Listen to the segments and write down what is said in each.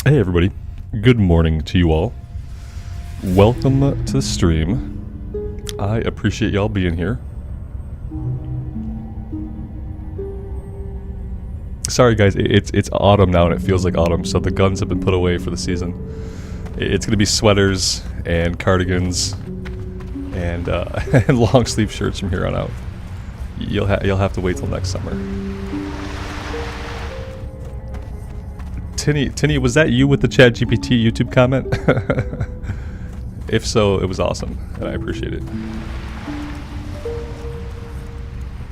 Hey everybody, good morning to you all. Welcome to the stream. I appreciate y'all being here. Sorry guys, it's autumn now and it feels like autumn, so the guns have been put away for the season. It's gonna be sweaters and cardigans and and long sleeve shirts from here on out. You'll have to wait till next summer. Tinny, was that you with the ChatGPT YouTube comment? If so, it was awesome, and I appreciate it.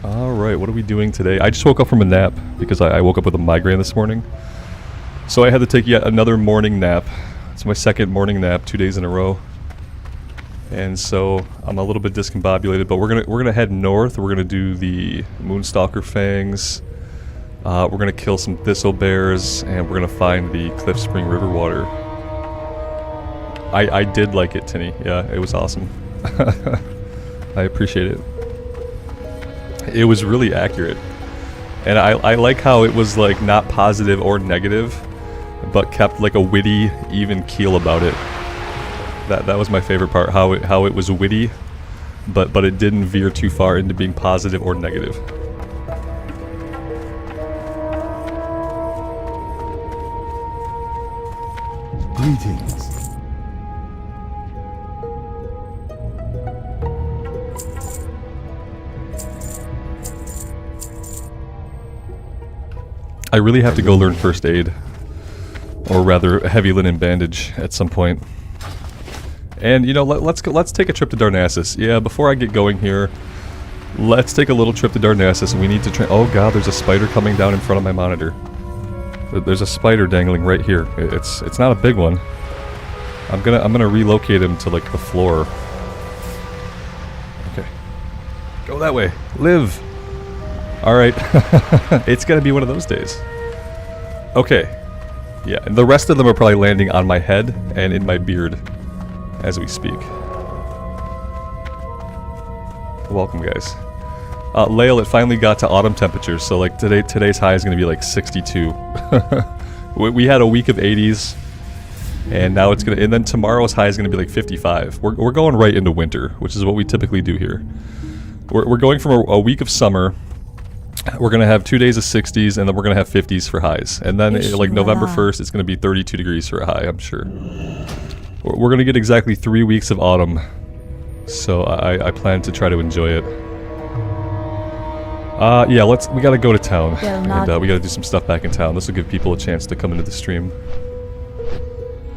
Alright, what are we doing today? I just woke up from a nap, because I woke up with a migraine this morning. So I had to take yet another morning nap. It's my second morning nap, 2 days in a row. And so, I'm a little bit discombobulated, but we're gonna head north. We're gonna do the moonstalker fangs. We're gonna kill some thistle bears, and we're gonna find the Cliff Spring River water. I did like it, Tinny. Yeah, it was awesome. I appreciate it. It was really accurate. And I like how it was like not positive or negative, but kept like a witty, even keel about it. That was my favorite part, how it was witty, but it didn't veer too far into being positive or negative. Greetings. I really have to go learn first aid, or rather heavy linen bandage at some point. And you know, let's take a trip to Darnassus. Yeah, before I get going here, let's take a little trip to Darnassus. We need to oh god, there's a spider coming down in front of my monitor. There's a spider dangling right here. It's not a big one. I'm gonna relocate him to like the floor. Okay. Go that way. Live. Alright. It's gonna be one of those days. Okay. Yeah, and the rest of them are probably landing on my head and in my beard as we speak. Welcome guys. Lael, it finally got to autumn temperatures, so like today's high is going to be like 62. We had a week of 80s, and now it's going to, and then tomorrow's high is going to be like 55. We're going right into winter, which is what we typically do here. We're going from a week of summer, we're going to have 2 days of 60s, and then we're going to have 50s for highs. And then like November 1st, it's going to be 32 degrees for a high, I'm sure. We're going to get exactly 3 weeks of autumn, so I plan to try to enjoy it. Yeah, we gotta go to town, and we gotta do some stuff back in town. This will give people a chance to come into the stream.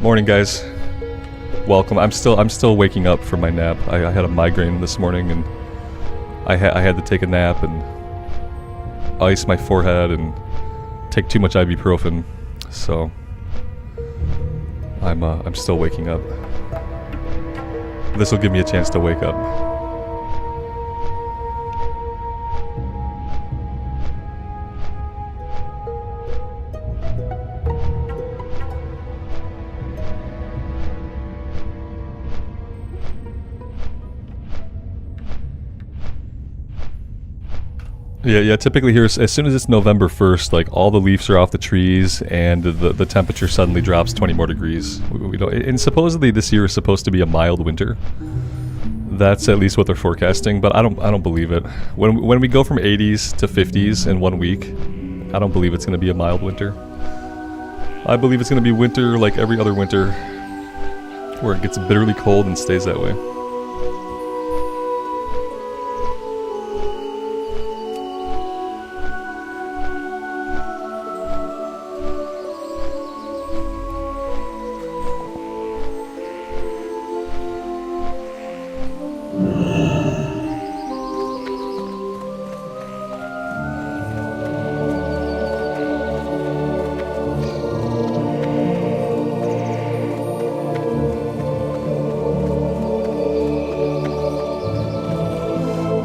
Morning, guys. Welcome. I'm still waking up from my nap. I had a migraine this morning, and I had to take a nap and ice my forehead and take too much ibuprofen, so I'm still waking up. This will give me a chance to wake up. Yeah, typically here, as soon as it's November 1st, like, all the leaves are off the trees, and the temperature suddenly drops 20 more degrees. And supposedly this year is supposed to be a mild winter. That's at least what they're forecasting, but I don't believe it. When we go from 80s to 50s in 1 week, I don't believe it's going to be a mild winter. I believe it's going to be winter like every other winter, where it gets bitterly cold and stays that way.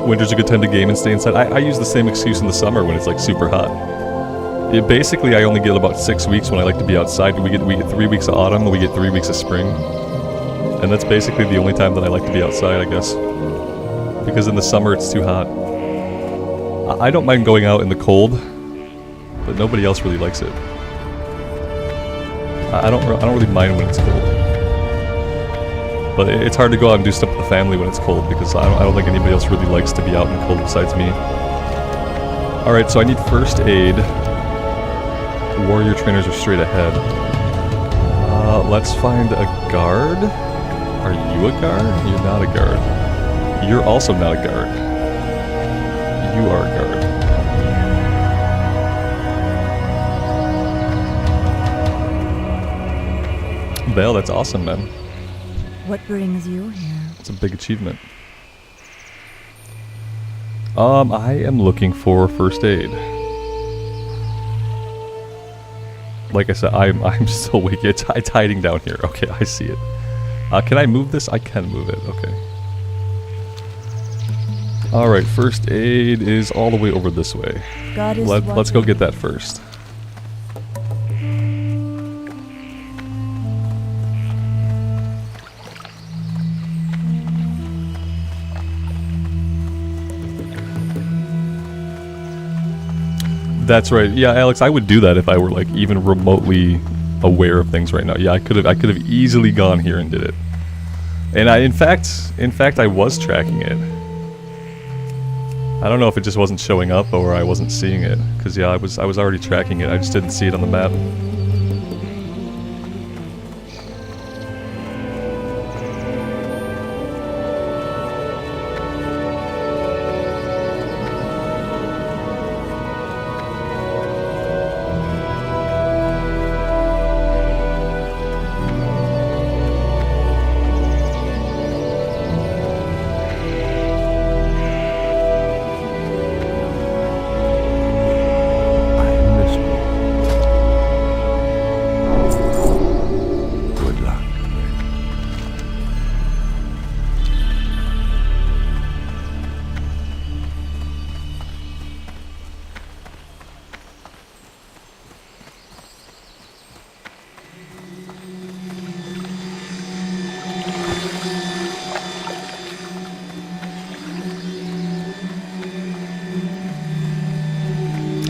Winter's a good time to game and stay inside. I use the same excuse in the summer when it's like super hot. Basically, I only get about 6 weeks when I like to be outside. We get 3 weeks of autumn, and we get 3 weeks of spring. And that's basically the only time that I like to be outside, I guess. Because in the summer it's too hot. I don't mind going out in the cold, but nobody else really likes it. I don't really mind when it's cold. But it's hard to go out and do stuff with the family when it's cold because I don't think anybody else really likes to be out in the cold besides me. Alright, so I need first aid. Warrior trainers are straight ahead. Let's find a guard. Are you a guard? You're not a guard. You're also not a guard. You are a guard. Vale, that's awesome, man. What brings you here? It's a big achievement. I am looking for first aid. Like I said, I'm still awake. It's hiding down here. Okay, I see it. Can I move this? I can move it. Okay. Alright, first aid is all the way over this way. Let's go get that first. That's right. Yeah, Alex, I would do that if I were like even remotely aware of things right now. Yeah, I could have easily gone here and did it. And in fact I was tracking it. I don't know if it just wasn't showing up or I wasn't seeing it, cuz yeah, I was already tracking it. I just didn't see it on the map.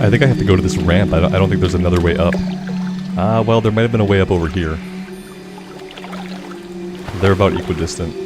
I think I have to go to this ramp. I don't think there's another way up. Well, there might have been a way up over here. They're about equidistant.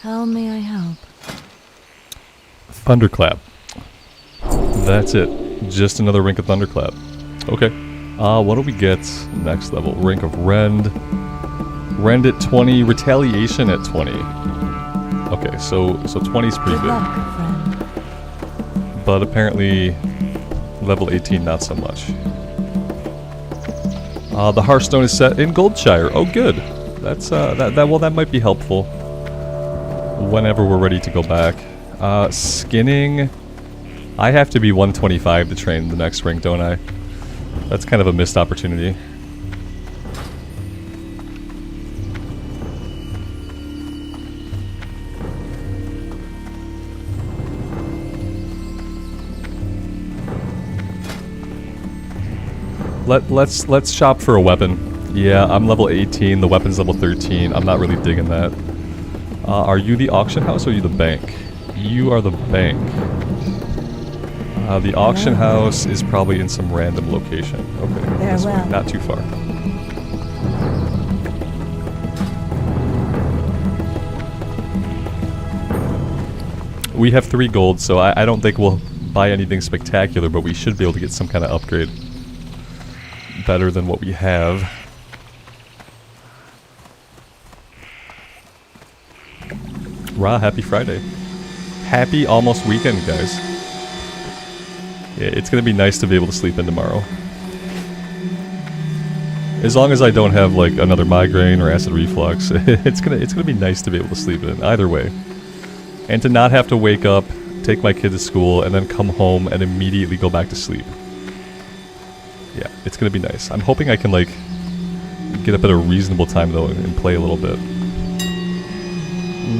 How may I help? Thunderclap. That's it. Just another Rink of Thunderclap. Okay. What do we get next level? Rink of Rend. Rend at 20. Retaliation at 20. Okay, so 20 is pretty Good good. luck, friend. But apparently level 18 not so much. The Hearthstone is set in Goldshire. Oh good. That's that might be helpful whenever we're ready to go back. Skinning. I have to be 125 to train the next rink, don't I? That's kind of a missed opportunity. Let's shop for a weapon. Yeah, I'm level 18, the weapon's level 13. I'm not really digging that. Are you the auction house or are you the bank? You are the bank. The auction house is probably in some random location. Okay, this way, not too far. We have 3 gold, so I don't think we'll buy anything spectacular, but we should be able to get some kind of upgrade. Better than what we have. Rah, happy Friday. Happy almost weekend, guys. Yeah, it's gonna be nice to be able to sleep in tomorrow. As long as I don't have like another migraine or acid reflux, it's gonna be nice to be able to sleep in either way, and to not have to wake up, take my kid to school, and then come home and immediately go back to sleep. Yeah, it's gonna be nice. I'm hoping I can like get up at a reasonable time though and play a little bit.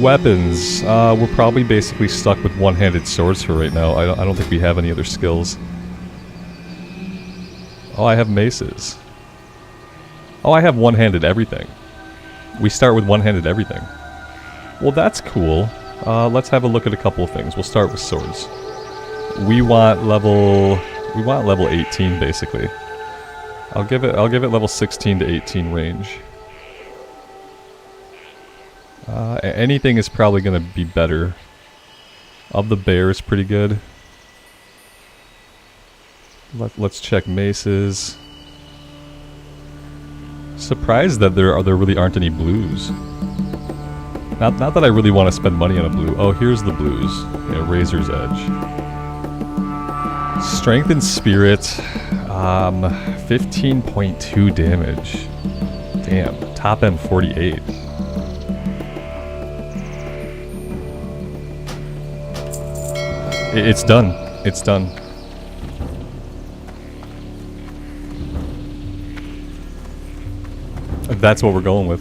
Weapons. We're probably basically stuck with one-handed swords for right now. I don't think we have any other skills. Oh, I have maces. Oh, I have one-handed everything. We start with one-handed everything. Well, that's cool. Let's have a look at a couple of things. We'll start with swords. We want level 18 basically. I'll give it level 16 to 18 range. Anything is probably gonna be better. Of the bear is pretty good. Let's check maces. Surprised that there really aren't any blues. Not that I really want to spend money on a blue. Oh, here's the blues. Yeah, Razor's Edge. Strength and Spirit. 15.2 damage. Damn. Top end 48. It's done. It's done. That's what we're going with.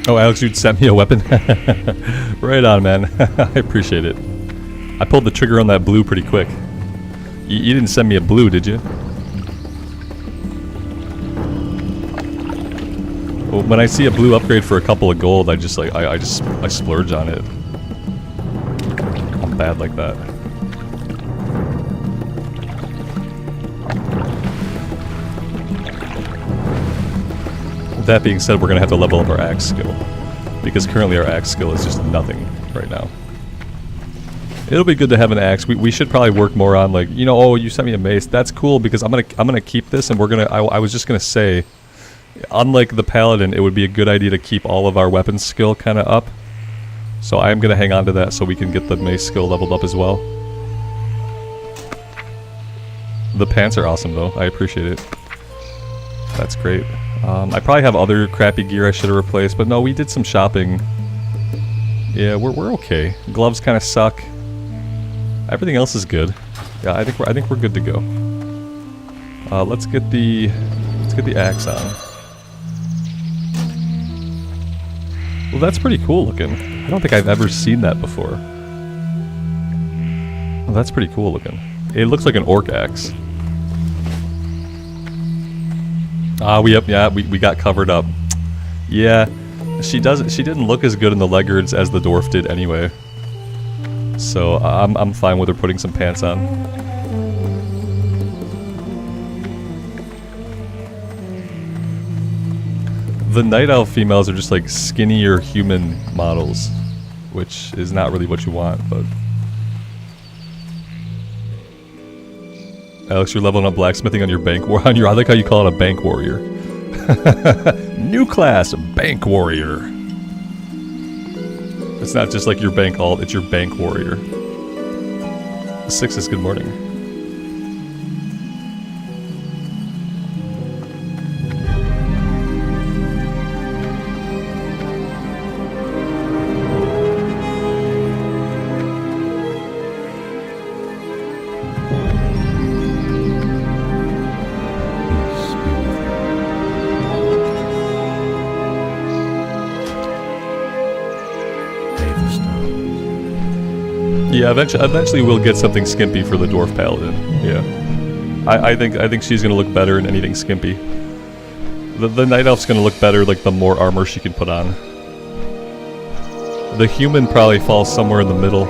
Oh, Alex, you'd sent me a weapon? Right on, man. I appreciate it. I pulled the trigger on that blue pretty quick. You didn't send me a blue, did you? Well, when I see a blue upgrade for a couple of gold, I just like I splurge on it. I'm bad like that. That being said, we're gonna have to level up our axe skill, because currently our axe skill is just nothing right now. It'll be good to have an axe. We should probably work more on, like, you know, oh, you sent me a mace. That's cool, because I'm gonna keep this, and we're gonna. I was just gonna say, unlike the paladin, it would be a good idea to keep all of our weapons skill kind of up. So I am gonna hang on to that so we can get the mace skill leveled up as well. The pants are awesome though. I appreciate it. That's great. I probably have other crappy gear I should have replaced, but no, we did some shopping. Yeah, we're okay. Gloves kind of suck. Everything else is good. Yeah, I think we're good to go. Let's get the axe on. Well, that's pretty cool looking. I don't think I've ever seen that before. Well, that's pretty cool looking. It looks like an orc axe. We got covered up. Yeah, she didn't look as good in the leggards as the dwarf did anyway. So I'm fine with her putting some pants on. The night elf females are just like skinnier human models, which is not really what you want, but Alex, you're leveling up blacksmithing on your bank war. I like how you call it a bank warrior. New class, bank warrior. It's not just like your bank alt, it's your bank warrior. 6 is good morning. Yeah, eventually we'll get something skimpy for the dwarf paladin. Yeah, I think she's gonna look better in anything skimpy. The night elf's gonna look better like the more armor she can put on. The human probably falls somewhere in the middle.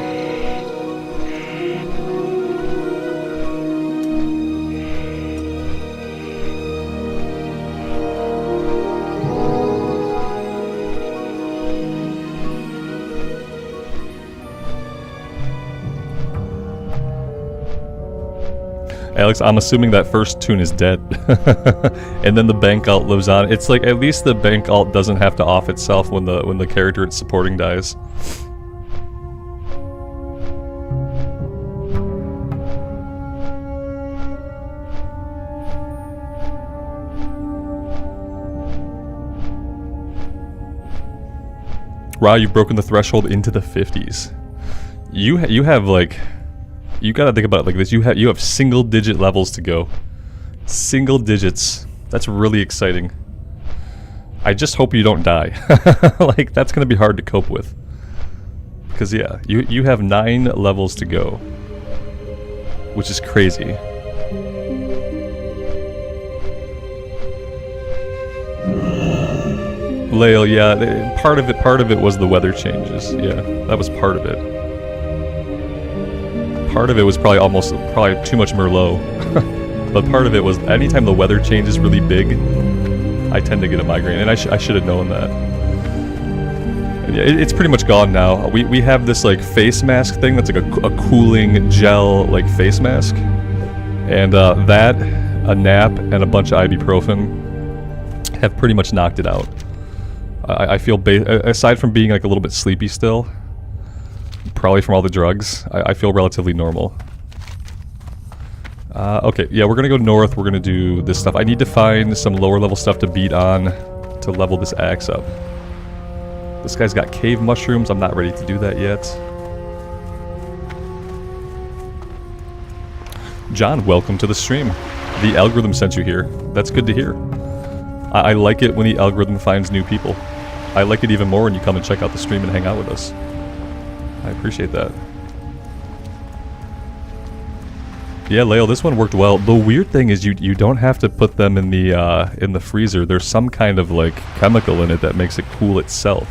Alex, I'm assuming that first toon is dead. And then the bank alt lives on. It's like at least the bank alt doesn't have to off itself when the character it's supporting dies. Wow, you've broken the threshold into the 50s. You have like, you gotta think about it like this. You have single digit levels to go. Single digits. That's really exciting. I just hope you don't die. Like, that's gonna be hard to cope with. Because yeah, you have 9 levels to go, which is crazy. Lael, yeah, part of it was the weather changes. Yeah, that was part of it. Part of it was probably too much Merlot. But part of it was anytime the weather changes really big, I tend to get a migraine, and I should have known that. And yeah, it's pretty much gone now. We have this like face mask thing that's like a cooling gel like face mask, and that, a nap, and a bunch of ibuprofen have pretty much knocked it out. I feel, aside from being like a little bit sleepy still, probably from all the drugs, I feel relatively normal. Okay, yeah, we're gonna go north, we're gonna do this stuff. I need to find some lower level stuff to beat on to level this axe up. This guy's got cave mushrooms, I'm not ready to do that yet. John, welcome to the stream. The algorithm sent you here. That's good to hear. I like it when the algorithm finds new people. I like it even more when you come and check out the stream and hang out with us. I appreciate that. Yeah, Lael, this one worked well. The weird thing is you don't have to put them in the freezer. There's some kind of like chemical in it that makes it cool itself,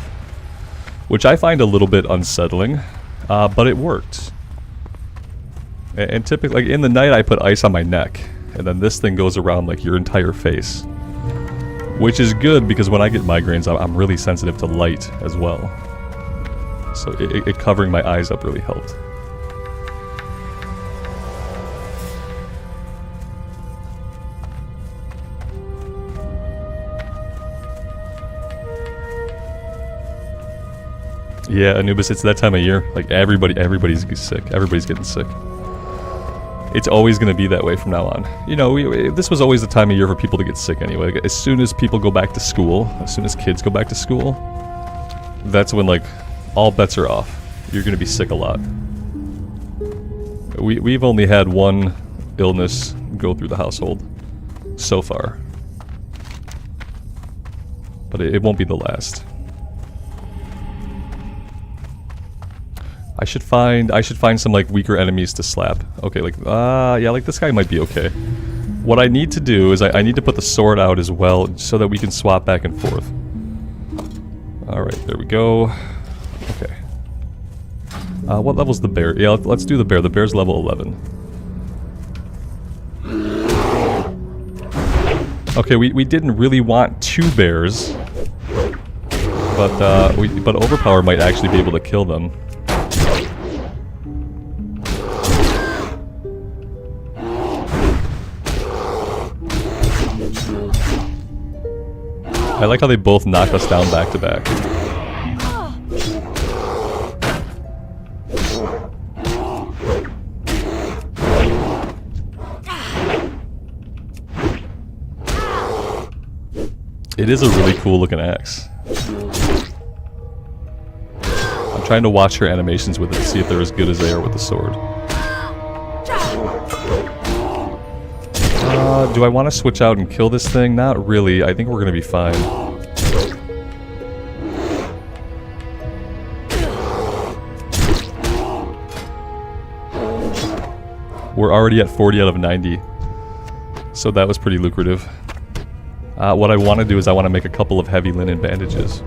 which I find a little bit unsettling, but it worked. And typically, like in the night, I put ice on my neck, and then this thing goes around like your entire face. Which is good because when I get migraines, I'm really sensitive to light as well. So it covering my eyes up really helped. Yeah, Anubis, it's that time of year. Like everybody's sick. Everybody's getting sick. It's always going to be that way from now on. You know, this was always the time of year for people to get sick anyway. Like, as soon as people go back to school, as soon as kids go back to school, that's when, like, all bets are off. You're going to be sick a lot. We've only had one illness go through the household so far. But it won't be the last. I should find some like weaker enemies to slap. Okay, like yeah, like this guy might be okay. What I need to do is I need to put the sword out as well so that we can swap back and forth. Alright, there we go. Okay. What level's the bear? Yeah, let's do the bear. The bear's level 11. Okay, we didn't really want 2 bears. But Overpower might actually be able to kill them. I like how they both knock us down back to back. It is a really cool looking axe. I'm trying to watch her animations with it to see if they're as good as they are with the sword. Do I want to switch out and kill this thing? Not really. I think we're going to be fine. We're already at 40 out of 90. So that was pretty lucrative. What I want to do is I want to make a couple of heavy linen bandages.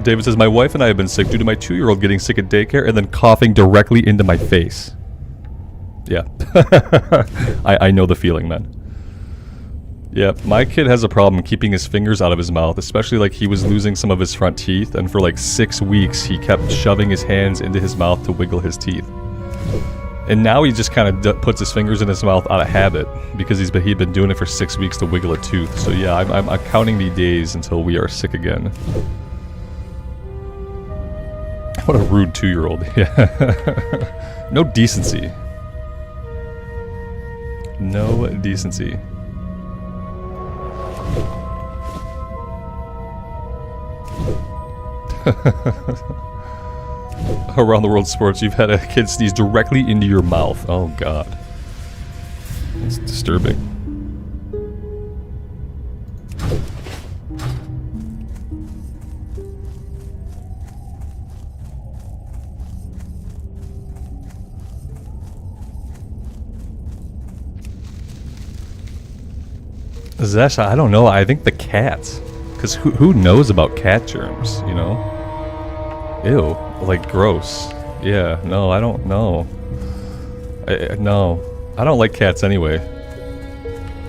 David says, my wife and I have been sick due to my 2-year-old getting sick at daycare and then coughing directly into my face. Yeah. I know the feeling, man. Yeah, my kid has a problem keeping his fingers out of his mouth, especially like he was losing some of his front teeth, and for like 6 weeks he kept shoving his hands into his mouth to wiggle his teeth. And now he just kind of puts his fingers in his mouth out of habit, because he'd been doing it for 6 weeks to wiggle a tooth. So yeah, I'm counting the days until we are sick again. What a rude 2-year-old. Yeah. No decency. No decency. Around the world sports, you've had a kid sneeze directly into your mouth. Oh god. It's disturbing. Zesh, I don't know. I think the cats. Because who knows about cat germs, you know? Ew. Like, gross. Yeah, no, I don't know. No. I don't like cats anyway.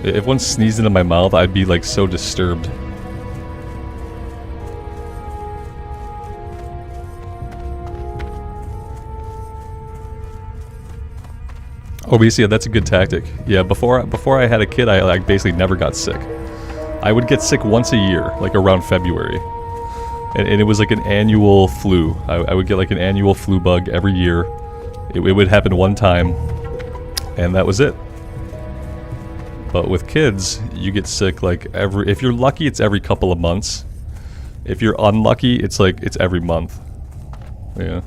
If one sneezed into my mouth, I'd be, like, so disturbed. Obviously, yeah, that's a good tactic. Yeah, before I had a kid, I like basically never got sick. I would get sick once a year, like around February. And it was like an annual flu. I would get like an annual flu bug every year. It would happen one time, and that was it. But with kids, you get sick like if you're lucky, it's every couple of months. If you're unlucky, it's like, it's every month. Yeah.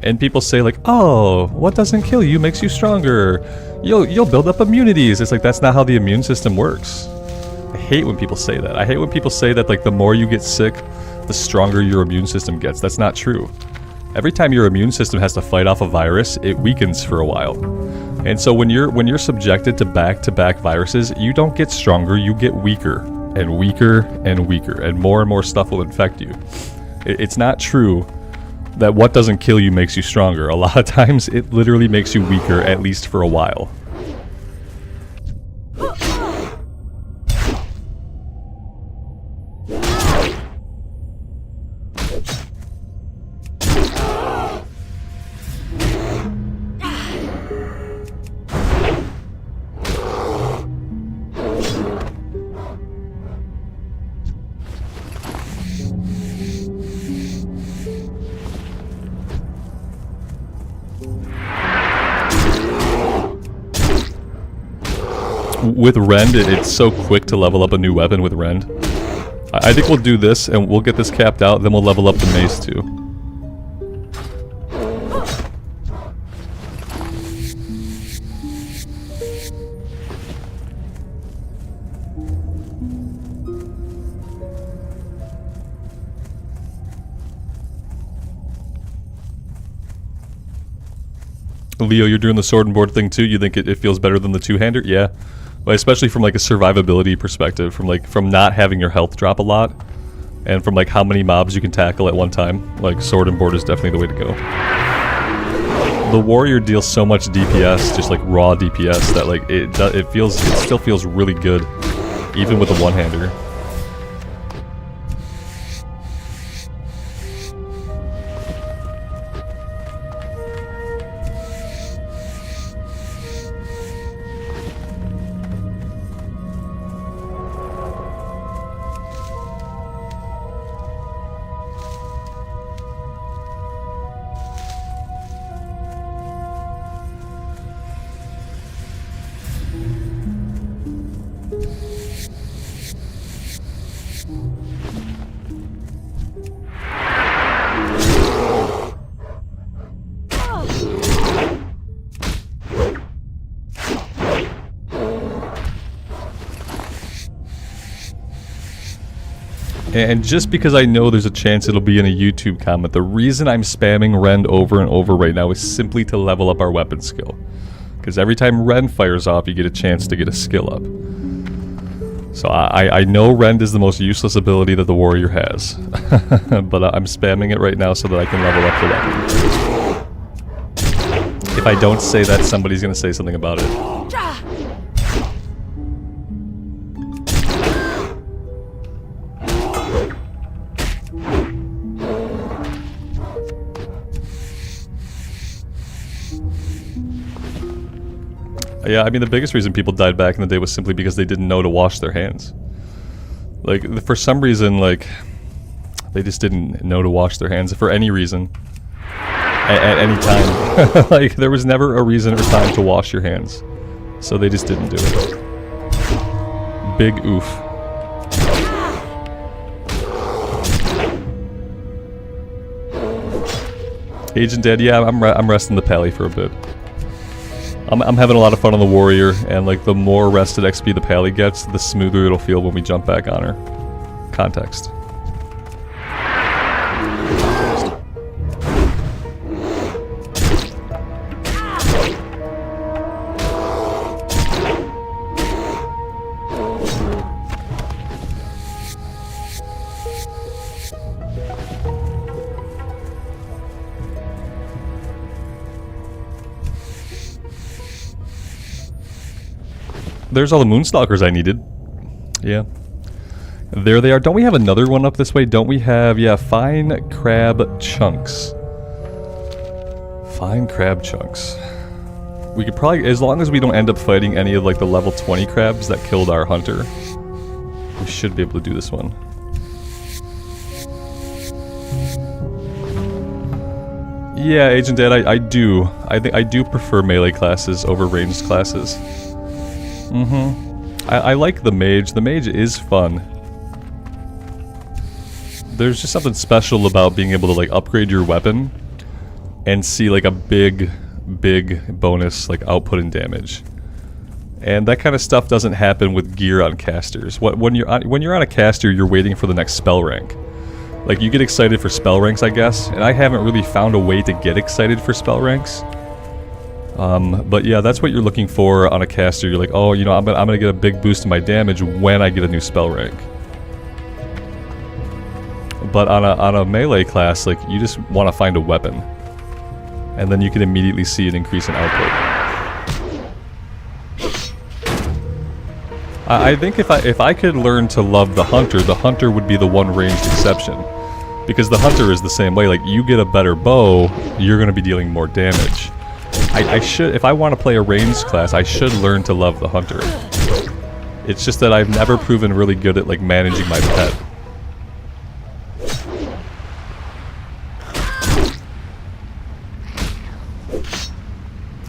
And people say like, oh, what doesn't kill you makes you stronger. You'll build up immunities. It's like, that's not how the immune system works. I hate when people say that. I hate when people say that like the more you get sick, the stronger your immune system gets. That's not true. Every time your immune system has to fight off a virus, it weakens for a while. And so when you're subjected to back-to-back viruses, you don't get stronger, you get weaker and weaker and weaker, and more stuff will infect you. It's not true that what doesn't kill you makes you stronger. A lot of times it literally makes you weaker, at least for a while. With Rend, it's so quick to level up a new weapon with Rend. I think we'll do this, and we'll get this capped out, then we'll level up the mace too. Leo, you're doing the sword and board thing too? You think it feels better than the two-hander? Yeah. Well, especially from like a survivability perspective, from not having your health drop a lot, and from like how many mobs you can tackle at one time. Like sword and board is definitely the way to go. The warrior deals so much DPS, just like raw DPS, that like it still feels really good, even with a one-hander. And just because I know there's a chance it'll be in a YouTube comment, the reason I'm spamming Rend over and over right now is simply to level up our weapon skill. Because every time Rend fires off, you get a chance to get a skill up. So I know Rend is the most useless ability that the warrior has. But I'm spamming it right now so that I can level up the weapon. If I don't say that, somebody's going to say something about it. Yeah, I mean, the biggest reason people died back in the day was simply because they didn't know to wash their hands. Like, for some reason, like, They just didn't know to wash their hands for any reason. At any time. Like, there was never a reason or time to wash your hands. So they just didn't do it. Big oof. Agent dead, yeah, I'm resting the pally for a bit. I'm having a lot of fun on the warrior, and like the more rested XP the pally gets, the smoother it'll feel when we jump back on her. Context. There's all the moonstalkers I needed. Yeah. There they are. Don't we have another one up this way? Don't we have, yeah, fine crab chunks. Fine crab chunks. We could probably, as long as we don't end up fighting any of like the level 20 crabs that killed our hunter, we should be able to do this one. Yeah, Agent Dad, I do. I think I do prefer melee classes over ranged classes. I like the mage. The mage is fun. There's just something special about being able to like upgrade your weapon and see like a big bonus like output and damage. And that kind of stuff doesn't happen with gear on casters. When you're on a caster, you're waiting for the next spell rank. Like you get excited for spell ranks, I guess, and I haven't really found a way to get excited for spell ranks. But yeah, that's what you're looking for on a caster. You're like, oh, you know, I'm gonna get a big boost in my damage when I get a new spell rank. But on a melee class, like, you just want to find a weapon. And then you can immediately see an increase in output. I think if I could learn to love the hunter would be the one ranged exception. Because the hunter is the same way, like, you get a better bow, you're gonna be dealing more damage. I should, if I want to play a ranged class, I should learn to love the hunter. It's just that I've never proven really good at, like, managing my pet.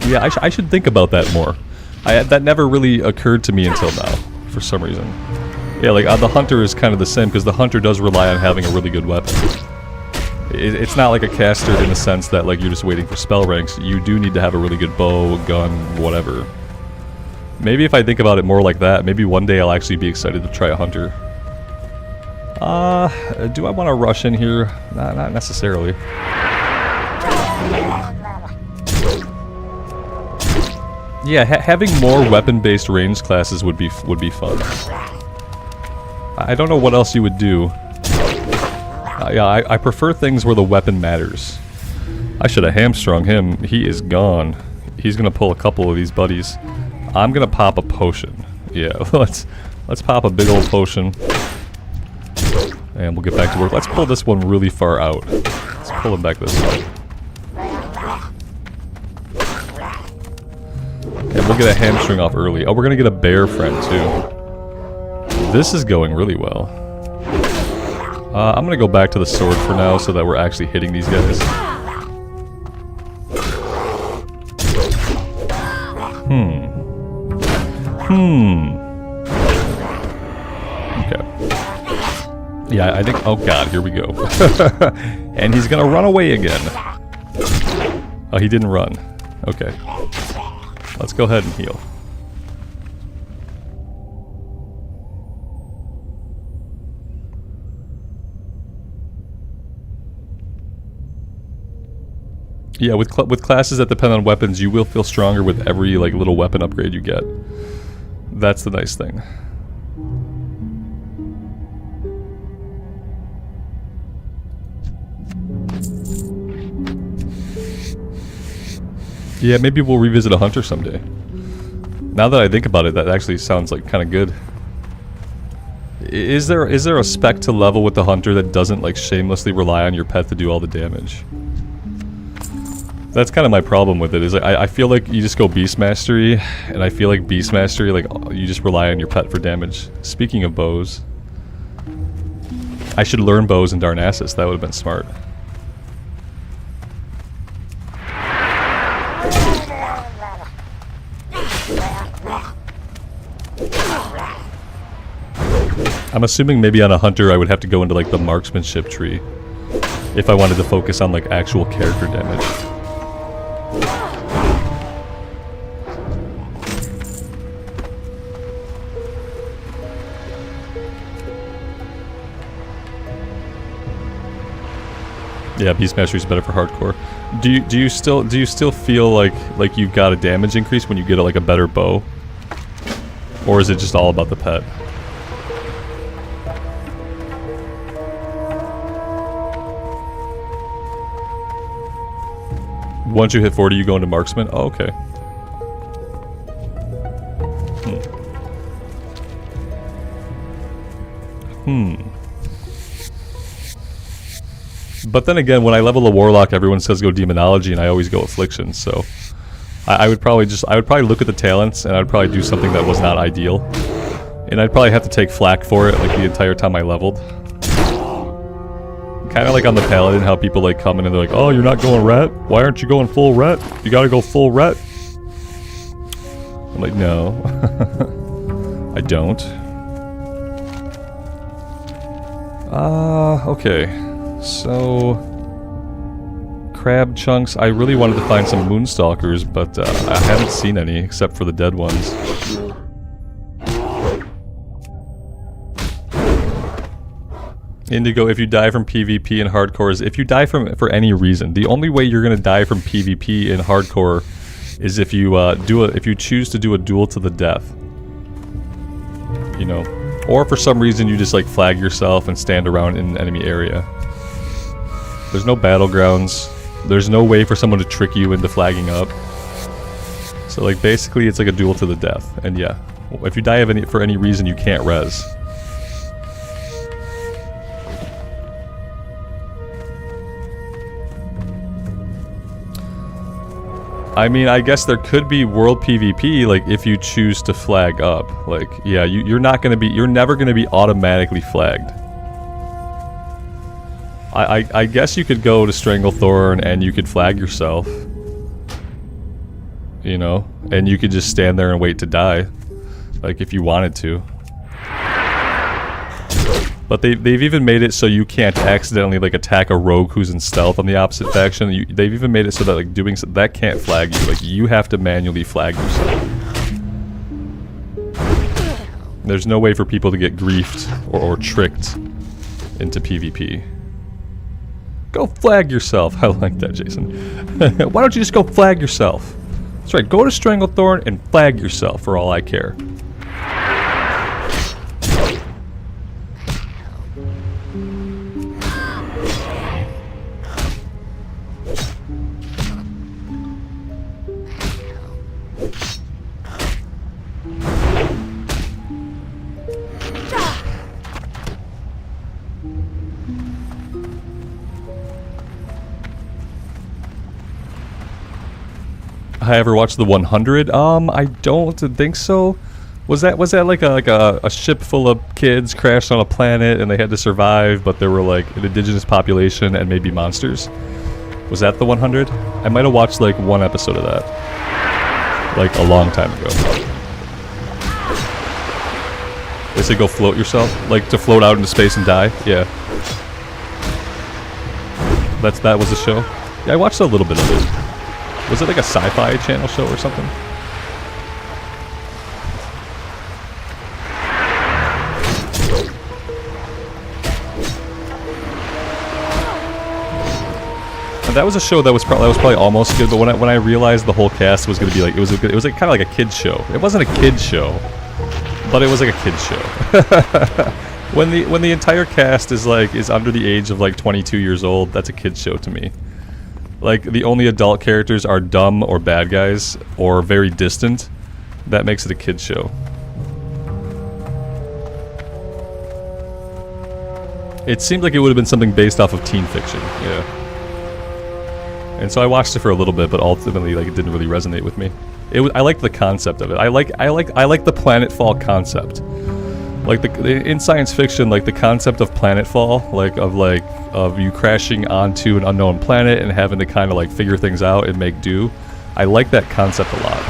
Yeah, I should think about that more. That never really occurred to me until now, for some reason. Yeah, like, the hunter is kind of the same, because the hunter does rely on having a really good weapon. It's not like a caster in the sense that, like, you're just waiting for spell ranks. You do need to have a really good bow, gun, whatever. Maybe if I think about it more like that, maybe one day I'll actually be excited to try a hunter. Do I want to rush in here? Not necessarily. Yeah, having more weapon-based ranged classes would be fun. I don't know what else you would do. Yeah, I prefer things where the weapon matters. I should have hamstrung him. He is gone. He's gonna pull a couple of these buddies. I'm gonna pop a potion. Yeah, let's pop a big old potion. And we'll get back to work. Let's pull this one really far out. Let's pull him back this way. And we'll get a hamstring off early. Oh, we're gonna get a bear friend too. This is going really well. I'm gonna go back to the sword for now so that we're actually hitting these guys. Okay. Yeah, I think... Oh god, here we go. And he's gonna run away again. Oh, he didn't run. Okay. Let's go ahead and heal. Yeah, with classes that depend on weapons, you will feel stronger with every, like, little weapon upgrade you get. That's the nice thing. Yeah, maybe we'll revisit a hunter someday. Now that I think about it, that actually sounds like kind of good. Is there a spec to level with the hunter that doesn't, like, shamelessly rely on your pet to do all the damage? That's kind of my problem with it, is like, I feel like you just go Beast Mastery, and I feel like Beast Mastery, like, you just rely on your pet for damage. Speaking of bows. I should learn bows in Darnassus. That would have been smart. I'm assuming maybe on a hunter I would have to go into like the marksmanship tree if I wanted to focus on like actual character damage. Yeah, Beast Mastery is better for hardcore. Do you still feel like you've got a damage increase when you get like a better bow, or is it just all about the pet? Once you hit 40, you go into marksman? Oh, okay. But then again, when I level a warlock, everyone says go demonology, and I always go affliction. So I would probably look at the talents, and I'd probably do something that was not ideal, and I'd probably have to take flack for it like the entire time I leveled. Kind of like on the paladin, how people like come in and they're like, "Oh, you're not going ret? Why aren't you going full ret? You gotta go full ret." I'm like, no, I don't. Okay. So, crab chunks. I really wanted to find some moonstalkers, but I haven't seen any except for the dead ones. Indigo, if you die from PvP in hardcore, is if you die for any reason. The only way you're gonna die from PvP in hardcore is if you if you choose to do a duel to the death. You know, or for some reason you just like flag yourself and stand around in an enemy area. There's no battlegrounds. There's no way for someone to trick you into flagging up. So like basically it's like a duel to the death. And yeah, if you die for any reason, you can't res. I mean, I guess there could be world PvP, like, if you choose to flag up. Like, yeah, you're never gonna be automatically flagged. I guess you could go to Stranglethorn and you could flag yourself. You know? And you could just stand there and wait to die. Like, if you wanted to. But they've even made it so you can't accidentally like attack a rogue who's in stealth on the opposite faction. They've even made it so that like doing so, that can't flag you. Like you have to manually flag yourself. There's no way for people to get griefed or tricked into PvP. Go flag yourself. I like that, Jason. Why don't you just go flag yourself? That's right. Go to Stranglethorn and flag yourself for all I care. I ever watched the 100? I don't think so. Was that like a ship full of kids crashed on a planet and they had to survive, but there were like an indigenous population and maybe monsters? Was that the 100? I might have watched like one episode of that, like a long time ago. They say go float yourself, like to float out into space and die. Yeah, that was the show. Yeah, I watched a little bit of it. Was it like a sci-fi channel show or something? And that was a show that was probably almost good, but when I realized the whole cast was going to be like, it was like kind of like a kids show. It wasn't a kids show, but it was like a kids show. when the entire cast is under the age of like 22 years old, that's a kids show to me. Like, the only adult characters are dumb or bad guys or very distant. That makes it a kid's show. It seemed like it would have been something based off of teen fiction, yeah. And so I watched it for a little bit, but ultimately, like, it didn't really resonate with me. I liked the concept of it. I like the Planetfall concept. Like in science fiction, like the concept of planetfall, of you crashing onto an unknown planet and having to kind of like figure things out and make do. I like that concept a lot.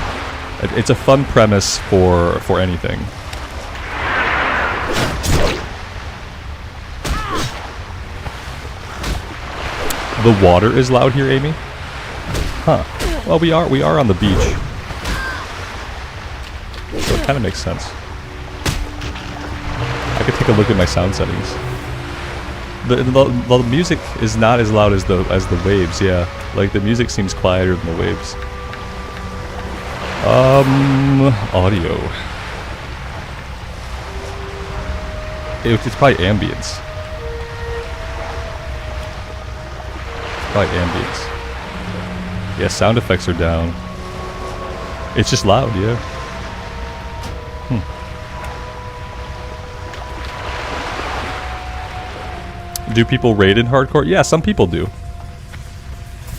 It's a fun premise for anything. The water is loud here, Amy? Huh. Well, we are on the beach. So it kind of makes sense. I could take a look at my sound settings. The music is not as loud as the waves, yeah. Like the music seems quieter than the waves. Audio. It's probably ambience. Probably ambience. Yeah, sound effects are down. It's just loud, yeah. Do people raid in hardcore? Yeah, some people do.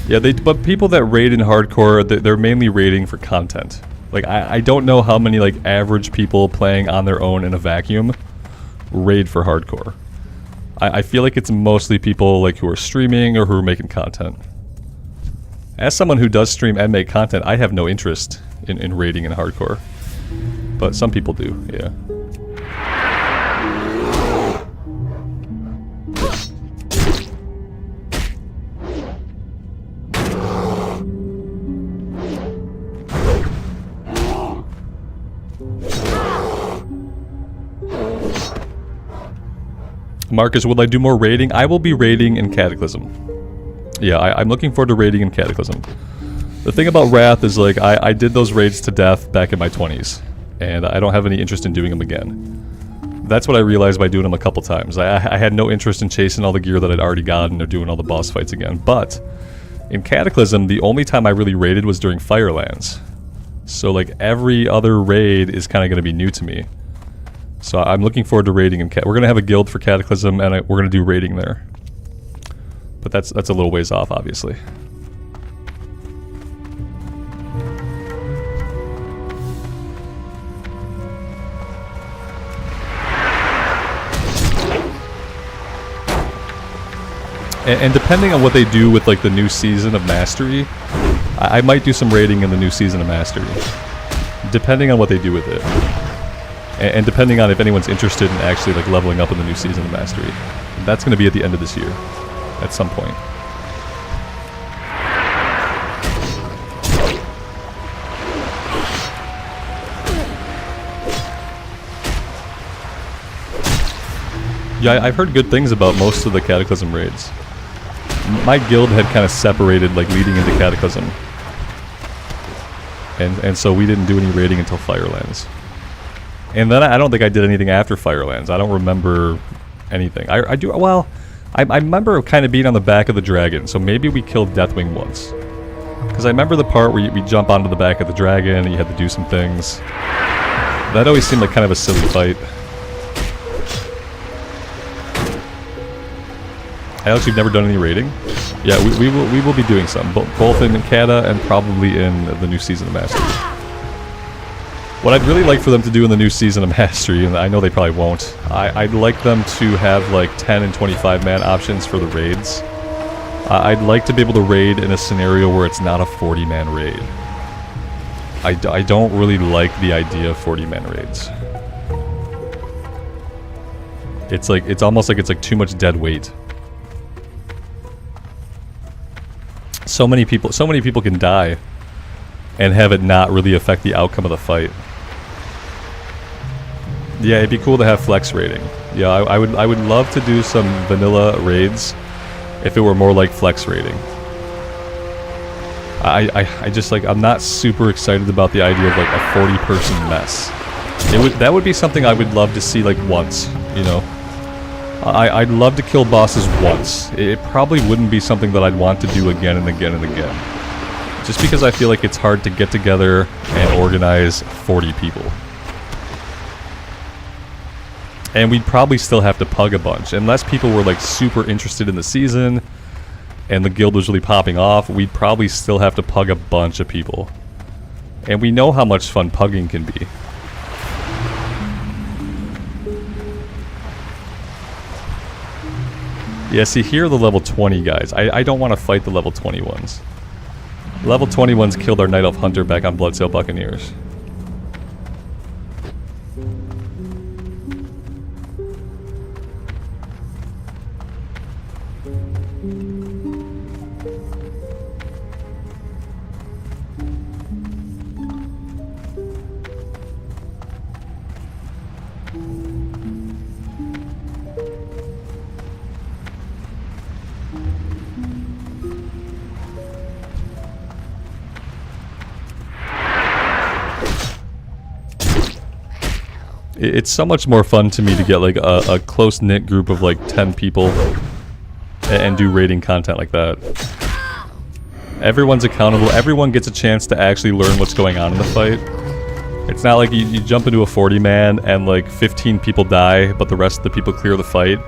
Yeah, but people that raid in hardcore, they're mainly raiding for content. Like, I don't know how many, like, average people playing on their own in a vacuum raid for hardcore. I feel like it's mostly people, like, who are streaming or who are making content. As someone who does stream and make content, I have no interest in raiding in hardcore. But some people do, yeah. Marcus, will I do more raiding? I will be raiding in Cataclysm. Yeah, I'm looking forward to raiding in Cataclysm. The thing about Wrath is, like, I did those raids to death back in my 20s. And I don't have any interest in doing them again. That's what I realized by doing them a couple times. I had no interest in chasing all the gear that I'd already gotten or doing all the boss fights again. But in Cataclysm, the only time I really raided was during Firelands. So, like, every other raid is kind of going to be new to me. So I'm looking forward to raiding in We're going to have a guild for Cataclysm, and we're going to do raiding there. But that's a little ways off, obviously. And depending on what they do with, like, the new season of Mastery, I might do some raiding in the new season of Mastery. Depending on what they do with it. And depending on if anyone's interested in actually, like, leveling up in the new season of Mastery. That's going to be at the end of this year. At some point. Yeah, I've heard good things about most of the Cataclysm raids. My guild had kind of separated, like, leading into Cataclysm. And so we didn't do any raiding until Firelands. And then I don't think I did anything after Firelands. I don't remember anything. I remember kind of being on the back of the dragon, so maybe we killed Deathwing once. Because I remember the part where we jump onto the back of the dragon and you had to do some things. That always seemed like kind of a silly fight. Alex, you've never done any raiding? Yeah, we will be doing some, both in Kata and probably in the new season of Mastery. What I'd really like for them to do in the new season of Mastery, and I know they probably won't, I'd like them to have like 10 and 25 man options for the raids. I'd like to be able to raid in a scenario where it's not a 40 man raid. I don't really like the idea of 40 man raids. It's almost like it's like too much dead weight. So many people can die and have it not really affect the outcome of the fight. Yeah, it'd be cool to have flex raiding. Yeah, I would love to do some vanilla raids if it were more like flex raiding. I just, like, I'm not super excited about the idea of like a 40-person mess. That would be something I would love to see, like, once, you know. I'd love to kill bosses once. It probably wouldn't be something that I'd want to do again and again and again. Just because I feel like it's hard to get together and organize 40 people. And we'd probably still have to pug a bunch. Unless people were, like, super interested in the season and the guild was really popping off, we'd probably still have to pug a bunch of people. And we know how much fun pugging can be. Yeah, see, here are the level 20 guys. I don't want to fight the level 20 ones. Level 20 ones killed our Night Elf Hunter back on Bloodsail Buccaneers. It's so much more fun to me to get like a close-knit group of like 10 people and do raiding content like that. Everyone's accountable, everyone gets a chance to actually learn what's going on in the fight. It's not like you jump into a 40-man and like 15 people die, but the rest of the people clear the fight.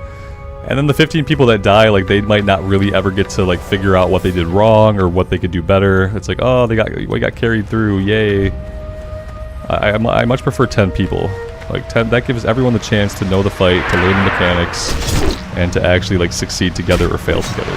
And then the 15 people that die, like they might not really ever get to like figure out what they did wrong or what they could do better. It's like, oh, we got carried through, yay. I much prefer 10 people. Like 10, that gives everyone the chance to know the fight, to learn the mechanics, and to actually like succeed together or fail together.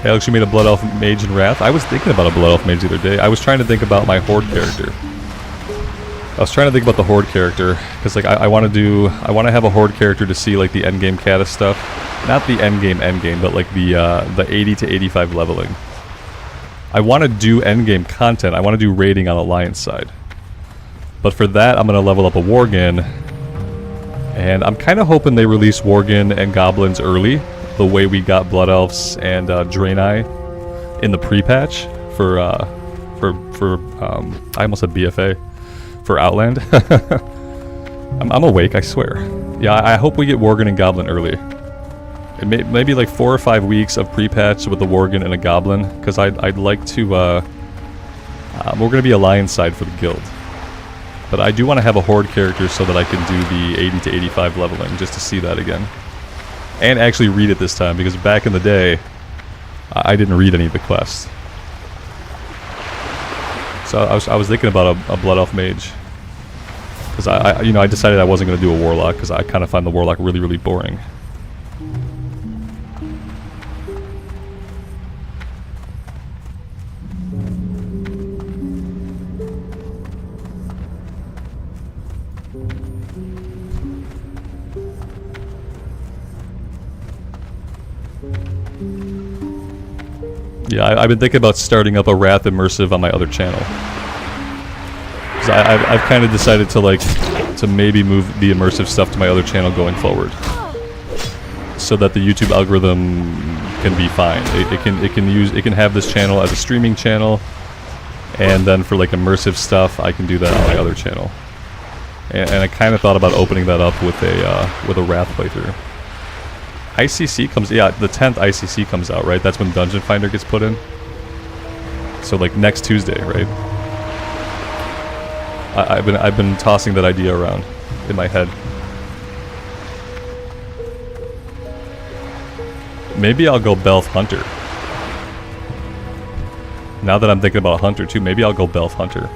Hey, Alex, you made a Blood Elf Mage in Wrath? I was thinking about a Blood Elf Mage the other day. I was trying to think about my Horde character. I was trying to think about the Horde character, because like I want to have a Horde character to see like the endgame Caddis stuff. Not the endgame, but like the 80 to 85 leveling. I want to do endgame content. I want to do raiding on Alliance side. But for that, I'm going to level up a Worgen. And I'm kind of hoping they release Worgen and Goblins early, the way we got Blood Elves and Draenei in the pre-patch for I almost said BFA, for Outland. I'm awake, I swear. Yeah, I hope we get Worgen and Goblin early. Maybe like 4 or 5 weeks of pre-patch with a Worgen and a Goblin, because I'd like to, we're going to be Alliance side for the guild. But I do want to have a Horde character so that I can do the 80 to 85 leveling, just to see that again. And actually read it this time, because back in the day, I didn't read any of the quests. So I was thinking about a Blood Elf Mage. Because I decided I wasn't going to do a Warlock, because I kind of find the Warlock really, really boring. Yeah, I've been thinking about starting up a Wrath Immersive on my other channel. Because I've kind of decided to maybe move the immersive stuff to my other channel going forward, so that the YouTube algorithm can be fine. It can have this channel as a streaming channel, and then for like immersive stuff, I can do that on my other channel. And I kind of thought about opening that up with a Wrath playthrough. ICC comes, yeah, the 10th ICC comes out, right? That's when Dungeon Finder gets put in. So like next Tuesday, right? I've been tossing that idea around in my head. Maybe I'll go Belf Hunter. Now that I'm thinking about Hunter too, maybe I'll go Belf Hunter.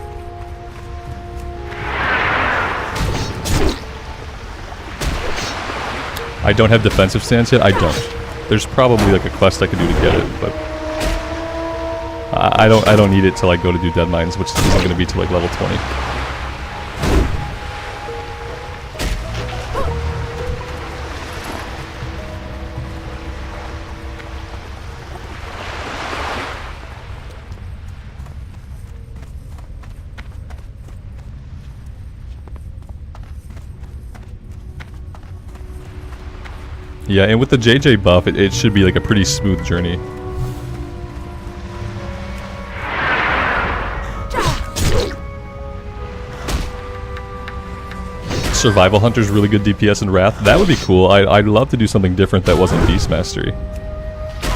I don't have defensive stance yet. I don't. There's probably like a quest I could do to get it, but I don't need it till I go to do Dead Mines, which isn't going to be till like level 20. Yeah, and with the JJ buff, it should be like a pretty smooth journey. Survival Hunter's really good DPS in Wrath. That would be cool. I'd love to do something different that wasn't Beast Mastery.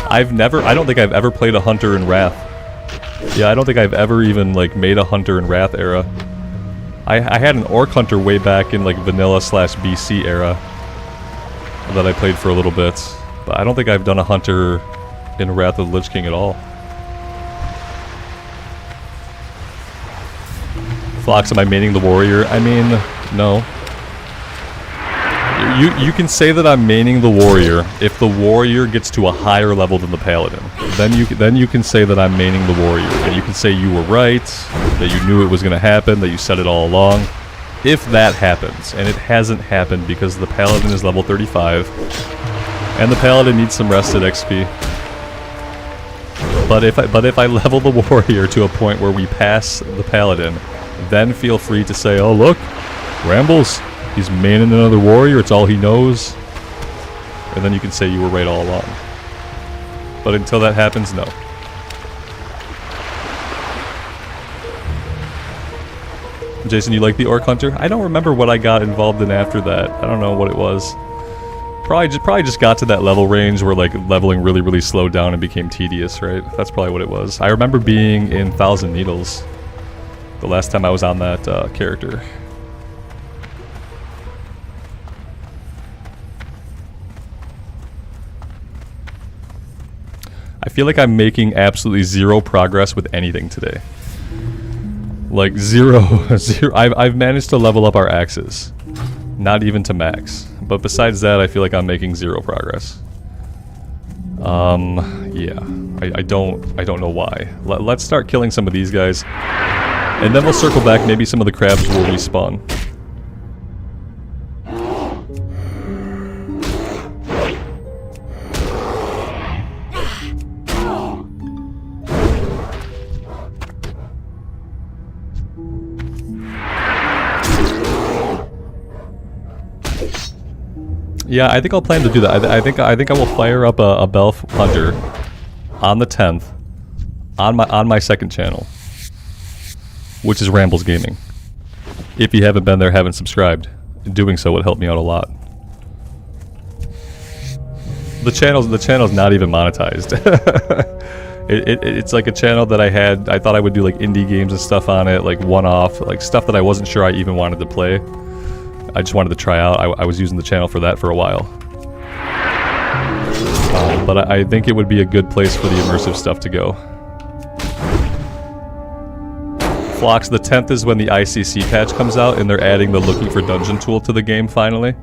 I don't think I've ever played a Hunter in Wrath. Yeah, I don't think I've ever even like made a Hunter in Wrath era. I had an Orc Hunter way back in like Vanilla / BC era that I played for a little bit, but I don't think I've done a Hunter in Wrath of the Lich King at all. Flox, am I maining the warrior? I mean, no. You can say that I'm maining the warrior if the warrior gets to a higher level than the paladin. Then you can say that I'm maining the warrior. And you can say you were right, that you knew it was going to happen, that you said it all along. If that happens, and it hasn't happened because the paladin is level 35, and the paladin needs some rested XP. But if I level the warrior to a point where we pass the paladin, then feel free to say, oh look, Rambles, he's maining another warrior, it's all he knows. And then you can say you were right all along. But until that happens, no. Jason, you like the Orc Hunter? I don't remember what I got involved in after that. I don't know what it was. Probably just got to that level range where like leveling really slowed down and became tedious, right? That's probably what it was. I remember being in Thousand Needles the last time I was on that character. I feel like I'm making absolutely zero progress with anything today. Like zero. I've managed to level up our axes. Not even to max. But besides that, I feel like I'm making zero progress. Yeah. I don't know why. Let's start killing some of these guys. And then we'll circle back. Maybe some of the crabs will respawn. Yeah, I think I'll plan to do that. I think I will fire up a Belf Hunter on the 10th on my second channel, which is Rambles Gaming. If you haven't been there, haven't subscribed, doing so would help me out a lot. The channel's not even monetized. It's like a channel that I thought I would do like indie games and stuff on it, like one-off, like stuff that I wasn't sure I even wanted to play. I just wanted to try out. I was using the channel for that for a while. But I think it would be a good place for the immersive stuff to go. Flox, the 10th is when the ICC patch comes out and they're adding the looking for dungeon tool to the game finally.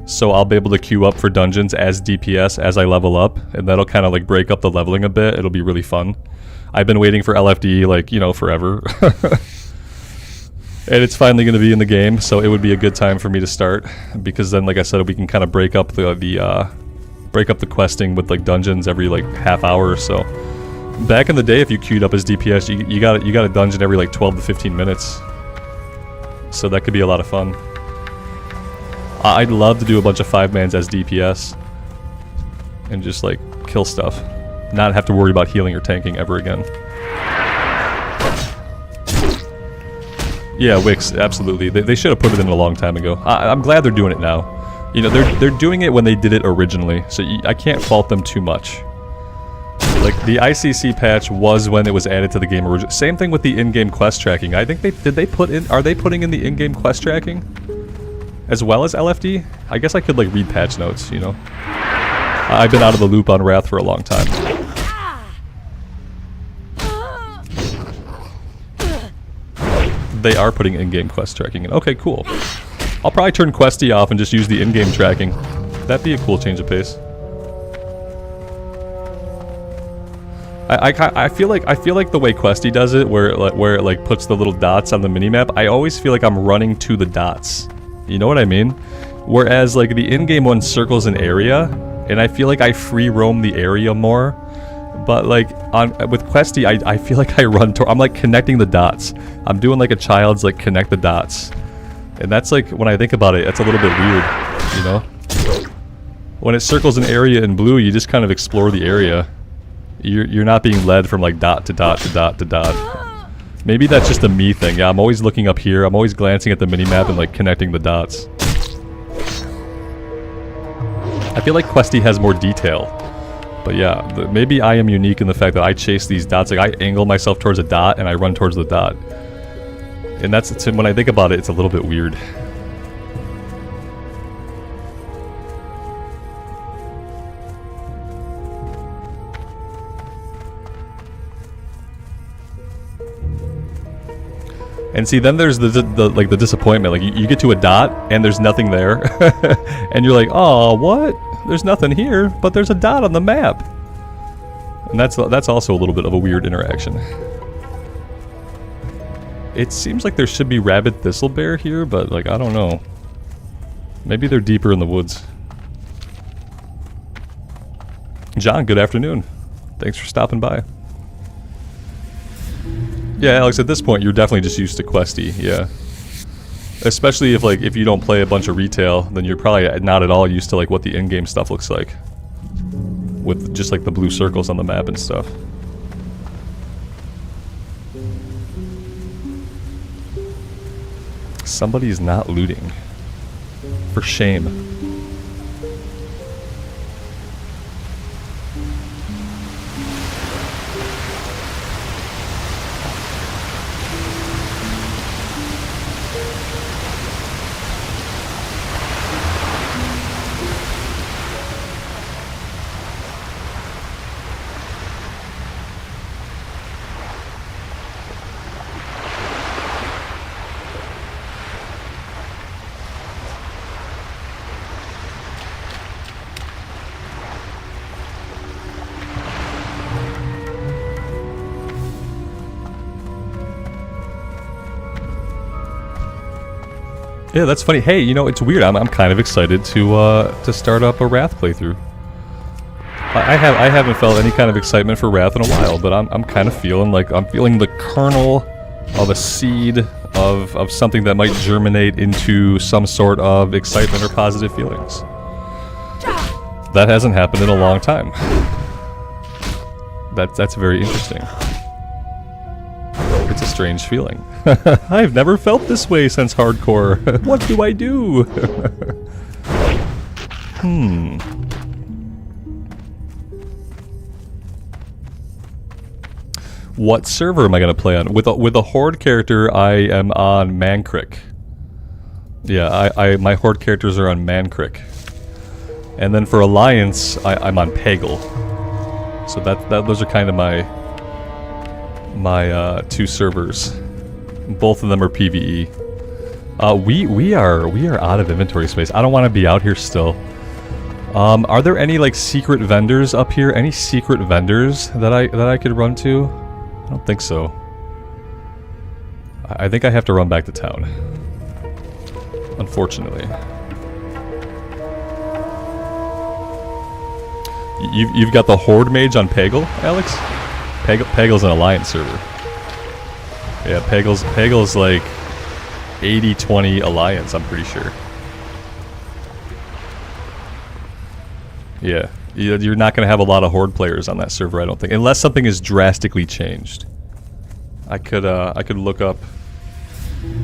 So I'll be able to queue up for dungeons as DPS as I level up, and that'll kind of like break up the leveling a bit. It'll be really fun. I've been waiting for LFD like, you know, forever. And it's finally going to be in the game, so it would be a good time for me to start, because then, like I said, we can kind of break up the questing with like dungeons every like half hour or so. Back in the day, if you queued up as DPS, you got a dungeon every like 12 to 15 minutes, so that could be a lot of fun. I'd love to do a bunch of 5-mans as DPS and just like kill stuff, not have to worry about healing or tanking ever again. Yeah, Wix, absolutely. They should have put it in a long time ago. I'm glad they're doing it now. You know, they're doing it when they did it originally, so I can't fault them too much. Like, the ICC patch was when it was added to the game originally. Same thing with the in-game quest tracking. I think are they putting in the in-game quest tracking? As well as LFD? I guess I could, like, read patch notes, you know? I've been out of the loop on Wrath for a long time. They are putting in-game quest tracking in. Okay, cool. I'll probably turn Questie off and just use the in-game tracking. That'd be a cool change of pace. I feel like the way Questie does it, where it like puts the little dots on the minimap, I always feel like I'm running to the dots. You know what I mean? Whereas like the in-game one circles an area, and I feel like I free roam the area more. But like with Questie, I feel like I run I'm like connecting the dots. I'm doing like a child's like connect the dots. And that's like, when I think about it, that's a little bit weird, you know? When it circles an area in blue, you just kind of explore the area. You're not being led from like dot to dot to dot to dot. Maybe that's just a me thing. Yeah, I'm always looking up here. I'm always glancing at the minimap and like connecting the dots. I feel like Questie has more detail. But yeah, maybe I am unique in the fact that I chase these dots. Like, I angle myself towards a dot and I run towards the dot. And that's, when I think about it, it's a little bit weird. And see, then there's the disappointment. Like you get to a dot and there's nothing there, and you're like, oh, what? There's nothing here, but there's a dot on the map. And that's also a little bit of a weird interaction. It seems like there should be rabid thistlebear here, but like I don't know. Maybe they're deeper in the woods. John, good afternoon. Thanks for stopping by. Yeah, Alex, at this point, you're definitely just used to Questie, yeah. Especially if you don't play a bunch of retail, then you're probably not at all used to like what the in-game stuff looks like. With just like the blue circles on the map and stuff. Somebody's not looting. For shame. Yeah, that's funny. Hey, you know, it's weird. I'm kind of excited to start up a Wrath playthrough. I haven't felt any kind of excitement for Wrath in a while, but I'm kind of feeling like I'm feeling the kernel of a seed of something that might germinate into some sort of excitement or positive feelings. That hasn't happened in a long time. That's very interesting. It's a strange feeling. I've never felt this way since hardcore. What do I do? What server am I gonna play on? With a Horde character, I am on Mankrik. Yeah, my Horde characters are on Mankrik. And then for Alliance, I'm on Pagel. So those are kind of my two servers. Both of them are PvE. We are out of inventory space. I don't want to be out here still. Are there any like secret vendors up here? Any secret vendors that I could run to? I don't think so. I think I have to run back to town. Unfortunately. You've got the Horde Mage on Pagel, Alex? Pagel's an Alliance server. Yeah, Pagel's like 80-20 Alliance, I'm pretty sure. Yeah, you're not going to have a lot of Horde players on that server, I don't think, unless something is drastically changed. I could look up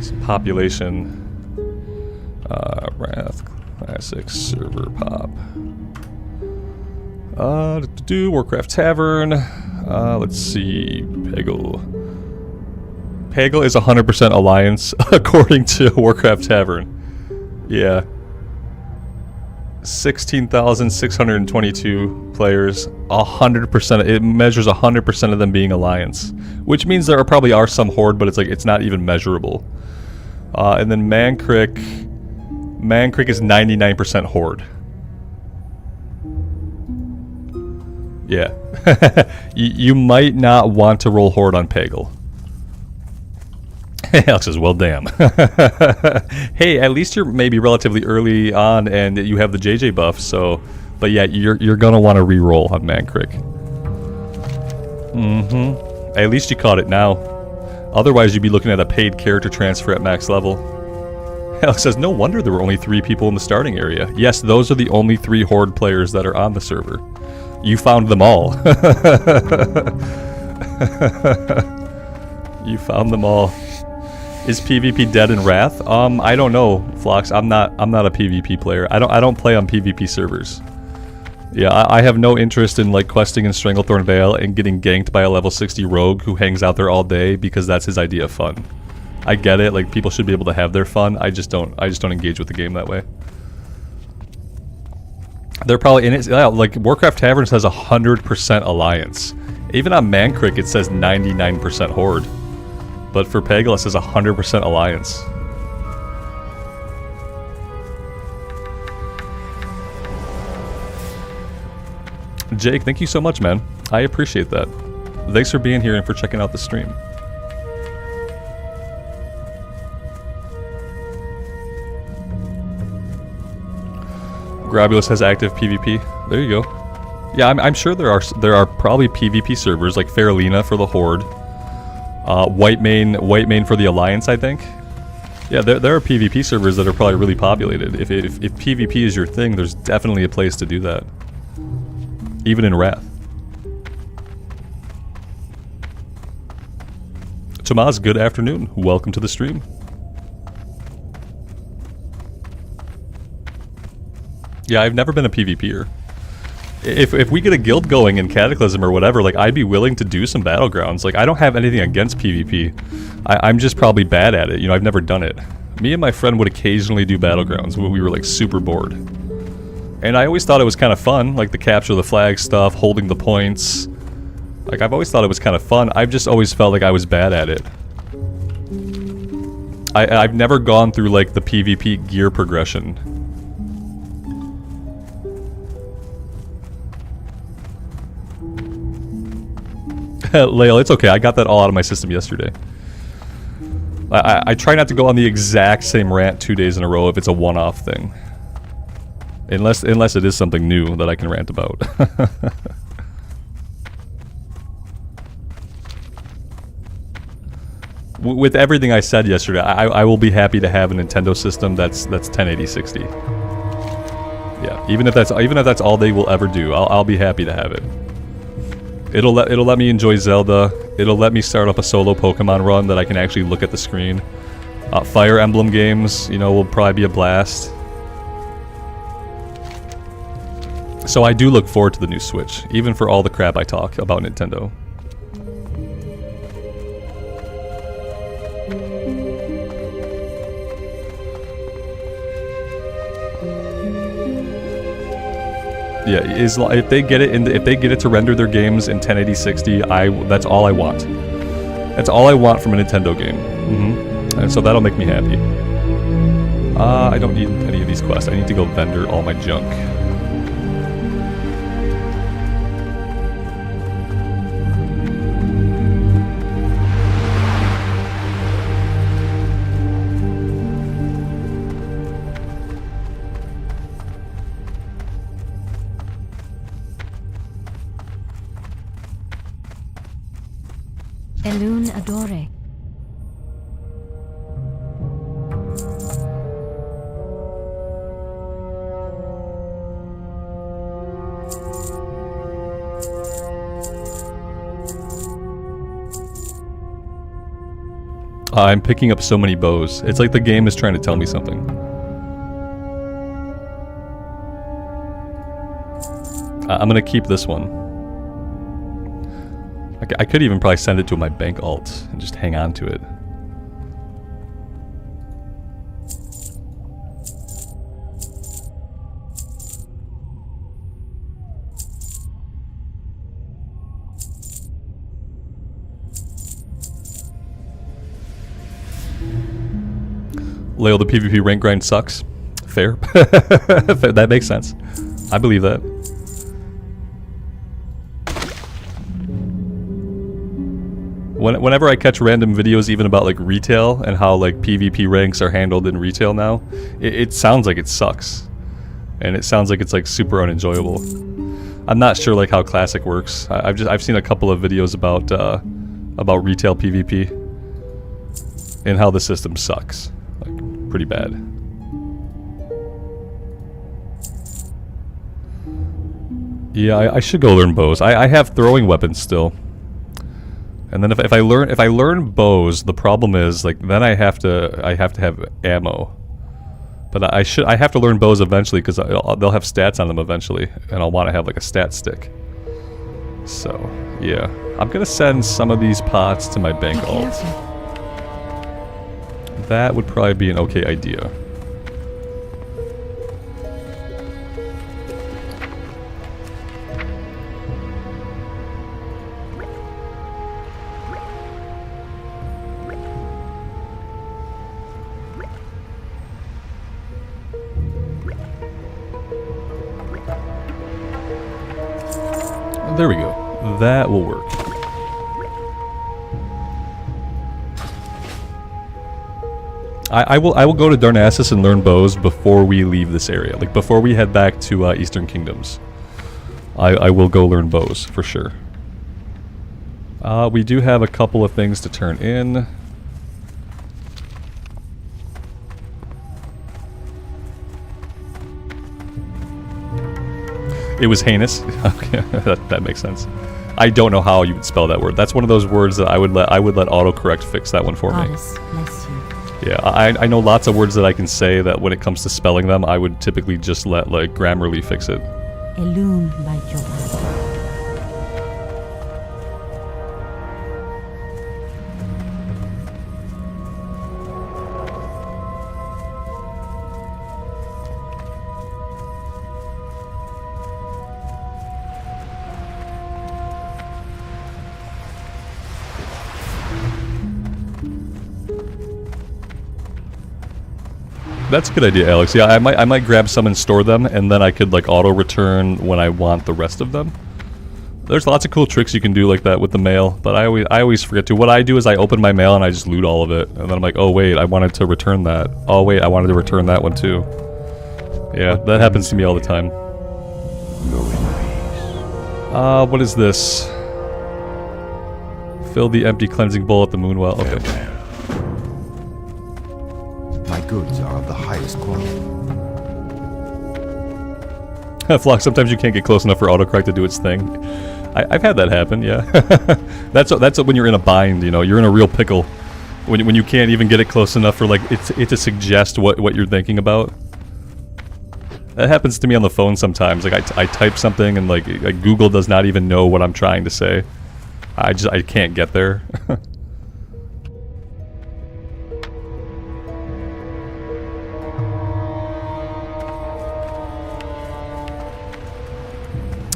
some population. Wrath Classic server pop. Warcraft Tavern. Let's see. Pagel is 100% Alliance, according to Warcraft Tavern. Yeah. 16,622 players. 100%. It measures 100% of them being Alliance, which means there probably are some Horde, but it's not even measurable. And then Mankrik is 99% Horde. Yeah. you might not want to roll Horde on Pagel. Alex says, well, damn. Hey, at least you're maybe relatively early on and you have the JJ buff, so... But yeah, you're gonna want to re-roll on Mankrik. Mm-hmm. At least you caught it now. Otherwise, you'd be looking at a paid character transfer at max level. Alex says, no wonder there were only 3 people in the starting area. Yes, those are the only 3 Horde players that are on the server. You found them all. You found them all. Is PvP dead in Wrath? I don't know, Phlox. I'm not a PvP player. I don't play on PvP servers. Yeah, I have no interest in like questing in Stranglethorn Vale and getting ganked by a level 60 rogue who hangs out there all day because that's his idea of fun. I get it, like people should be able to have their fun. I just don't engage with the game that way. They're probably in it. Like Warcraft Tavern says 100% Alliance. Even on Mankrik it says 99% Horde. but for Pegasus is 100% Alliance. Jake, thank you so much, man. I appreciate that. Thanks for being here and for checking out the stream. Grabulous has active PvP. There you go. Yeah, I'm sure there are probably PvP servers like Faralina for the Horde, White Mane for the Alliance, I think. Yeah, there are PvP servers that are probably really populated. If PvP is your thing, there's definitely a place to do that. Even in Wrath. Tomas, good afternoon. Welcome to the stream. Yeah, I've never been a PvPer. If we get a guild going in Cataclysm or whatever, like, I'd be willing to do some Battlegrounds. Like, I don't have anything against PvP. I'm just probably bad at it. You know, I've never done it. Me and my friend would occasionally do Battlegrounds when we were, like, super bored. And I always thought it was kind of fun, like the capture the flag stuff, holding the points. Like, I've always thought it was kind of fun. I've just always felt like I was bad at it. I've never gone through, like, the PvP gear progression. Lael, it's okay. I got that all out of my system yesterday. I try not to go on the exact same rant 2 days in a row if it's a one-off thing. Unless it is something new that I can rant about. With everything I said yesterday, I will be happy to have a Nintendo system that's 1080-60. Yeah, even if that's all they will ever do, I'll be happy to have it. It'll let me enjoy Zelda. It'll let me start up a solo Pokemon run that I can actually look at the screen. Fire Emblem games, you know, will probably be a blast. So I do look forward to the new Switch, even for all the crap I talk about Nintendo. Yeah, if they get it to render their games in 1080-60, that's all I want. That's all I want from a Nintendo game. And so that'll make me happy. I don't need any of these quests. I need to go vendor all my junk. Elune Adore. I'm picking up so many bows. It's like the game is trying to tell me something. I'm gonna keep this one. I could even probably send it to my bank alt and just hang on to it. Leo, the PvP rank grind sucks. Fair. That makes sense. I believe that. Whenever I catch random videos even about like retail and how like PvP ranks are handled in retail now, it sounds like it sucks. And it sounds like it's like super unenjoyable. I'm not sure like how Classic works. I've seen a couple of videos about retail PvP and how the system sucks. Like pretty bad. Yeah, I should go learn bows. I have throwing weapons still. And then if I learn bows, the problem is like then I have to have ammo. But I have to learn bows eventually because they'll have stats on them eventually, and I'll want to have like a stat stick. So yeah, I'm gonna send some of these pots to my bank alt. That would probably be an okay idea. There we go. That will work. I will go to Darnassus and learn bows before we leave this area. Like, before we head back to Eastern Kingdoms. I will go learn bows, for sure. We do have a couple of things to turn in. It was heinous. Okay, that makes sense. I don't know how you would spell that word. That's one of those words that I would let autocorrect fix that one for me. Goddess bless you. Yeah, I know lots of words that I can say that when it comes to spelling them, I would typically just let like Grammarly fix it. Elune by Johann. That's a good idea, Alex. Yeah, I might grab some and store them, and then I could like auto return when I want the rest of them. There's lots of cool tricks you can do like that with the mail, but I always forget to. What I do is I open my mail and I just loot all of it, and then I'm like, oh wait, I wanted to return that. Oh wait, I wanted to return that one too. Yeah, that happens to me all the time. What is this? Fill the empty cleansing bowl at the moon well. Okay. My goods are of the highest quality. Flock, sometimes you can't get close enough for autocorrect to do its thing. I've had that happen, yeah. that's when you're in a bind, you know, you're in a real pickle. When you can't even get it close enough for like it to suggest what you're thinking about. That happens to me on the phone sometimes. Like I type something and like Google does not even know what I'm trying to say. I can't get there.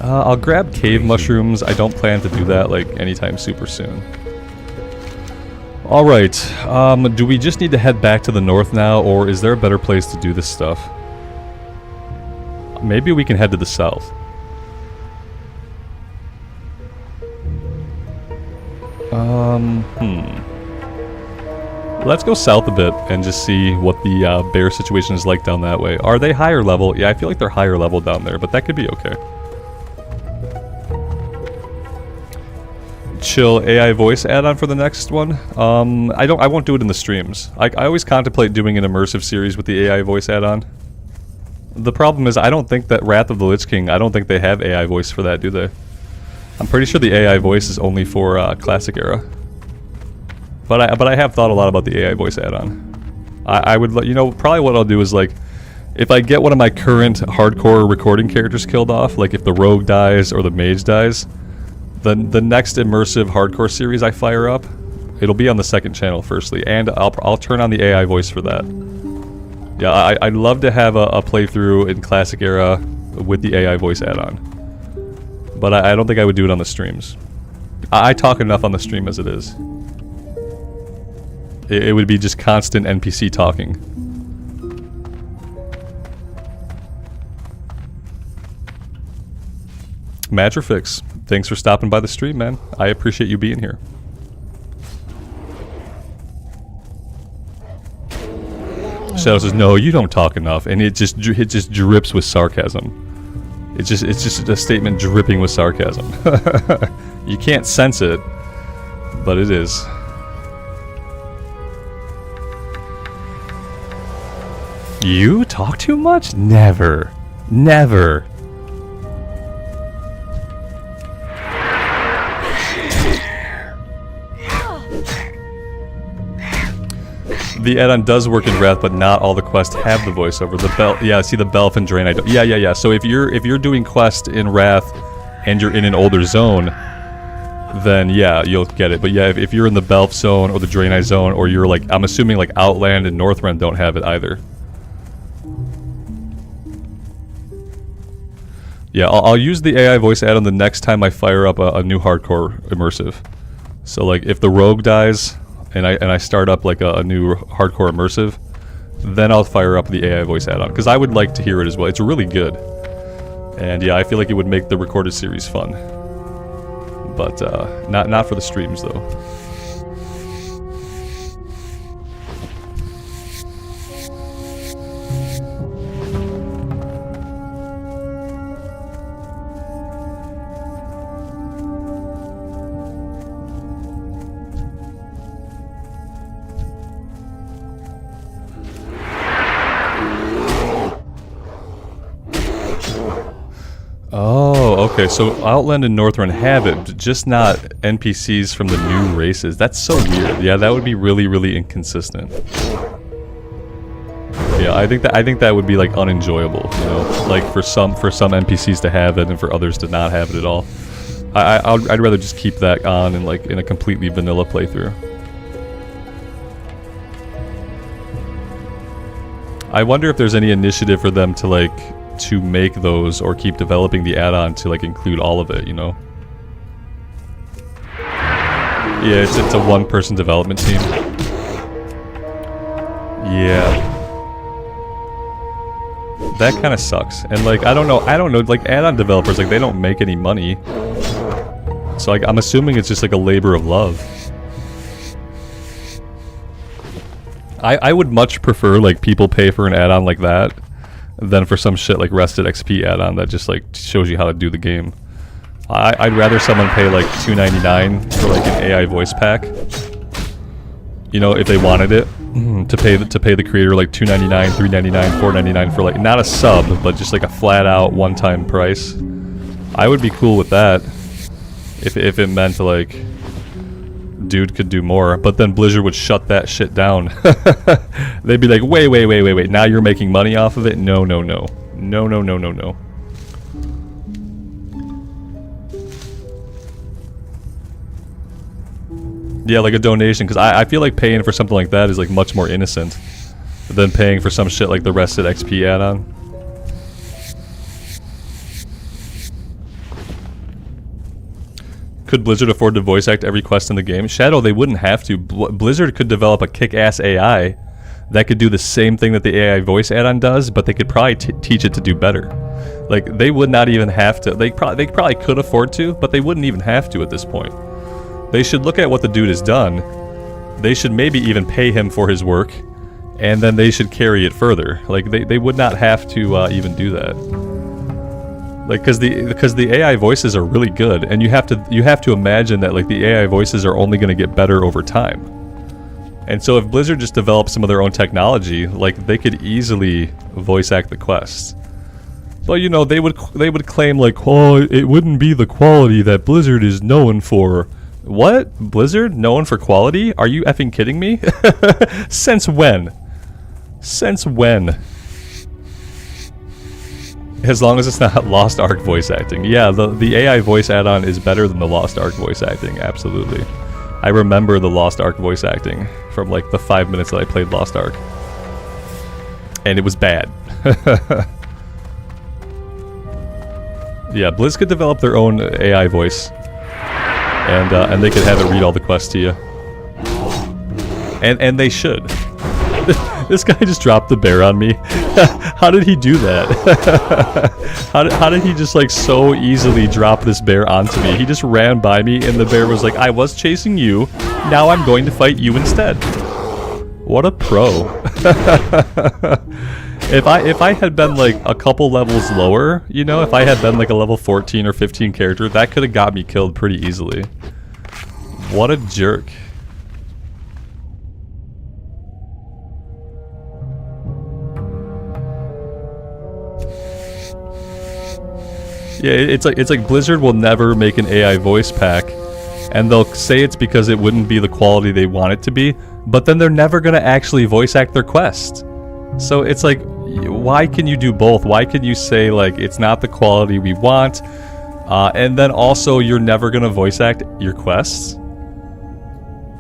I'll grab cave mushrooms. I don't plan to do that like anytime super soon. Alright, do we just need to head back to the north now, or is there a better place to do this stuff? Maybe we can head to the south. Let's go south a bit and just see what the bear situation is like down that way. Are they higher level? Yeah, I feel like they're higher level down there, but that could be okay. Chill AI voice add-on for the next one. I won't do it in the streams. I always contemplate doing an immersive series with the AI voice add-on. The problem is I don't think that Wrath of the Lich King, I don't think they have AI voice for that, do they? I'm pretty sure the AI voice is only for classic era. But I have thought a lot about the AI voice add-on. I would let you know, probably what I'll do is like, if I get one of my current hardcore recording characters killed off, like if the rogue dies or the mage dies, the next immersive hardcore series I fire up, it'll be on the second channel firstly, and I'll turn on the AI voice for that. Yeah, I'd love to have a playthrough in classic era with the AI voice add-on. But I don't think I would do it on the streams. I talk enough on the stream as it is. It would be just constant NPC talking. Matrifix, thanks for stopping by the stream, man. I appreciate you being here. Shadow says, "No, you don't talk enough," and it just drips with sarcasm. It's just a statement dripping with sarcasm. You can't sense it, but it is. You talk too much? Never. Never. The add-on does work in Wrath, but not all the quests have the voiceover. The bell, yeah, see the Belf and Drain. I don't. Yeah. So if you're doing quest in Wrath, and you're in an older zone, then yeah, you'll get it. But yeah, if you're in the Belf zone or the Draenei zone, or you're like, I'm assuming like Outland and Northrend don't have it either. Yeah, I'll use the AI voice add-on the next time I fire up a new hardcore immersive. So like if the rogue dies, and I start up like a new hardcore immersive, then I'll fire up the AI voice add-on, because I would like to hear it as well. It's really good. And yeah, I feel like it would make the recorded series fun. but not for the streams though. Oh, okay, so Outland and Northrend have it, but just not NPCs from the new races. That's so weird. Yeah, that would be really, really inconsistent. Yeah, I think that would be like unenjoyable, you know, like for some NPCs to have it and for others to not have it at all. I'd rather just keep that on in like in a completely vanilla playthrough. I wonder if there's any initiative for them to like to make those or keep developing the add-on to like include all of it, you know? Yeah, it's a one-person development team. Yeah. That kind of sucks. And like I don't know, like add-on developers, like they don't make any money. So like I'm assuming it's just like a labor of love. I would much prefer like people pay for an add-on like that than for some shit like Rested XP add-on that just like shows you how to do the game. I'd rather someone pay like $2.99 for like an AI voice pack. You know, if they wanted it, to pay the creator like $2.99, $3.99, $4.99 for like not a sub, but just like a flat out one-time price. I would be cool with that if it meant like dude could do more, but then Blizzard would shut that shit down. They'd be like, wait, now you're making money off of it? No. Yeah, like a donation, because I feel like paying for something like that is like much more innocent than paying for some shit like the Rested XP add-on. Could Blizzard afford to voice act every quest in the game? Shadow, they wouldn't have to. Blizzard could develop a kick-ass AI that could do the same thing that the AI voice add-on does, but they could probably teach it to do better. Like, they would not even have to. They probably could afford to, but they wouldn't even have to at this point. They should look at what the dude has done. They should maybe even pay him for his work, and then they should carry it further. Like, they would not have to even do that. Like, because the AI voices are really good, and you have to imagine that like the AI voices are only going to get better over time. And so if Blizzard just developed some of their own technology, like they could easily voice act the quests. But you know, they would claim like, oh, it wouldn't be the quality that Blizzard is known for. What? Blizzard known for quality? Are you effing kidding me? Since when? Since when? As long as it's not Lost Ark voice acting. Yeah, the AI voice add-on is better than the Lost Ark voice acting, absolutely. I remember the Lost Ark voice acting from like the 5 minutes that I played Lost Ark. And it was bad. Yeah, Blizz could develop their own AI voice. And they could have it read all the quests to you. And they should. This guy just dropped the bear on me. How did he do that? How did he just like so easily drop this bear onto me? He just ran by me and the bear was like, I was chasing you, now I'm going to fight you instead. What a pro. If I had been like a couple levels lower, you know, if I had been like a level 14 or 15 character, that could have got me killed pretty easily. What a jerk. Yeah, it's like Blizzard will never make an AI voice pack, and they'll say it's because it wouldn't be the quality they want it to be, but then they're never gonna actually voice act their quests. So it's like, why can you do both? Why can you say like it's not the quality we want, and then also you're never gonna voice act your quests?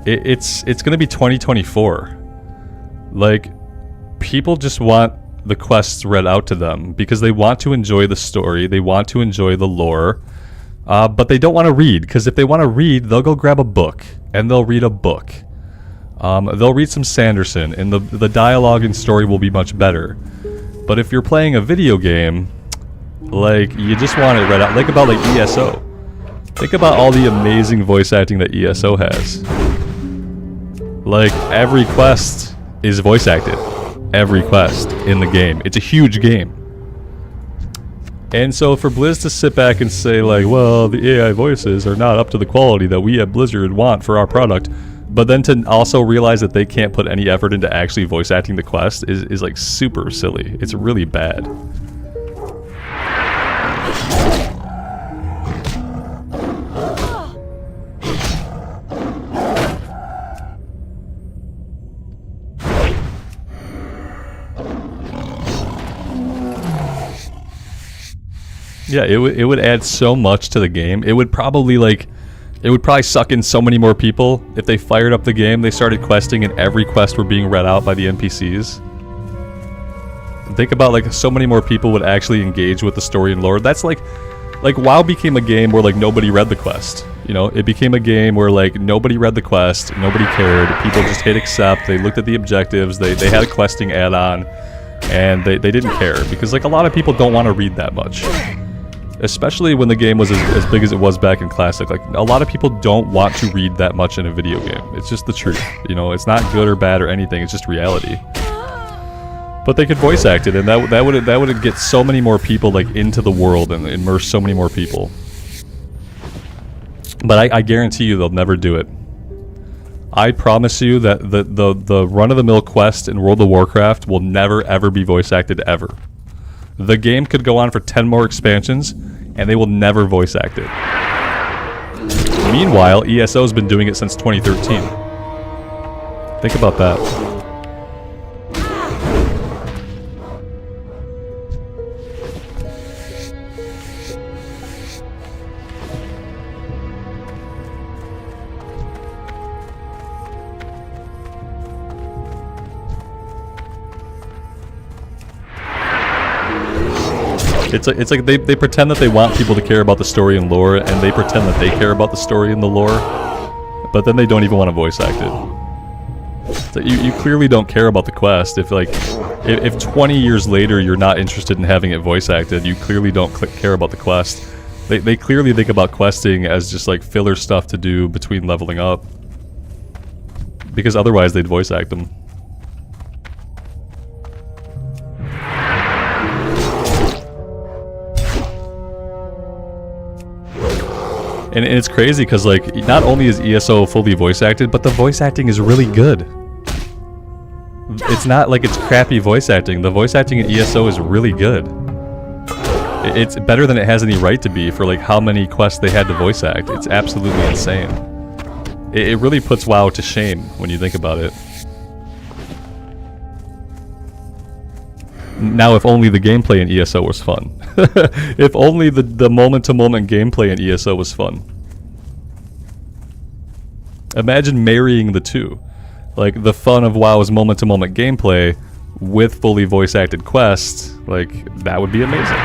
It's gonna be 2024. Like, people just want the quests read out to them because they want to enjoy the story, they want to enjoy the lore, but they don't want to read, because if they want to read, they'll go grab a book and they'll read a book. They'll read some Sanderson and the dialogue and story will be much better. But if you're playing a video game, like, you just want it read out, like about like ESO. Think about all the amazing voice acting that ESO has. Like, every quest is voice acted. Every quest in the game. It's a huge game. And so for Blizz to sit back and say like, well, the AI voices are not up to the quality that we at Blizzard want for our product, but then to also realize that they can't put any effort into actually voice acting the quest is like super silly. It's really bad. Yeah, it would add so much to the game. It would probably suck in so many more people if they fired up the game, they started questing, and every quest were being read out by the NPCs. Think about like so many more people would actually engage with the story and lore. That's like WoW became a game where like nobody read the quest. You know, it became a game where like nobody read the quest, nobody cared. People just hit accept. They looked at the objectives. They had a questing add-on, and they didn't care because like a lot of people don't want to read that much. Especially when the game was as big as it was back in Classic. Like, a lot of people don't want to read that much in a video game. It's just the truth. You know, it's not good or bad or anything. It's just reality. But they could voice act it, and that would get so many more people like into the world and immerse so many more people. But I guarantee you they'll never do it. I promise you that the run-of-the-mill quest in World of Warcraft will never ever be voice acted ever. The game could go on for 10 more expansions, and they will never voice act it. Meanwhile, ESO's been doing it since 2013. Think about that. It's like they pretend that they want people to care about the story and lore, and they pretend that they care about the story and the lore, but then they don't even want to voice act it. So you clearly don't care about the quest. If 20 years later you're not interested in having it voice acted, you clearly don't care about the quest. They clearly think about questing as just like filler stuff to do between leveling up, because otherwise they'd voice act them. And it's crazy because like not only is ESO fully voice acted, but the voice acting is really good. It's not like it's crappy voice acting. The voice acting in ESO is really good. It's better than it has any right to be for like how many quests they had to voice act. It's absolutely insane. It really puts WoW to shame when you think about it. Now, if only the gameplay in ESO was fun. If only the moment-to-moment gameplay in ESO was fun. Imagine marrying the two. Like, the fun of WoW's moment-to-moment gameplay with fully voice-acted quests. Like, that would be amazing.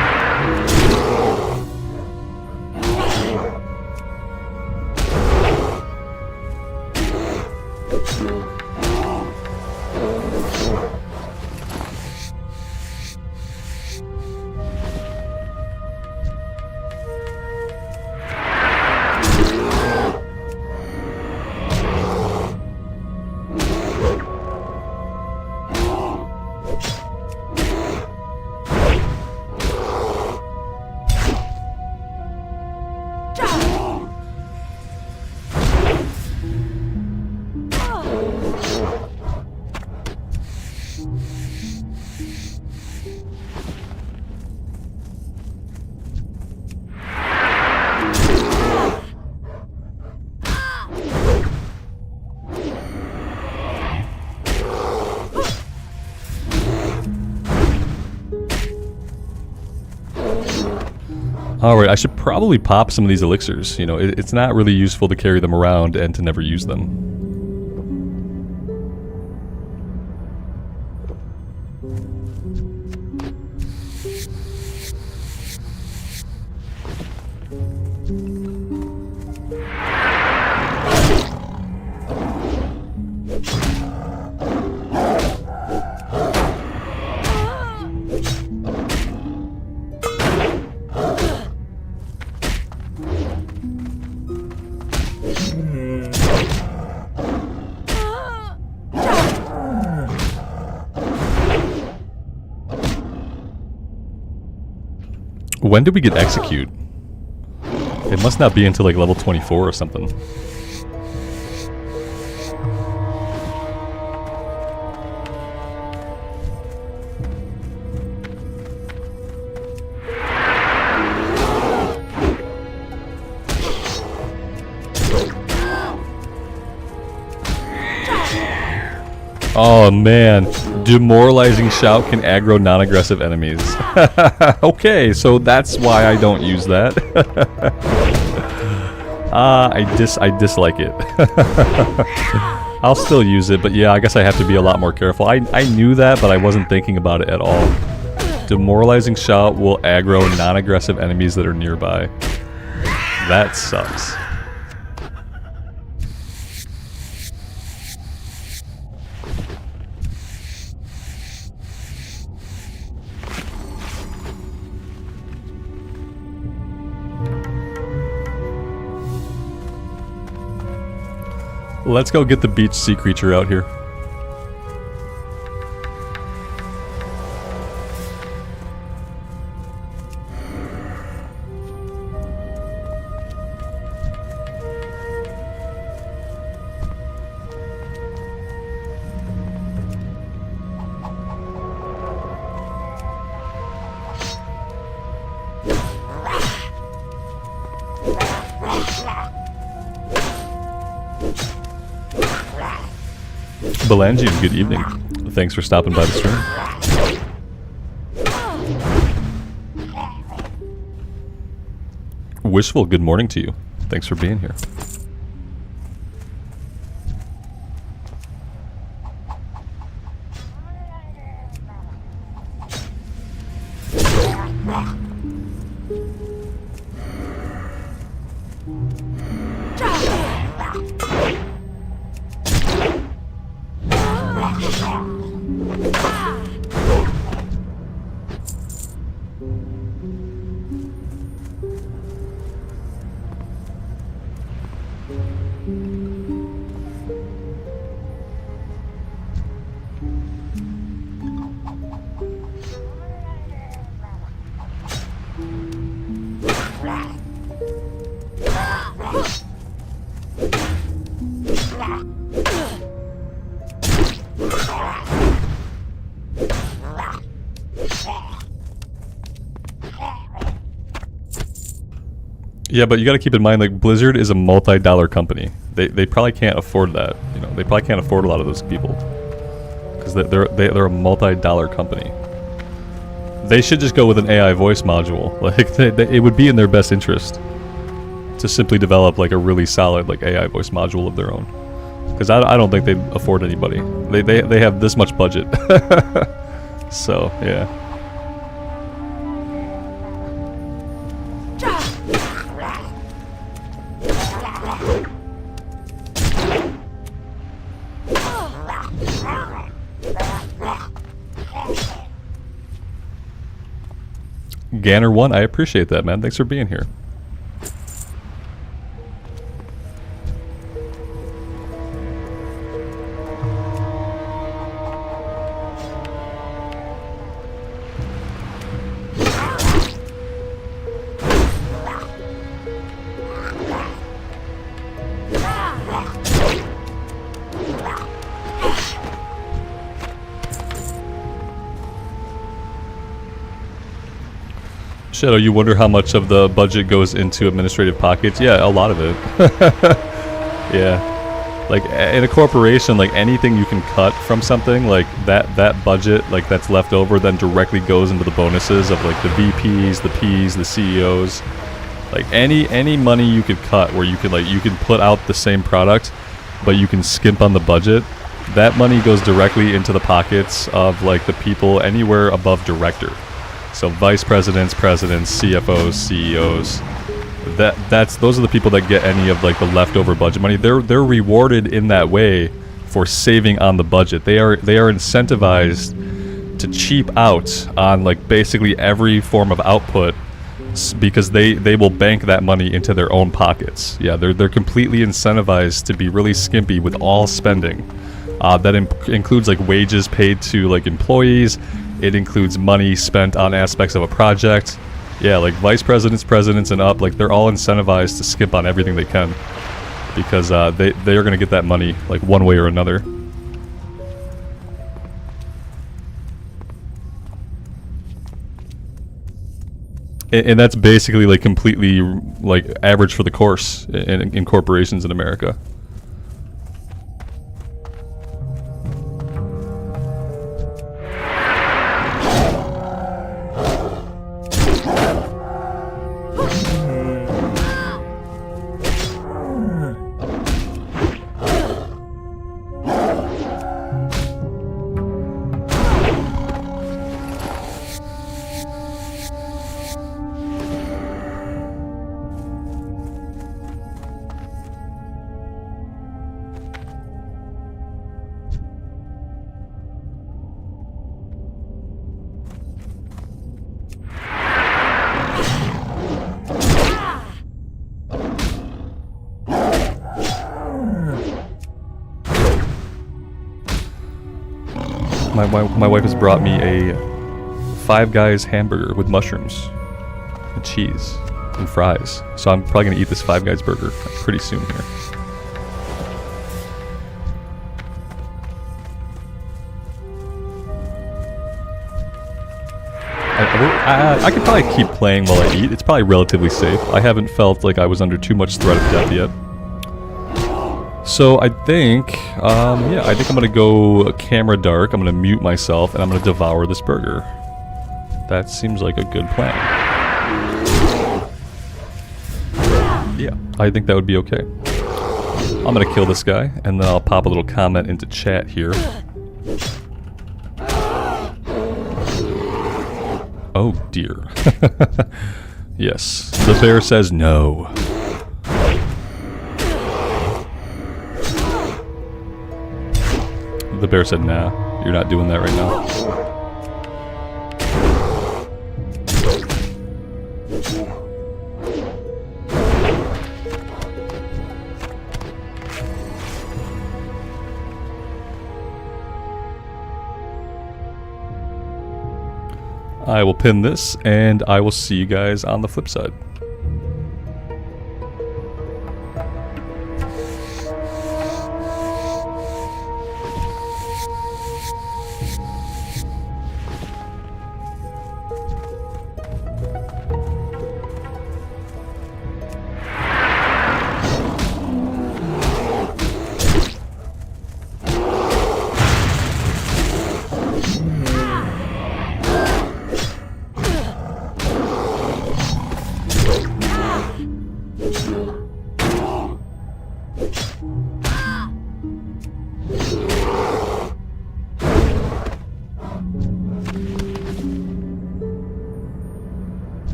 Alright, I should probably pop some of these elixirs. You know, it's not really useful to carry them around and to never use them. when did we get execute? It must not be until like level 24 or something. Oh man, demoralizing shout can aggro non-aggressive enemies. Okay, so that's why I don't use that. I dislike it. I'll still use it, but yeah, I guess I have to be a lot more careful. I knew that, but I wasn't thinking about it at all. Demoralizing shout will aggro non-aggressive enemies that are nearby. That sucks. Let's go get the beach sea creature out here. Belangian, good evening. Thanks for stopping by the stream. Wishful, good morning to you. Thanks for being here. Yeah, but you got to keep in mind, like, Blizzard is a multi-dollar company. They probably can't afford that. You know, they probably can't afford a lot of those people because they're a multi-dollar company. They should just go with an AI voice module. Like, it would be in their best interest to simply develop like a really solid like AI voice module of their own. Because I don't think they'd afford anybody. They have this much budget. So yeah. Ganner1, I appreciate that, man. Thanks for being here. Shadow, you wonder how much of the budget goes into administrative pockets? Yeah, a lot of it. Yeah. Like, in a corporation, like, anything you can cut from something, like, that budget, like, that's left over, then directly goes into the bonuses of, like, the VPs, the Ps, the CEOs. Like, any money you could cut where you could, like, you can put out the same product, but you can skimp on the budget, that money goes directly into the pockets of, like, the people anywhere above director. So vice presidents, presidents, CFOs, CEOs. Those are the people that get any of like the leftover budget money. They're rewarded in that way for saving on the budget. They are incentivized to cheap out on like basically every form of output because they will bank that money into their own pockets. Yeah, they're completely incentivized to be really skimpy with all spending. That includes like wages paid to like employees. It includes money spent on aspects of a project. Yeah, like vice presidents, presidents, and up, like they're all incentivized to skip on everything they can because they are gonna get that money like one way or another. And that's basically like completely like average for the course in corporations in America. My wife has brought me a Five Guys hamburger with mushrooms and cheese and fries. So I'm probably gonna eat this Five Guys burger pretty soon here. I could probably keep playing while I eat. It's probably relatively safe. I haven't felt like I was under too much threat of death yet. So I think, yeah, I think I'm gonna go camera dark. I'm gonna mute myself and I'm gonna devour this burger. That seems like a good plan. Yeah, I think that would be okay. I'm gonna kill this guy and then I'll pop a little comment into chat here. Oh dear. Yes, the bear says no. The bear said, nah, you're not doing that right now. I will pin this, and I will see you guys on the flip side.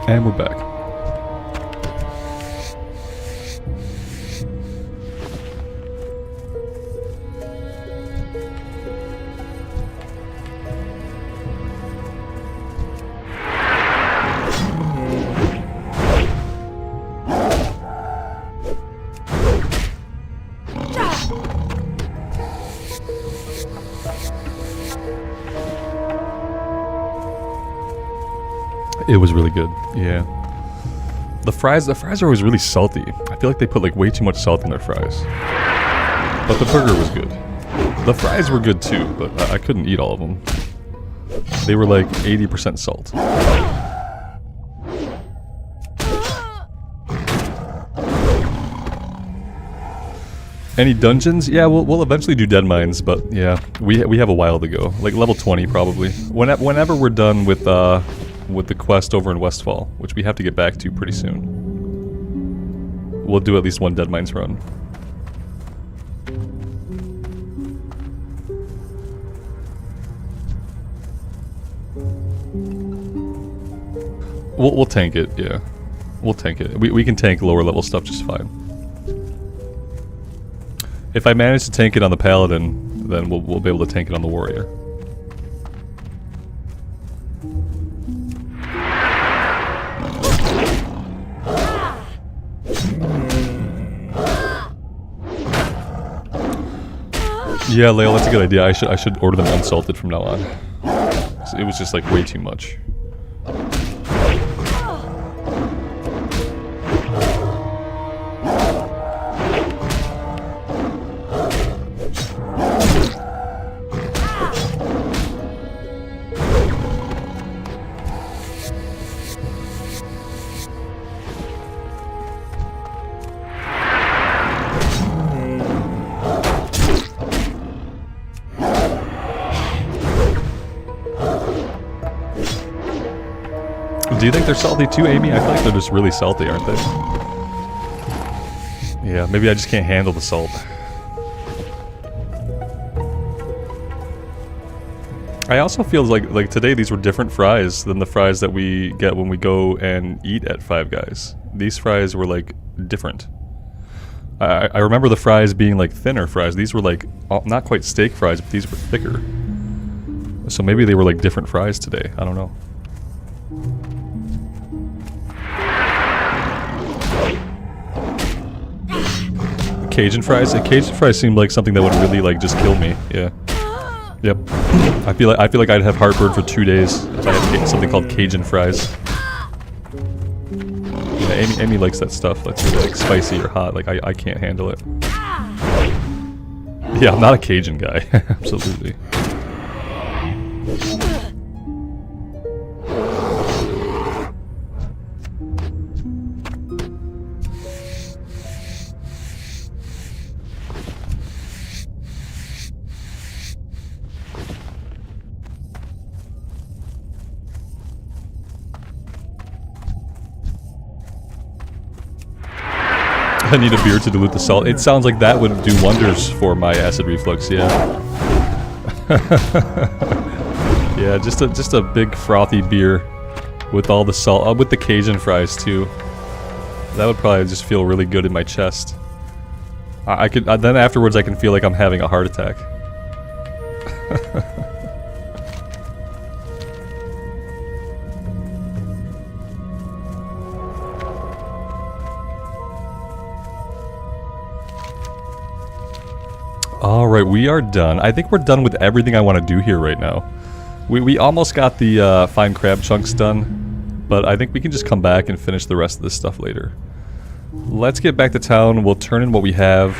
And we're back. It was really good, yeah. The fries are always really salty. I feel like they put like way too much salt in their fries. But the burger was good. The fries were good too, but I couldn't eat all of them. They were like 80% salt. Any dungeons? Yeah, we'll eventually do Dead Mines, but yeah, we have a while to go. Like level 20 probably. Whenever we're done with the quest over in Westfall, which we have to get back to pretty soon. We'll do at least one Dead Mines run. We'll tank it, yeah. We'll tank it. We can tank lower level stuff just fine. If I manage to tank it on the Paladin, then we'll be able to tank it on the Warrior. Yeah, Lale, that's a good idea. I should order them unsalted from now on. It was just like way too much. Do you think they're salty too, Amy? I feel like they're just really salty, aren't they? Yeah, maybe I just can't handle the salt. I also feel like today these were different fries than the fries that we get when we go and eat at Five Guys. These fries were like different. I remember the fries being like thinner fries. These were like not quite steak fries, but these were thicker. So maybe they were like different fries today. I don't know. Cajun fries? Cajun fries seemed like something that would really like just kill me. Yeah. Yep. I feel like I'd have heartburn for 2 days if I had something called Cajun fries. Yeah, Amy likes that stuff. That's really like spicy or hot. Like I can't handle it. Yeah, I'm not a Cajun guy. Absolutely. I need a beer to dilute the salt. It sounds like that would do wonders for my acid reflux, yeah. Yeah, just a big frothy beer with all the salt, with the Cajun fries too. That would probably just feel really good in my chest. I could then afterwards I can feel like I'm having a heart attack. Alright, we are done. I think we're done with everything I want to do here right now. We almost got the fine crab chunks done, but I think we can just come back and finish the rest of this stuff later. Let's get back to town, we'll turn in what we have,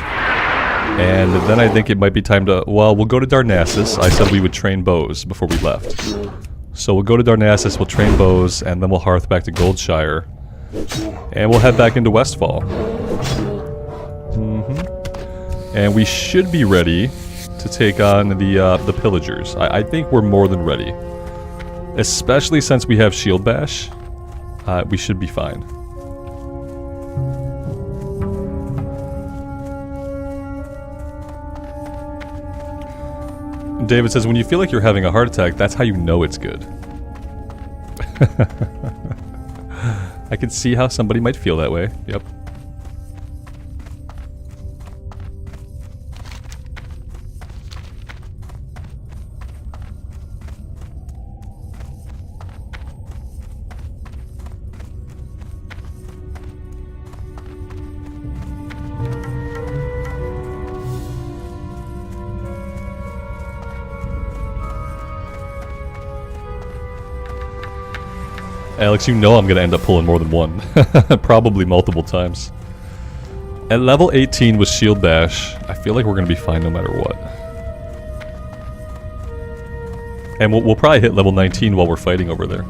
and then I think it might be time to... Well, we'll go to Darnassus. I said we would train bows before we left. So we'll go to Darnassus, we'll train bows, and then we'll hearth back to Goldshire. And we'll head back into Westfall. And we should be ready to take on the pillagers. I think we're more than ready. Especially since we have Shield Bash. We should be fine. David says, when you feel like you're having a heart attack, that's how you know it's good. I can see how somebody might feel that way. Yep. Alex, you know I'm gonna end up pulling more than one. Probably multiple times. At level 18 with Shield Bash, I feel like we're gonna be fine no matter what. And we'll probably hit level 19 while we're fighting over there.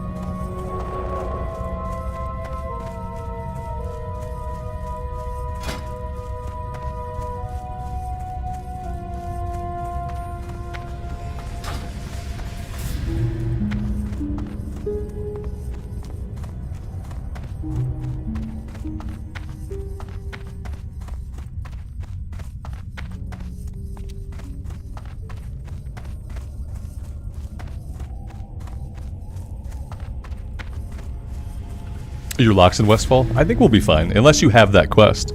Your locks in Westfall? I think we'll be fine, unless you have that quest.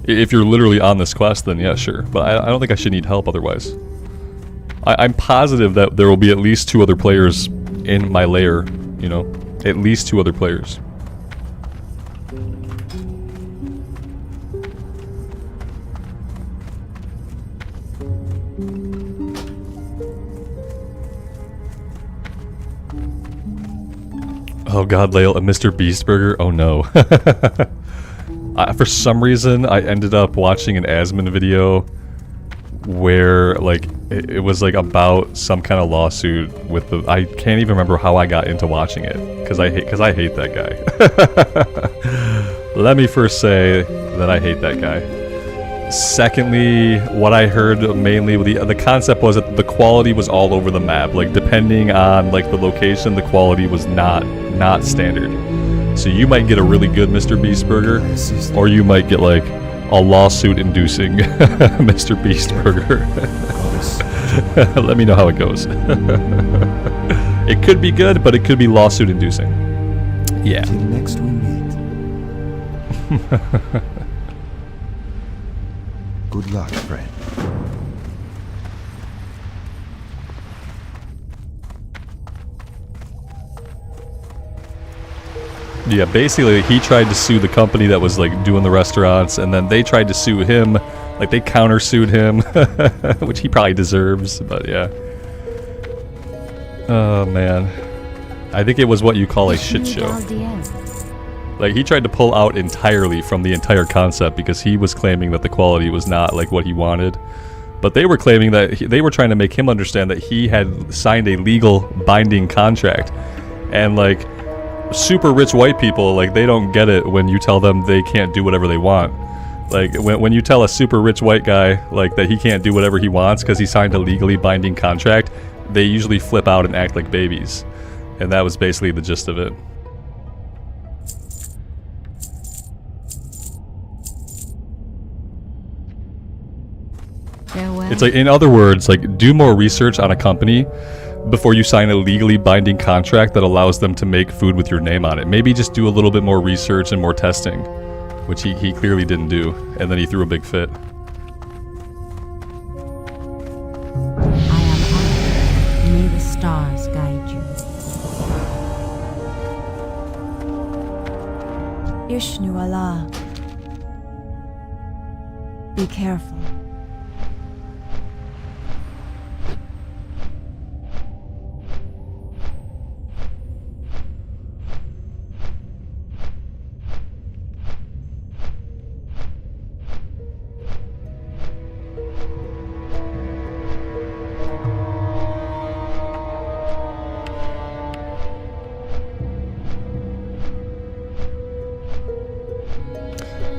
If you're literally on this quest, then yeah, sure. But I don't think I should need help otherwise. I'm positive that there will be at least 2 other players in my lair, you know? At least 2 other players. Oh god, Lael, a Mr. Beast burger? Oh no. For some reason, I ended up watching an Asmon video where, like, it was, like, about some kind of lawsuit with the... I can't even remember how I got into watching it, because I hate that guy. Let me first say that I hate that guy. Secondly, what I heard mainly, the concept was that the quality was all over the map. Like, depending on, like, the location, the quality was not standard. So you might get a really good Mr. Beast burger, or you might get, like, a lawsuit-inducing Mr. Beast burger. Let me know how it goes. It could be good, but it could be lawsuit-inducing. Yeah. Till next we meet. Good luck, friend. Yeah, basically he tried to sue the company that was like doing the restaurants, and then they tried to sue him. Like they countersued him, which he probably deserves, but yeah. Oh man. I think it was what you call a shit show. Like he tried to pull out entirely from the entire concept because he was claiming that the quality was not like what he wanted. But they were claiming that they were trying to make him understand that he had signed a legal binding contract. And like super rich white people, like they don't get it when you tell them they can't do whatever they want. Like when you tell a super rich white guy like that he can't do whatever he wants because he signed a legally binding contract, they usually flip out and act like babies. And that was basically the gist of it. It's like, in other words, like, do more research on a company before you sign a legally binding contract that allows them to make food with your name on it. Maybe just do a little bit more research and more testing, which he clearly didn't do, and then he threw a big fit. I am Addons. May the stars guide you. Ishnu Allah. Be careful.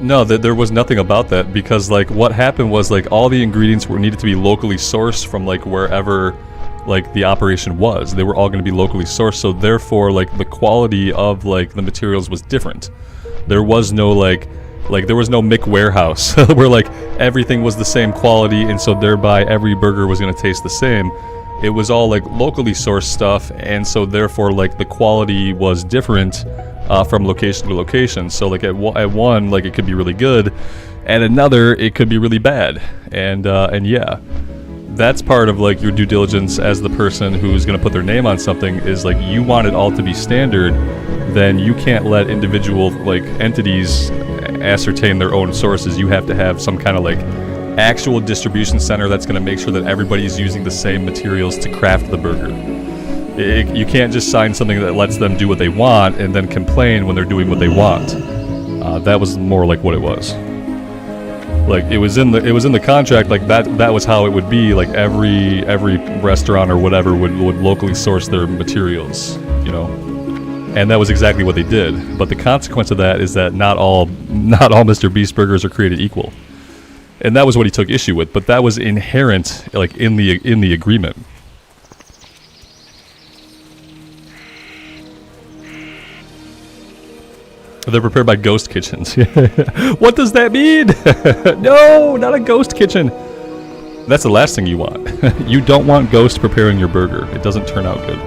No, there was nothing about that because like what happened was like all the ingredients needed to be locally sourced from like wherever like the operation was. They were all going to be locally sourced, so therefore like the quality of like the materials was different. There was no like there was no Mick warehouse where like everything was the same quality and so thereby every burger was going to taste the same. It was all like locally sourced stuff, and so therefore like the quality was different from location to location. So like at one, like it could be really good, and another it could be really bad. And yeah, that's part of like your due diligence as the person who's going to put their name on something, is like you want it all to be standard. Then you can't let individual like entities ascertain their own sources. You have to have some kind of like actual distribution center that's going to make sure that everybody's using the same materials to craft the burger. You can't just sign something that lets them do what they want and then complain when they're doing what they want. That was more like what it was. Like it was in the contract. Like that was how it would be. Like every restaurant or whatever would locally source their materials, you know. And that was exactly what they did. But the consequence of that is that not all Mr. Beast burgers are created equal. And that was what he took issue with, but that was inherent, like in the agreement. They're prepared by ghost kitchens. What does that mean? No, not a ghost kitchen. That's the last thing you want. You don't want ghosts preparing your burger. It doesn't turn out good.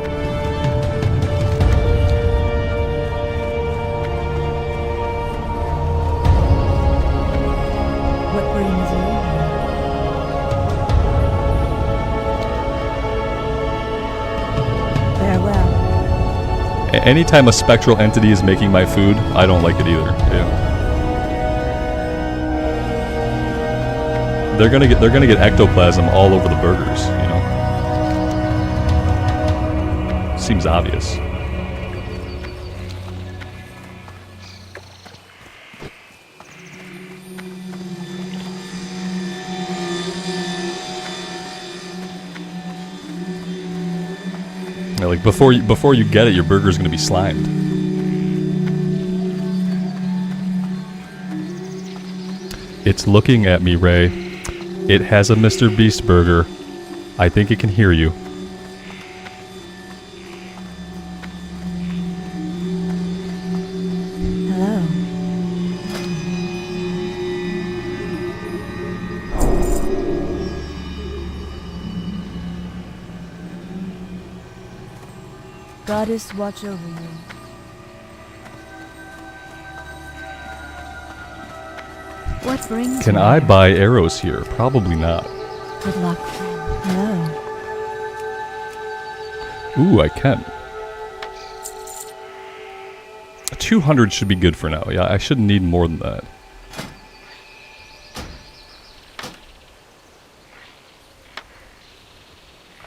Anytime a spectral entity is making my food, I don't like it either. Yeah. They're gonna get ectoplasm all over the burgers, you know. Seems obvious. Like before you get it, your burger's gonna be slimed. It's looking at me, Ray. It has a Mr. Beast burger. I think it can hear you. Hello. Goddess, watch over you. What brings Can you I here? buy arrows here? Probably not. Good luck, friend. Hello. Ooh, I can. 200 should be good for now. Yeah, I shouldn't need more than that.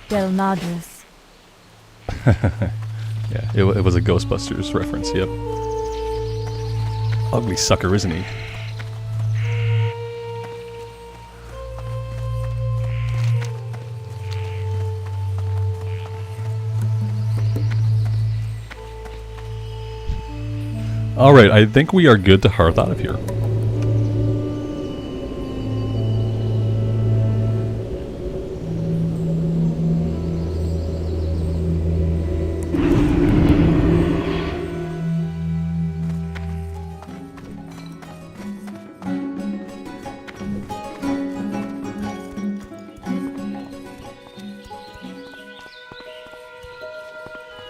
Darnassus. Yeah, it was a Ghostbusters reference, yep. Ugly sucker, isn't he? Alright, I think we are good to hearth out of here.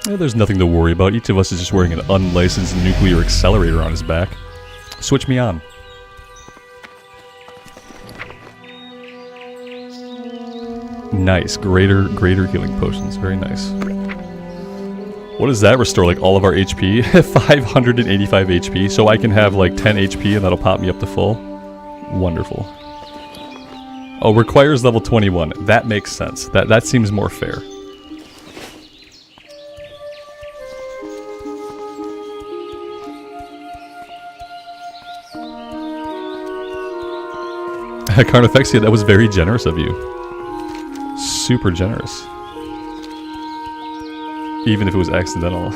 There's nothing to worry about. Each of us is just wearing an unlicensed nuclear accelerator on his back. Switch me on. Nice. Greater healing potions. Very nice. What does that restore? Like all of our HP? 585 HP. So I can have like 10 HP and that'll pop me up to full. Wonderful. Oh, requires level 21. That makes sense. That seems more fair. Carnifexia, that was very generous of you. Super generous. Even if it was accidental.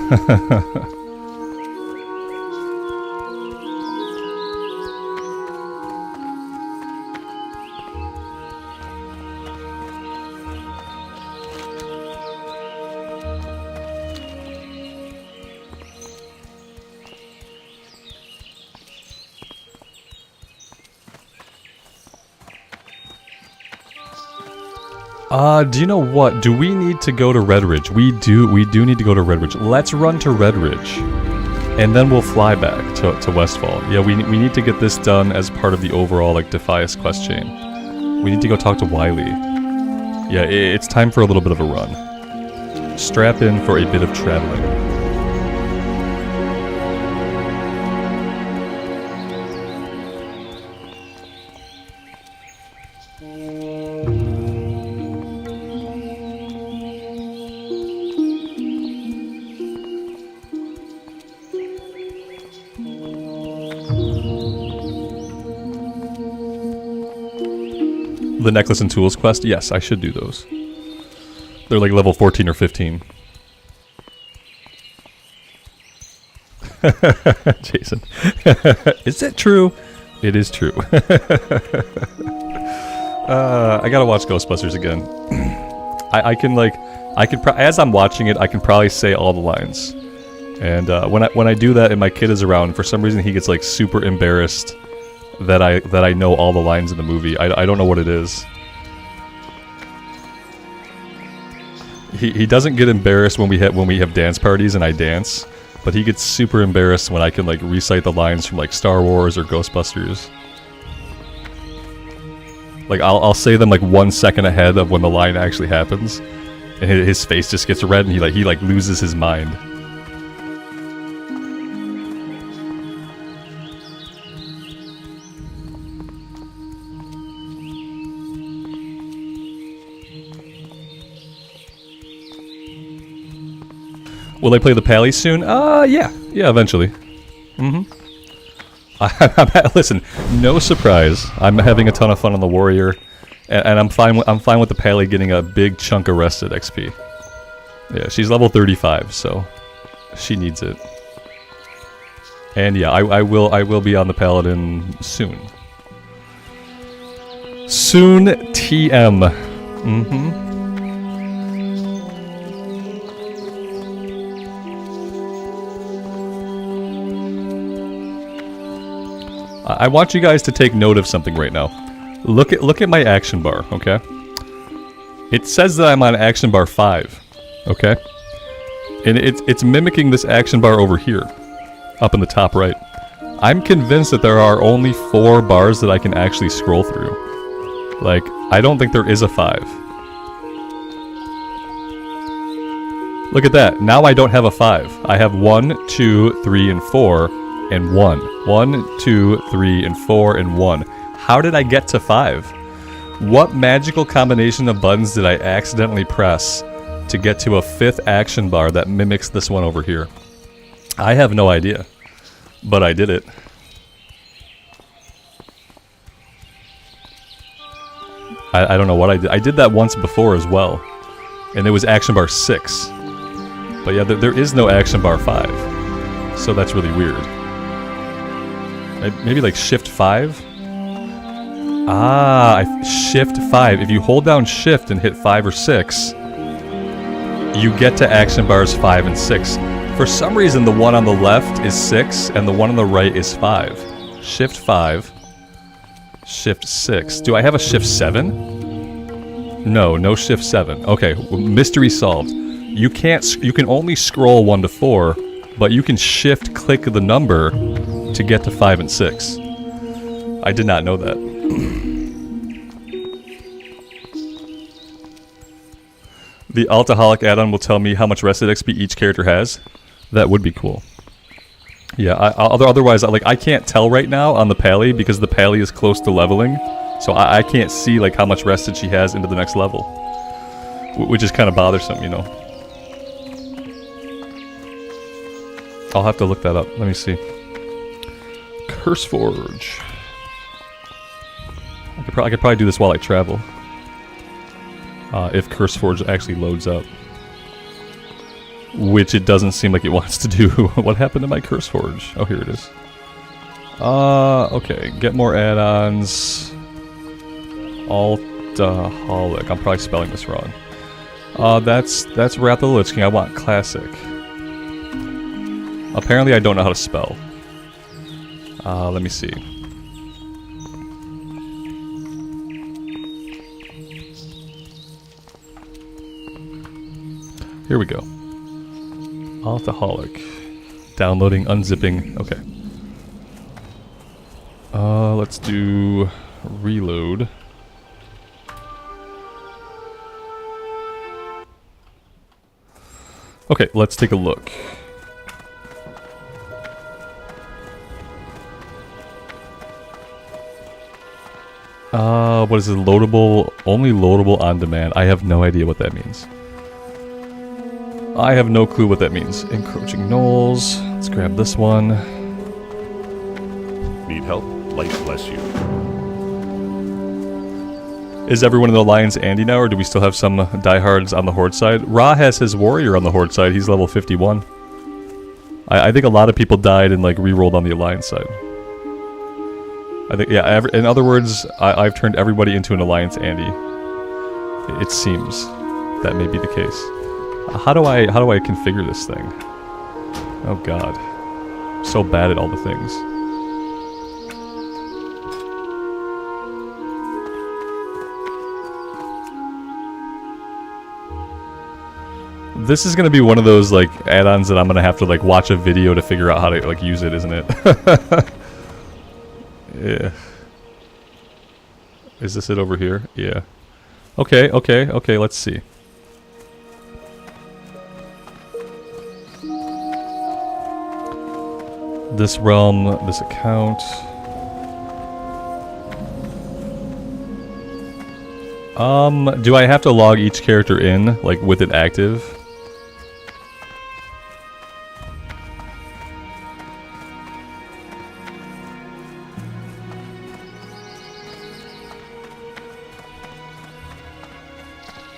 Do you know what? Do we need to go to Redridge? We do need to go to Redridge. Let's run to Redridge. and then we'll fly back to Westfall. Yeah, we need to get this done as part of the overall like Defias quest chain. We need to go talk to Wily. Yeah, it's time for a little bit of a run. Strap in for a bit of traveling. The necklace and tools quest? Yes, I should do those. They're like level 14 or 15. Jason. Is it true? It is true. I gotta watch Ghostbusters again. As I'm watching it, I can probably say all the lines. And when I do that and my kid is around, for some reason he gets like super embarrassed that I know all the lines in the movie. I don't know what it is. He doesn't get embarrassed when we have dance parties and I dance, but he gets super embarrassed when I can like recite the lines from like Star Wars or Ghostbusters. Like I'll say them like 1 second ahead of when the line actually happens, and his face just gets red and he loses his mind. Will I play the Pally soon? Yeah, eventually. Listen, no surprise. I'm having a ton of fun on the Warrior, and I'm fine with the Pally getting a big chunk of rested XP. Yeah, she's level 35, so she needs it. And yeah, I will be on the Paladin soon. Soon, TM. I want you guys to take note of something right now. Look at my action bar, okay? It says that I'm on action bar 5, okay? And it's mimicking this action bar over here, up in the top right. I'm convinced that there are only 4 bars that I can actually scroll through. Like, I don't think there is a 5. Look at that. Now I don't have a 5. I have 1, 2, 3, and 4. And 1. 1, 2, 3, and 4, and 1. How did I get to 5? What magical combination of buttons did I accidentally press to get to a 5th action bar that mimics this one over here? I have no idea. But I did it. I don't know what I did. I did that once before as well. And it was action bar 6. But yeah, there is no action bar 5. So that's really weird. Maybe like shift 5? Shift 5. If you hold down shift and hit 5 or 6, you get to action bars 5 and 6. For some reason, the one on the left is 6, and the one on the right is 5. Shift 5. Shift 6. Do I have a shift 7? No shift 7. Okay, mystery solved. You can only scroll 1 to 4, but you can shift click the number to get to 5 and 6. I did not know that. The Altaholic add-on will tell me how much rested XP each character has. That would be cool. Yeah, otherwise, I can't tell right now on the Pally because the Pally is close to leveling, so I can't see like how much rested she has into the next level, which is kind of bothersome, you know. I'll have to look that up. Let me see. Curseforge. I could probably do this while I travel. If Curseforge actually loads up. Which it doesn't seem like it wants to do. What happened to my Curseforge? Oh, here it is. Okay. Get more add-ons. Altaholic. I'm probably spelling this wrong. That's Wrath of the Lich King. I want Classic. Apparently I don't know how to spell. Let me see. Here we go. Altaholic. Downloading, unzipping. Okay. Let's do reload. Okay, let's take a look. What is it? Loadable, only loadable on demand. I have no idea what that means. I have no clue what that means. Encroaching gnolls. Let's grab this one. Need help? Light bless you. Is everyone in the Alliance Andy now, or do we still have some diehards on the Horde side? Ra has his warrior on the Horde side. He's level 51. I think a lot of people died and like re-rolled on the Alliance side. I think, yeah, in other words, I've turned everybody into an Alliance Andy. It seems that may be the case. How do I configure this thing? Oh god. I'm so bad at all the things. This is gonna be one of those like add-ons that I'm gonna have to like watch a video to figure out how to like use it, isn't it? Yeah. Is this it over here? Yeah. Okay, let's see. This realm, this account. Do I have to log each character in, like, with it active?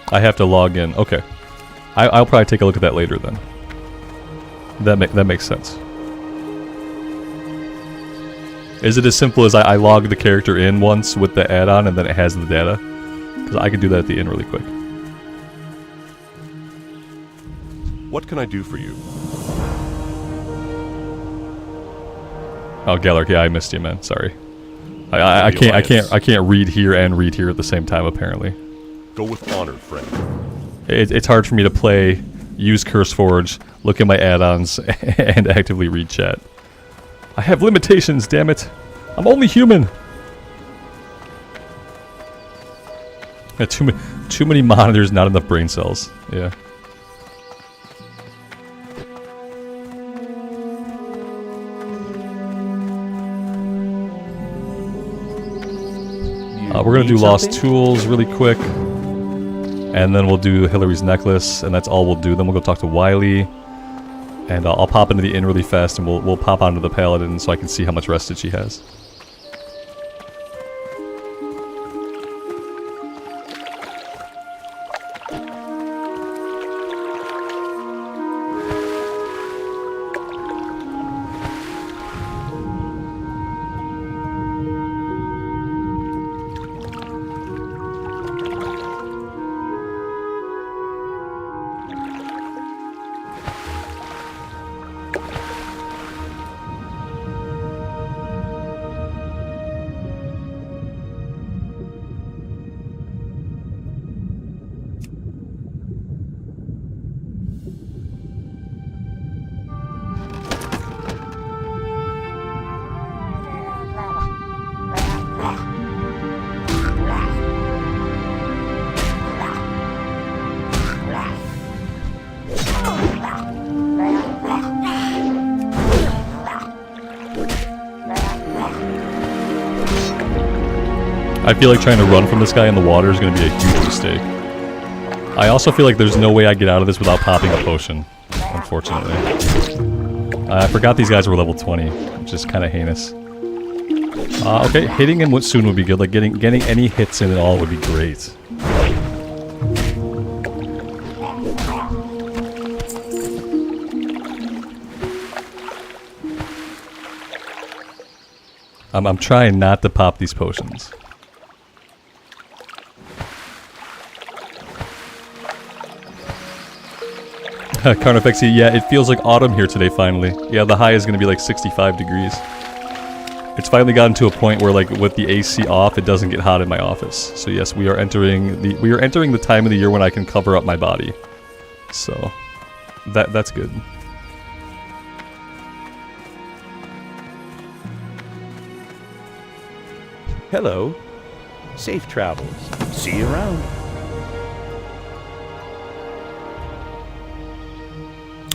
I have to log in. Okay. I'll probably take a look at that later then. That makes sense. Is it as simple as I log the character in once with the add-on and then it has the data? Because I can do that at the end really quick. What can I do for you? Oh, Galark, yeah, I missed you, man. Sorry. I can't read here and read here at the same time, apparently. Go with honor, friend. It's hard for me to play, use CurseForge, look at my add-ons, and actively read chat. I have limitations, damn it! I'm only human! Yeah, too many monitors, not enough brain cells. Yeah. We're gonna do Lost Tools really quick. And then we'll do Hillary's necklace, and that's all we'll do. Then we'll go talk to Wiley. And I'll pop into the inn really fast, and we'll pop onto the Paladin so I can see how much rested she has. I feel like trying to run from this guy in the water is going to be a huge mistake. I also feel like there's no way I get out of this without popping a potion, unfortunately. I forgot these guys were level 20, which is kind of heinous. Okay, hitting him soon would be good. Like getting any hits in at all would be great. I'm trying not to pop these potions. Carnifexy, yeah, it feels like autumn here today finally. Yeah, the high is going to be like 65 degrees. It's finally gotten to a point where like with the AC off, it doesn't get hot in my office. So yes, we are entering the time of the year when I can cover up my body. So that's good. Hello. Safe travels. See you around.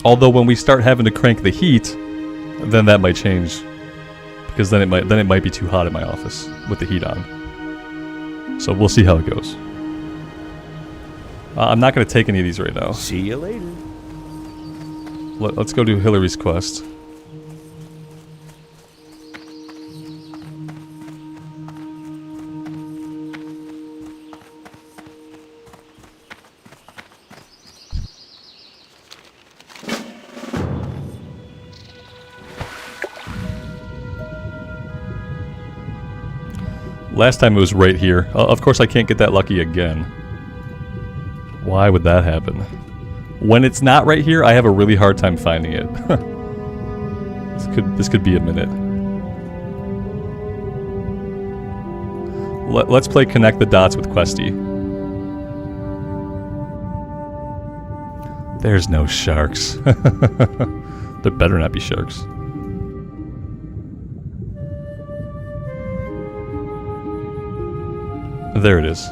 Although when we start having to crank the heat, then that might change, because then it might be too hot in my office with the heat on. So we'll see how it goes. I'm not going to take any of these right now. See you later. Let's go do Hillary's quest. Last time it was right here. Of course I can't get that lucky again. Why would that happen? When it's not right here, I have a really hard time finding it. This could be a minute. Let's play Connect the Dots with Questie. There's no sharks. There better not be sharks. There it is.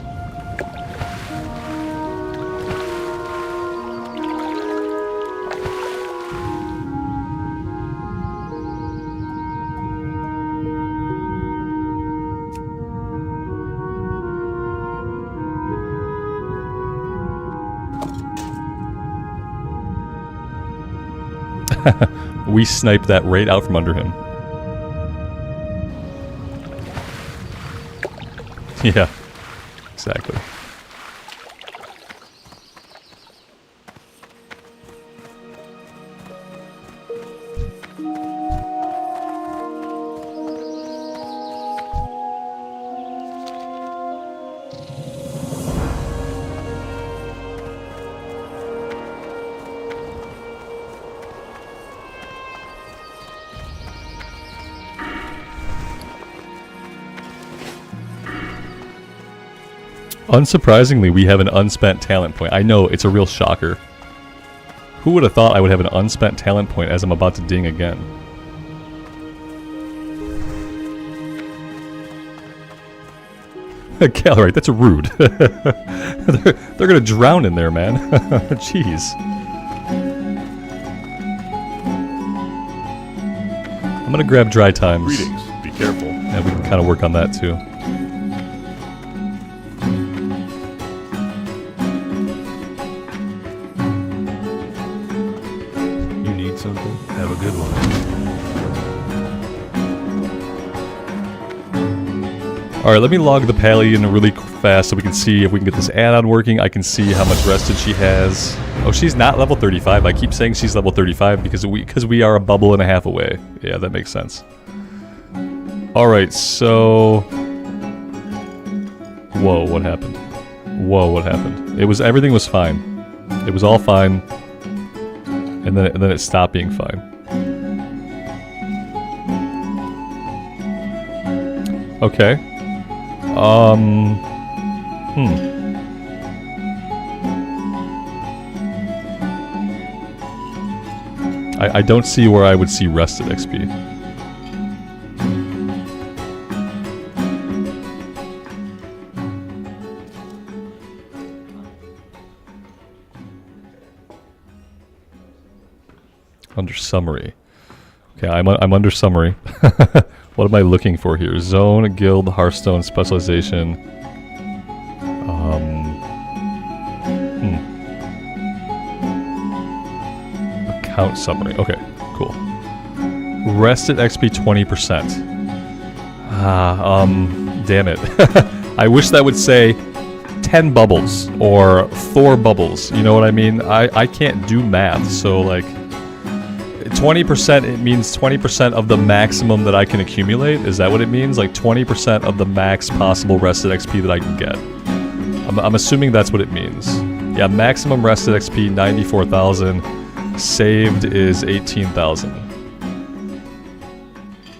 We sniped that right out from under him. Yeah, exactly. Unsurprisingly, we have an unspent talent point. I know, it's a real shocker. Who would have thought I would have an unspent talent point as I'm about to ding again? Calorite, that's rude. they're gonna drown in there, man. Jeez. I'm gonna grab dry times. Greetings. Be careful. And we can kind of work on that too. Have a good one. Alright, let me log the Pallion really fast so we can see if we can get this add-on working. I can see how much rested she has. Oh, she's not level 35. I keep saying she's level 35 because we are a bubble and a half away. Yeah, that makes sense. Alright, so... Whoa, what happened? Whoa, what happened? Everything was fine. It was all fine. And then it stopped being fine. Okay. I don't see where I would see rested XP. Under summary. Okay, I'm under summary. What am I looking for here? Zone, guild, Hearthstone, specialization. Account summary. Okay, cool. Rested XP 20%. Damn it. I wish that would say 10 bubbles or 4 bubbles. You know what I mean? I can't do math, so like 20%, it means 20% of the maximum that I can accumulate. Is that what it means? Like 20% of the max possible rested XP that I can get. I'm assuming that's what it means. Yeah, maximum rested XP 94,000. Saved is 18,000.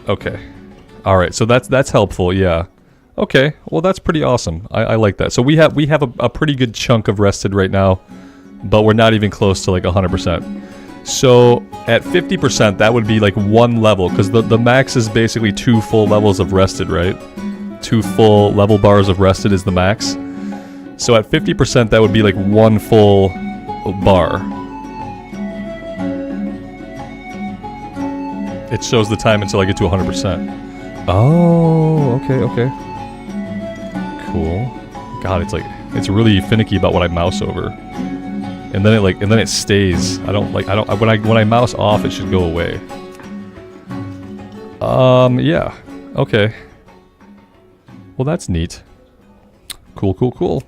Okay. Alright, so that's helpful, yeah. Okay, well that's pretty awesome. I like that. So we have a pretty good chunk of rested right now, but we're not even close to like 100%. So at 50%, that would be like 1 level, because the max is basically 2 full levels of rested, right? 2 full level bars of rested is the max. So at 50%, that would be like 1 full bar. It shows the time until I get to 100%. Oh, okay, okay. Cool. God, it's really finicky about what I mouse over. And then it stays. When I mouse off, it should go away. Yeah. Okay. Well, that's neat. Cool, cool, cool.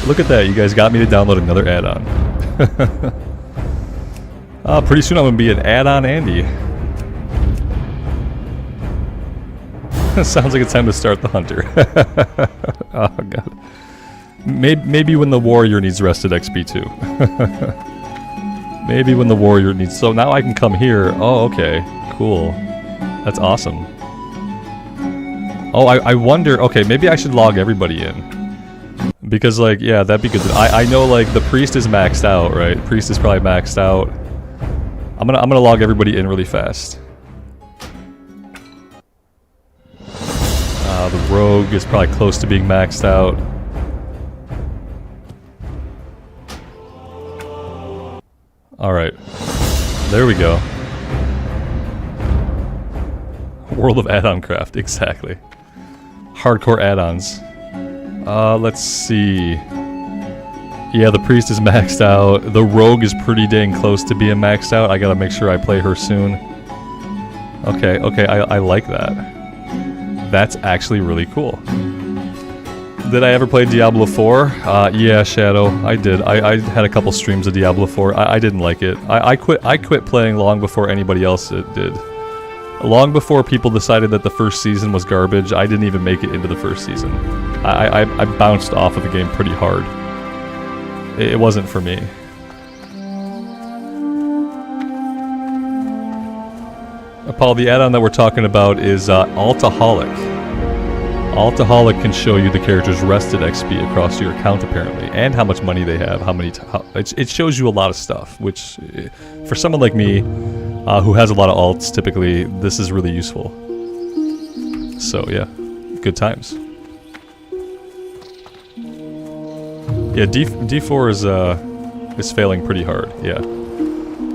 Look at that, you guys got me to download another add-on. Pretty soon I'm gonna be an add-on Andy. Sounds like it's time to start the hunter. Oh god. Maybe when the warrior needs rested XP too. Maybe when the warrior needs... So now I can come here. Oh, okay. Cool. That's awesome. Oh, I wonder... Okay, maybe I should log everybody in. Because, like, yeah, that'd be good. I know, like, the priest is maxed out, right? Priest is probably maxed out. I'm gonna log everybody in really fast. The rogue is probably close to being maxed out. Alright. There we go. World of add-on craft, exactly. Hardcore add-ons. Let's see. Yeah, the priest is maxed out. The rogue is pretty dang close to being maxed out. I gotta make sure I play her soon. Okay, okay, I like that. That's actually really cool. Did I ever play Diablo 4? Yeah, Shadow, I did. I had a couple streams of Diablo 4. I didn't like it. I quit playing long before anybody else did. Long before people decided that the first season was garbage, I didn't even make it into the first season. I bounced off of the game pretty hard. It wasn't for me. Paul, the add-on that we're talking about is Altaholic. Altaholic can show you the character's rested XP across your account apparently, and how much money they have, it shows you a lot of stuff, which for someone like me, who has a lot of alts, typically, this is really useful. So yeah, good times. Yeah, D4 is failing pretty hard, yeah.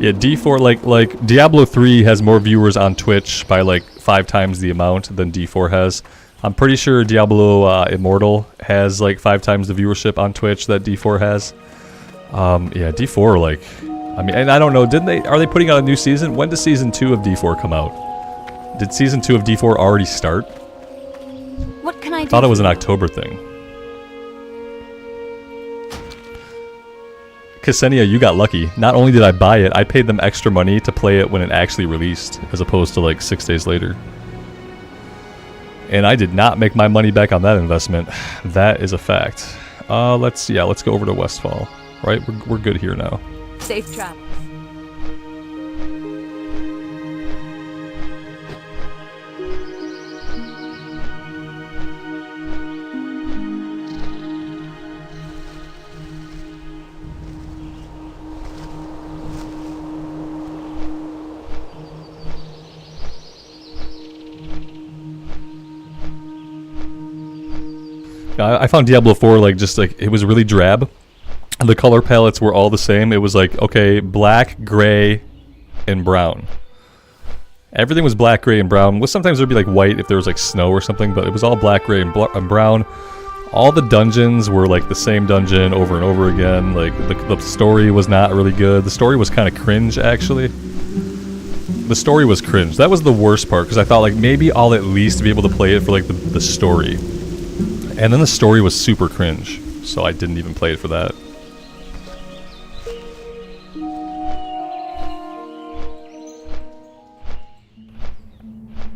Yeah, D4, like Diablo 3 has more viewers on Twitch by like 5 times the amount than D4 has. I'm pretty sure Diablo Immortal has like 5 times the viewership on Twitch that D4 has. Yeah, D4, like, I mean, and I don't know, are they putting out a new season? When does season 2 of D4 come out? Did season 2 of D4 already start? What can I do? I thought it was an October thing. Ksenia, you got lucky. Not only did I buy it, I paid them extra money to play it when it actually released, as opposed to like 6 days later. And I did not make my money back on that investment. That is a fact. Let's go over to Westfall. Right, we're good here now. Safe travels. I found Diablo 4 it was really drab. The color palettes were all the same. It was like, okay, black, gray, and brown. Everything was black, gray, and brown. Well, sometimes there'd be like white if there was like snow or something, but it was all black, gray, and brown. All the dungeons were like the same dungeon over and over again. Like the story was not really good. The story was kind of cringe, actually. The story was cringe. That was the worst part, because I thought like maybe I'll at least be able to play it for like the story. And then the story was super cringe, so I didn't even play it for that.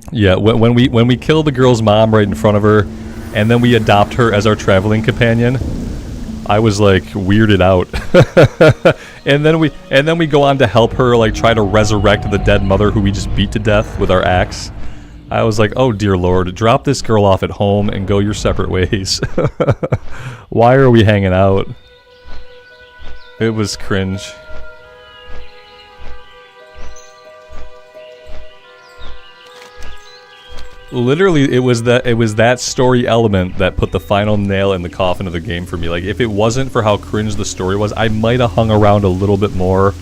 Yeah, when we kill the girl's mom right in front of her, and then we adopt her as our traveling companion, I was like weirded out. and then we go on to help her like try to resurrect the dead mother who we just beat to death with our axe. I was like, oh dear lord, drop this girl off at home and go your separate ways. Why are we hanging out? It was cringe. Literally, it was that story element that put the final nail in the coffin of the game for me. Like, if it wasn't for how cringe the story was, I might have hung around a little bit more.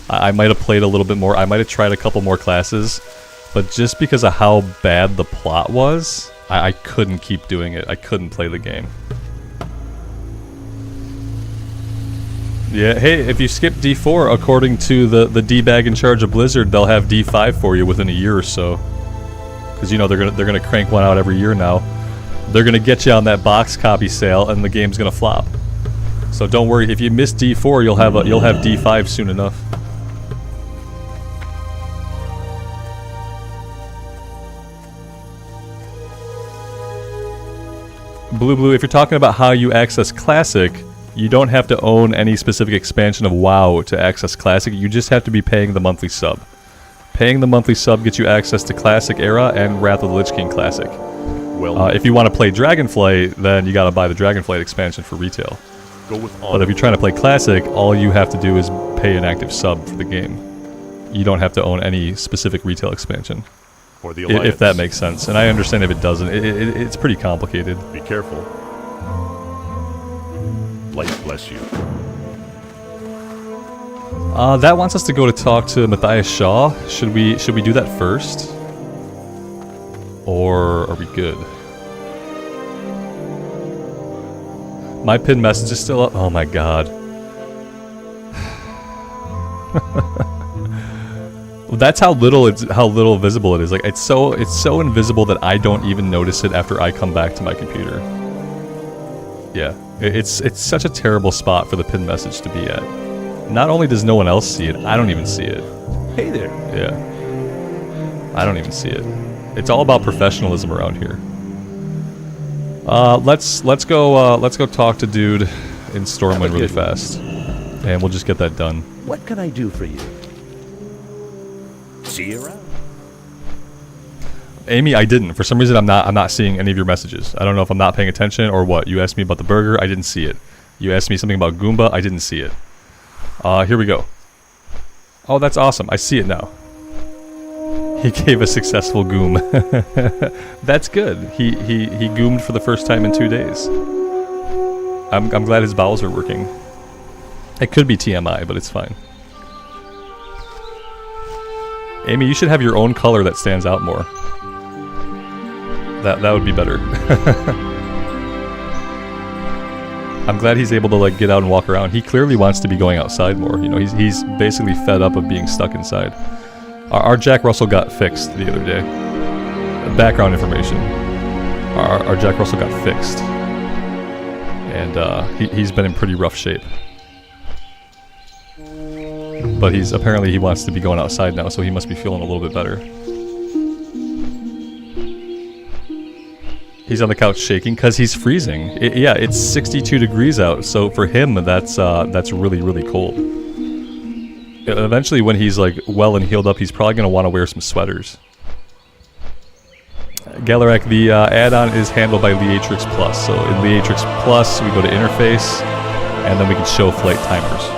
I might have played a little bit more. I might have tried a couple more classes. But just because of how bad the plot was, I couldn't keep doing it. I couldn't play the game. Yeah, hey, if you skip D4, according to the D-bag in charge of Blizzard, they'll have D5 for you within a year or so. Because, you know, they're gonna crank one out every year now. They're gonna get you on that box copy sale, and the game's gonna flop. So don't worry, if you miss D4, you'll have D5 soon enough. Blue, if you're talking about how you access Classic, you don't have to own any specific expansion of WoW to access Classic. You just have to be paying the monthly sub. Paying the monthly sub gets you access to Classic Era and Wrath of the Lich King Classic. Well, If you want to play Dragonflight, then you gotta buy the Dragonflight expansion for retail. go with honor. But if you're trying to play Classic, all you have to do is pay an active sub for the game. You don't have to own any specific retail expansion. For the Alliance. If that makes sense. And I understand if it doesn't. It's pretty complicated. Be careful. Light bless you. That wants us to go to talk to Matthias Shaw. Should we do that first? Or are we good? My pinned message is still up. Oh my god. That's how little visible it is. Like it's so invisible that I don't even notice it after I come back to my computer. Yeah, it's such a terrible spot for the pinned message to be at. Not only does no one else see it, I don't even see it. Hey there. Yeah, I don't even see it. It's all about professionalism around here. Let's go talk to dude in Stormwind really fast, and we'll just get that done. What can I do for you? See you around. Amy, I didn't. For some reason, I'm not seeing any of your messages. I don't know if I'm not paying attention or what. You asked me about the burger, I didn't see it. You asked me something about Goomba, I didn't see it. Here we go. Oh, that's awesome. I see it now. He gave a successful goom. That's good. He goomed for the first time in 2 days. I'm glad his bowels are working. It could be TMI, but it's fine. Amy, you should have your own color that stands out more. That would be better. I'm glad he's able to like get out and walk around. He clearly wants to be going outside more. You know, he's basically fed up of being stuck inside. Our Jack Russell got fixed the other day. Background information. Our Jack Russell got fixed. And he's been in pretty rough shape. But apparently he wants to be going outside now, so he must be feeling a little bit better. He's on the couch shaking because he's freezing. Yeah, it's 62 degrees out, so for him that's really, really cold. Eventually, when he's like well and healed up, he's probably going to want to wear some sweaters. Galarek, the add-on is handled by Leatrix Plus. So in Leatrix Plus, we go to interface, and then we can show flight timers.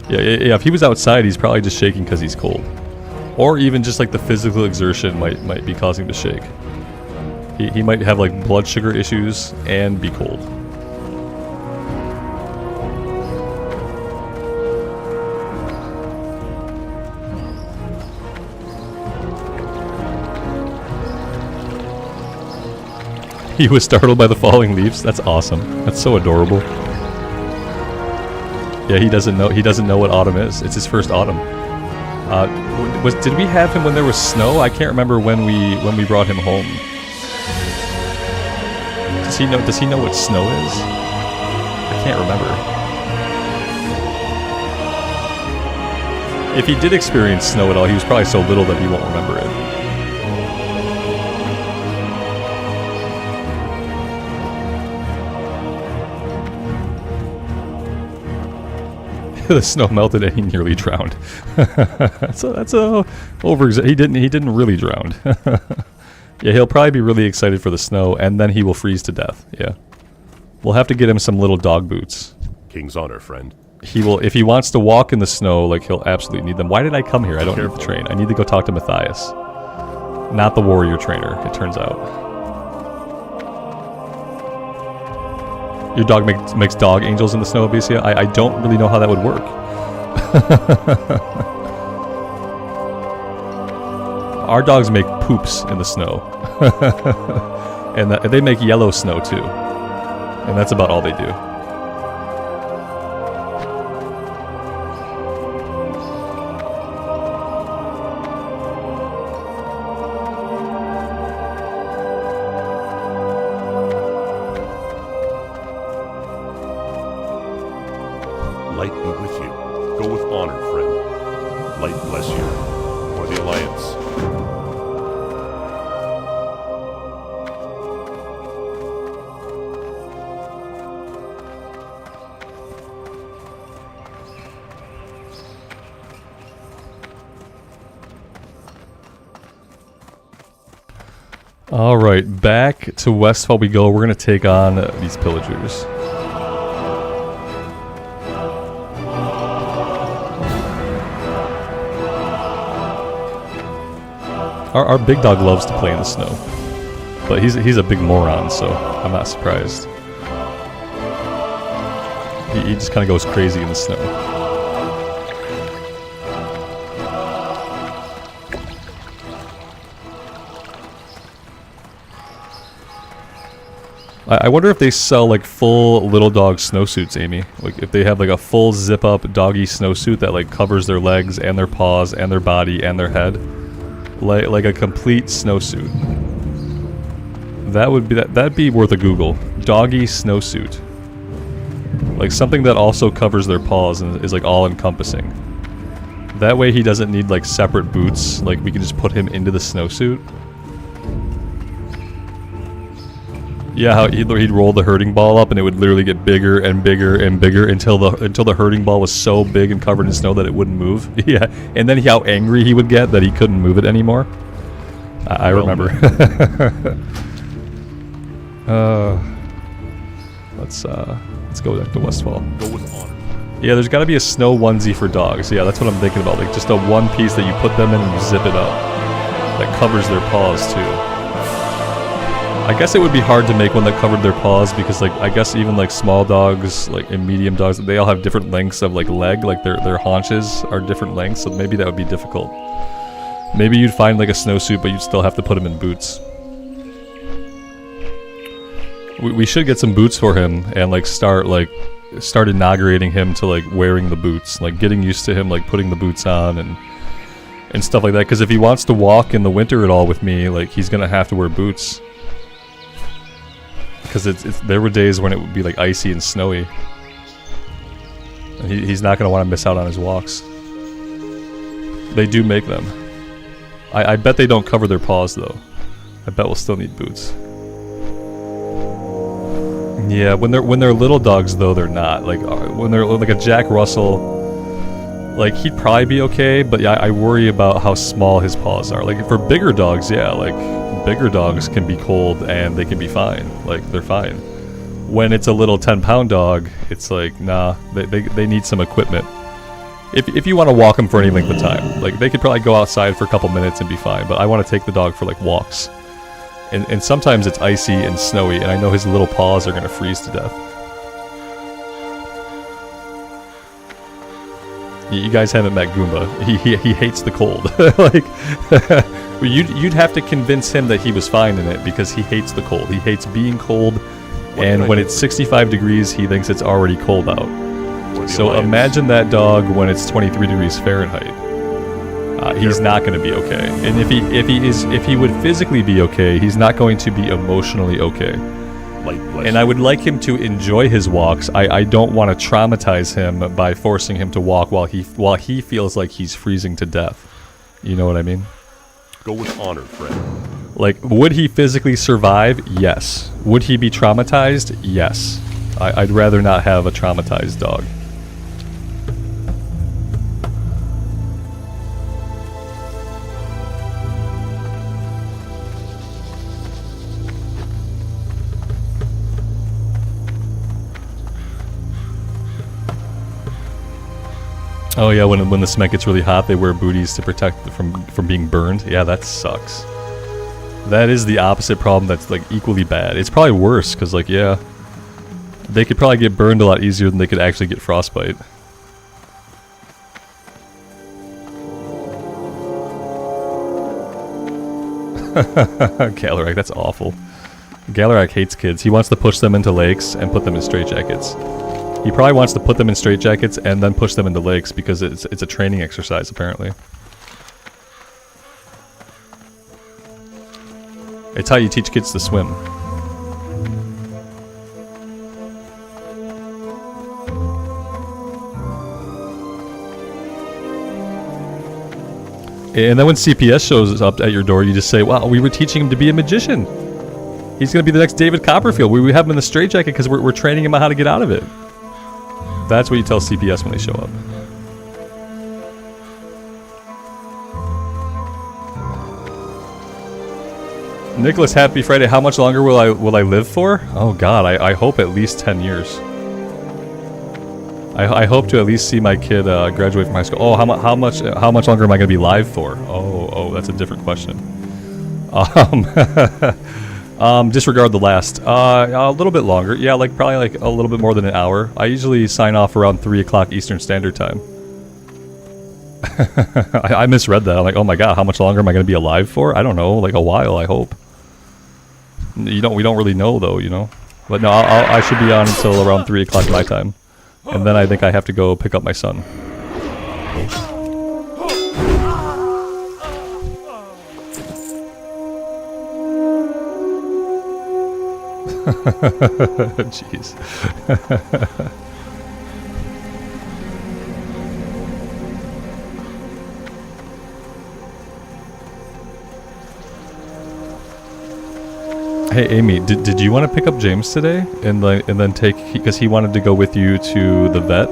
Yeah, if he was outside, he's probably just shaking because he's cold. Or even just like the physical exertion might be causing him to shake. He might have like blood sugar issues and be cold. He was startled by the falling leaves. That's awesome. That's so adorable. Yeah, he doesn't know what autumn is. It's his first autumn. Did we have him when there was snow? I can't remember when we brought him home. Does he know what snow is? I can't remember. If he did experience snow at all, he was probably so little that he won't remember it. The snow melted and he nearly drowned. So that's a over. He didn't really drown. Yeah, he'll probably be really excited for the snow, and then he will freeze to death. Yeah. We'll have to get him some little dog boots. King's honor, friend. He will, if he wants to walk in the snow, like, he'll absolutely need them. Why did I come here? I don't need the train. I need to go talk to Matthias. Not the warrior trainer, it turns out. Your dog makes dog angels in the snow, Abysia? I don't really know how that would work. Our dogs make poops in the snow. And they make yellow snow, too. And that's about all they do. Light be with you. Go with honor, friend. Light bless you. For the Alliance. Alright, back to Westfall we go. We're going to take on these pillagers. Our big dog loves to play in the snow. But he's a big moron, so I'm not surprised. He just kind of goes crazy in the snow. I wonder if they sell like full little dog snowsuits, Amy. Like if they have like a full zip up doggy snowsuit that like covers their legs and their paws and their body and their head. Like a complete snowsuit. That'd be worth a Google. Doggy snowsuit. Like something that also covers their paws and is like all encompassing. That way he doesn't need like separate boots. Like we can just put him into the snowsuit. Yeah, how he'd roll the herding ball up and it would literally get bigger and bigger and bigger until the herding ball was so big and covered in snow that it wouldn't move. Yeah, and then how angry he would get that he couldn't move it anymore. I remember. Let's go back to Westfall. Go with honor. Yeah, there's got to be a snow onesie for dogs. Yeah, that's what I'm thinking about. Like just a one piece that you put them in and you zip it up. That covers their paws too. I guess it would be hard to make one that covered their paws because like I guess even like small dogs like and medium dogs, they all have different lengths of like leg, like their haunches are different lengths, so maybe that would be difficult. Maybe you'd find like a snowsuit but you'd still have to put him in boots. We should get some boots for him and like start inaugurating him to like wearing the boots, like getting used to him like putting the boots on and stuff like that, because if he wants to walk in the winter at all with me, like he's gonna have to wear boots. Because there were days when it would be like icy and snowy. And he's not going to want to miss out on his walks. They do make them. I bet they don't cover their paws though. I bet we'll still need boots. Yeah, when they're little dogs though, they're not. Like when they're like a Jack Russell, like he'd probably be okay, but yeah, I worry about how small his paws are. Like for bigger dogs, yeah, like bigger dogs can be cold and they can be fine. Like they're fine. When it's a little 10-pound dog, it's like nah, they need some equipment. If you want to walk them for any length of time, like they could probably go outside for a couple minutes and be fine. But I want to take the dog for like walks, and sometimes it's icy and snowy, and I know his little paws are gonna freeze to death. You guys haven't met Goomba. He hates the cold. Like. You'd have to convince him that he was fine in it because he hates the cold. He hates being cold, and when it's 65 degrees, he thinks it's already cold out. So imagine that dog when it's 23 degrees Fahrenheit. He's not going to be okay. And if he would physically be okay, he's not going to be emotionally okay. And I would like him to enjoy his walks. I don't want to traumatize him by forcing him to walk while he feels like he's freezing to death. You know what I mean? Go with honor, friend. Like, would he physically survive? Yes. Would he be traumatized? Yes. I'd rather not have a traumatized dog. Oh yeah, when the cement gets really hot, they wear booties to protect from being burned. Yeah, that sucks. That is the opposite problem that's like equally bad. It's probably worse because like yeah, they could probably get burned a lot easier than they could actually get frostbite. Galarak, that's awful. Galarak hates kids. He wants to push them into lakes and put them in straitjackets. He probably wants to put them in straitjackets and then push them into lakes because it's a training exercise apparently. It's how you teach kids to swim. And then when CPS shows up at your door, you just say, wow, we were teaching him to be a magician. He's going to be the next David Copperfield. We have him in the straitjacket because we're training him on how to get out of it. That's what you tell CPS when they show up. Nicholas, happy Friday. How much longer will I live for? Oh God, I hope at least 10 years. I hope to at least see my kid graduate from high school. Oh, how much longer am I going to be live for? Oh, that's a different question. Disregard the last. A little bit longer. Yeah, like probably like a little bit more than an hour. I usually sign off around 3 o'clock Eastern Standard Time. I misread that. I'm like, oh my God, how much longer am I going to be alive for? I don't know, like a while. I hope. We don't really know though, you know. But no, I should be on until around 3 o'clock my time, and then I think I have to go pick up my son. Jeez. Hey Amy, did you want to pick up James today and then take, because he wanted to go with you to the vet?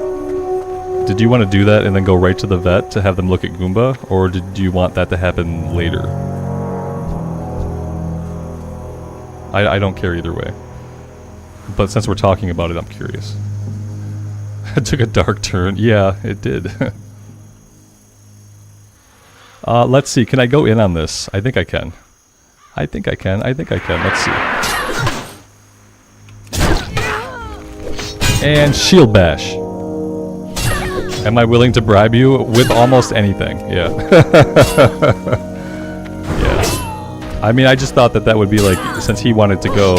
Did you want to do that and then go right to the vet to have them look at Goomba, or did you want that to happen later? I don't care either way. But since we're talking about it, I'm curious. It took a dark turn. Yeah, it did. Let's see. Can I go in on this? I think I can. I think I can. Let's see. And shield bash. Am I willing to bribe you with almost anything? Yeah. Yeah. I mean, I just thought that would be like, since he wanted to go,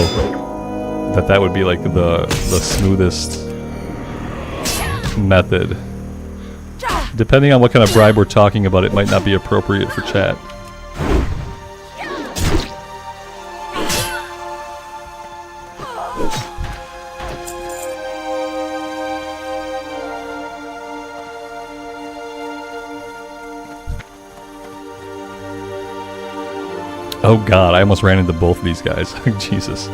that would be like the smoothest method. Depending on what kind of bribe we're talking about, it might not be appropriate for chat. Oh God, I almost ran into both of these guys. Jesus.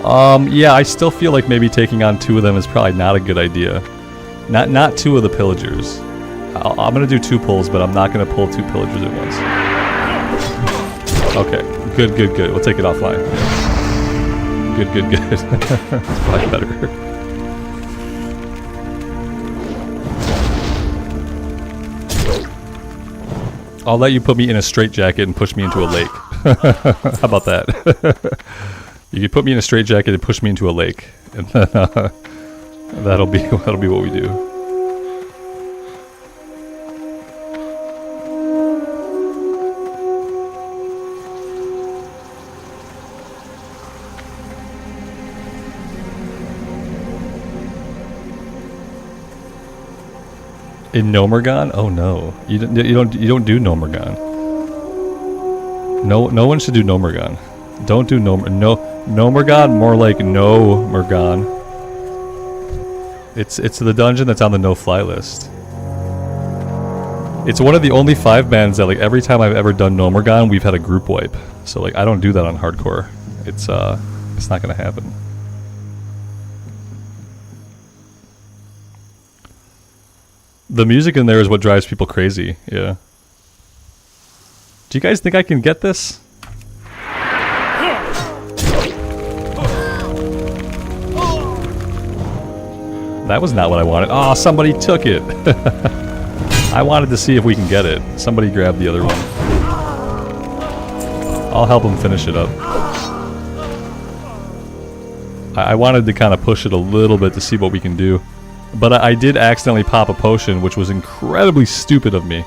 Yeah, I still feel like maybe taking on 2 of them is probably not a good idea. Not 2 of the pillagers. I'm gonna do 2 pulls, but I'm not gonna pull 2 pillagers at once. Okay, good. We'll take it offline. Good. It's probably better. I'll let you put me in a straitjacket and push me into a lake. How about that? You can put me in a straitjacket and push me into a lake, and then that'll be what we do. In Nomergon? Oh no, you don't do Nomergon. No one should do Nomergon. Don't do Nomergon. More like no Mergon. It's the dungeon that's on the no-fly list. It's one of the only 5 bands that like every time I've ever done Nomergon, we've had a group wipe. So like I don't do that on hardcore. It's not gonna happen. The music in there is what drives people crazy. Yeah. Do you guys think I can get this? That was not what I wanted. Oh, somebody took it. I wanted to see if we can get it. Somebody grab the other one. I'll help him finish it up. I wanted to kind of push it a little bit to see what we can do. But I did accidentally pop a potion, which was incredibly stupid of me.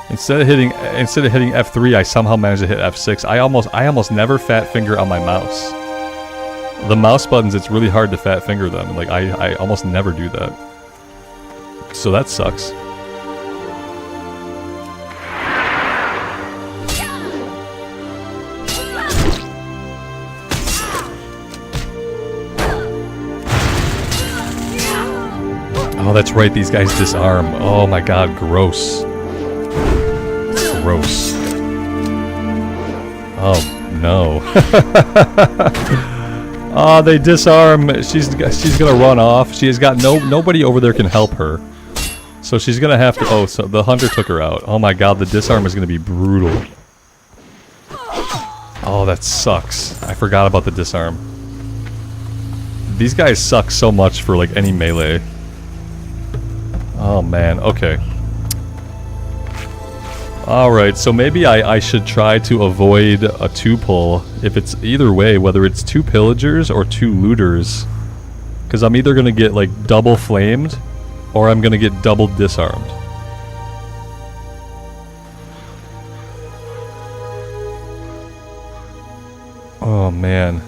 Instead of hitting F3, I somehow managed to hit F6. I almost never fat finger on my mouse. The mouse buttons, it's really hard to fat finger them. Like I almost never do that. So that sucks. Oh, that's right, these guys disarm. Oh my god, gross. Gross. Oh, no. Oh, they disarm. She's gonna run off. She has got nobody over there can help her. So she's gonna have to... Oh, so the hunter took her out. Oh my god, the disarm is gonna be brutal. Oh, that sucks. I forgot about the disarm. These guys suck so much for, like, any melee. Oh man, okay. Alright, so maybe I should try to avoid a 2-pull if it's either way, whether it's 2 pillagers or 2 looters. Because I'm either going to get like double flamed or I'm going to get double disarmed. Oh man.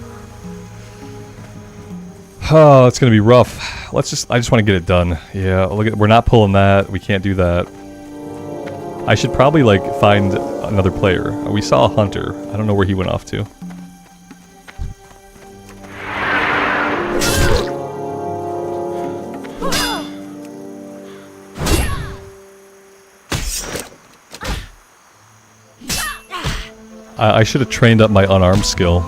Oh, it's going to be rough. I just want to get it done. Yeah, look at, we're not pulling that. We can't do that. I should probably, like, find another player. We saw a hunter. I don't know where he went off to. I should have trained up my unarmed skill.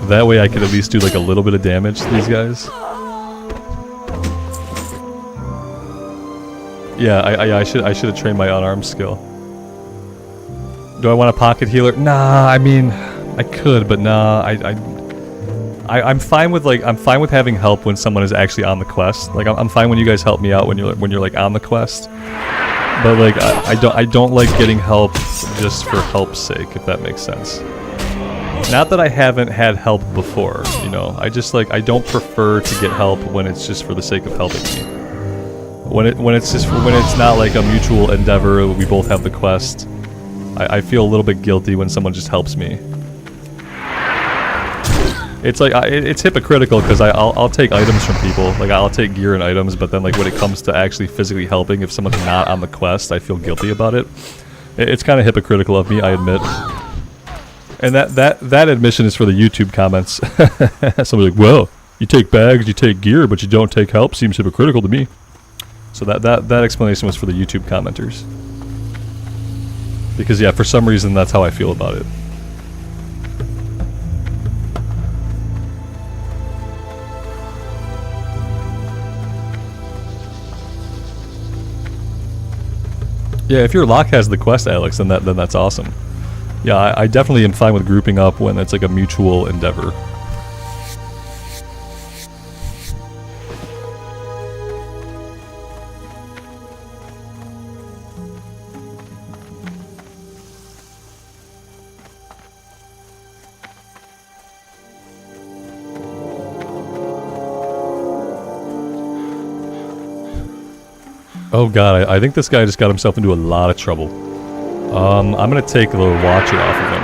That way I could at least do, like, a little bit of damage to these guys. Yeah, I should have trained my unarmed skill. Do I want a pocket healer? Nah, I mean, I could, but nah, I'm fine with having help when someone is actually on the quest. Like I'm fine when you guys help me out when you're like on the quest. But like I don't like getting help just for help's sake, if that makes sense. Not that I haven't had help before, you know. I don't prefer to get help when it's just for the sake of helping me. When it's not like a mutual endeavor, we both have the quest. I feel a little bit guilty when someone just helps me. It's like it's hypocritical because I'll take items from people, like I'll take gear and items, but then like when it comes to actually physically helping, if someone's not on the quest, I feel guilty about it. It's kind of hypocritical of me, I admit. And that admission is for the YouTube comments. Somebody's like, well, you take bags, you take gear, but you don't take help. Seems hypocritical to me. So that explanation was for the YouTube commenters. Because yeah, for some reason that's how I feel about it. Yeah, if your lock has the quest, Alex, then that's awesome. Yeah, I definitely am fine with grouping up when it's like a mutual endeavor. Oh god, I think this guy just got himself into a lot of trouble. I'm gonna take the watcher off of him.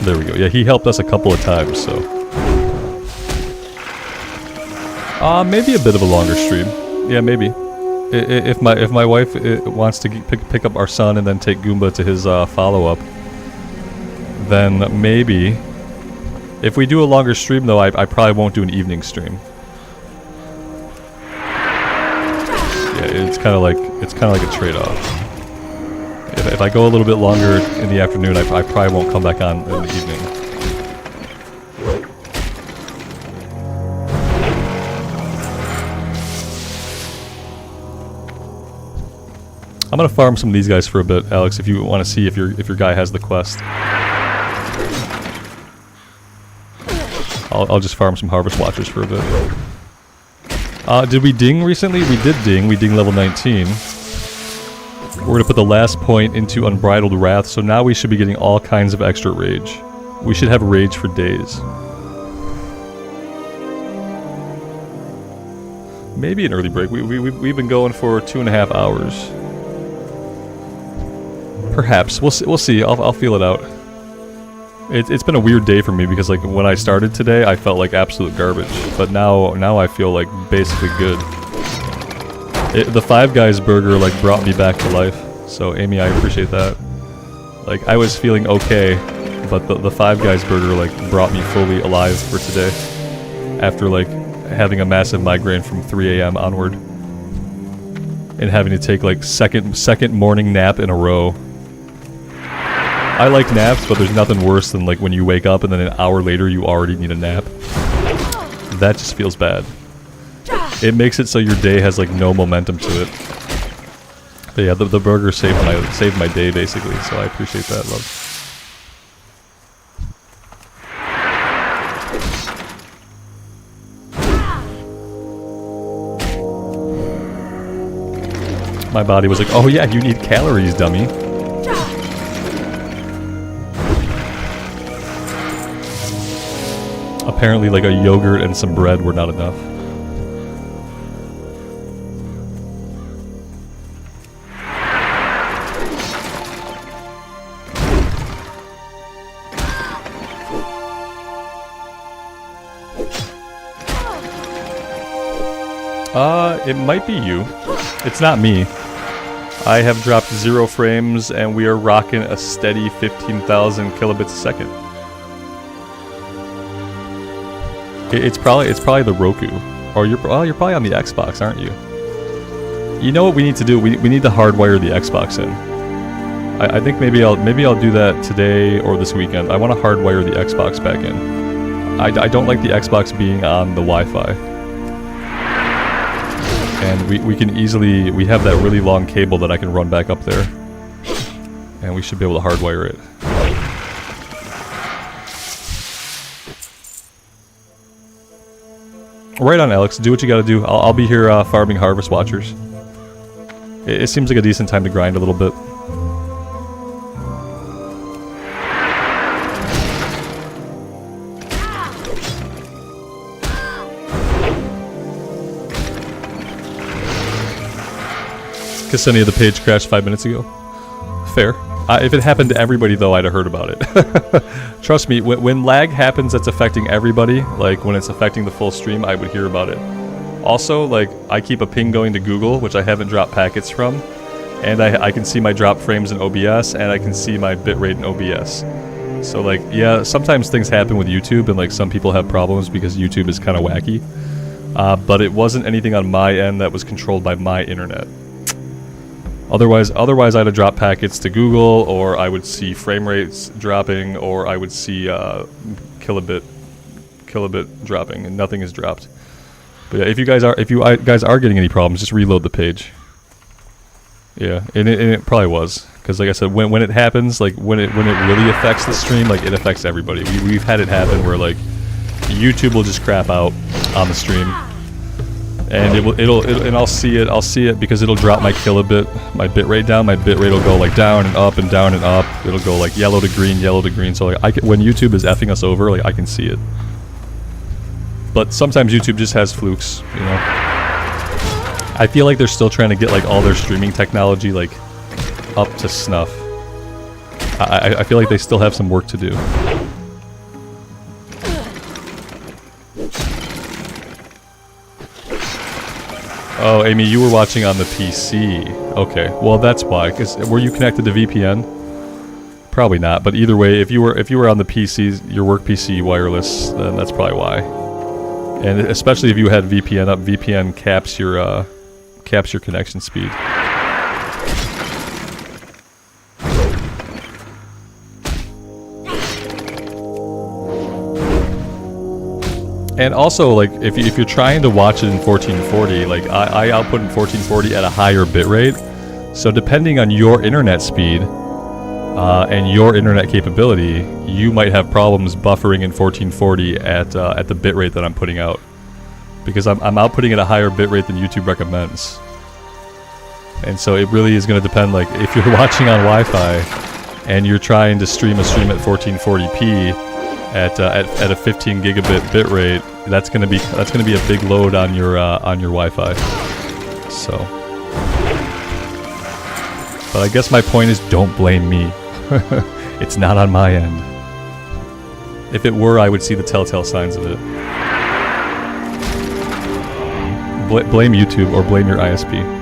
There we go. Yeah, he helped us a couple of times, so... maybe a bit of a longer stream. Yeah, maybe. If my wife wants to pick up our son and then take Goomba to his follow-up, then maybe... If we do a longer stream, though, I probably won't do an evening stream. Yeah, it's kind of like a trade-off. If I go a little bit longer in the afternoon, I probably won't come back on in the evening. I'm gonna farm some of these guys for a bit, Alex. If you want to see if your guy has the quest. I'll just farm some Harvest Watchers for a bit. Did we ding recently? We did ding. We ding level 19. We're going to put the last point into Unbridled Wrath, so now we should be getting all kinds of extra rage. We should have rage for days. Maybe an early break. We've been going for 2.5 hours. Perhaps. We'll see. I'll feel it out. It's been a weird day for me because like when I started today, I felt like absolute garbage. But now I feel like basically good. The Five Guys burger like brought me back to life. So Amy, I appreciate that. Like I was feeling okay, but the Five Guys burger like brought me fully alive for today. After like having a massive migraine from 3 a.m. onward. And having to take like second morning nap in a row. I like naps, but there's nothing worse than like when you wake up and then an hour later you already need a nap. That just feels bad. It makes it so your day has like no momentum to it. But yeah, the burger saved my day basically, so I appreciate that, love. My body was like, oh yeah, you need calories, dummy. Apparently like a yogurt and some bread were not enough. It might be you. It's not me. I have dropped 0 frames and we are rocking a steady 15,000 kilobits a second. It's probably the Roku, or you're probably on the Xbox, aren't you? You know what we need to do? We need to hardwire the Xbox in. I think maybe I'll do that today or this weekend. I want to hardwire the Xbox back in. I don't like the Xbox being on the Wi-Fi. And we have that really long cable that I can run back up there. And we should be able to hardwire it. Right on, Alex. Do what you gotta do. I'll be here farming Harvest Watchers. It seems like a decent time to grind a little bit. Ksenia, the page crashed 5 minutes ago. Fair. If it happened to everybody, though, I'd have heard about it. Trust me, when lag happens that's affecting everybody, like when it's affecting the full stream, I would hear about it. Also, like, I keep a ping going to Google, which I haven't dropped packets from, and I can see my drop frames in OBS, and I can see my bitrate in OBS. So, like, yeah, sometimes things happen with YouTube, and, like, some people have problems because YouTube is kind of wacky. But it wasn't anything on my end that was controlled by my internet. Otherwise I'd have dropped packets to Google, or I would see frame rates dropping, or I would see kilobit dropping, and nothing is dropped. But yeah, if you guys are getting any problems, just reload the page. Yeah, and it probably was, because like I said, when it happens, like when it really affects the stream, like it affects everybody. We've had it happen where like YouTube will just crap out on the stream. And and I'll see it because it'll drop my kilobit, my bitrate down. My bitrate will go like down and up and down and up. It'll go like yellow to green. So like when YouTube is effing us over, like I can see it. But sometimes YouTube just has flukes, you know. I feel like they're still trying to get like all their streaming technology like up to snuff. I feel like they still have some work to do. Oh, Amy, you were watching on the PC. Okay, well that's why. Were you connected to VPN? Probably not. But either way, if you were on the PC, your work PC wireless, then that's probably why. And especially if you had VPN up, VPN caps your connection speed. And also, like, if you're trying to watch it in 1440, like, I output in 1440 at a higher bitrate. So depending on your internet speed, and your internet capability, you might have problems buffering in 1440 at the bitrate that I'm putting out, because I'm outputting at a higher bitrate than YouTube recommends. And so it really is going to depend. Like if you're watching on Wi-Fi and you're trying to stream a stream at 1440p at a 15 gigabit bitrate, that's going to be a big load on your Wi-Fi. So, but I guess my point is, don't blame me. It's not on my end. If it were, I would see the telltale signs of it. Blame YouTube or blame your ISP.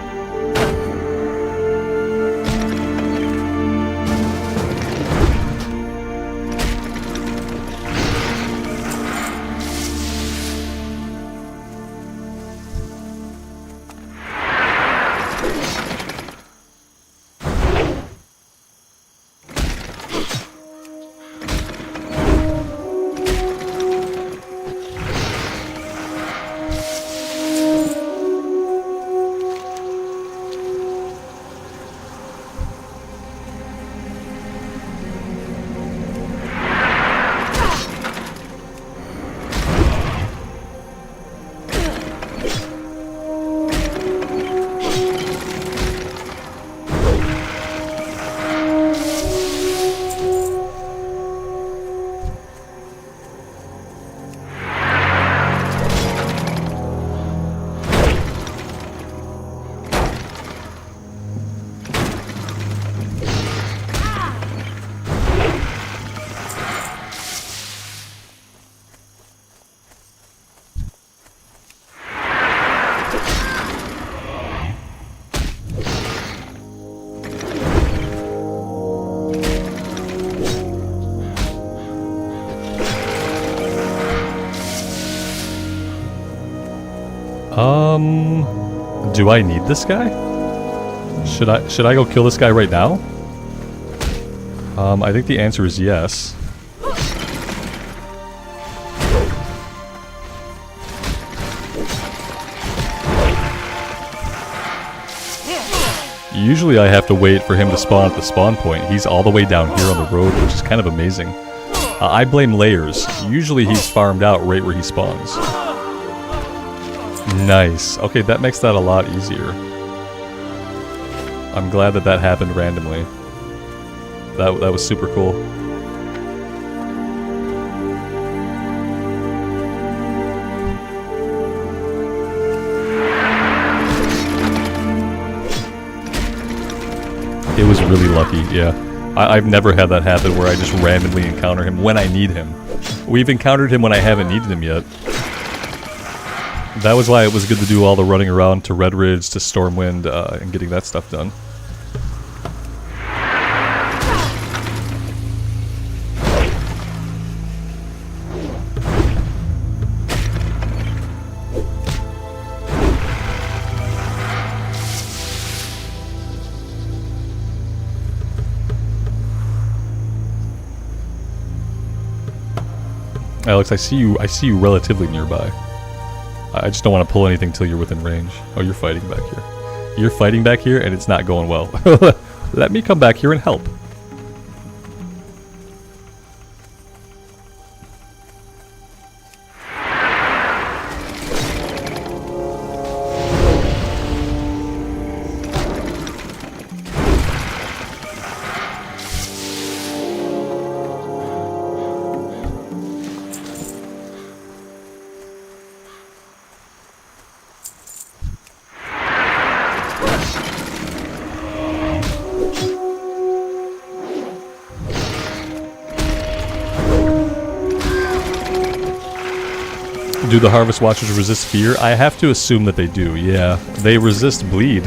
Do I need this guy? Should I go kill this guy right now? I think the answer is yes. Usually I have to wait for him to spawn at the spawn point. He's all the way down here on the road, which is kind of amazing. I blame layers. Usually he's farmed out right where he spawns. Nice. Okay, that makes that a lot easier. I'm glad that that happened randomly. That was super cool. It was really lucky, yeah. I've never had that happen where I just randomly encounter him when I need him. We've encountered him when I haven't needed him yet. That was why it was good to do all the running around to Red Ridge, to Stormwind, and getting that stuff done. Alex, I see you relatively nearby. I just don't want to pull anything till you're within range. Oh, you're fighting back here. You're fighting back here and it's not going well. Let me come back here and help. Do the Harvest Watchers resist fear? I have to assume that they do, yeah. They resist bleed.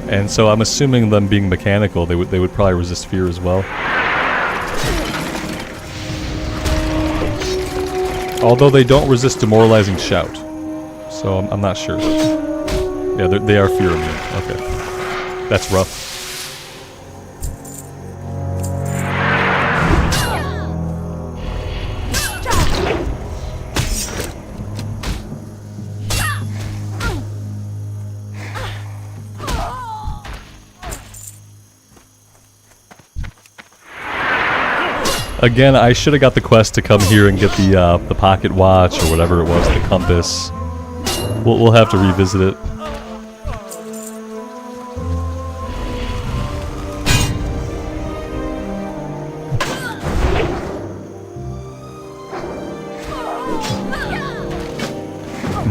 And so I'm assuming them being mechanical, they would probably resist fear as well. Although they don't resist demoralizing shout. So I'm not sure. Yeah, they are fear immune. Okay. That's rough. Again, I should have got the quest to come here and get the pocket watch or whatever it was, the compass. We'll have to revisit it.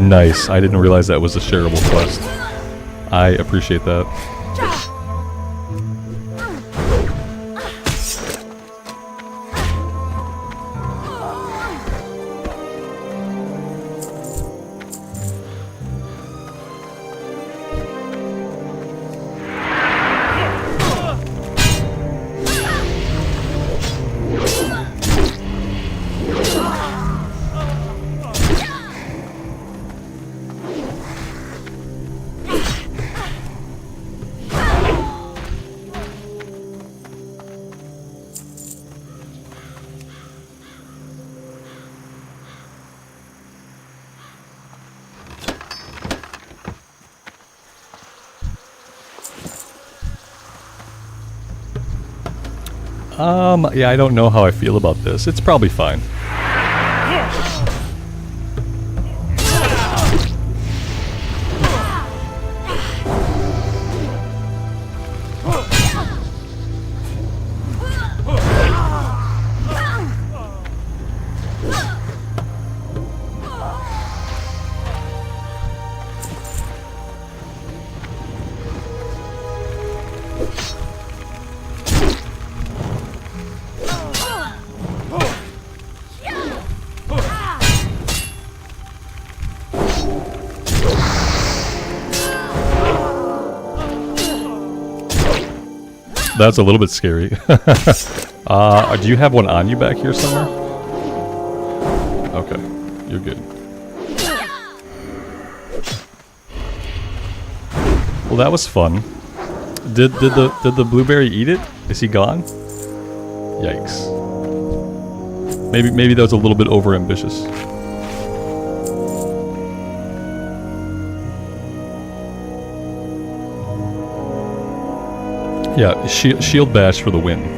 Nice. I didn't realize that was a shareable quest. I appreciate that. Yeah, I don't know how I feel about this. It's probably fine. That's a little bit scary. Do you have one on you back here somewhere? Okay, you're good. Well, that was fun. Did the blueberry eat it? Is he gone? Yikes. Maybe that was a little bit over ambitious. Yeah, shield bash for the win.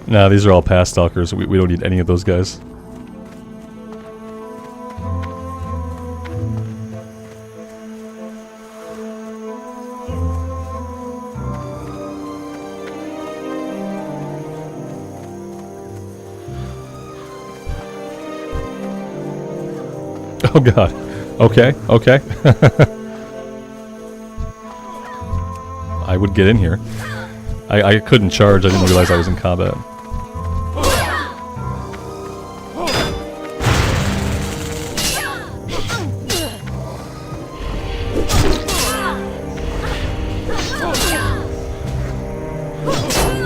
Nah, these are all past stalkers. We don't need any of those guys. Oh god. Okay, okay. I would get in here. I couldn't charge, I didn't realize I was in combat.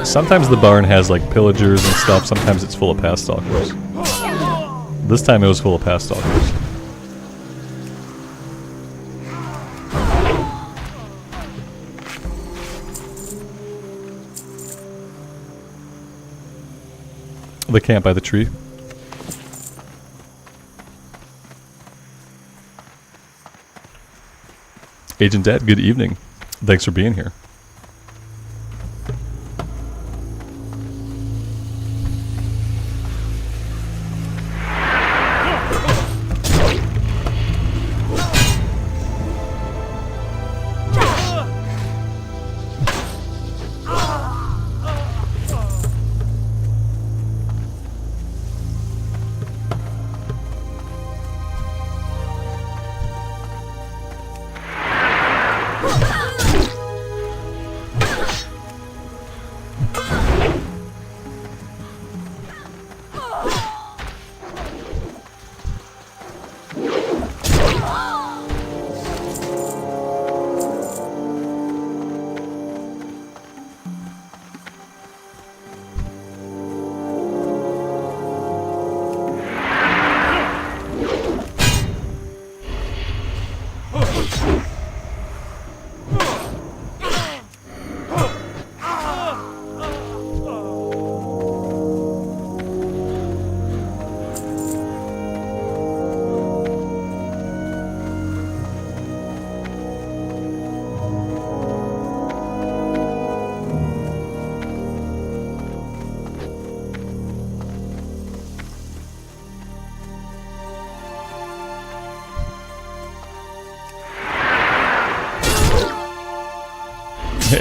Sometimes the barn has like pillagers and stuff, sometimes it's full of past stalkers. This time it was full of past stalkers. The camp by the tree. Agent Dad, good evening. Thanks for being here.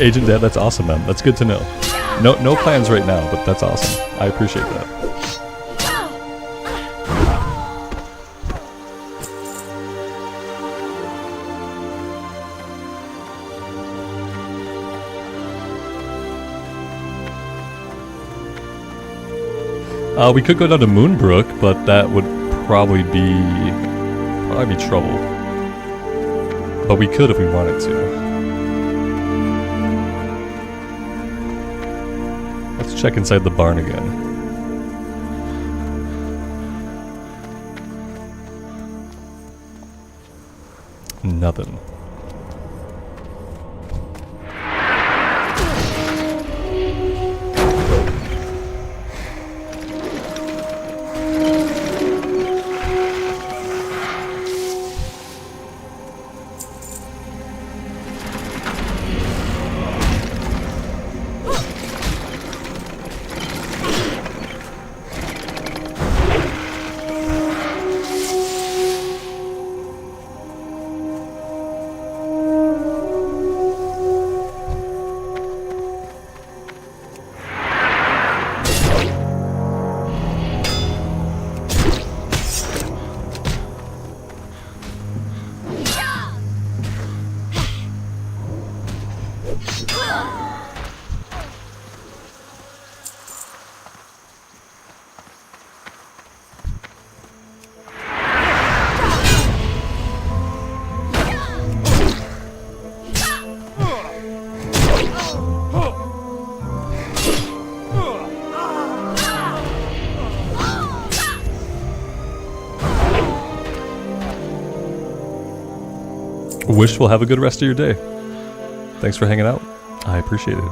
Agent Dad, that's awesome, man. That's good to know. No plans right now, but that's awesome. I appreciate that. We could go down to Moonbrook, but that would probably be trouble. But we could if we wanted to. Let's check inside the barn again. Nothing. Wish we'll have a good rest of your day. Thanks for hanging out. I appreciate it.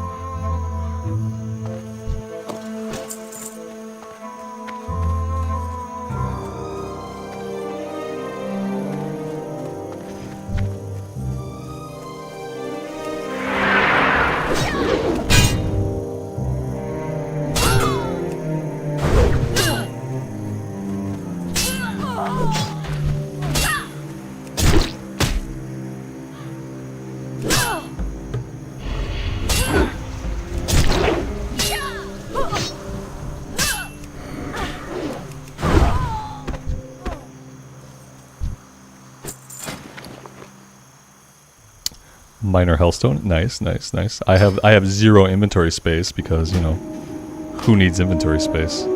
Minor Hellstone, nice, nice, nice. I have 0 inventory space because, you know, who needs inventory space?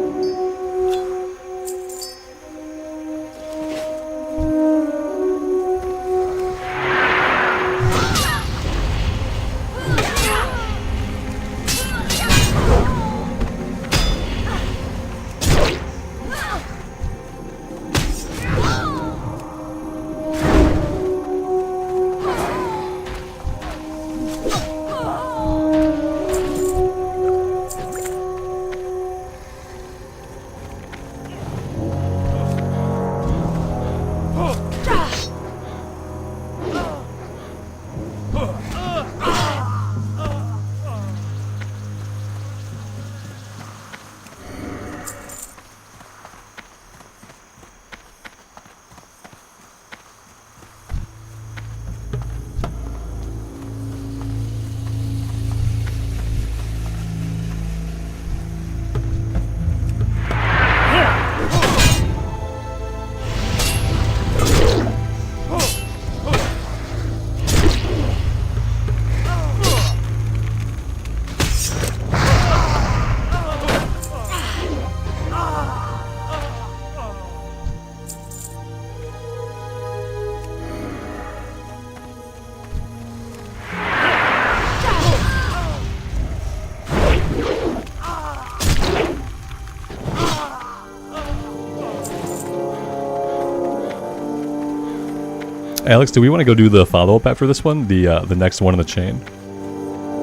Alex, do we want to go do the follow-up after this one? The next one in the chain?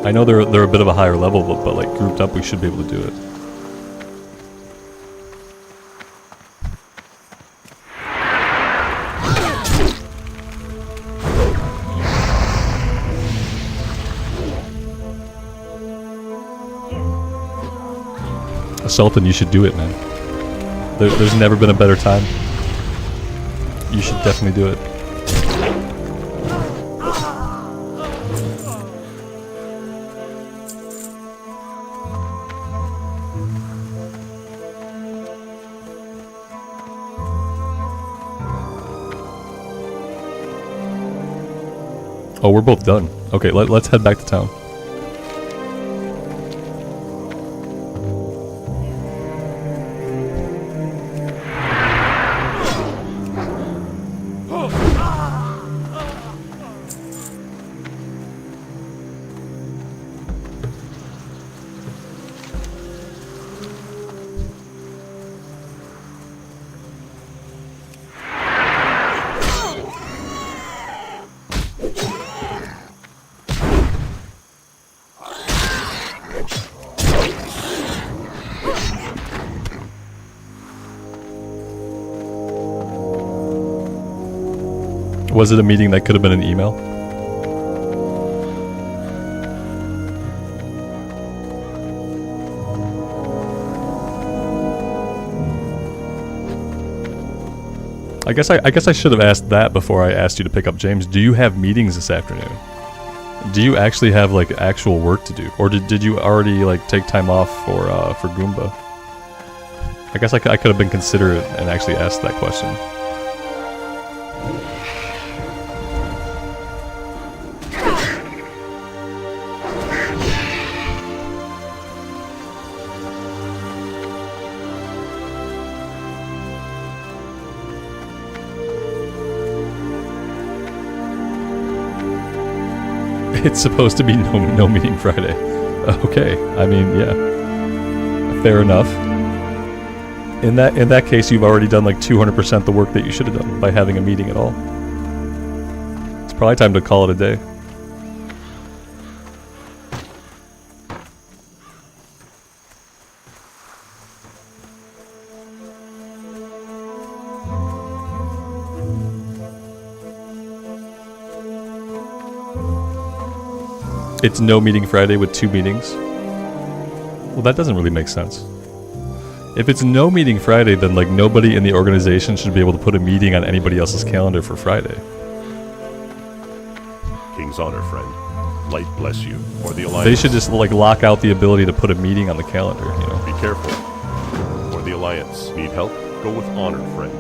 I know they're a bit of a higher level, but like grouped up, we should be able to do it. Sultan, you should do it, man. There's never been a better time. You should definitely do it. Oh, we're both done. Okay, let's head back to town. Was it a meeting that could have been an email? I guess I should have asked that before I asked you to pick up James. Do you have meetings this afternoon? Do you actually have like actual work to do, or did you already like take time off for Goomba? I guess I could have been considerate and actually asked that question. It's supposed to be no meeting Friday. Okay, I mean, yeah, fair enough. In that case, you've already done like 200% the work that you should have done by having a meeting at all. It's probably time to call it a day. It's no meeting Friday with 2 meetings. Well, that doesn't really make sense. If it's no meeting Friday, then like nobody in the organization should be able to put a meeting on anybody else's calendar for Friday. King's honor, friend. Light bless you, or the Alliance. They should just like lock out the ability to put a meeting on the calendar, you know. Be careful. For the Alliance. Need help? Go with honor, friend.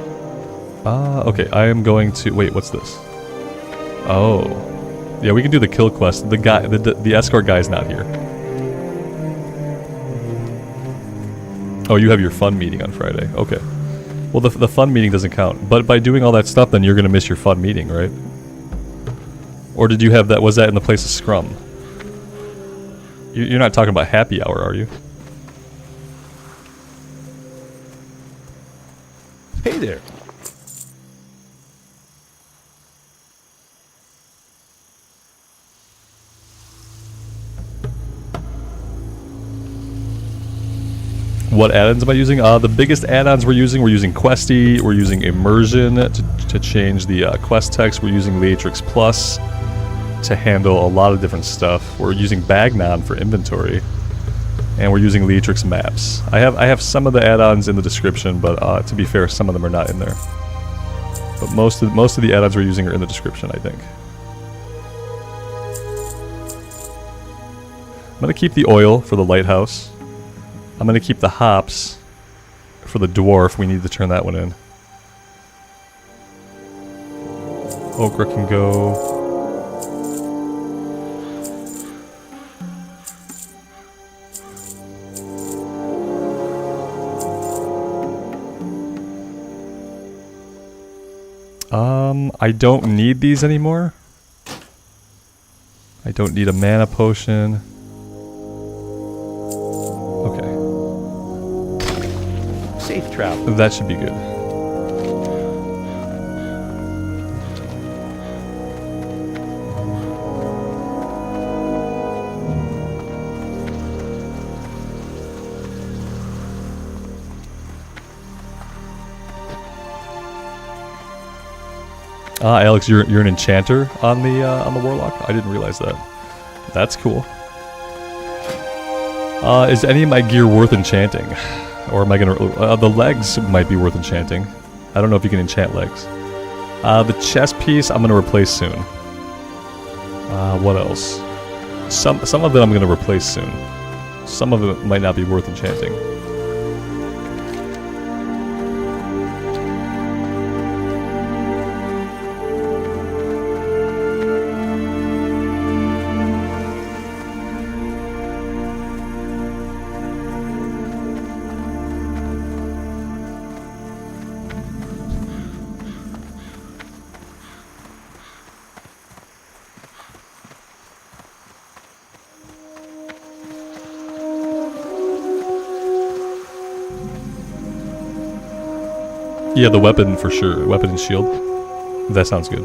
Okay, I am going to... Wait, what's this? Oh. Yeah, we can do the kill quest. The guy, the escort guy's not here. Oh, you have your fun meeting on Friday. Okay. Well, the fun meeting doesn't count. But by doing all that stuff, then you're going to miss your fun meeting, right? Or did you have that... Was that in the place of Scrum? You're not talking about happy hour, are you? Hey there. What add-ons am I using? The biggest add-ons we're using Questie, we're using Immersion to change the quest text, we're using Leatrix Plus to handle a lot of different stuff, we're using Bagnon for inventory, and we're using Leatrix maps. I have some of the add-ons in the description, but to be fair, some of them are not in there. But most of the add-ons we're using are in the description, I think. I'm going to keep the oil for the lighthouse. I'm going to keep the hops for the dwarf. We need to turn that one in. Okra can go. I don't need these anymore. I don't need a mana potion. Safe travel. That should be good. Alex, you're an enchanter on the Warlock? I didn't realize that. That's cool. Is any of my gear worth enchanting? Or am I gonna... the legs might be worth enchanting. I don't know if you can enchant legs. The chest piece I'm gonna replace soon. What else? Some of it I'm gonna replace soon. Some of it might not be worth enchanting. Yeah, the weapon for sure. Weapon and shield. That sounds good.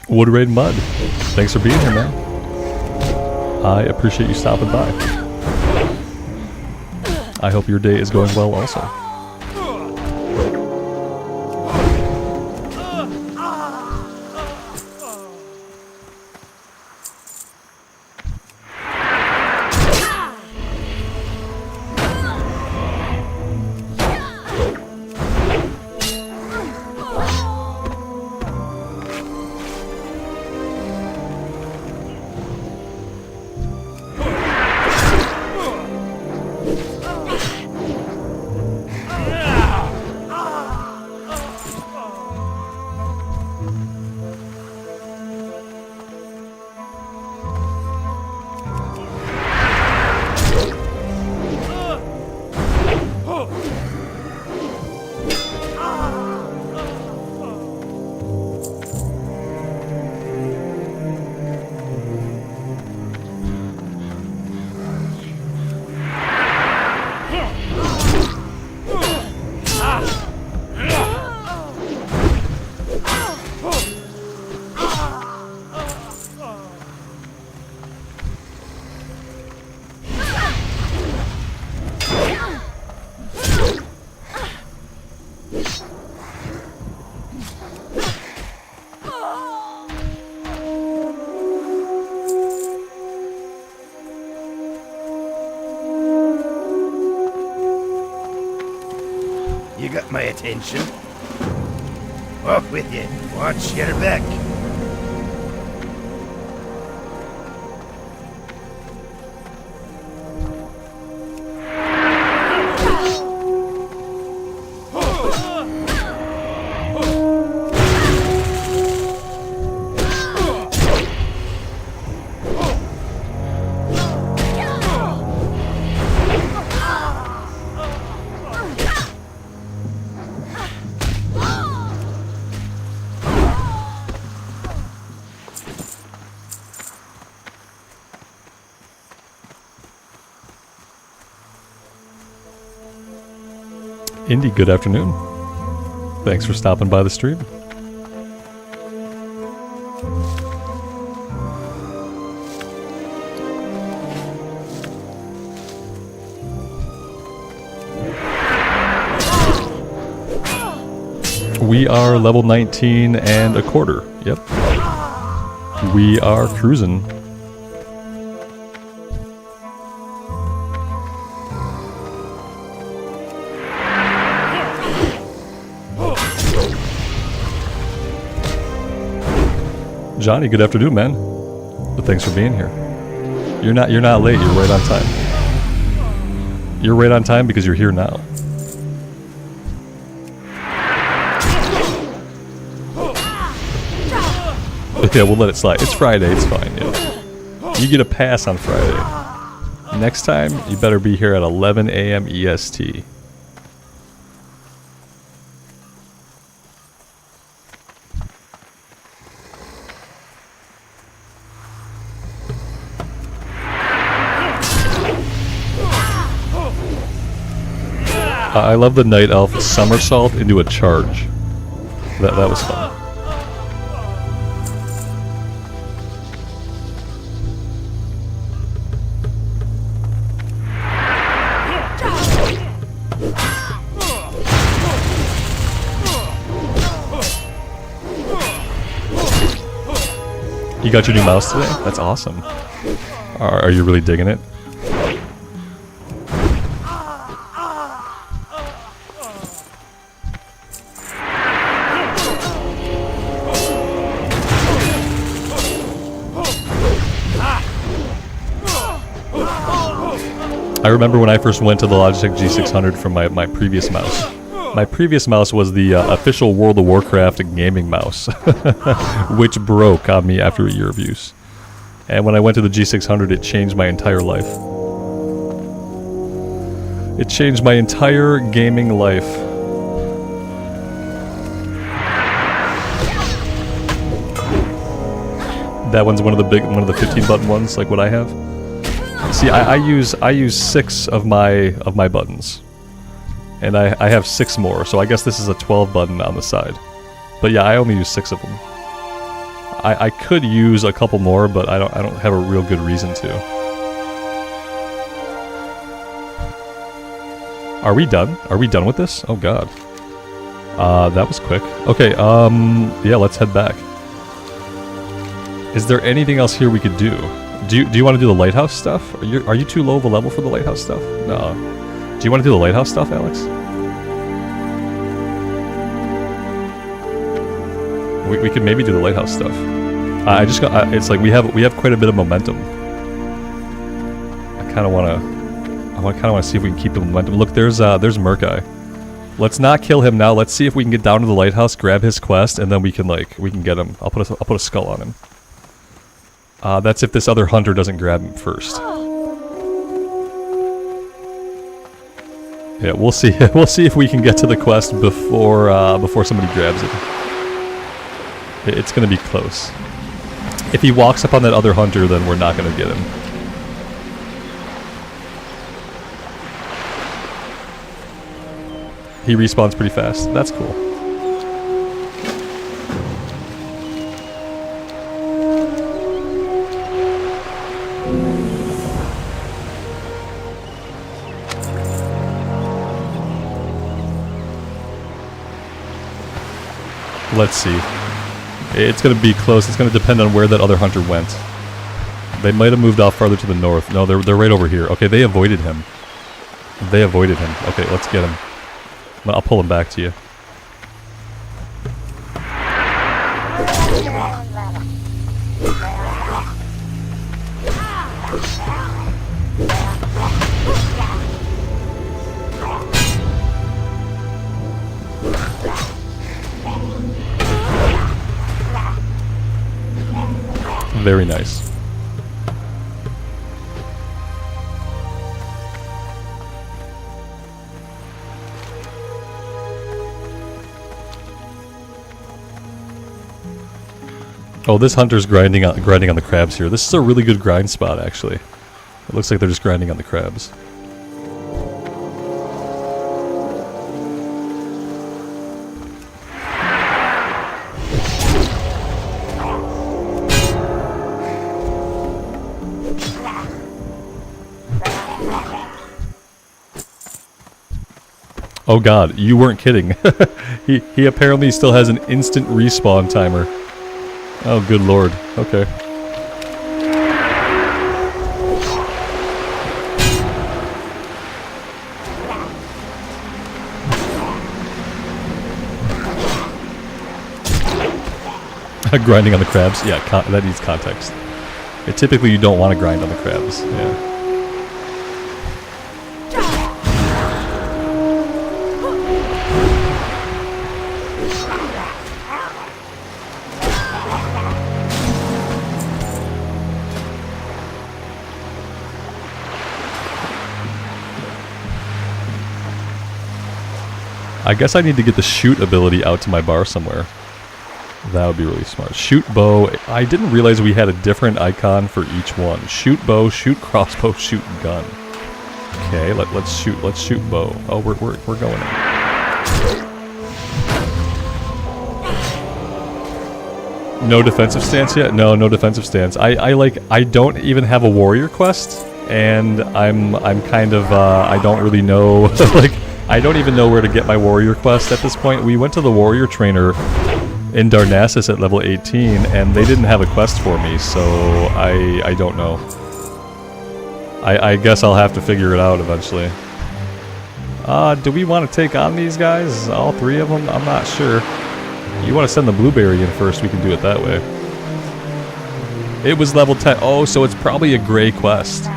Wood Raid Mud, thanks for being here, man. I appreciate you stopping by. I hope your day is going well also. my attention. Off with you. Watch your back. Indy, good afternoon. Thanks for stopping by the stream. We are level 19 and a quarter. Yep. We are cruising. Johnny, good afternoon, man. But thanks for being here. You're not late, you're right on time. You're right on time because you're here now. Okay, we'll let it slide. It's Friday, it's fine, yeah. You get a pass on Friday. Next time, you better be here at 11 a.m. EST. I love the Night Elf somersault into a charge. That was fun. You got your new mouse today? That's awesome. Are you really digging it? I remember when I first went to the Logitech G600 from my previous mouse. My previous mouse was the official World of Warcraft gaming mouse, which broke on me after a year of use. And when I went to the G600, it changed my entire life. It changed my entire gaming life. That one's one of the 15 button ones, like what I have. See, I use 6 of my buttons, and I have 6 more. So I guess this is a 12 button on the side. But yeah, I only use 6 of them. I could use a couple more, but I don't have a real good reason to. Are we done? Are we done with this? Oh god. That was quick. Okay, yeah, let's head back. Is there anything else here we could do? Do you want to do the lighthouse stuff? Are you too low of a level for the lighthouse stuff? No. Do you want to do the lighthouse stuff, Alex? We could maybe do the lighthouse stuff. I just got. It's like we have quite a bit of momentum. I kind of want to see if we can keep the momentum. Look, there's Merky. Let's not kill him now. Let's see if we can get down to the lighthouse, grab his quest, and then we can get him. I'll put a skull on him. That's if this other hunter doesn't grab him first. Yeah, we'll see. We'll see if we can get to the quest before somebody grabs it. It's gonna be close. If he walks up on that other hunter, then we're not gonna get him. He respawns pretty fast. That's cool. Let's see. It's going to be close. It's going to depend on where that other hunter went. They might have moved off farther to the north. No, they're right over here. Okay, they avoided him. They avoided him. Okay, let's get him. I'll pull him back to you. Very nice. Oh, this hunter's grinding on the crabs here. This is a really good grind spot, actually. It looks like they're just grinding on the crabs. Oh god, you weren't kidding. he apparently still has an instant respawn timer. Oh good lord. Okay. Grinding on the crabs? Yeah, that needs context. Typically you don't want to grind on the crabs. Yeah. I guess I need to get the shoot ability out to my bar somewhere. That would be really smart. Shoot bow. I didn't realize we had a different icon for each one. Shoot bow, shoot crossbow, shoot gun. Okay, let's shoot bow. Oh, we're going in. No defensive stance yet? No defensive stance. I don't even have a warrior quest, and I'm kind of I don't really know like I don't even know where to get my warrior quest at this point. We went to the warrior trainer in Darnassus at level 18, and they didn't have a quest for me, so I don't know. I guess I'll have to figure it out eventually. Do we want to take on these guys? All three of them? I'm not sure. You want to send the blueberry in first, we can do it that way. It was level 10. Oh, so it's probably a gray quest.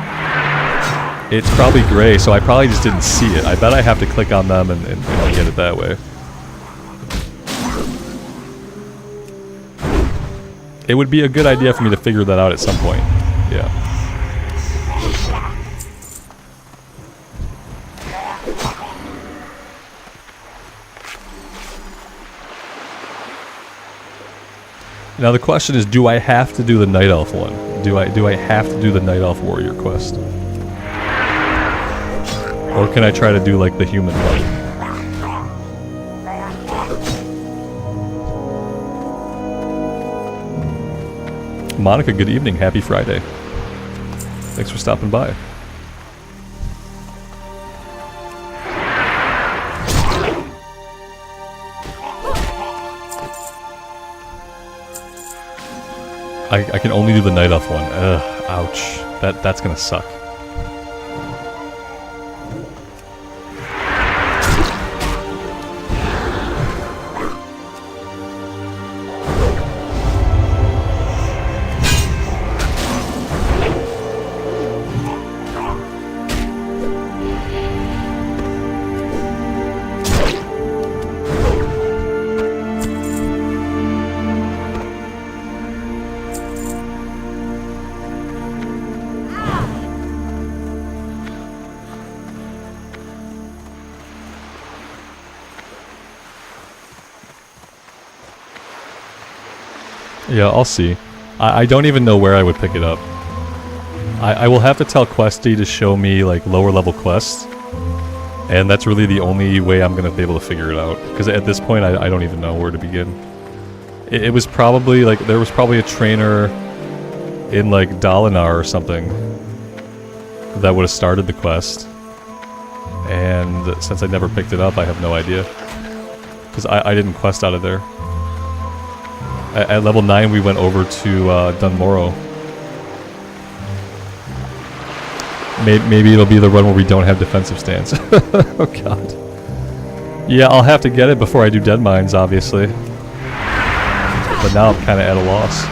It's probably gray, so I probably just didn't see it. I bet I have to click on them and get it that way. It would be a good idea for me to figure that out at some point. Yeah. Now the question is, do I have to do the Night Elf one? Do I have to do the Night Elf Warrior quest? Or can I try to do like the human one? Monica, good evening. Happy Friday. Thanks for stopping by. I can only do the Night Elf one. Ugh, ouch. That's gonna suck. Yeah, I'll see. I don't even know where I would pick it up. I will have to tell Questie to show me like lower level quests, and that's really the only way I'm gonna be able to figure it out. Because at this point, I don't even know where to begin. It was probably like there was probably a trainer in like Dalinar or something that would have started the quest, and since I never picked it up, I have no idea. Because I didn't quest out of there. At level 9, we went over to Dunmorrow. Maybe it'll be the run where we don't have defensive stance. Oh god. Yeah, I'll have to get it before I do Dead Mines, obviously. But now I'm kind of at a loss.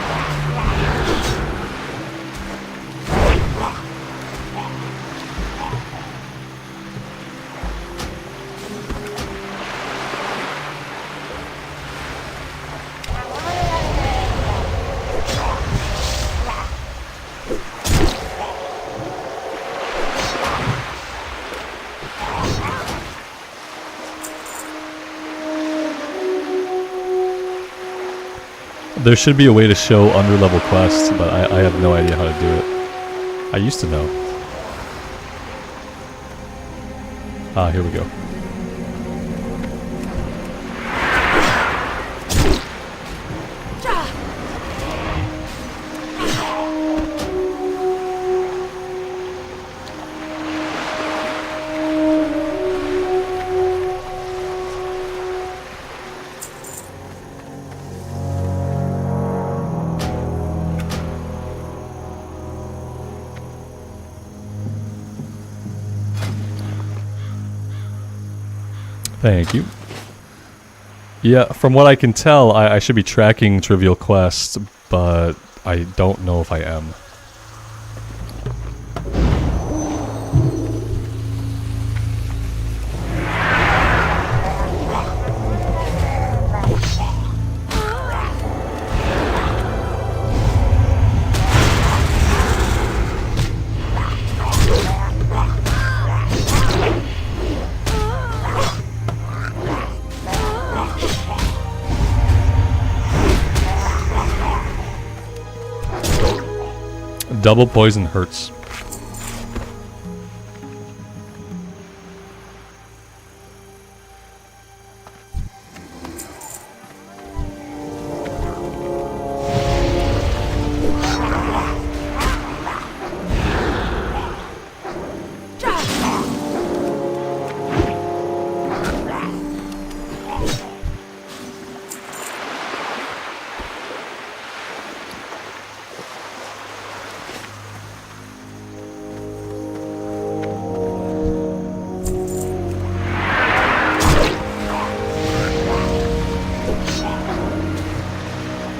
There should be a way to show under-level quests, but I have no idea how to do it. I used to know. Ah, here we go. Thank you. Yeah, from what I can tell, I should be tracking trivial quests, but I don't know if I am. Double poison hurts.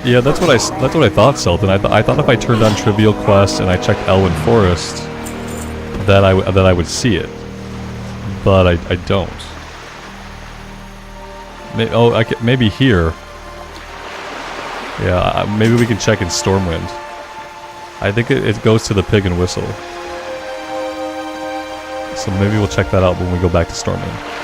Yeah, that's what I thought, Sultan. I thought if I turned on Trivial Quest and I checked Elwyn Forest, that I would see it, but I don't. Maybe here. Yeah, maybe we can check in Stormwind. I think it goes to the Pig and Whistle, so maybe we'll check that out when we go back to Stormwind.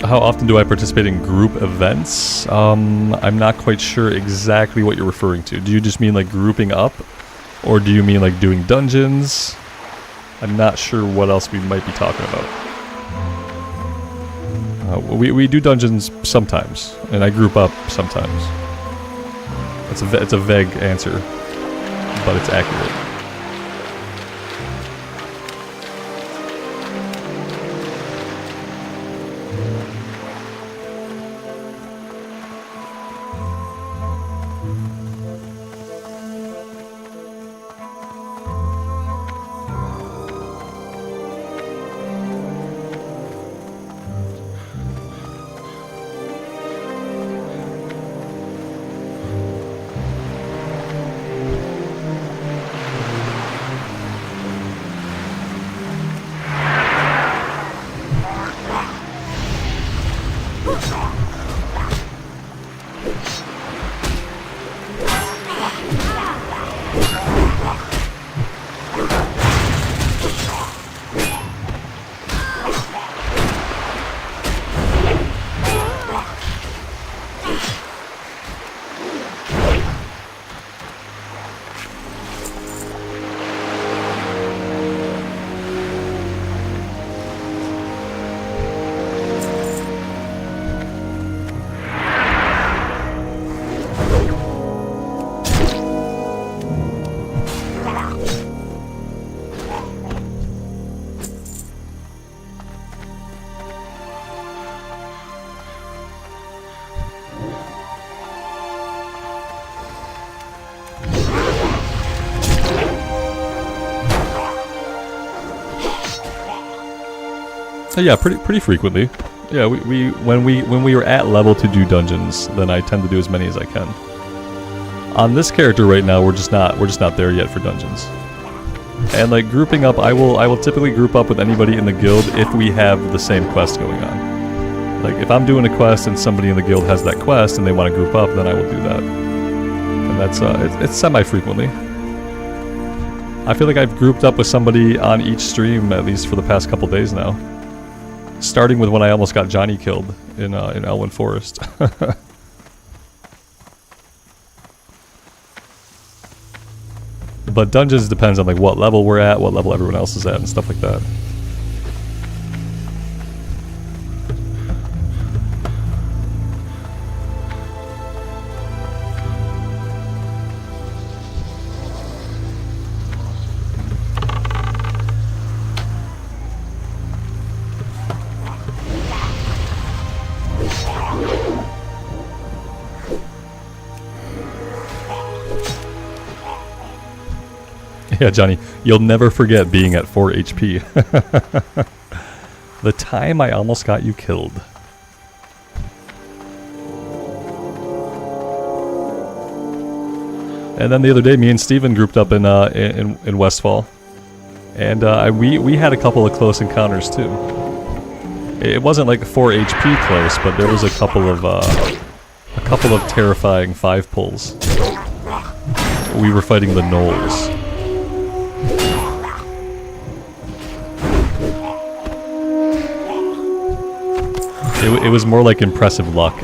How often do I participate in group events? I'm not quite sure exactly what you're referring to. Do you just mean like grouping up? Or do you mean like doing dungeons? I'm not sure what else we might be talking about. We do dungeons sometimes, and I group up sometimes. It's a vague answer, but it's accurate. Yeah, pretty frequently. Yeah, when we were at level to do dungeons, then I tend to do as many as I can. On this character right now, we're just not there yet for dungeons. And like grouping up, I will typically group up with anybody in the guild if we have the same quest going on. Like if I'm doing a quest and somebody in the guild has that quest and they want to group up, then I will do that. And that's it's semi-frequently. I feel like I've grouped up with somebody on each stream at least for the past couple days now. Starting with when I almost got Johnny killed in Elwyn Forest. But dungeons depends on like what level we're at, what level everyone else is at, and stuff like that. Yeah, Johnny, you'll never forget being at 4 HP. The time I almost got you killed. And then the other day, me and Steven grouped up in Westfall, and we had a couple of close encounters too. It wasn't like 4 HP close, but there was a couple of terrifying 5 pulls. We were fighting the gnolls. It was more like impressive luck.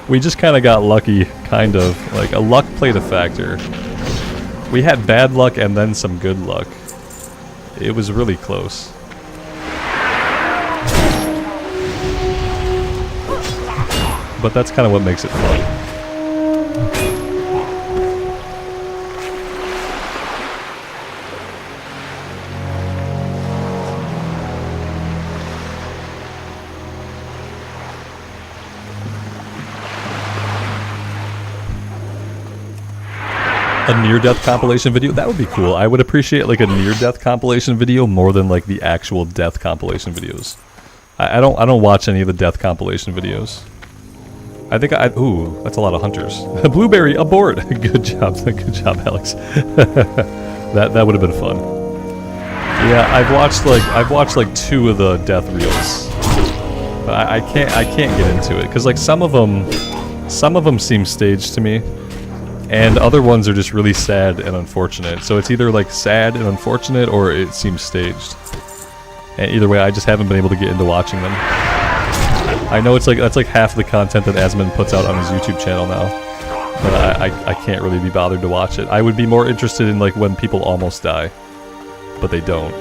we just kind of got lucky, kind of. Like, a luck played a factor. We had bad luck and then some good luck. It was really close. But that's kind of what makes it fun. A near-death compilation video? That would be cool. I would appreciate like a near-death compilation video more than like the actual death compilation videos. I don't watch any of the death compilation videos. I think ooh, that's a lot of hunters. Blueberry aboard. Good job, Alex. that would have been fun. Yeah, I've watched like 2 of the death reels. But I can't get into it because like some of them seem staged to me. And other ones are just really sad and unfortunate. So it's either like sad and unfortunate or it seems staged. And either way, I just haven't been able to get into watching them. I know it's like that's like half the content that Asmund puts out on his YouTube channel now. But I can't really be bothered to watch it. I would be more interested in like when people almost die. But they don't.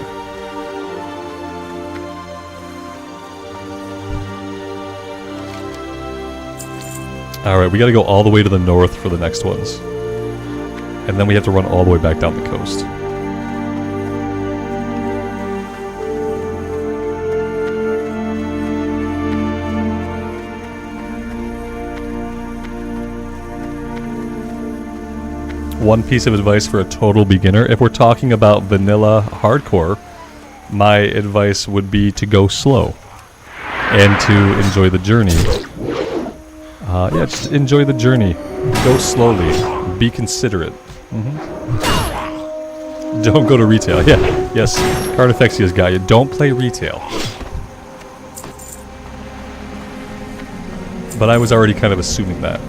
Alright, we gotta go all the way to the north for the next ones. And then we have to run all the way back down the coast. One piece of advice for a total beginner. If we're talking about vanilla hardcore, my advice would be to go slow. And to enjoy the journey. Yeah, just enjoy the journey. Go slowly. Be considerate. Don't go to retail. Yeah, yes. Carnifexia's got you. Don't play retail. But I was already kind of assuming that.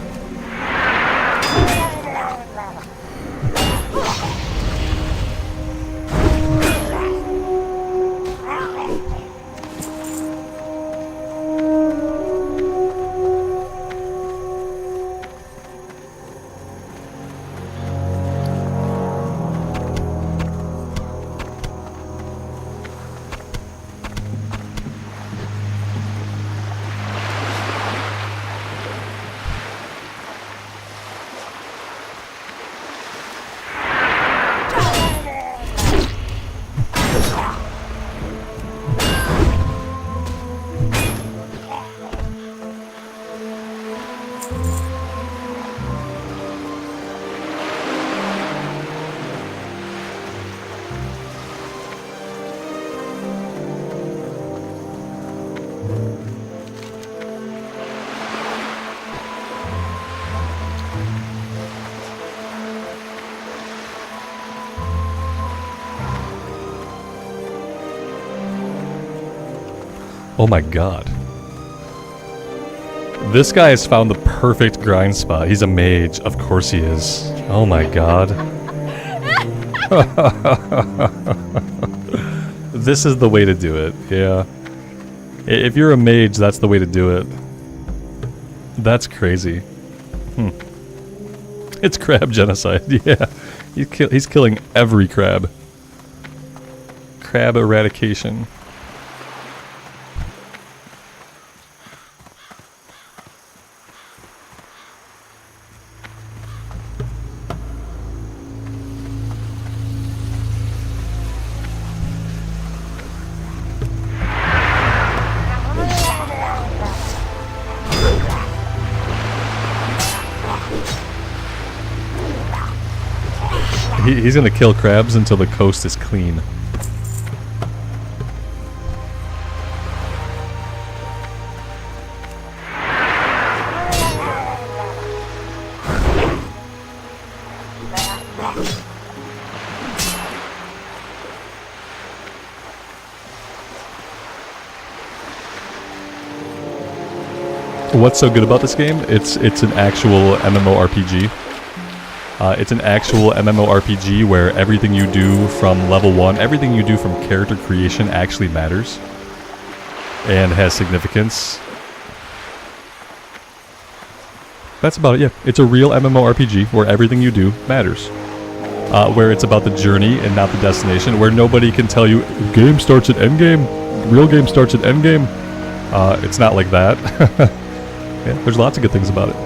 Oh my god. This guy has found the perfect grind spot. He's a mage. Of course he is. Oh my god. This is the way to do it. Yeah. If you're a mage, that's the way to do it. That's crazy. It's crab genocide. Yeah. He's killing every crab. Crab eradication. He's gonna kill crabs until the coast is clean. What's so good about this game? It's an actual MMORPG. It's an actual MMORPG where everything you do from level 1, everything you do from character creation actually matters and has significance. That's about it, yeah. It's a real MMORPG where everything you do matters. Where it's about the journey and not the destination, where nobody can tell you, game starts at endgame, real game starts at endgame. It's not like that. Yeah, there's lots of good things about it.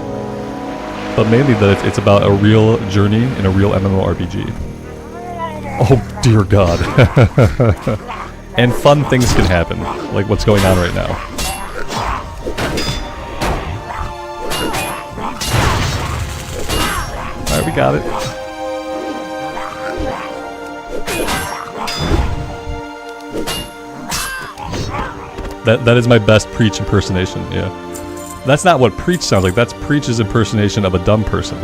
But mainly that it's about a real journey in a real MMORPG. Oh dear god. And fun things can happen, like what's going on right now. Alright, we got it. That is my best Preach impersonation, yeah. That's not what Preach sounds like. That's Preach's impersonation of a dumb person.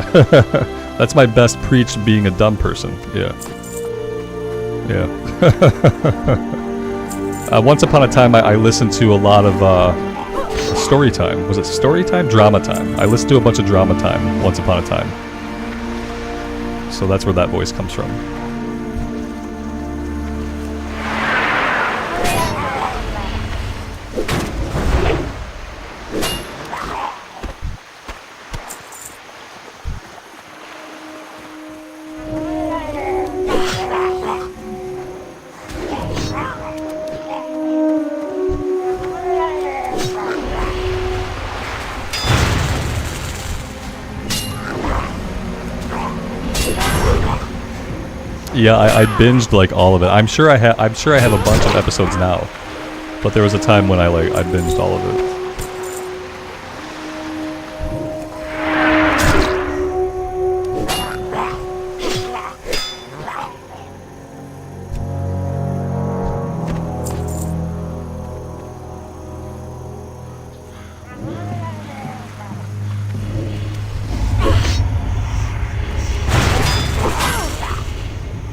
That's my best Preach being a dumb person. Yeah. Yeah. Once upon a time, I listened to a lot of story time. Was it story time? Drama time. I listened to a bunch of drama time once upon a time. So that's where that voice comes from. Yeah, I binged like all of it. I'm sure I have a bunch of episodes now, but there was a time when I binged all of it.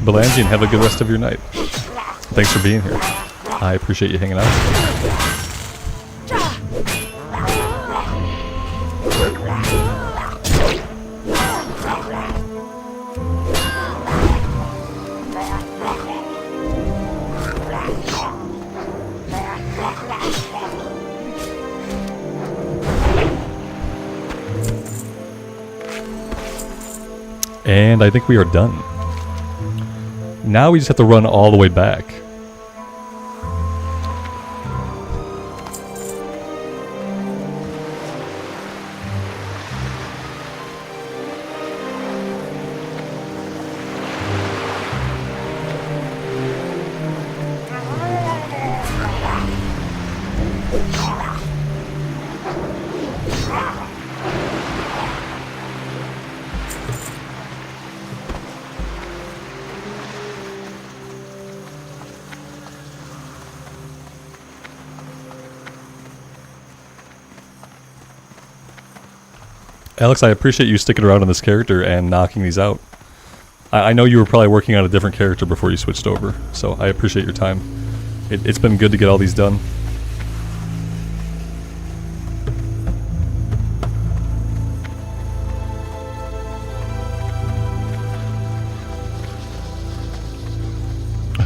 Belangian, have a good rest of your night. Thanks for being here. I appreciate you hanging out. And I think we are done. Now we just have to run all the way back. Alex, I appreciate you sticking around on this character and knocking these out. I know you were probably working on a different character before you switched over, so I appreciate your time. It's been good to get all these done.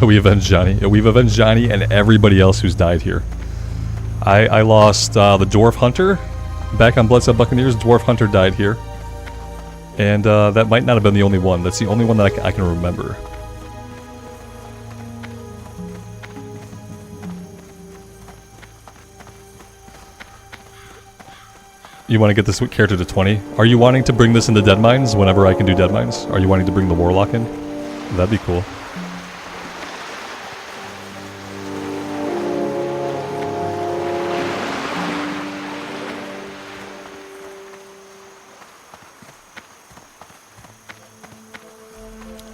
We avenged Johnny. We've avenged Johnny and everybody else who's died here. I lost the Dwarf Hunter back on Bloodset Buccaneers. Dwarf Hunter died here. And that might not have been the only one. That's the only one that I can remember. You want to get this character to 20? Are you wanting to bring this into Dead Mines whenever I can do Dead Mines? Are you wanting to bring the Warlock in? That'd be cool.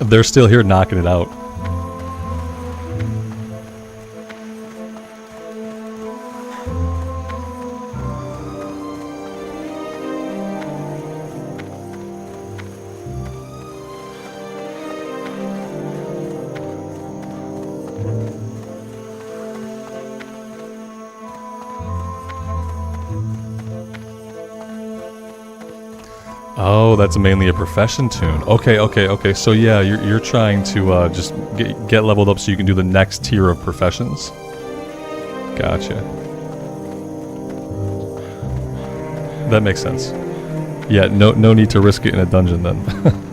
They're still here knocking it out. Oh, that's mainly a profession tune. Okay. So yeah, you're trying to just get leveled up so you can do the next tier of professions. Gotcha. That makes sense. Yeah, no need to risk it in a dungeon then.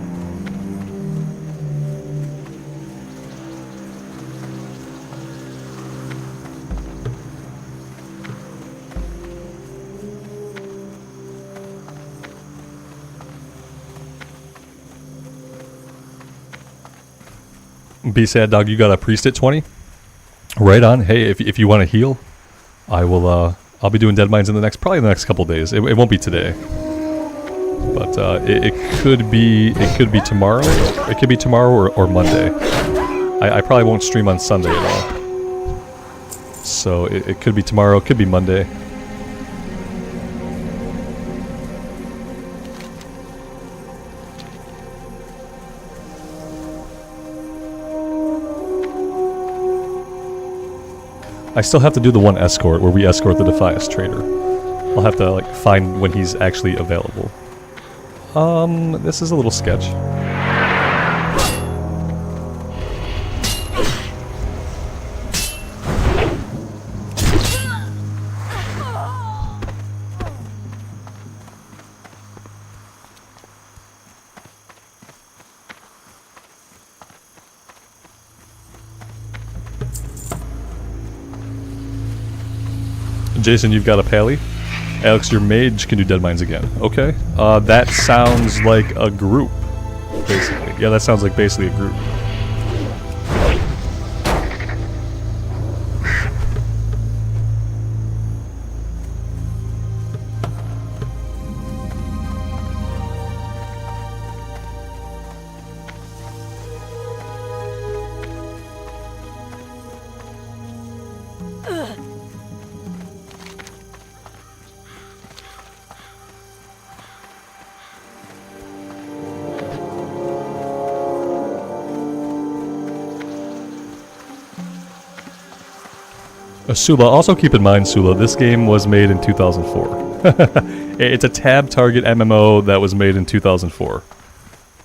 Be sad dog, you got a priest at 20? Right on. Hey, if you want to heal, I will I'll be doing Dead Mines in probably in the next couple days. It won't be today. But it could be tomorrow. It could be tomorrow or Monday. I probably won't stream on Sunday at all. So it could be tomorrow, it could be Monday. I still have to do the one escort where we escort the Defias trader. I'll have to like find when he's actually available. This is a little sketch. Jason, you've got a pally. Alex, your mage can do Dead Mines again. Okay. That sounds like a group, basically. Yeah, that sounds like basically a group. Sula, also keep in mind, Sula, this game was made in 2004. It's a tab target MMO that was made in 2004.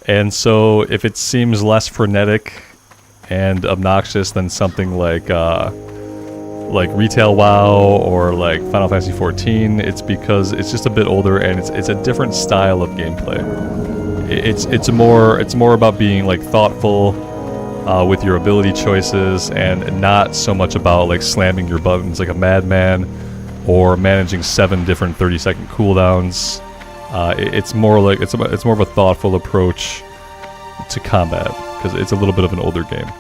And so if it seems less frenetic and obnoxious than something like Retail WoW or like Final Fantasy XIV, it's because it's just a bit older and it's a different style of gameplay. It's more about being like thoughtful with your ability choices and not so much about like slamming your buttons like a madman or managing 7 different 30-second cooldowns. It's more of a thoughtful approach to combat because it's a little bit of an older game.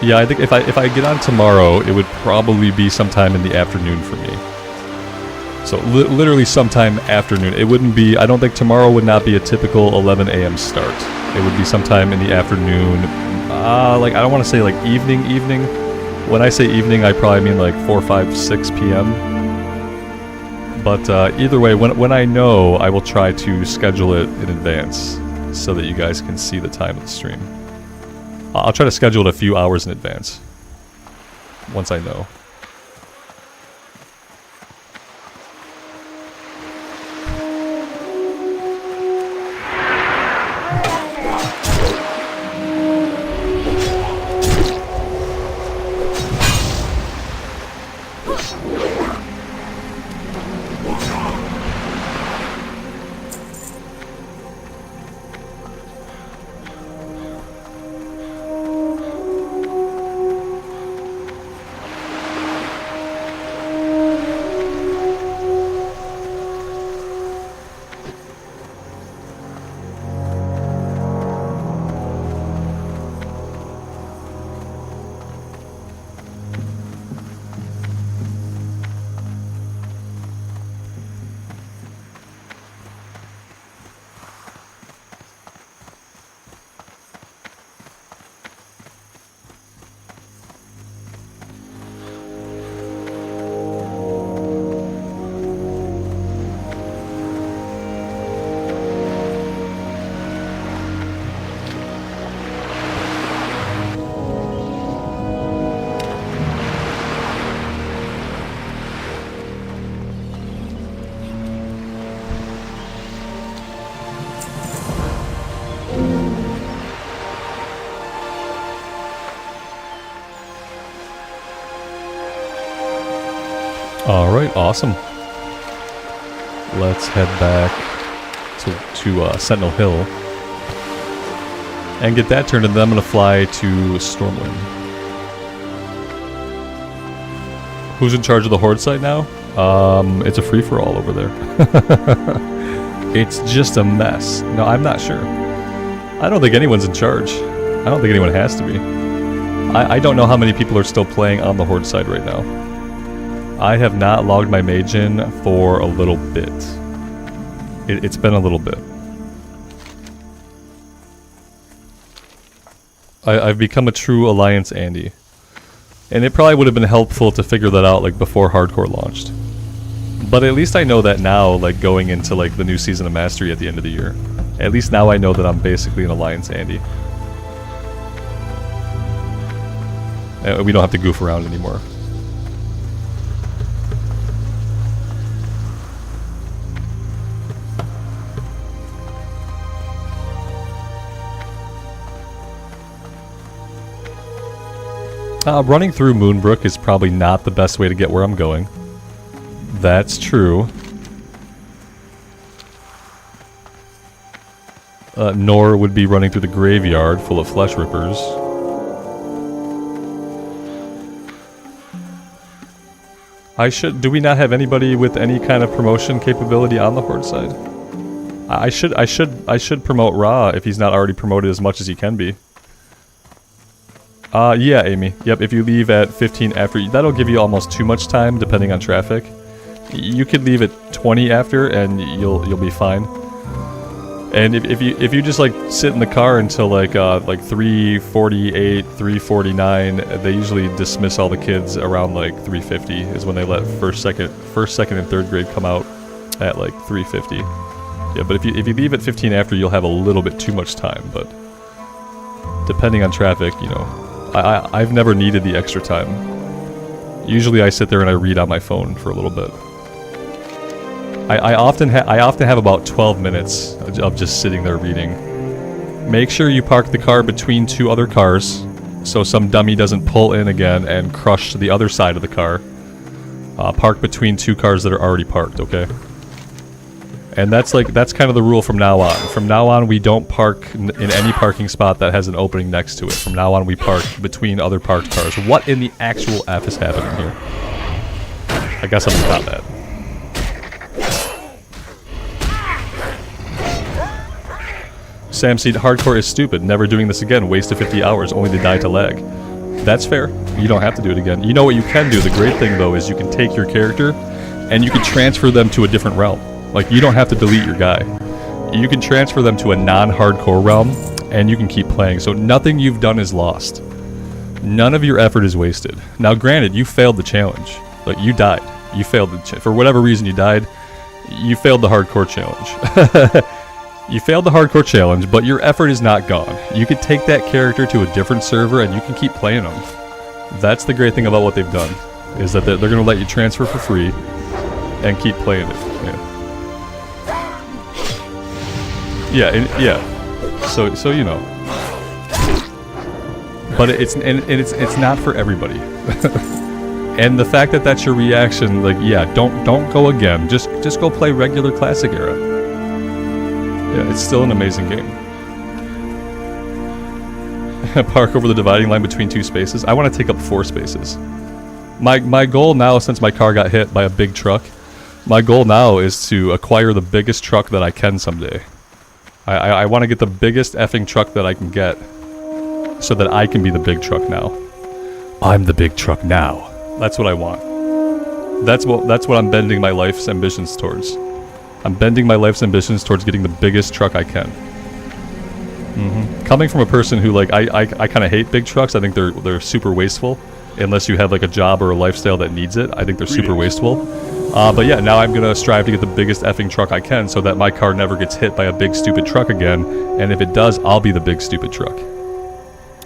Yeah, I think if I get on tomorrow, it would probably be sometime in the afternoon for me. So literally sometime afternoon. It wouldn't be. I don't think tomorrow would not be a typical 11 a.m. start. It would be sometime in the afternoon. Like I don't want to say like evening. When I say evening, I probably mean like 4, 5, 6 p.m. But either way, when I know, I will try to schedule it in advance so that you guys can see the time of the stream. I'll try to schedule it a few hours in advance, once I know. Alright, awesome. Let's head back to Sentinel Hill and get that turned, and then I'm going to fly to Stormwind. Who's in charge of the Horde site now? It's a free-for-all over there. It's just a mess. No, I'm not sure. I don't think anyone's in charge. I don't think anyone has to be. I don't know how many people are still playing on the Horde side right now. I have not logged my mage in for a little bit. It's been a little bit. I've become a true Alliance Andy. And it probably would have been helpful to figure that out like before Hardcore launched. But at least I know that now, like going into like the new season of Mastery at the end of the year. At least now I know that I'm basically an Alliance Andy. We don't have to goof around anymore. Running through Moonbrook is probably not the best way to get where I'm going. That's true. Nor would be running through the graveyard full of flesh rippers. Do we not have anybody with any kind of promotion capability on the Horde side? I should promote Ra if he's not already promoted as much as he can be. Yeah, Amy. Yep, if you leave at 15 after, that'll give you almost too much time depending on traffic. You could leave at 20 after and you'll be fine. And if you just like sit in the car until like 3:48, 3:49, they usually dismiss all the kids around like 3:50 is when they let first, second, and third grade come out at like 3:50. Yeah, but if you leave at 15 after, you'll have a little bit too much time. But depending on traffic, you know, I've never needed the extra time. Usually I sit there and I read on my phone for a little bit. I often have about 12 minutes of just sitting there reading. Make sure you park the car between two other cars, so some dummy doesn't pull in again and crush the other side of the car. Park between two cars that are already parked, okay? And that's kind of the rule from now on. From now on, we don't park in any parking spot that has an opening next to it. From now on, we park between other parked cars. What in the actual F is happening here? I guess I'm stop that. Sam Seed, hardcore is stupid. Never doing this again. Waste of 50 hours, only to die to lag. That's fair. You don't have to do it again. You know what you can do? The great thing, though, is you can take your character and you can transfer them to a different realm. Like, you don't have to delete your guy. You can transfer them to a non-hardcore realm, and you can keep playing. So nothing you've done is lost. None of your effort is wasted. Now, granted, you failed the challenge. Like, you died. You failed the for whatever reason you died. You failed the hardcore challenge. You failed the hardcore challenge, but your effort is not gone. You could take that character to a different server, and you can keep playing them. That's the great thing about what they've done, is that they're going to let you transfer for free and keep playing it. Yeah, so you know. But it's not for everybody. And the fact that that's your reaction, like, yeah, don't go again. Just go play regular classic era. Yeah, it's still an amazing game. Park over the dividing line between two spaces. I want to take up 4 spaces. My goal now, since my car got hit by a big truck, my goal now is to acquire the biggest truck that I can someday. I want to get the biggest effing truck that I can get, so that I can be the big truck now. I'm the big truck now. That's what I want. That's what I'm bending my life's ambitions towards. I'm bending my life's ambitions towards getting the biggest truck I can. Coming from a person who, like, I kind of hate big trucks. I think they're super wasteful, unless you have like a job or a lifestyle that needs it. I think they're super wasteful. But yeah, now I'm gonna strive to get the biggest effing truck I can, so that my car never gets hit by a big stupid truck again. And if it does, I'll be the big stupid truck.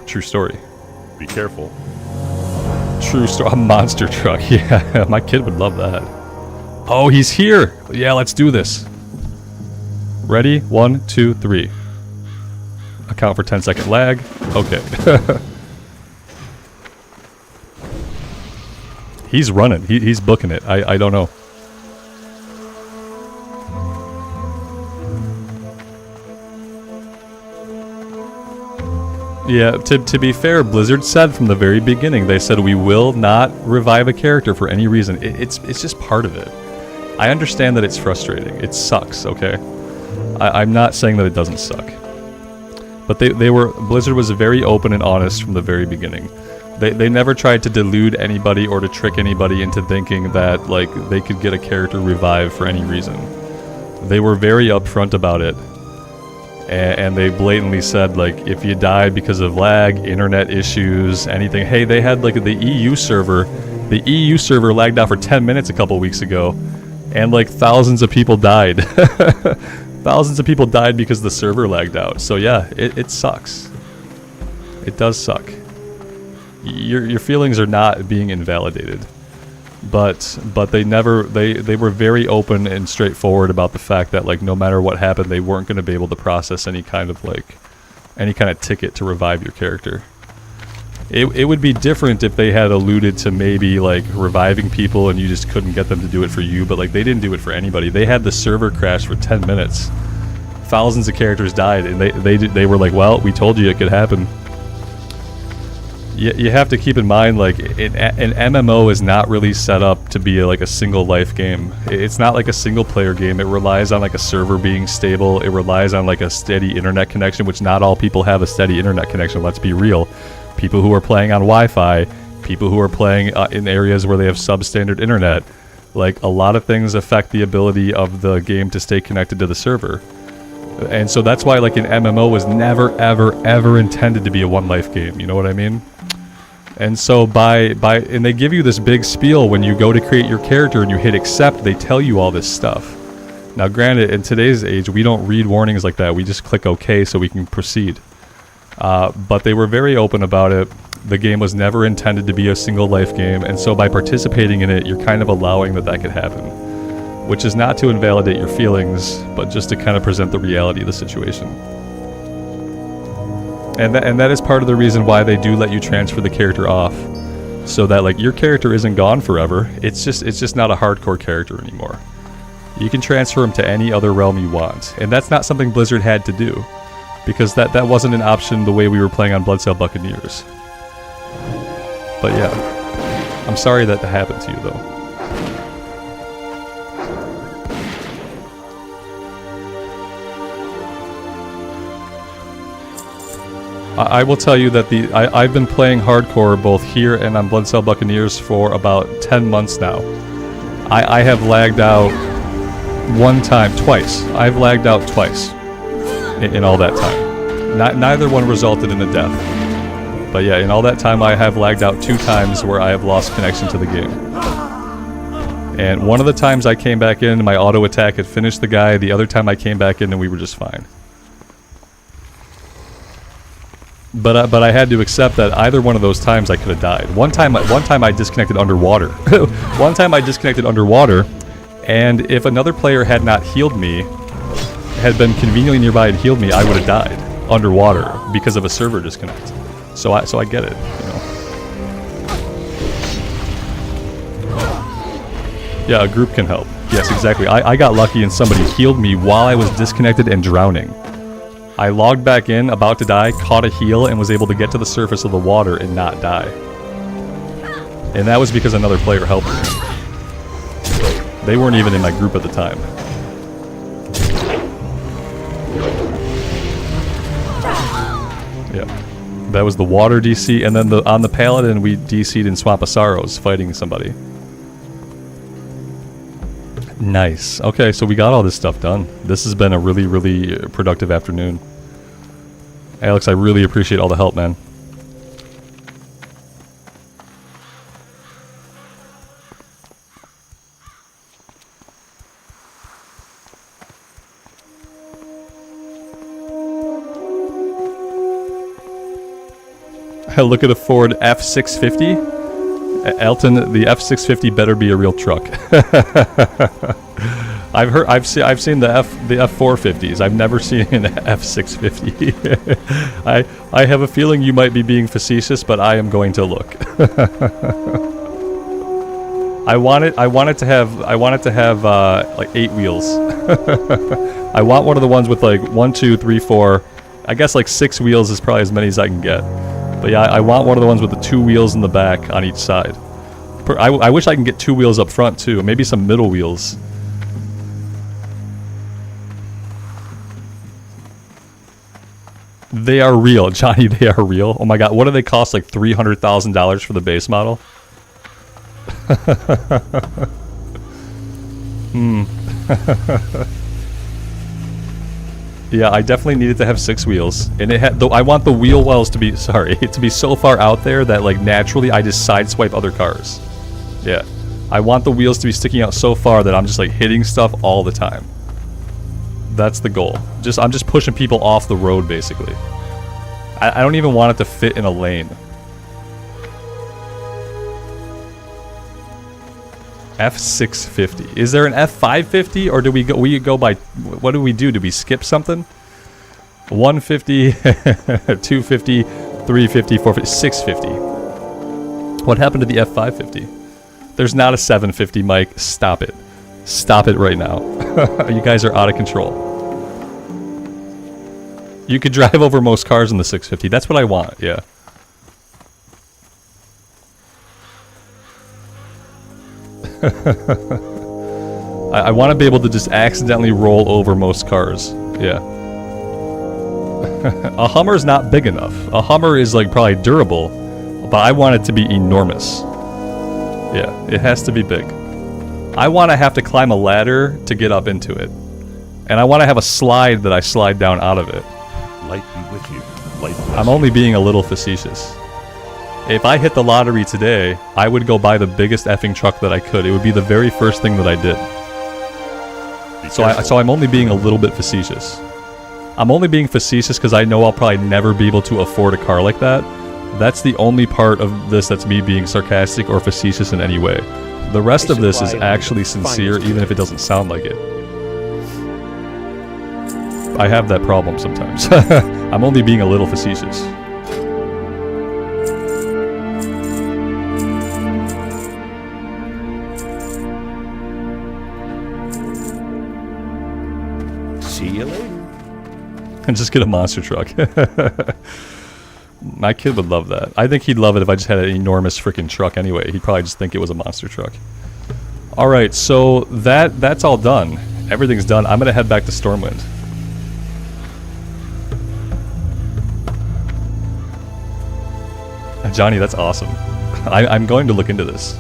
True story. Be careful. True story. A monster truck. Yeah, my kid would love that. Oh, he's here! Yeah, let's do this. Ready? 1, 2, 3. Account for 10-second lag. Okay. He's running. He's booking it. I don't know. Yeah, to be fair, Blizzard said from the very beginning, they said we will not revive a character for any reason. It's just part of it. I understand that it's frustrating. It sucks, okay? I'm not saying that it doesn't suck. But Blizzard was very open and honest from the very beginning. They never tried to delude anybody or to trick anybody into thinking that like they could get a character revived for any reason. They were very upfront about it. And they blatantly said, like, if you die because of lag, internet issues, anything. Hey, they had, like, the EU server. The EU server lagged out for 10 minutes a couple weeks ago. And, like, thousands of people died. Thousands of people died because the server lagged out. So, yeah, it sucks. It does suck. Your feelings are not being invalidated. But they were very open and straightforward about the fact that like no matter what happened, they weren't going to be able to process any kind of ticket to revive your character. It would be different if they had alluded to maybe like reviving people and you just couldn't get them to do it for you, but like they didn't do it for anybody. They had the server crash for 10 minutes. Thousands of characters died, and they were like, well, we told you it could happen. You have to keep in mind, like, an MMO is not really set up to be like a single life game. It's not like a single player game. It relies on like a server being stable. It relies on like a steady internet connection, which not all people have a steady internet connection, let's be real. People who are playing on Wi-Fi, people who are playing in areas where they have substandard internet, like a lot of things affect the ability of the game to stay connected to the server. And so that's why like an MMO was never ever intended to be a one life game, you know what I mean? And so and they give you this big spiel when you go to create your character and you hit accept, they tell you all this stuff. Now granted, in today's age, we don't read warnings like that, we just click OK so we can proceed. But they were very open about it. The game was never intended to be a single life game, and so by participating in it, you're kind of allowing that could happen. Which is not to invalidate your feelings, but just to kind of present the reality of the situation. And that is part of the reason why they do let you transfer the character off, so that like your character isn't gone forever. It's just not a hardcore character anymore. You can transfer him to any other realm you want, and that's not something Blizzard had to do, because that wasn't an option the way we were playing on Bloodsail Buccaneers. But yeah, I'm sorry that happened to you though. I will tell you that I've been playing hardcore both here and on Bloodsail Buccaneers for about 10 months now. I have lagged out twice. I've lagged out twice in all that time. Neither one resulted in a death. But yeah, in all that time I have lagged out 2 times where I have lost connection to the game. And one of the times I came back in, my auto attack had finished the guy. The other time I came back in and we were just fine. But I had to accept that either one of those times I could have died. One time I disconnected underwater. One time I disconnected underwater, and if another player had not healed me, had been conveniently nearby and healed me, I would have died underwater because of a server disconnect. So I get it, you know. Yeah, a group can help. Yes, exactly. I got lucky and somebody healed me while I was disconnected and drowning. I logged back in, about to die, caught a heal, and was able to get to the surface of the water and not die. And that was because another player helped me. They weren't even in my group at the time. Yeah. That was the water DC, and then on the Paladin we DC'd in Swamp of Sorrows, fighting somebody. Nice. Okay, so we got all this stuff done. This has been a really, really productive afternoon. Alex, I really appreciate all the help, man. I look at a Ford F650. Elton, the F650 better be a real truck. I've seen the F450s. I've never seen an F650. I have a feeling you might be being facetious, but I am going to look. I want it to have like 8 wheels. I want one of the ones with like 1, 2, 3, 4. I guess like 6 wheels is probably as many as I can get. But yeah, I want one of the ones with the 2 wheels in the back on each side. I wish I can get 2 wheels up front too. Maybe some middle wheels. They are real, Johnny. They are real. Oh my god, what do they cost? Like $300,000 for the base model? Yeah, I definitely needed to have 6 wheels, and it had. Though I want the wheel wells to be to be so far out there that like naturally I just sideswipe other cars. Yeah, I want the wheels to be sticking out so far that I'm just like hitting stuff all the time. That's the goal. I'm just pushing people off the road basically. I don't even want it to fit in a lane. F650. Is there an F550 or do we go by, what do we do? Do we skip something? 150, 250, 350, 450, 650. What happened to the F550? There's not a 750, Mike. Stop it. Stop it right now. You guys are out of control. You could drive over most cars in the 650. That's what I want, yeah. I want to be able to just accidentally roll over most cars. Yeah. A Hummer's not big enough. A Hummer is like probably durable, but I want it to be enormous. Yeah, it has to be big. I want to have to climb a ladder to get up into it. And I want to have a slide that I slide down out of it. Light be with you. Light bless I'm only being a little facetious. If I hit the lottery today, I would go buy the biggest effing truck that I could. It would be the very first thing that I did. So I'm only being a little bit facetious. I'm only being facetious because I know I'll probably never be able to afford a car like that. That's the only part of this that's me being sarcastic or facetious in any way. The rest of this is actually sincere, even if it doesn't sound like it. I have that problem sometimes. I'm only being a little facetious. See you later. And just get a monster truck. My kid would love that. I think he'd love it if I just had an enormous freaking truck anyway. He'd probably just think it was a monster truck. Alright, so that's all done. Everything's done. I'm going to head back to Stormwind. Johnny, that's awesome. I'm going to look into this.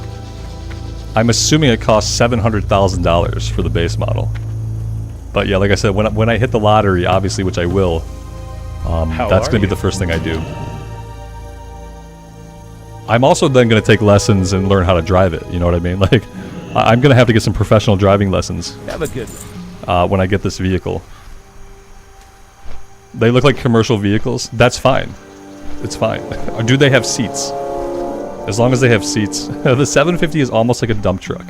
I'm assuming it costs $700,000 for the base model. But yeah, like I said, when I hit the lottery, obviously, which I will, that's going to be the first thing I do. I'm also then going to take lessons and learn how to drive it, you know what I mean? Like, I'm going to have to get some professional driving lessons. Have a good one. When I get this vehicle. They look like commercial vehicles. That's fine. It's fine. Do they have seats? As long as they have seats. The 750 is almost like a dump truck.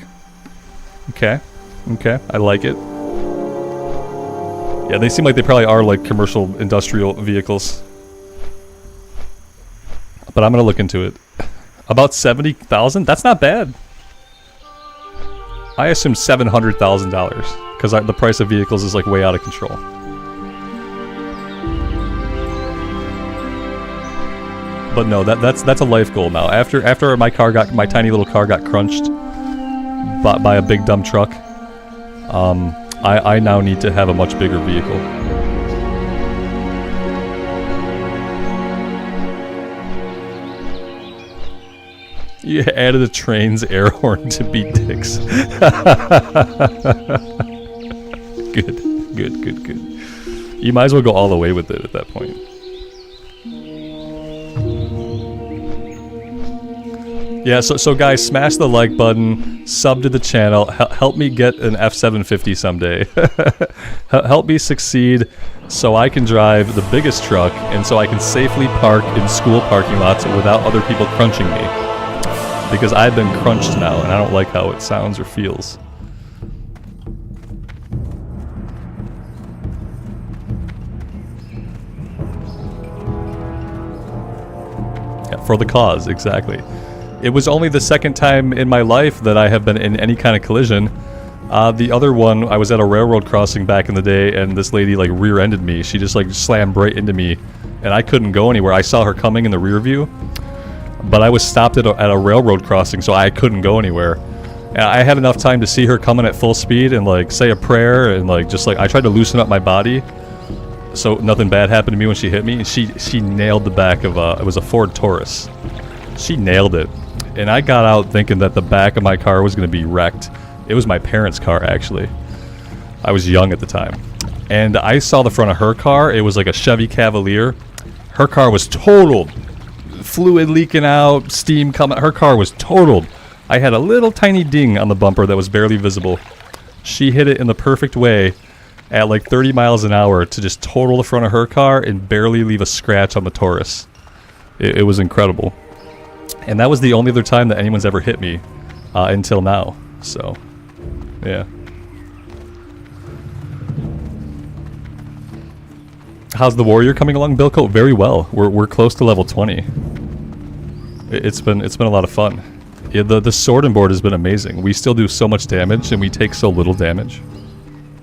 Okay. Okay. I like it. Yeah, they seem like they probably are like commercial industrial vehicles. But I'm going to look into it. About 70,000? That's not bad. I assume $700,000 because the price of vehicles is like way out of control. But no, that's a life goal now. After my tiny little car got crunched by a big dumb truck, I now need to have a much bigger vehicle. You added a train's air horn to beat dicks. Good. You might as well go all the way with it at that point. Yeah, so guys, smash the like button, sub to the channel, help me get an F750 someday. Help me succeed so I can drive the biggest truck and so I can safely park in school parking lots without other people crunching me. Because I've been crunched now and I don't like how it sounds or feels. Yeah, for the cause, exactly. It was only the second time in my life that I have been in any kind of collision. The other one, I was at a railroad crossing back in the day, and this lady like rear-ended me. She just like slammed right into me, and I couldn't go anywhere. I saw her coming in the rear view, but I was stopped at a railroad crossing, so I couldn't go anywhere. And I had enough time to see her coming at full speed and like say a prayer, and like just like I tried to loosen up my body so nothing bad happened to me when she hit me. And she nailed the back of it was a Ford Taurus. She nailed it, and I got out thinking that the back of my car was going to be wrecked. It was my parents' car, actually. I was young at the time. And I saw the front of her car. It was like a Chevy Cavalier. Her car was totaled. Fluid leaking out, steam coming. Her car was totaled. I had a little tiny ding on the bumper that was barely visible. She hit it in the perfect way at like 30 miles an hour to just total the front of her car and barely leave a scratch on the Taurus. It was incredible. And that was the only other time that anyone's ever hit me until now. So... yeah. How's the warrior coming along, Bilko? Very well. We're close to level 20. It's been a lot of fun. Yeah, the sword and board has been amazing. We still do so much damage and we take so little damage.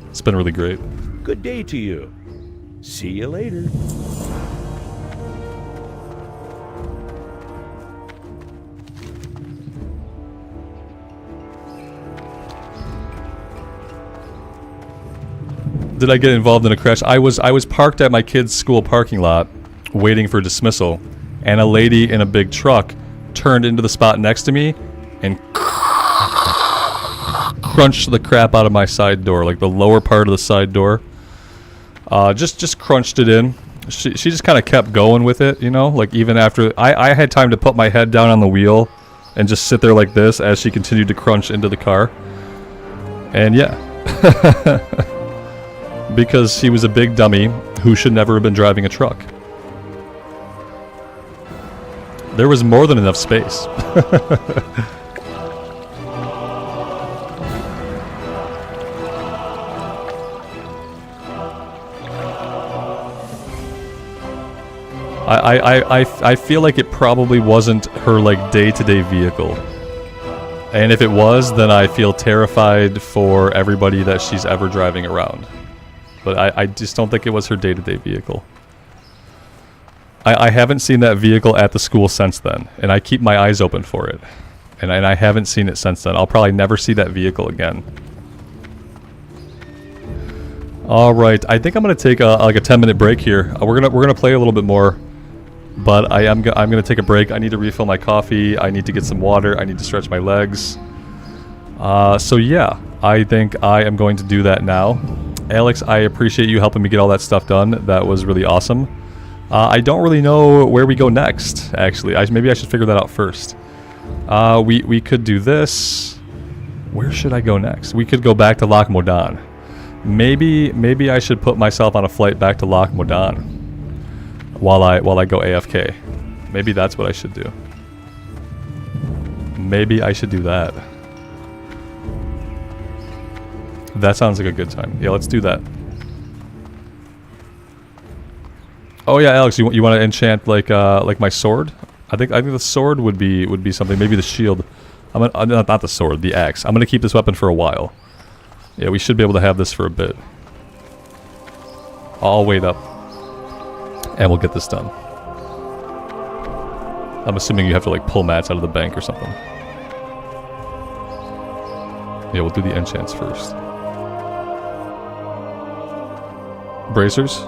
It's been really great. Good day to you. See you later. Did I get involved in a crash? I was parked at my kid's school parking lot waiting for dismissal, and a lady in a big truck turned into the spot next to me and crunched the crap out of my side door, like the lower part of the side door. Just crunched it in. She just kind of kept going with it, you know, like even after I had time to put my head down on the wheel and just sit there like this as she continued to crunch into the car. And yeah. Because he was a big dummy who should never have been driving a truck. There was more than enough space. I feel like it probably wasn't her like day-to-day vehicle. And if it was, then I feel terrified for everybody that she's ever driving around. But I just don't think it was her day-to-day vehicle. I haven't seen that vehicle at the school since then, and I keep my eyes open for it. And I haven't seen it since then. I'll probably never see that vehicle again. All right, I think I'm gonna take like a 10-minute break here. We're gonna play a little bit more, but I'm gonna take a break. I need to refill my coffee. I need to get some water. I need to stretch my legs. So yeah, I think I am going to do that now. Alex, I appreciate you helping me get all that stuff done. That was really awesome. I don't really know where we go next, actually. Maybe I should figure that out first. We could do this. Where should I go next? We could go back to Loch Modan. Maybe I should put myself on a flight back to Loch Modan while I go AFK. Maybe that's what I should do. Maybe I should do that. That sounds like a good time. Yeah, let's do that. Oh yeah, Alex, you want to enchant like my sword? I think the sword would be something. Maybe the shield. Not the sword, the axe. I'm gonna keep this weapon for a while. Yeah, we should be able to have this for a bit. I'll wait up, and we'll get this done. I'm assuming you have to like pull mats out of the bank or something. Yeah, we'll do the enchants first. Bracers?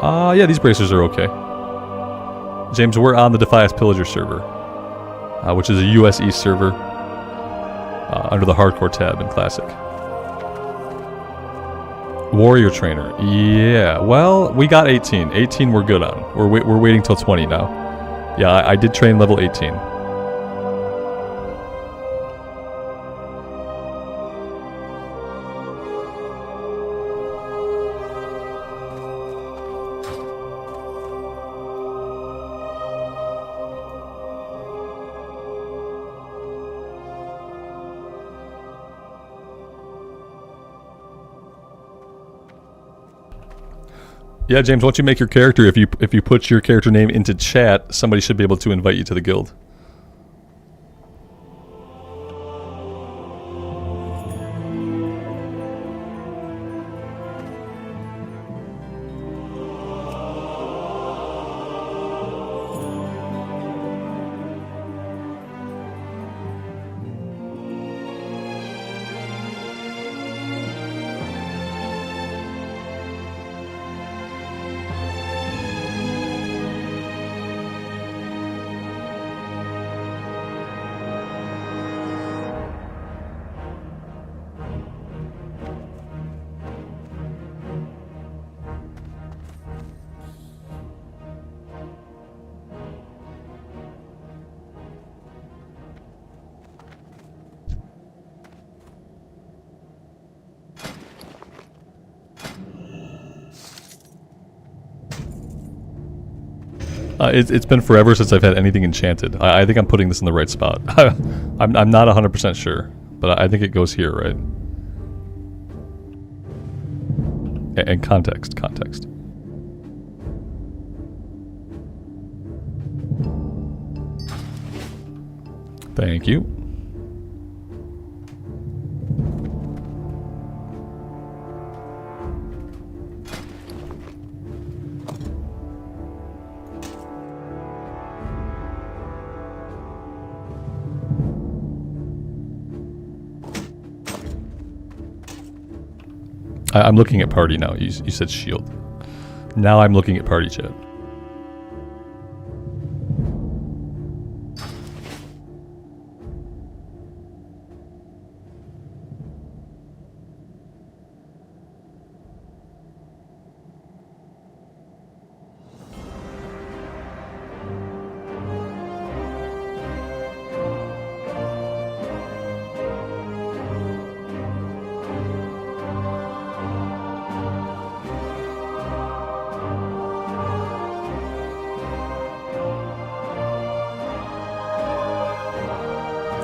Yeah, these bracers are okay. James, we're on the Defias Pillager server, which is a US East server under the Hardcore tab in Classic. Warrior Trainer. Yeah, well, we got 18. 18 we're good on. We're waiting till 20 now. Yeah, I did train level 18. Yeah, James, once you make your character, if you put your character name into chat, somebody should be able to invite you to the guild. It's been forever since I've had anything enchanted. I think I'm putting this in the right spot. I'm not 100% sure, but I think it goes here, right? And context. Thank you. I'm looking at party now. You said shield. Now I'm looking at party chat.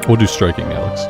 We'll do striking, Alex.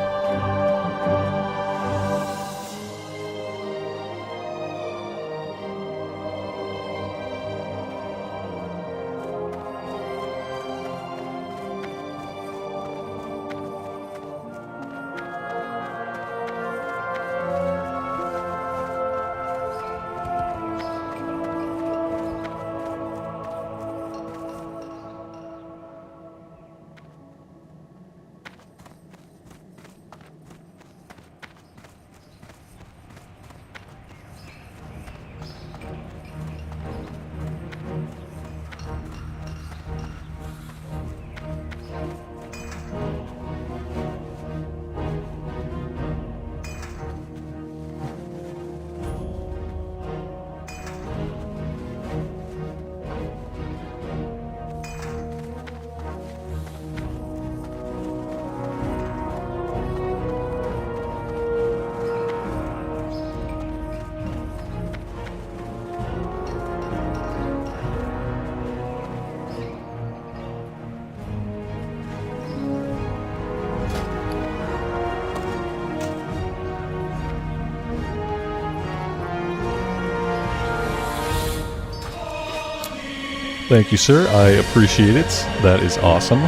Thank you, sir. I appreciate it. That is awesome.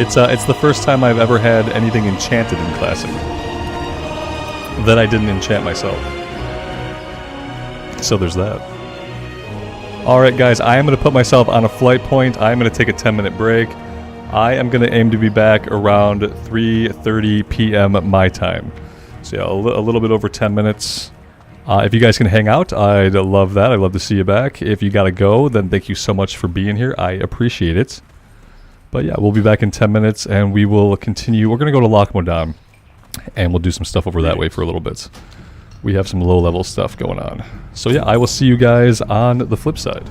It's the first time I've ever had anything enchanted in Classic that I didn't enchant myself. So there's that. Alright guys, I am going to put myself on a flight point. I am going to take a 10-minute break. I am going to aim to be back around 3:30 p.m. my time. So yeah, a little bit over 10 minutes. If you guys can hang out, I'd love that. I'd love to see you back. If you gotta go, then thank you so much for being here. I appreciate it. But yeah, we'll be back in 10 minutes, and we will continue. We're gonna go to Loch Modan, and we'll do some stuff over that way for a little bit. We have some low-level stuff going on. So yeah, I will see you guys on the flip side.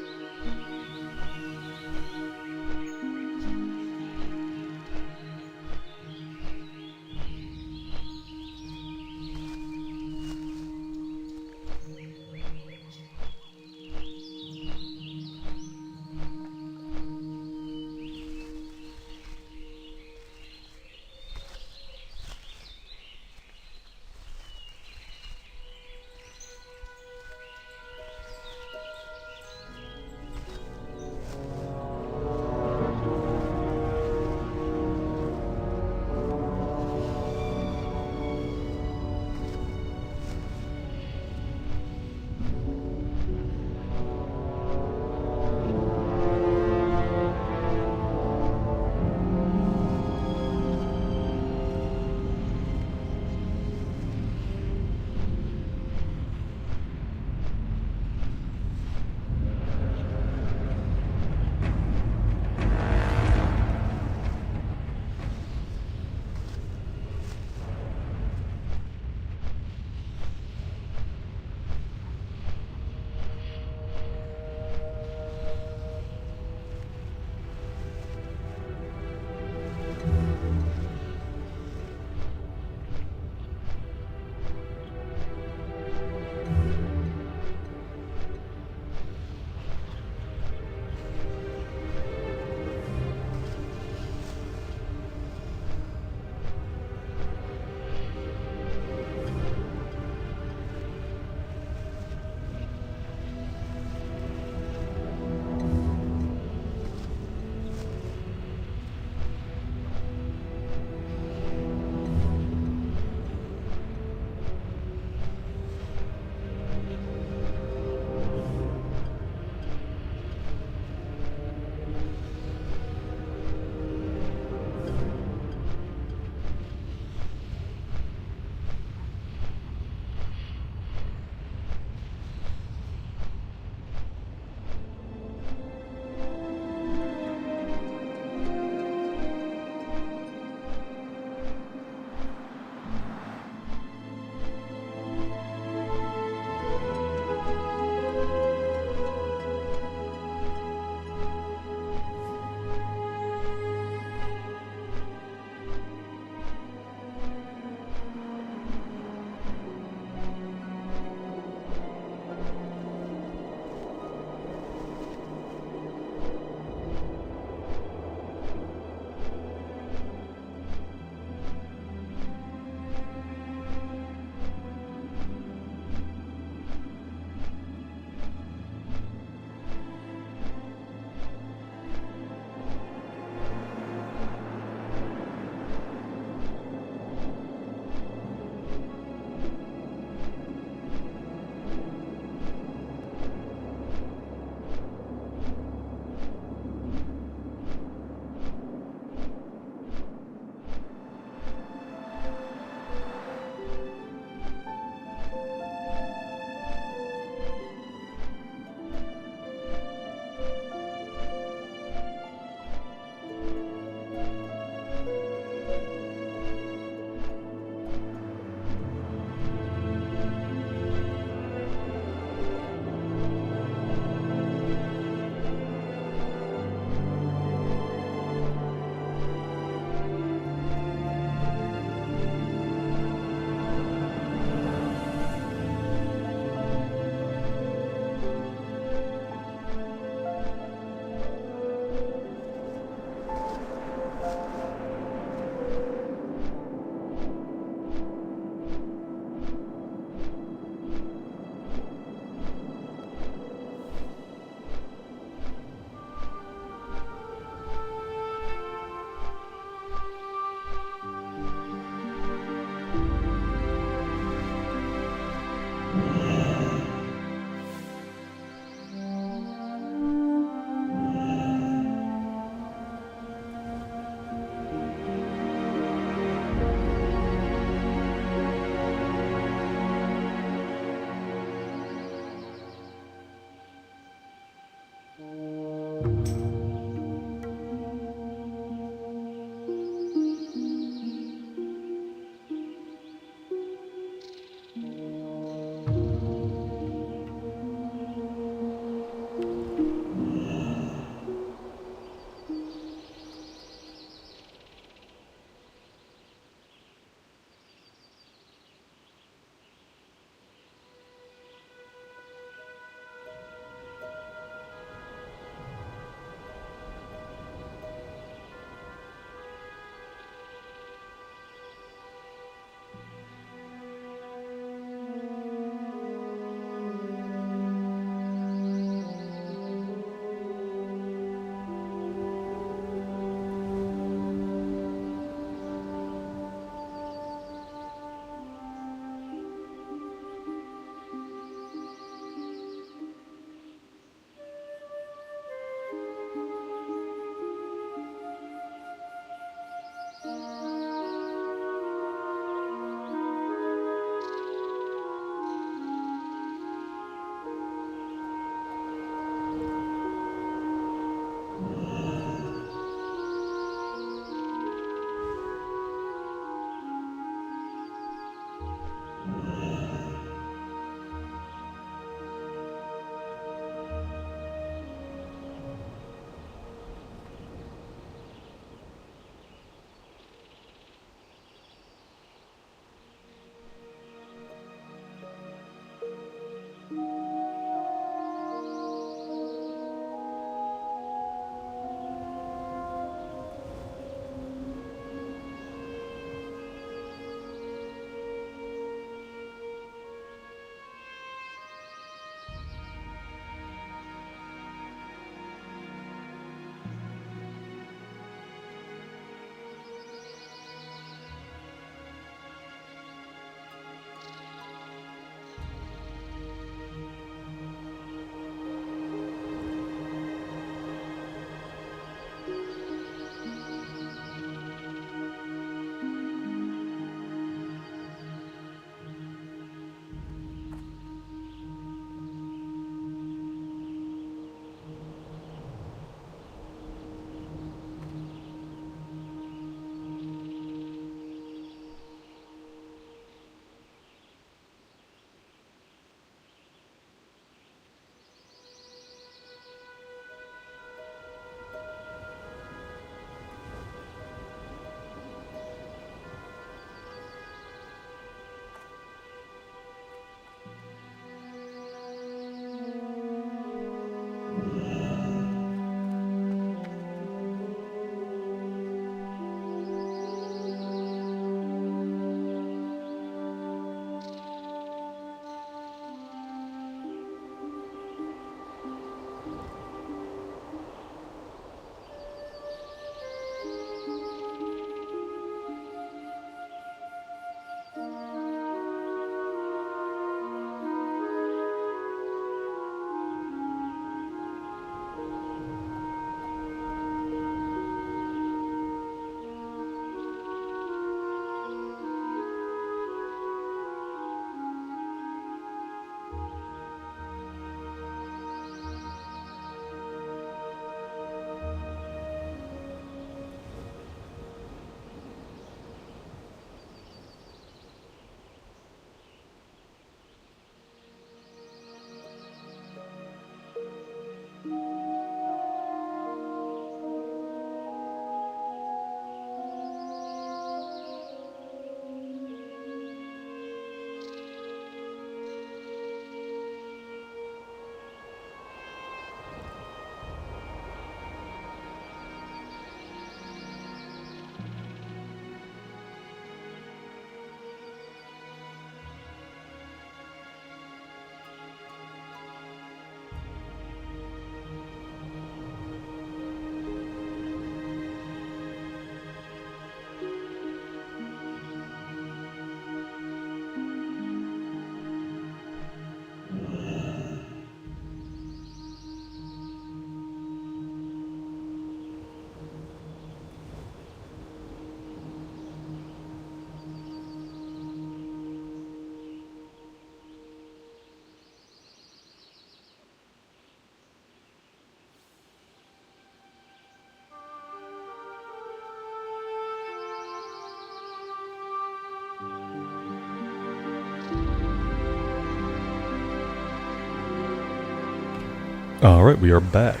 Alright, we are back.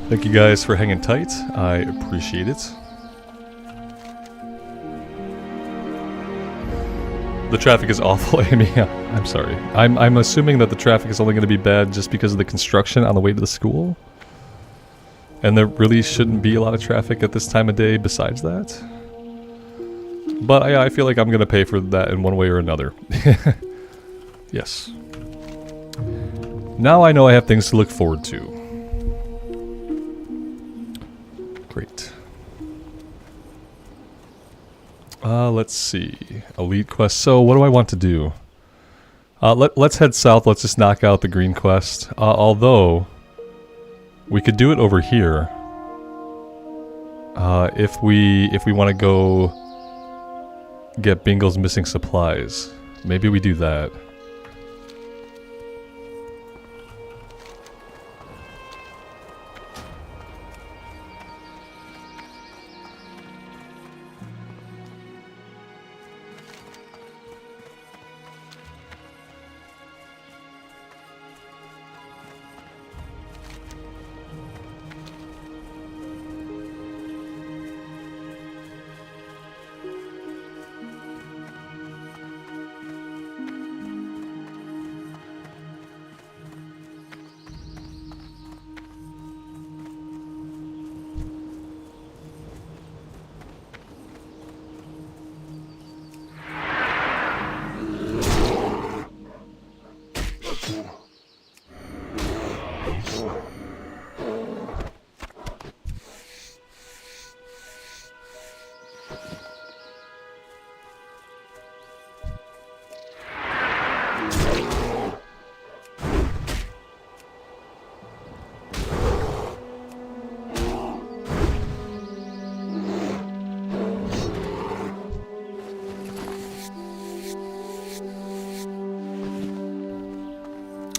Thank you guys for hanging tight. I appreciate it. The traffic is awful, Amy. I'm sorry. I'm assuming that the traffic is only going to be bad just because of the construction on the way to the school. And there really shouldn't be a lot of traffic at this time of day besides that. But I feel like I'm going to pay for that in one way or another. Yes. Now I know I have things to look forward to. Great. Let's see. Elite quest. So, what do I want to do? Let's head south. Let's just knock out the green quest. Although, we could do it over here. If we want to go get Bingle's missing supplies. Maybe we do that.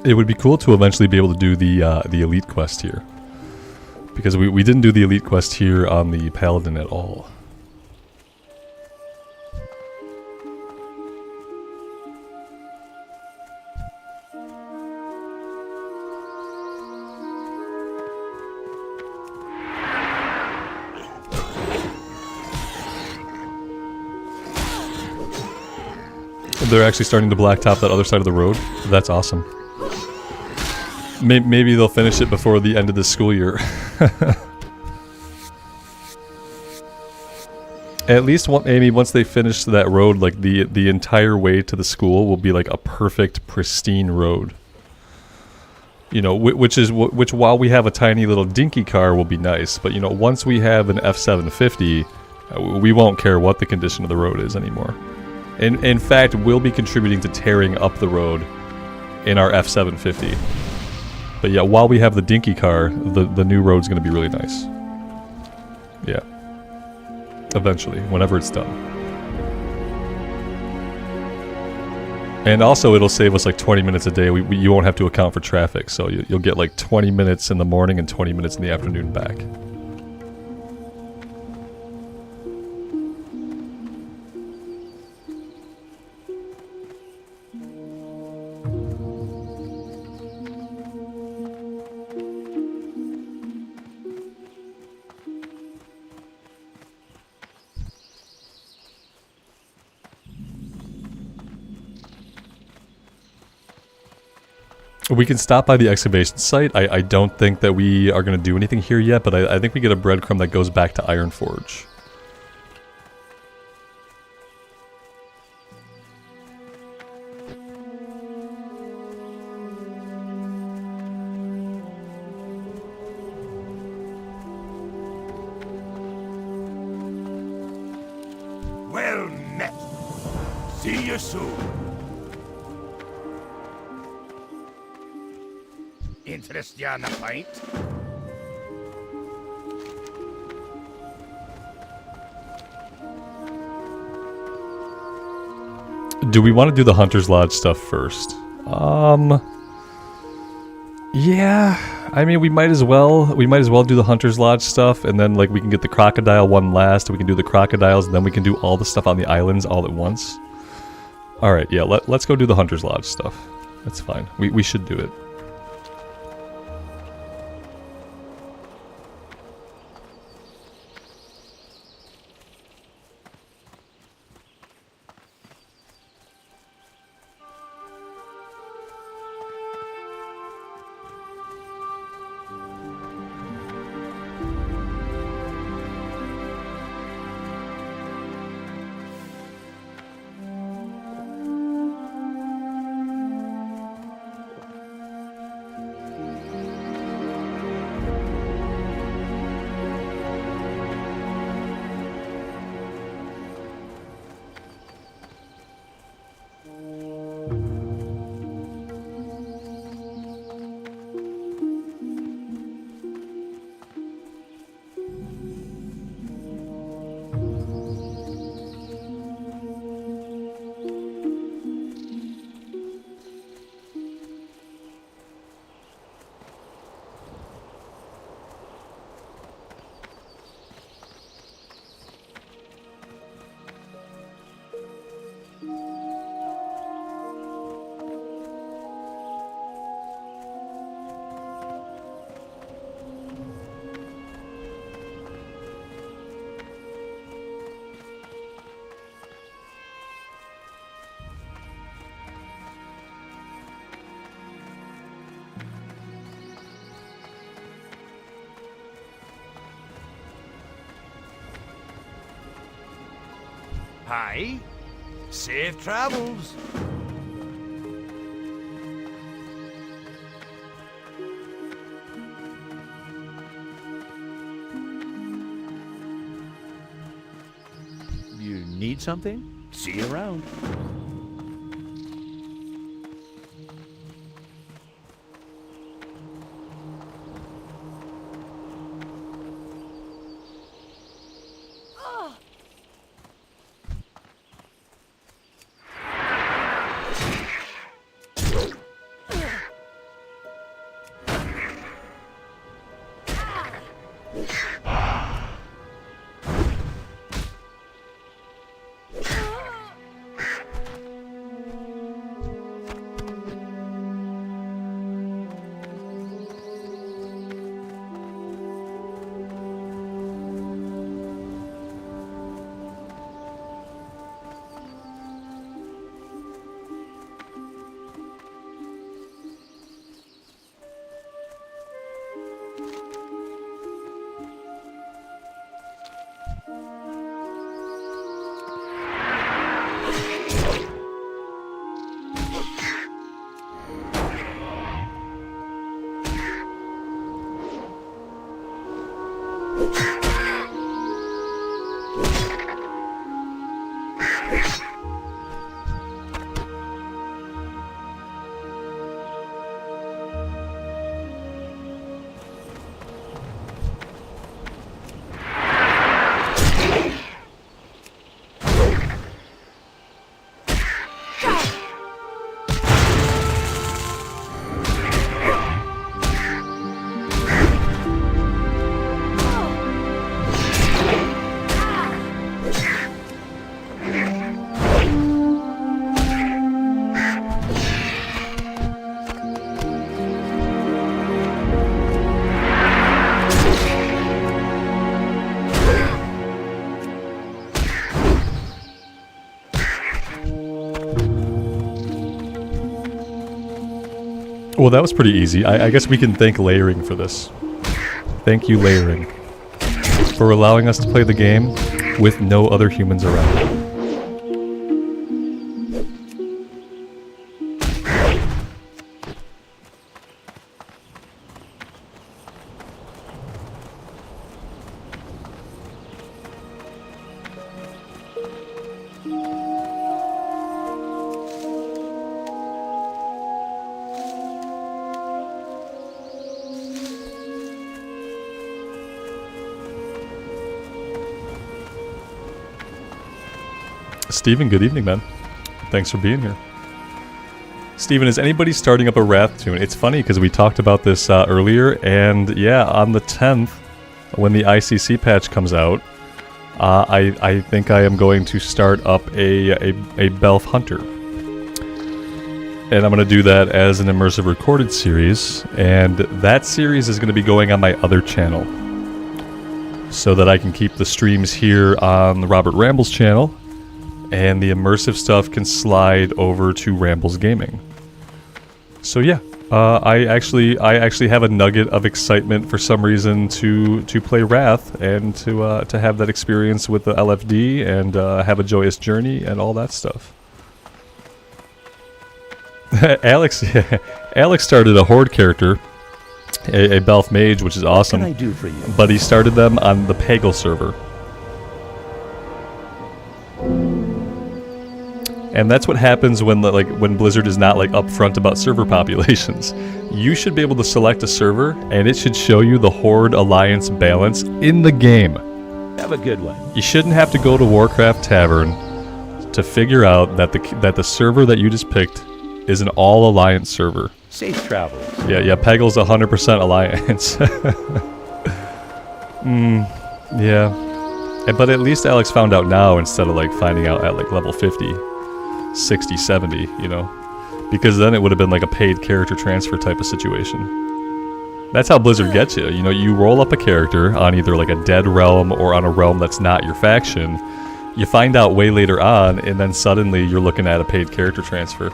It would be cool to eventually be able to do the elite quest here. Because we didn't do the elite quest here on the Paladin at all. They're actually starting to blacktop that other side of the road. That's awesome. Maybe they'll finish it before the end of this school year. At least, Amy, once they finish that road, like the entire way to the school will be like a perfect, pristine road. You know, which while we have a tiny little dinky car will be nice, but you know, once we have an F750, we won't care what the condition of the road is anymore. In fact, we'll be contributing to tearing up the road in our F750. But yeah, while we have the dinky car, the new road's going to be really nice. Yeah. Eventually, whenever it's done. And also, it'll save us like 20 minutes a day. You won't have to account for traffic, so you'll get like 20 minutes in the morning and 20 minutes in the afternoon back. We can stop by the excavation site. I don't think that we are going to do anything here yet, but I think we get a breadcrumb that goes back to Ironforge. Well met. See you soon. Interest you on a pint? Do we want to do the Hunter's Lodge stuff first? Yeah. I mean, we might as well do the Hunter's Lodge stuff, and then like we can get the crocodile one last. We can do the crocodiles, and then we can do all the stuff on the islands all at once. All right, yeah. Let's go do the Hunter's Lodge stuff. That's fine. We should do it. Hi. Safe travels. You need something? See you around. Well, that was pretty easy. I guess we can thank layering for this. Thank you, layering, for allowing us to play the game with no other humans around. Steven, good evening, man. Thanks for being here. Steven, is anybody starting up a Wrath tune? It's funny because we talked about this earlier, and yeah, on the 10th, when the ICC patch comes out, I think I am going to start up a Belf Hunter. And I'm going to do that as an immersive recorded series, and that series is going to be going on my other channel, so that I can keep the streams here on the Robert Rambles channel, and the immersive stuff can slide over to Rambles Gaming. So yeah, I actually have a nugget of excitement for some reason to play Wrath and to have that experience with the LFD and have a joyous journey and all that stuff. Alex started a Horde character, a Belf Mage, which is awesome. What can I do for you? But he started them on the Pagel server. And that's what happens when when Blizzard is not upfront about server populations. You should be able to select a server, and it should show you the Horde Alliance balance in the game. Have a good one. You shouldn't have to go to Warcraft Tavern to figure out that the server that you just picked is an all Alliance server. Safe travels. Yeah, Pegel's 100% Alliance. Yeah. But at least Alex found out now instead of finding out at level 50. 60, 70, you know, because then it would have been a paid character transfer type of situation. That's how Blizzard gets you. You know, you roll up a character on either a dead realm or on a realm that's not your faction. You find out way later on, and then suddenly you're looking at a paid character transfer.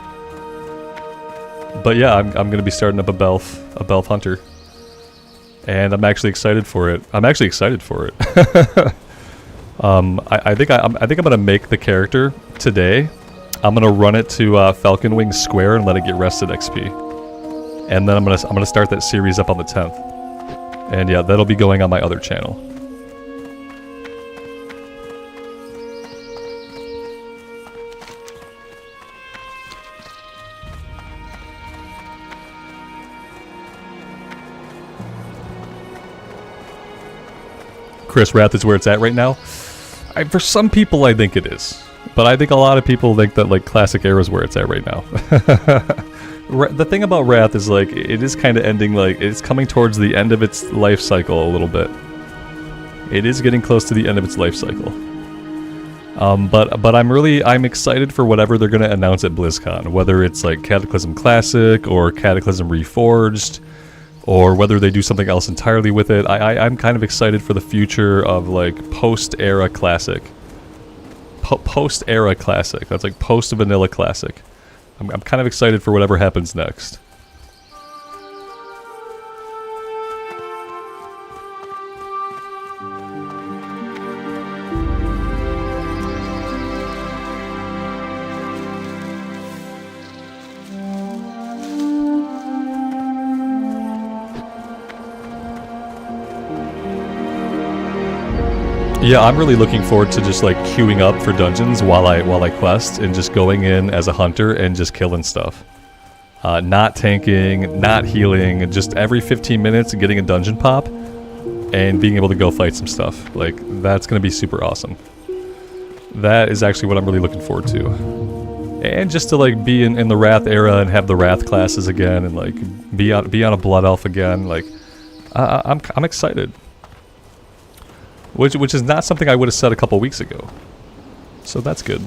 But yeah, I'm going to be starting up a Belf Hunter, and I'm actually excited for it. I think I'm gonna make the character today. I'm gonna run it to Falcon Wing Square and let it get rested XP, and then I'm gonna start that series up on the 10th. And yeah, that'll be going on my other channel. Chris, Wrath is where it's at right now. For some people, I think it is. But I think a lot of people think that, like, Classic Era is where it's at right now. The thing about Wrath is, like, it is kind of ending, like, it's coming towards the end of its life cycle a little bit. It is getting close to the end of its life cycle. But I'm excited for whatever they're going to announce at BlizzCon. Whether it's, like, Cataclysm Classic or Cataclysm Reforged, or whether they do something else entirely with it. I'm kind of excited for the future of, like, post-era Classic. Post-era Classic. That's like post-vanilla Classic. I'm kind of excited for whatever happens next. Yeah, I'm really looking forward to just like queuing up for dungeons while I quest and just going in as a hunter and just killing stuff. Not tanking, not healing, just every 15 minutes getting a dungeon pop and being able to go fight some stuff. Like, that's going to be super awesome. That is actually what I'm really looking forward to. And just to like be in the Wrath era and have the Wrath classes again and like be on a Blood Elf again. Like, I'm excited. Which is not something I would have said a couple weeks ago. So that's good.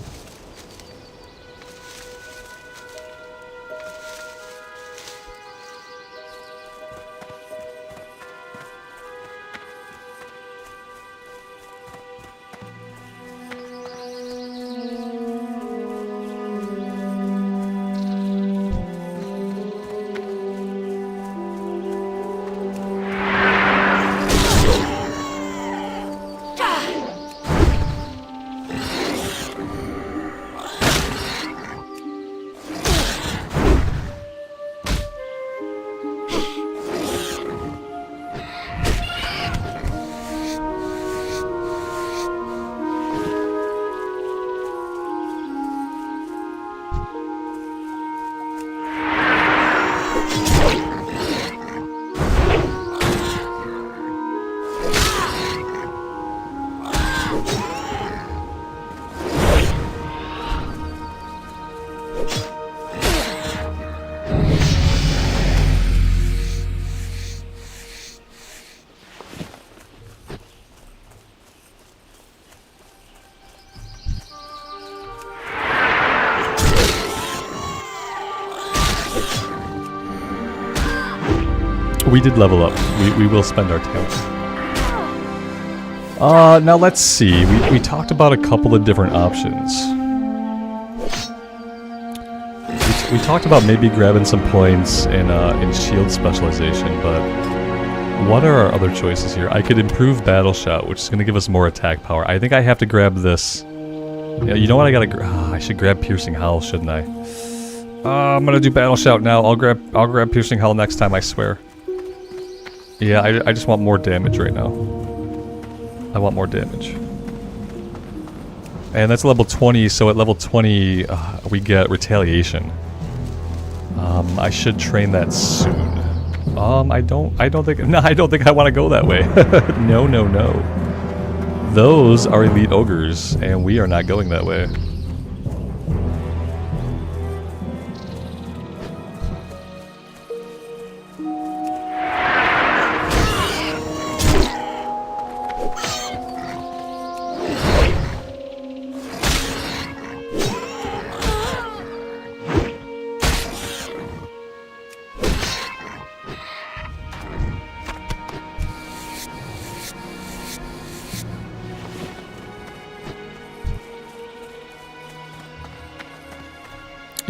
We did level up. We will spend our talent. Now let's see. We talked about a couple of different options. We talked about maybe grabbing some points in shield specialization, but what are our other choices here? I could improve Battle Shout, which is going to give us more attack power. I think I have to grab this. Yeah, you know what? I should grab Piercing Howl, shouldn't I? I'm gonna do Battle Shout now. I'll grab Piercing Howl next time, I swear. Yeah, I just want more damage right now. I want more damage. And that's level 20, so at level 20 we get Retaliation. I should train that soon. I don't think I want to go that way. No. Those are elite ogres, and we are not going that way.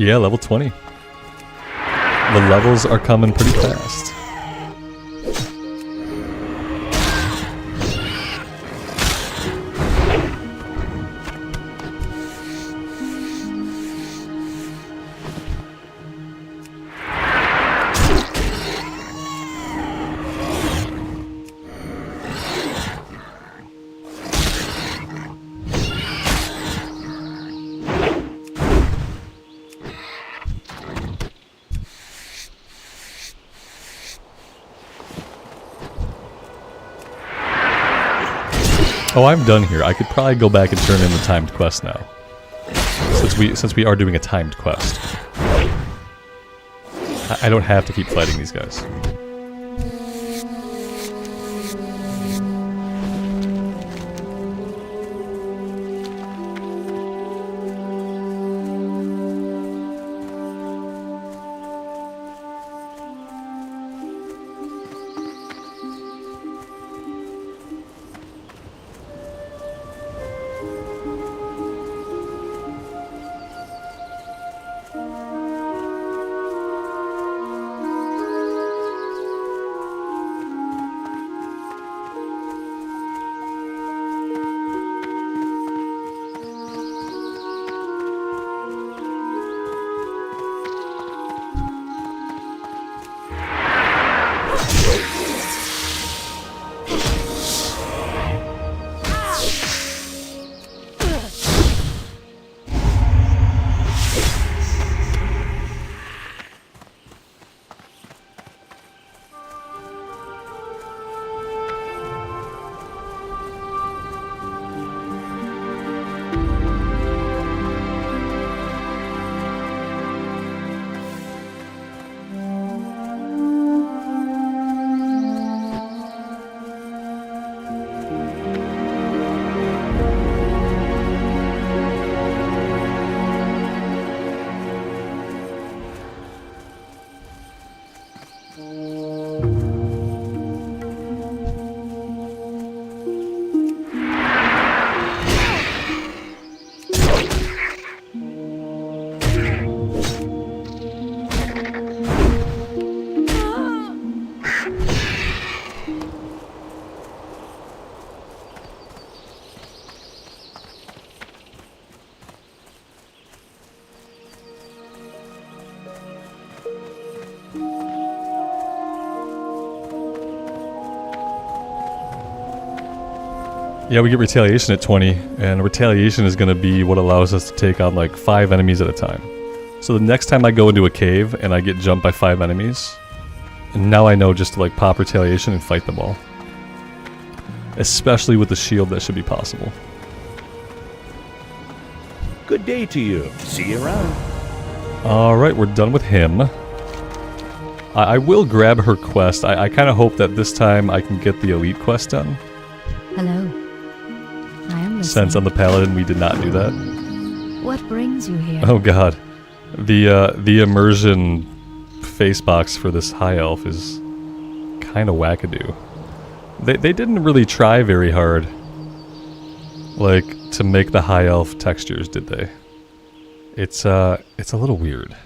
Yeah, level 20. The levels are coming pretty fast. Oh, I'm done here. I could probably go back and turn in the timed quest now. Since we are doing a timed quest. I don't have to keep fighting these guys. Yeah, we get retaliation at 20, and retaliation is going to be what allows us to take on like 5 enemies at a time. So the next time I go into a cave and I get jumped by 5 enemies, and now I know just to like pop retaliation and fight them all. Especially with the shield, that should be possible. Good day to you. See you around. Alright, we're done with him. I will grab her quest. I kind of hope that this time I can get the elite quest done. Hello. I am listening. Since on the paladin we did not do that. What brings you here? Oh god. The immersion face box for this high elf is kind of wackadoo. They didn't really try very hard, like, to make the high elf textures, did they? It's a little weird.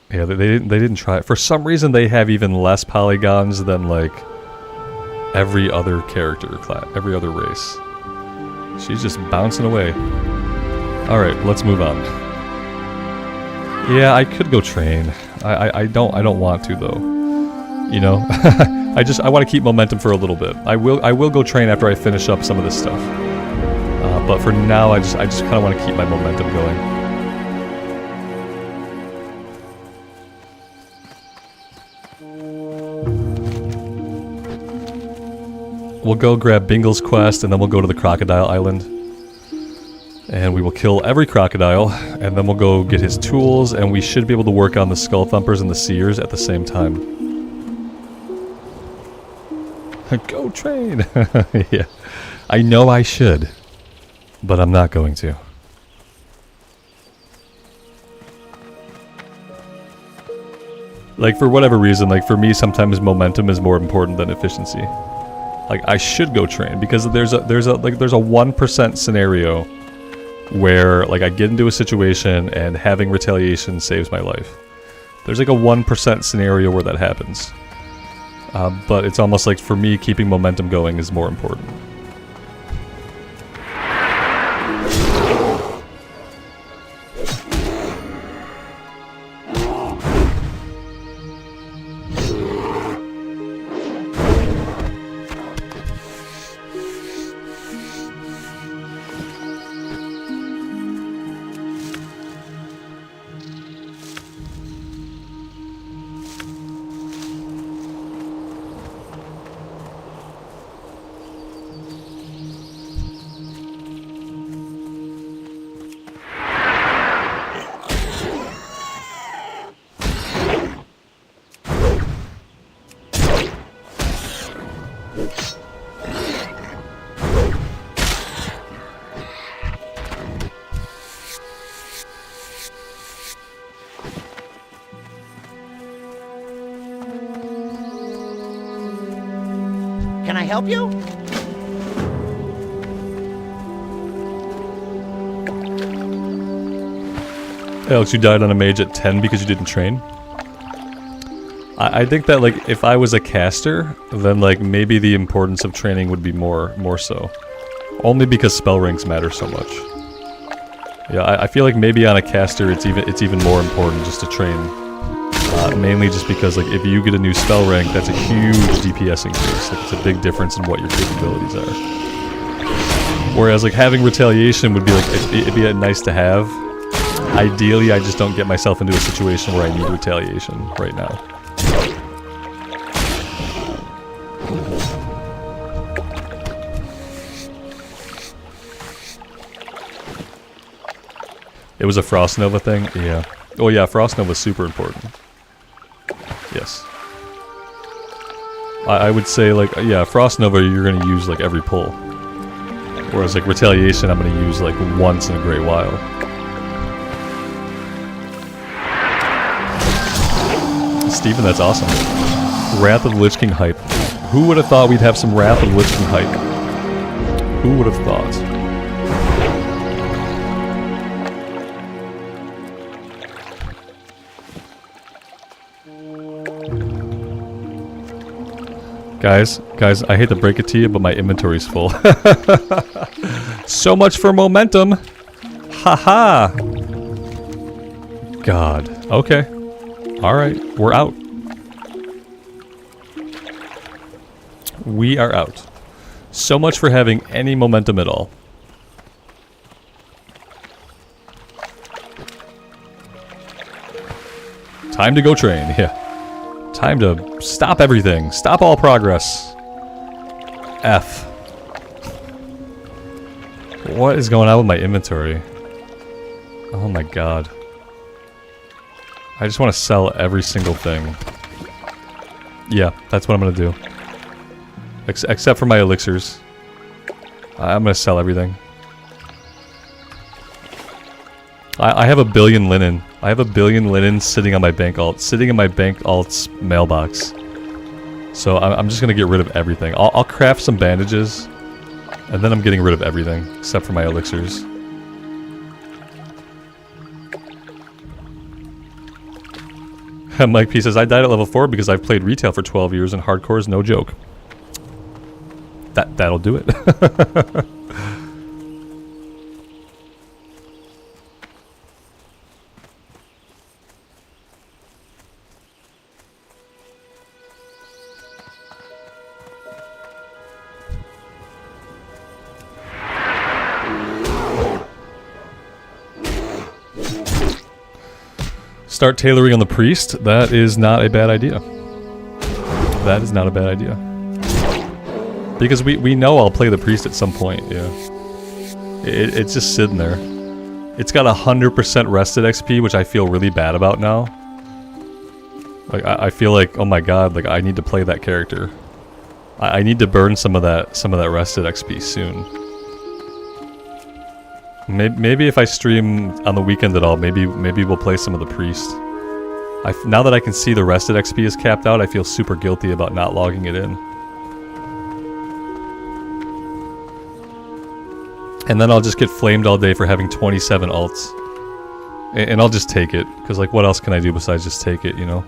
Yeah, they didn't try it. For some reason, they have even less polygons than like every other character class, every other race. She's just bouncing away. All right, let's move on. Yeah, I could go train. I don't want to though. You know, I want to keep momentum for a little bit. I will go train after I finish up some of this stuff. But for now, I just kind of want to keep my momentum going. We'll go grab Bingle's quest, and then we'll go to the Crocodile Island. And we will kill every crocodile, and then we'll go get his tools, and we should be able to work on the Skull Thumpers and the Seers at the same time. Go train! Yeah, I know I should, but I'm not going to. Like, for whatever reason, like, for me, sometimes momentum is more important than efficiency. Like, I should go train, because there's a 1% scenario where, like, I get into a situation and having retaliation saves my life. There's like a 1% scenario where that happens. But it's almost like, for me, keeping momentum going is more important. help you? Alex, you died on a mage at 10 because you didn't train? I think that, like, if I was a caster, then, like, maybe the importance of training would be more so. Only because spell ranks matter so much. Yeah, I feel like maybe on a caster it's even more important just to train. Mainly just because, like, if you get a new spell rank, that's a huge DPS increase. Like, it's a big difference in what your capabilities are. Whereas, like, having retaliation would be, like, it'd be nice to have. Ideally, I just don't get myself into a situation where I need retaliation right now. It was a Frost Nova thing? Yeah. Oh yeah, Frost Nova is super important. Yes. I would say, like, yeah, Frost Nova you're gonna use, like, every pull. Whereas, like, Retaliation I'm gonna use, like, once in a great while. Steven, that's awesome. Wrath of the Lich King hype. Who would have thought we'd have some Wrath of the Lich King hype? Who would have thought? Guys, I hate to break it to you, but my inventory's full. So much for momentum! Haha! God. Okay. Alright, we're out. We are out. So much for having any momentum at all. Time to go train, yeah. Time to stop everything. Stop all progress. F. What is going on with my inventory? Oh my god. I just want to sell every single thing. Yeah, that's what I'm going to do. Except for my elixirs. I'm going to sell everything. I have 1 billion linen. I have 1 billion linen sitting on my bank alt, sitting in my bank alt's mailbox. So I'm just gonna get rid of everything. I'll craft some bandages, and then I'm getting rid of everything except for my elixirs. Mike P says I died at level 4 because I've played retail for 12 years and hardcore is no joke. That'll do it. Start tailoring on the priest. That is not a bad idea. That is not a bad idea. Because we know I'll play the priest at some point, yeah. It's just sitting there. It's got 100% rested XP, which I feel really bad about now. Like, I feel like, oh my god, like, I need to play that character. I need to burn some of that rested XP soon. Maybe if I stream on the weekend at all, maybe we'll play some of the priest. Now that I can see the rested XP is capped out, I feel super guilty about not logging it in. And then I'll just get flamed all day for having 27 alts. And I'll just take it, because, like, what else can I do besides just take it, you know?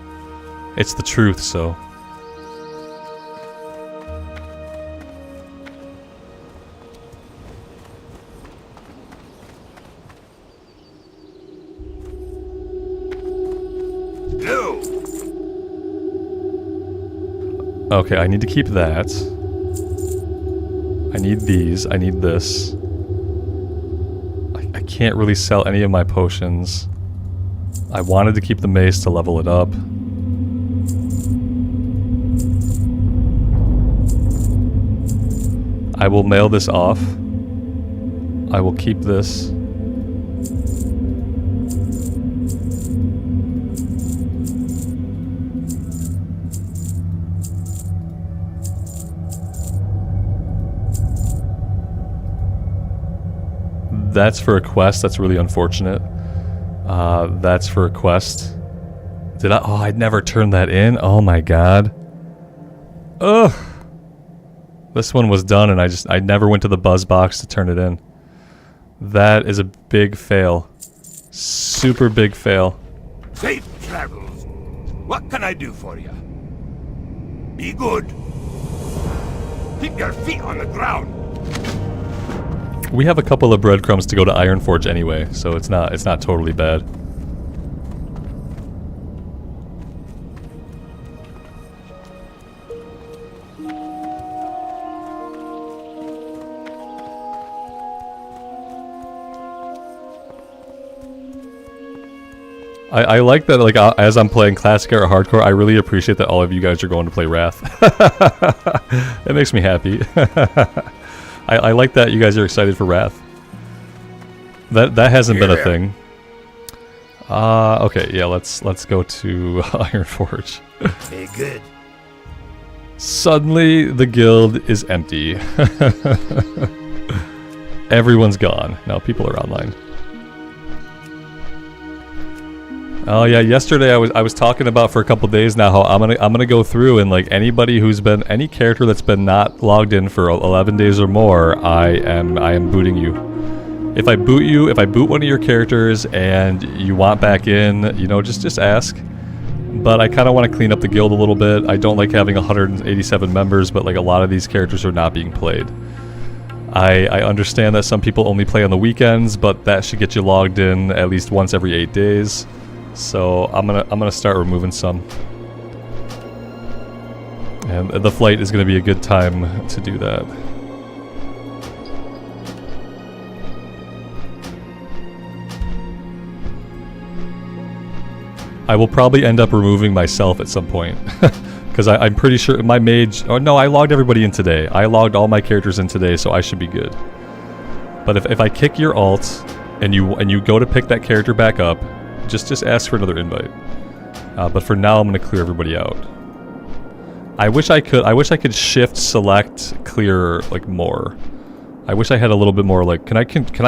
It's the truth, so... Okay, I need to keep that. I need these. I need this. I can't really sell any of my potions. I wanted to keep the mace to level it up. I will mail this off. I will keep this. That's for a quest. That's really unfortunate. That's for a quest. Did I? Oh, I'd never turned that in. Oh my god. Ugh. This one was done, and I never went to the buzz box to turn it in. That is a big fail. Super big fail. Safe travels. What can I do for you? Be good. Keep your feet on the ground. We have a couple of breadcrumbs to go to Ironforge anyway, so it's not totally bad. I like that, like, as I'm playing Classic or Hardcore, I really appreciate that all of you guys are going to play Wrath. It makes me happy. I like that you guys are excited for Wrath. That hasn't been a thing. Okay, yeah, let's go to Ironforge. Hey, good. Suddenly, the guild is empty. Everyone's gone. Now people are online. Oh yeah, yesterday I was talking about for a couple days now how I'm gonna go through and, like, anybody who's been any character that's been not logged in for 11 days or more, I am booting you. If I boot one of your characters and you want back in, you know, just ask. But I kind of want to clean up the guild a little bit. I don't like having 187 members, but, like, a lot of these characters are not being played. I understand that some people only play on the weekends, but that should get you logged in at least once every 8 days. So I'm gonna start removing some, and the flight is gonna be a good time to do that. I will probably end up removing myself at some point, because I'm pretty sure my mage. Oh no, I logged everybody in today. I logged all my characters in today, so I should be good. But if I kick your alt and you go to pick that character back up, just ask for another invite. But for now, I'm gonna clear everybody out. I wish I could shift, select, clear, like, more. I wish I had a little bit more, like, can I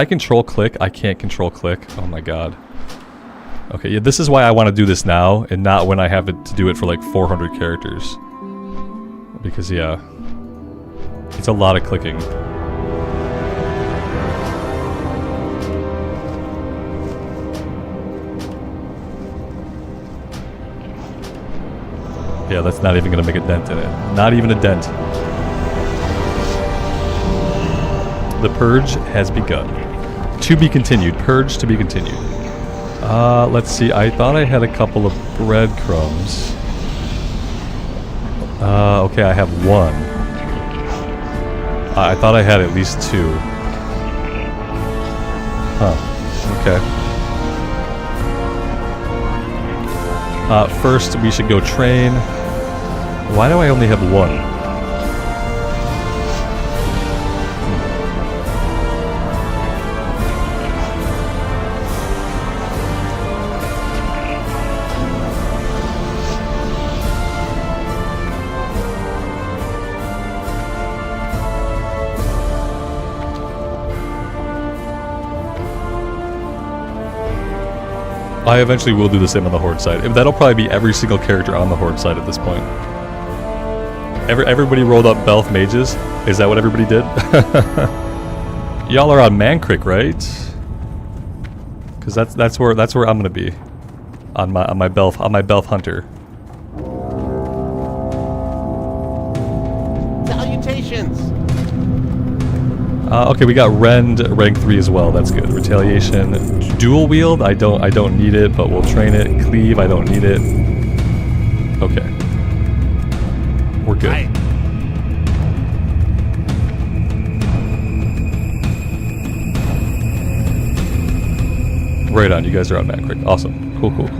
control click? I can't control click. Oh my god. Okay, yeah, this is why I want to do this now and not when I have to do it for like 400 characters. Because yeah, it's a lot of clicking. Yeah, that's not even going to make a dent in it. Not even a dent. The purge has begun. To be continued. Purge to be continued. Let's see. I thought I had a couple of breadcrumbs. Okay, I have one. I thought I had at least two. Huh. Okay. First, we should go train. Why do I only have one? I eventually will do the same on the Horde side. That'll probably be every single character on the Horde side at this point. Everybody rolled up Belth Mages? Is that what everybody did? Y'all are on Mancrick, right? Because that's where I'm gonna be. On my Belth Hunter. Salutations! Okay, we got Rend rank 3 as well. That's good. Retaliation, dual wield. I don't need it, but we'll train it. Cleave. I don't need it. Okay, we're good. Right on. You guys are on Mancrick. Awesome. Cool.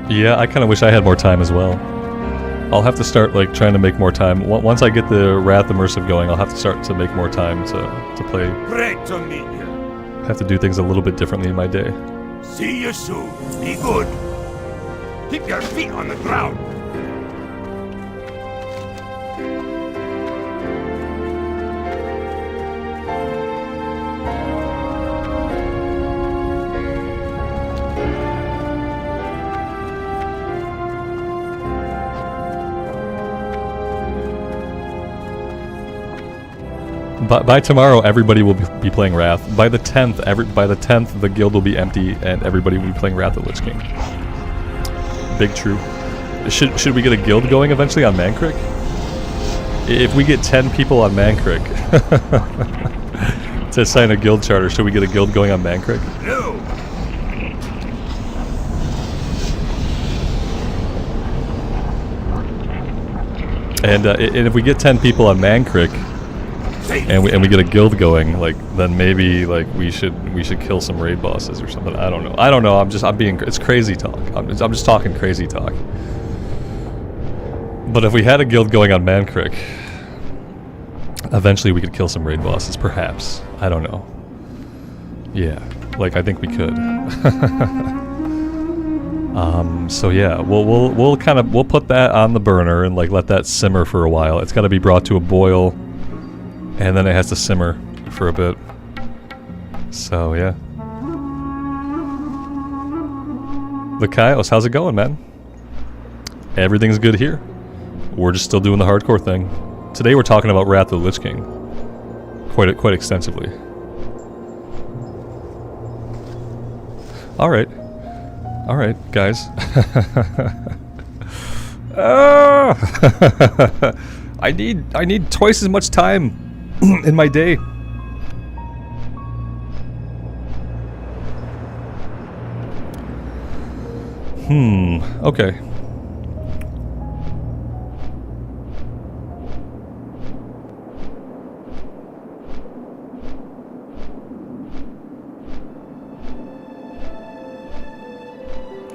Yeah, I kind of wish I had more time as well. I'll have to start like trying to make more time. Once I get the Wrath Immersive going, I'll have to start to make more time to play. Great to meet you. Have to do things a little bit differently in my day. See you soon. Be good. Keep your feet on the ground. By tomorrow, everybody will be playing Wrath. By the 10th, the guild will be empty, and everybody will be playing Wrath of the Lich King. Big true. Should we get a guild going eventually on Mankrik? If we get 10 people on Mankrik to sign a guild charter, should we get a guild going on Mankrik? No. And if we get 10 people on Mankrik, and we get a guild going, like then maybe like we should kill some raid bosses or something. I don't know. It's crazy talk. I'm just talking crazy talk. But if we had a guild going on Mankrik, eventually we could kill some raid bosses, perhaps. I don't know. Yeah, like I think we could. So yeah, we'll put that on the burner and like let that simmer for a while. It's got to be brought to a boil. And then it has to simmer for a bit. So, yeah. Lakaios, how's it going, man? Everything's good here. We're just still doing the hardcore thing. Today we're talking about Wrath of the Lich King. Quite extensively. Alright. Alright, guys. I need twice as much time in my day. Okay.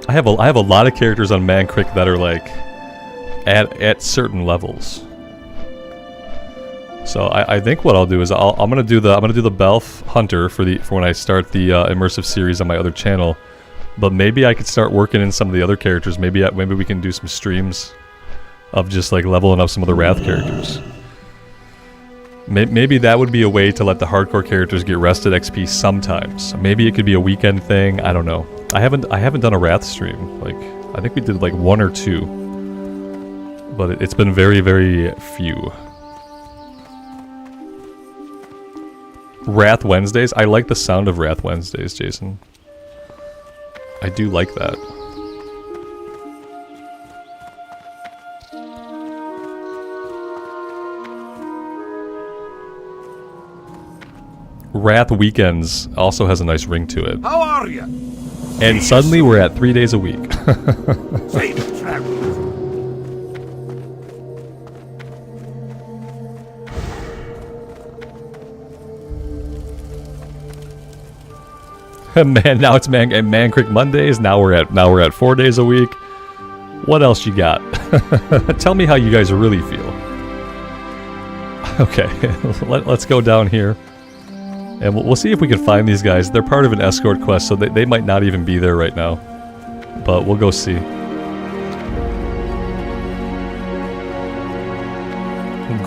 I have a lot of characters on Mankrik that are like at certain levels. So I think what I'll do is I'm gonna do the Belf Hunter for when I start the immersive series on my other channel, but maybe I could start working in some of the other characters. Maybe we can do some streams of just like leveling up some of the Wrath characters. Maybe that would be a way to let the hardcore characters get rested XP sometimes. Maybe it could be a weekend thing. I don't know. I haven't done a Wrath stream. Like I think we did like 1 or 2, but it's been very, very few. Wrath Wednesdays? I like the sound of Wrath Wednesdays, Jason. I do like that. Wrath Weekends also has a nice ring to it. How are you? And suddenly we're at 3 days a week. Safe travels. Man, now it's Mankrik Mondays. Now we're at 4 days a week. What else you got? Tell me how you guys really feel. Okay, let's go down here, and we'll see if we can find these guys. They're part of an escort quest, so they might not even be there right now. But we'll go see.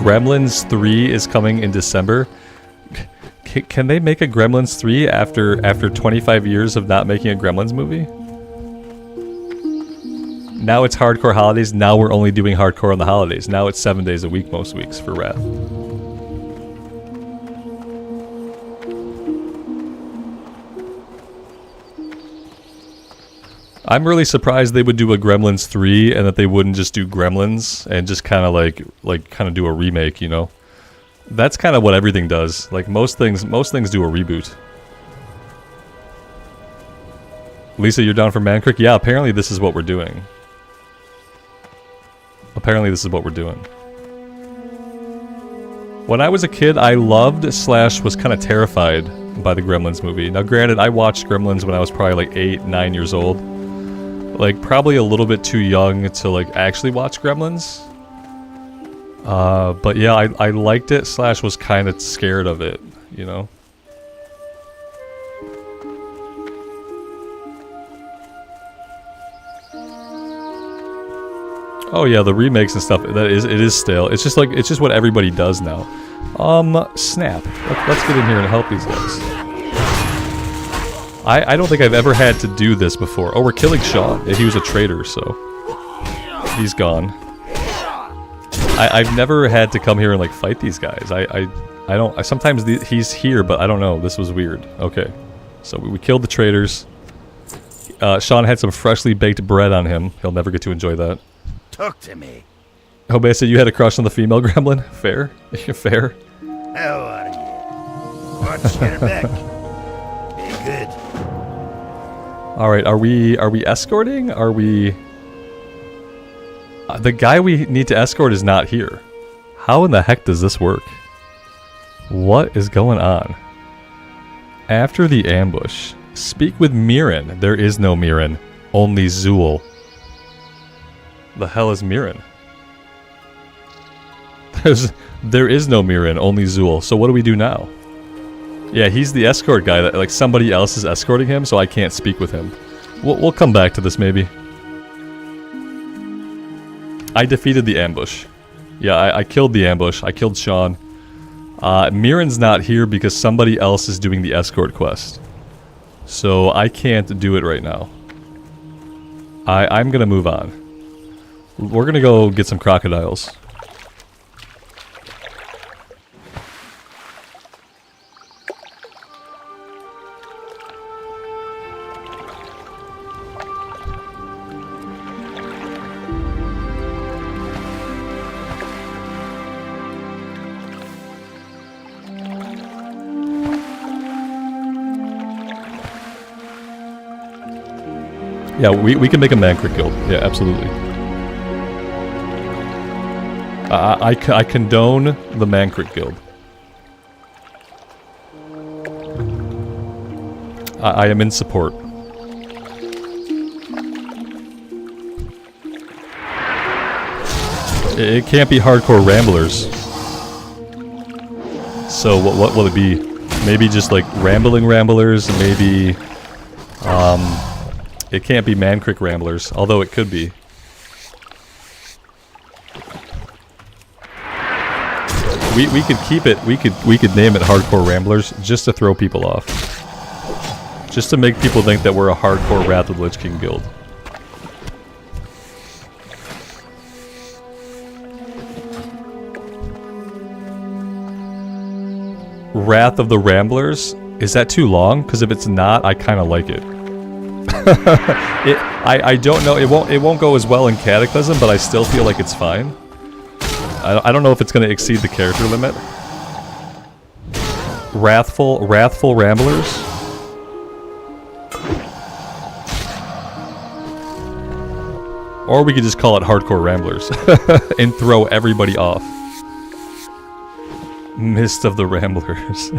Gremlins 3 is coming in December. Can they make a Gremlins 3 after 25 years of not making a Gremlins movie? Now it's hardcore holidays. Now we're only doing hardcore on the holidays. Now it's 7 days a week most weeks for Wrath. I'm really surprised they would do a Gremlins 3 and that they wouldn't just do Gremlins and just kind of like kind of do a remake, you know? That's kind of what everything does. Like most things do a reboot. Lisa, you're down for Mankrik? Yeah, apparently this is what we're doing. When I was a kid, I loved / was kind of terrified by the Gremlins movie. Now granted, I watched Gremlins when I was probably like 8, 9 years old. Like, probably a little bit too young to, like, actually watch Gremlins. But yeah, I liked it, / was kind of scared of it, you know? Oh yeah, the remakes and stuff, it is stale. It's just like, it's just what everybody does now. Snap. Let's get in here and help these guys. I don't think I've ever had to do this before. Oh, we're killing Sean. He was a traitor, so he's gone. I've never had to come here and like fight these guys. I don't. Sometimes he's here, but I don't know. This was weird. Okay, so we killed the traitors. Sean had some freshly baked bread on him. He'll never get to enjoy that. Talk to me. Oh, man, said you had a crush on the female gremlin? Fair? Fair? How are you? What's your back? Be good. Alright, are we escorting? Are we... the guy we need to escort is not here. How in the heck does this work? What is going on? After the ambush, speak with Mirren. There is no Mirren, only Zool. The hell is Mirren? There is no Mirren, only Zool. So what do we do now? Yeah, he's the escort guy. That like somebody else is escorting him, so I can't speak with him. We'll come back to this maybe. I defeated the ambush. Yeah, I killed the ambush. I killed Sean. Mirren's not here because somebody else is doing the escort quest. So I can't do it right now. I'm gonna move on. We're gonna go get some crocodiles. Yeah, we can make a man crit guild. Yeah, absolutely. I condone the man crit guild. I am in support. It can't be hardcore ramblers. So what will it be? Maybe just like rambling ramblers, maybe it can't be man crit ramblers, although it could be. We could keep it, we could name it Hardcore Ramblers just to throw people off. Just to make people think that we're a hardcore Wrath of the Lich King guild. Wrath of the Ramblers? Is that too long? Because if it's not, I kind of like it. I don't know, it won't go as well in Cataclysm, but I still feel like it's fine. I don't know if it's going to exceed the character limit. Wrathful Ramblers? Or we could just call it Hardcore Ramblers and throw everybody off. Mist of the Ramblers.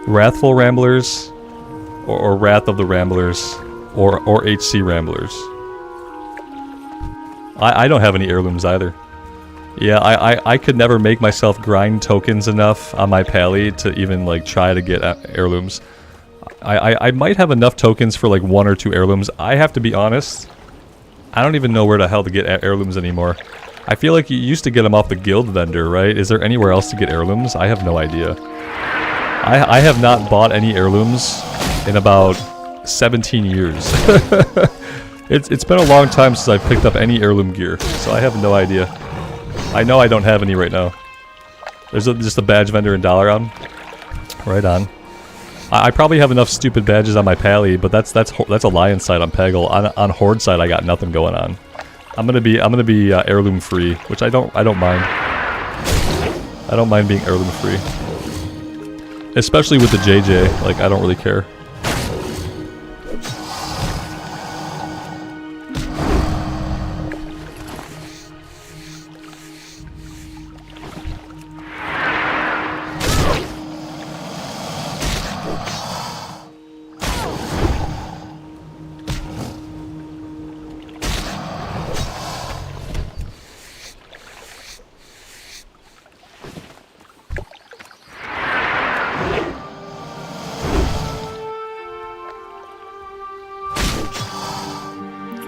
Wrathful Ramblers or Wrath of the Ramblers or HC Ramblers. I don't have any heirlooms either. Yeah, I could never make myself grind tokens enough on my pally to even like try to get heirlooms. I might have enough tokens for like 1 or 2 heirlooms. I have to be honest, I don't even know where the hell to get heirlooms anymore. I feel like you used to get them off the guild vendor, right? Is there anywhere else to get heirlooms? I have no idea. I have not bought any heirlooms in about 17 years. It's been a long time since I've picked up any heirloom gear, so I have no idea. I know I don't have any right now. There's just a badge vendor in Dalaran. Right on. I probably have enough stupid badges on my pally, but that's Alliance side on Peggle. On Horde side, I got nothing going on. I'm gonna be heirloom free, which I don't mind. I don't mind being heirloom free, especially with the JJ. Like I don't really care.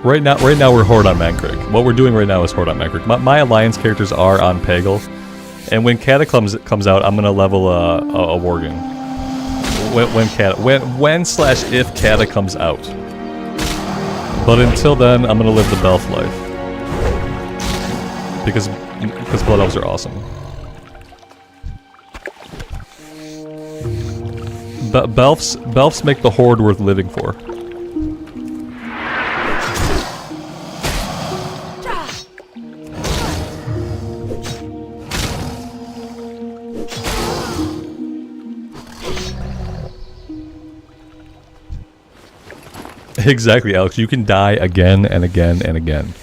Right now we're Horde on Mankrik. What we're doing right now is Horde on Mankrik. My alliance characters are on Pagel, and when Cataclysm comes out, I'm gonna level a Worgen. When/if Cata comes out. But until then, I'm gonna live the Belf life because Blood Elves are awesome. Belfs make the Horde worth living for. Exactly, Alex. You can die again and again and again,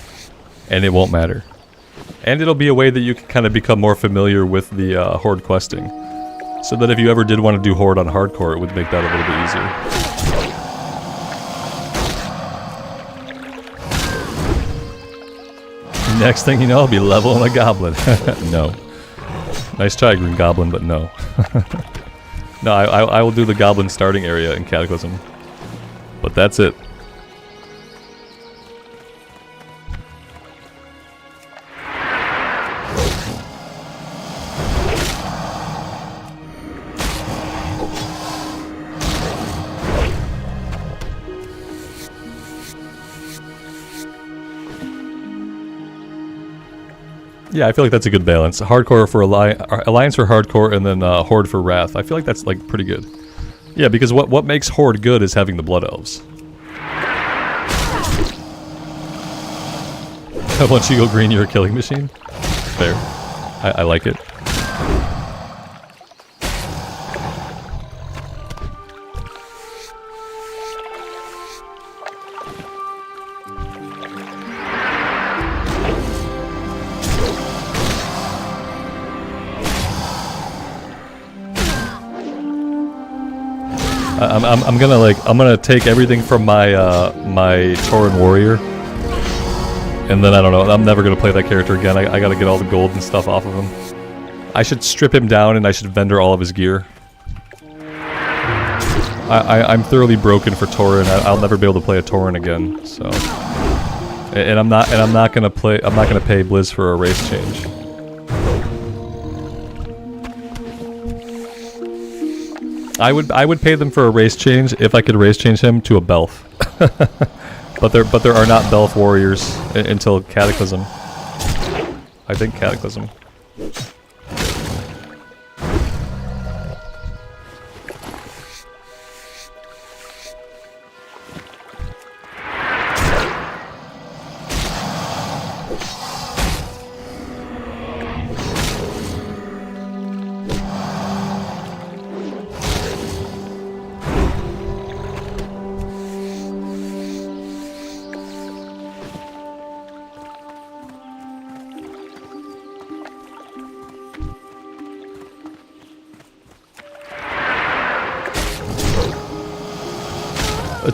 and it won't matter. And it'll be a way that you can kind of become more familiar with the Horde questing, so that if you ever did want to do Horde on hardcore, it would make that a little bit easier. Next thing you know, I'll be leveling a Goblin. No. Nice try, Green Goblin, but no. No, I will do the Goblin starting area in Cataclysm. But that's it. Yeah, I feel like that's a good balance. Hardcore for Alliance for hardcore, and then Horde for Wrath. I feel like that's like pretty good. Yeah, because what makes Horde good is having the Blood Elves. Once you go green, you're a killing machine. Fair. I like it. I'm gonna take everything from my my Tauren warrior, and then I don't know. I'm never gonna play that character again. I gotta get all the gold and stuff off of him. I should strip him down and I should vendor all of his gear. I'm thoroughly broken for Tauren. I'll never be able to play a Tauren again. So, and I'm not gonna play. I'm not gonna pay Blizz for a race change. I would pay them for a race change if I could race change him to a Belf. but there are not Belf warriors until Cataclysm. I think Cataclysm.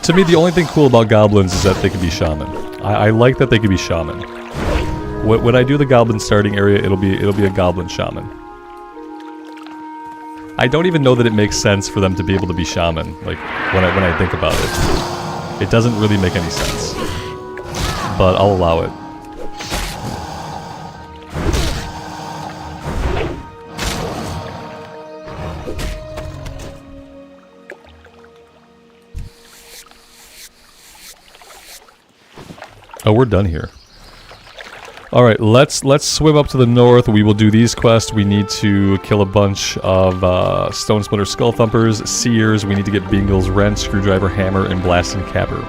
To me, the only thing cool about goblins is that they can be shaman. I like that they can be shaman. When I do the goblin starting area, it'll be a goblin shaman. I don't even know that it makes sense for them to be able to be shaman. Like when I think about it, it doesn't really make any sense. But I'll allow it. Oh, we're done here. Alright, let's swim up to the north. We will do these quests. We need to kill a bunch of Stone Splitter Skull Thumpers, Seers. We need to get Bingle's Rent, Screwdriver Hammer, and Blast and Capper.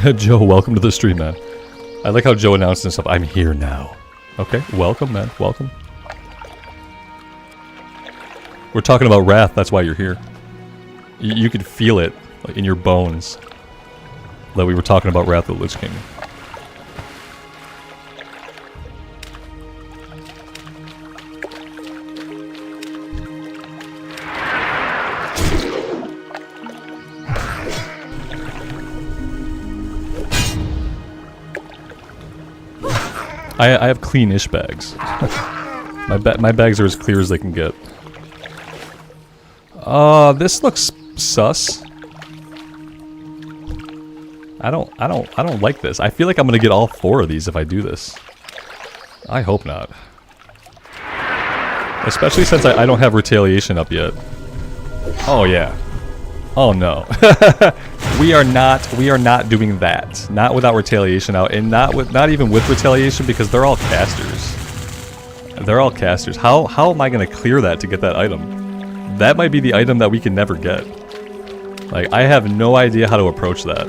Joe, welcome to the stream, man. I like how Joe announced himself. I'm here now. Okay, welcome, man. Welcome. We're talking about Wrath, that's why you're here. You could feel it like, in your bones that we were talking about Wrath of the Lich King. I have clean-ish bags. my bags are as clear as they can get. This looks sus. I don't like this. I feel like I'm gonna get all 4 of these if I do this. I hope not. Especially since I don't have retaliation up yet. Oh yeah. Oh no. We are not doing that. Not without retaliation out, and not even with retaliation because they're all casters. They're all casters. How am I gonna clear that to get that item? That might be the item that we can never get. Like, I have no idea how to approach that.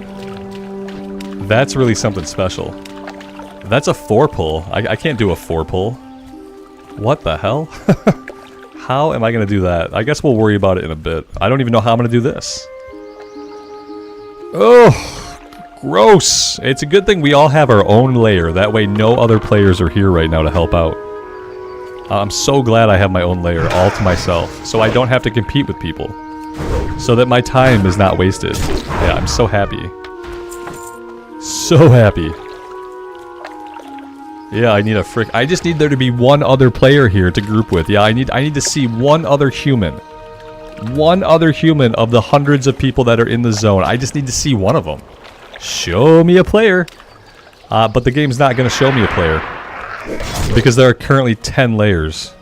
That's really something special. That's a 4-pull. I can't do a 4-pull. What the hell? How am I gonna do that? I guess we'll worry about it in a bit. I don't even know how I'm gonna do this. Oh, gross. It's a good thing we all have our own lair. That way no other players are here right now to help out. I'm so glad I have my own lair all to myself, so I don't have to compete with people. So that my time is not wasted. Yeah, I'm so happy. So happy. Yeah, I need a frick. I just need there to be one other player here to group with. Yeah, I need to see one other human. One other human of the hundreds of people that are in the zone. I just need to see one of them. Show me a player. But the game's not going to show me a player. Because there are currently 10 layers.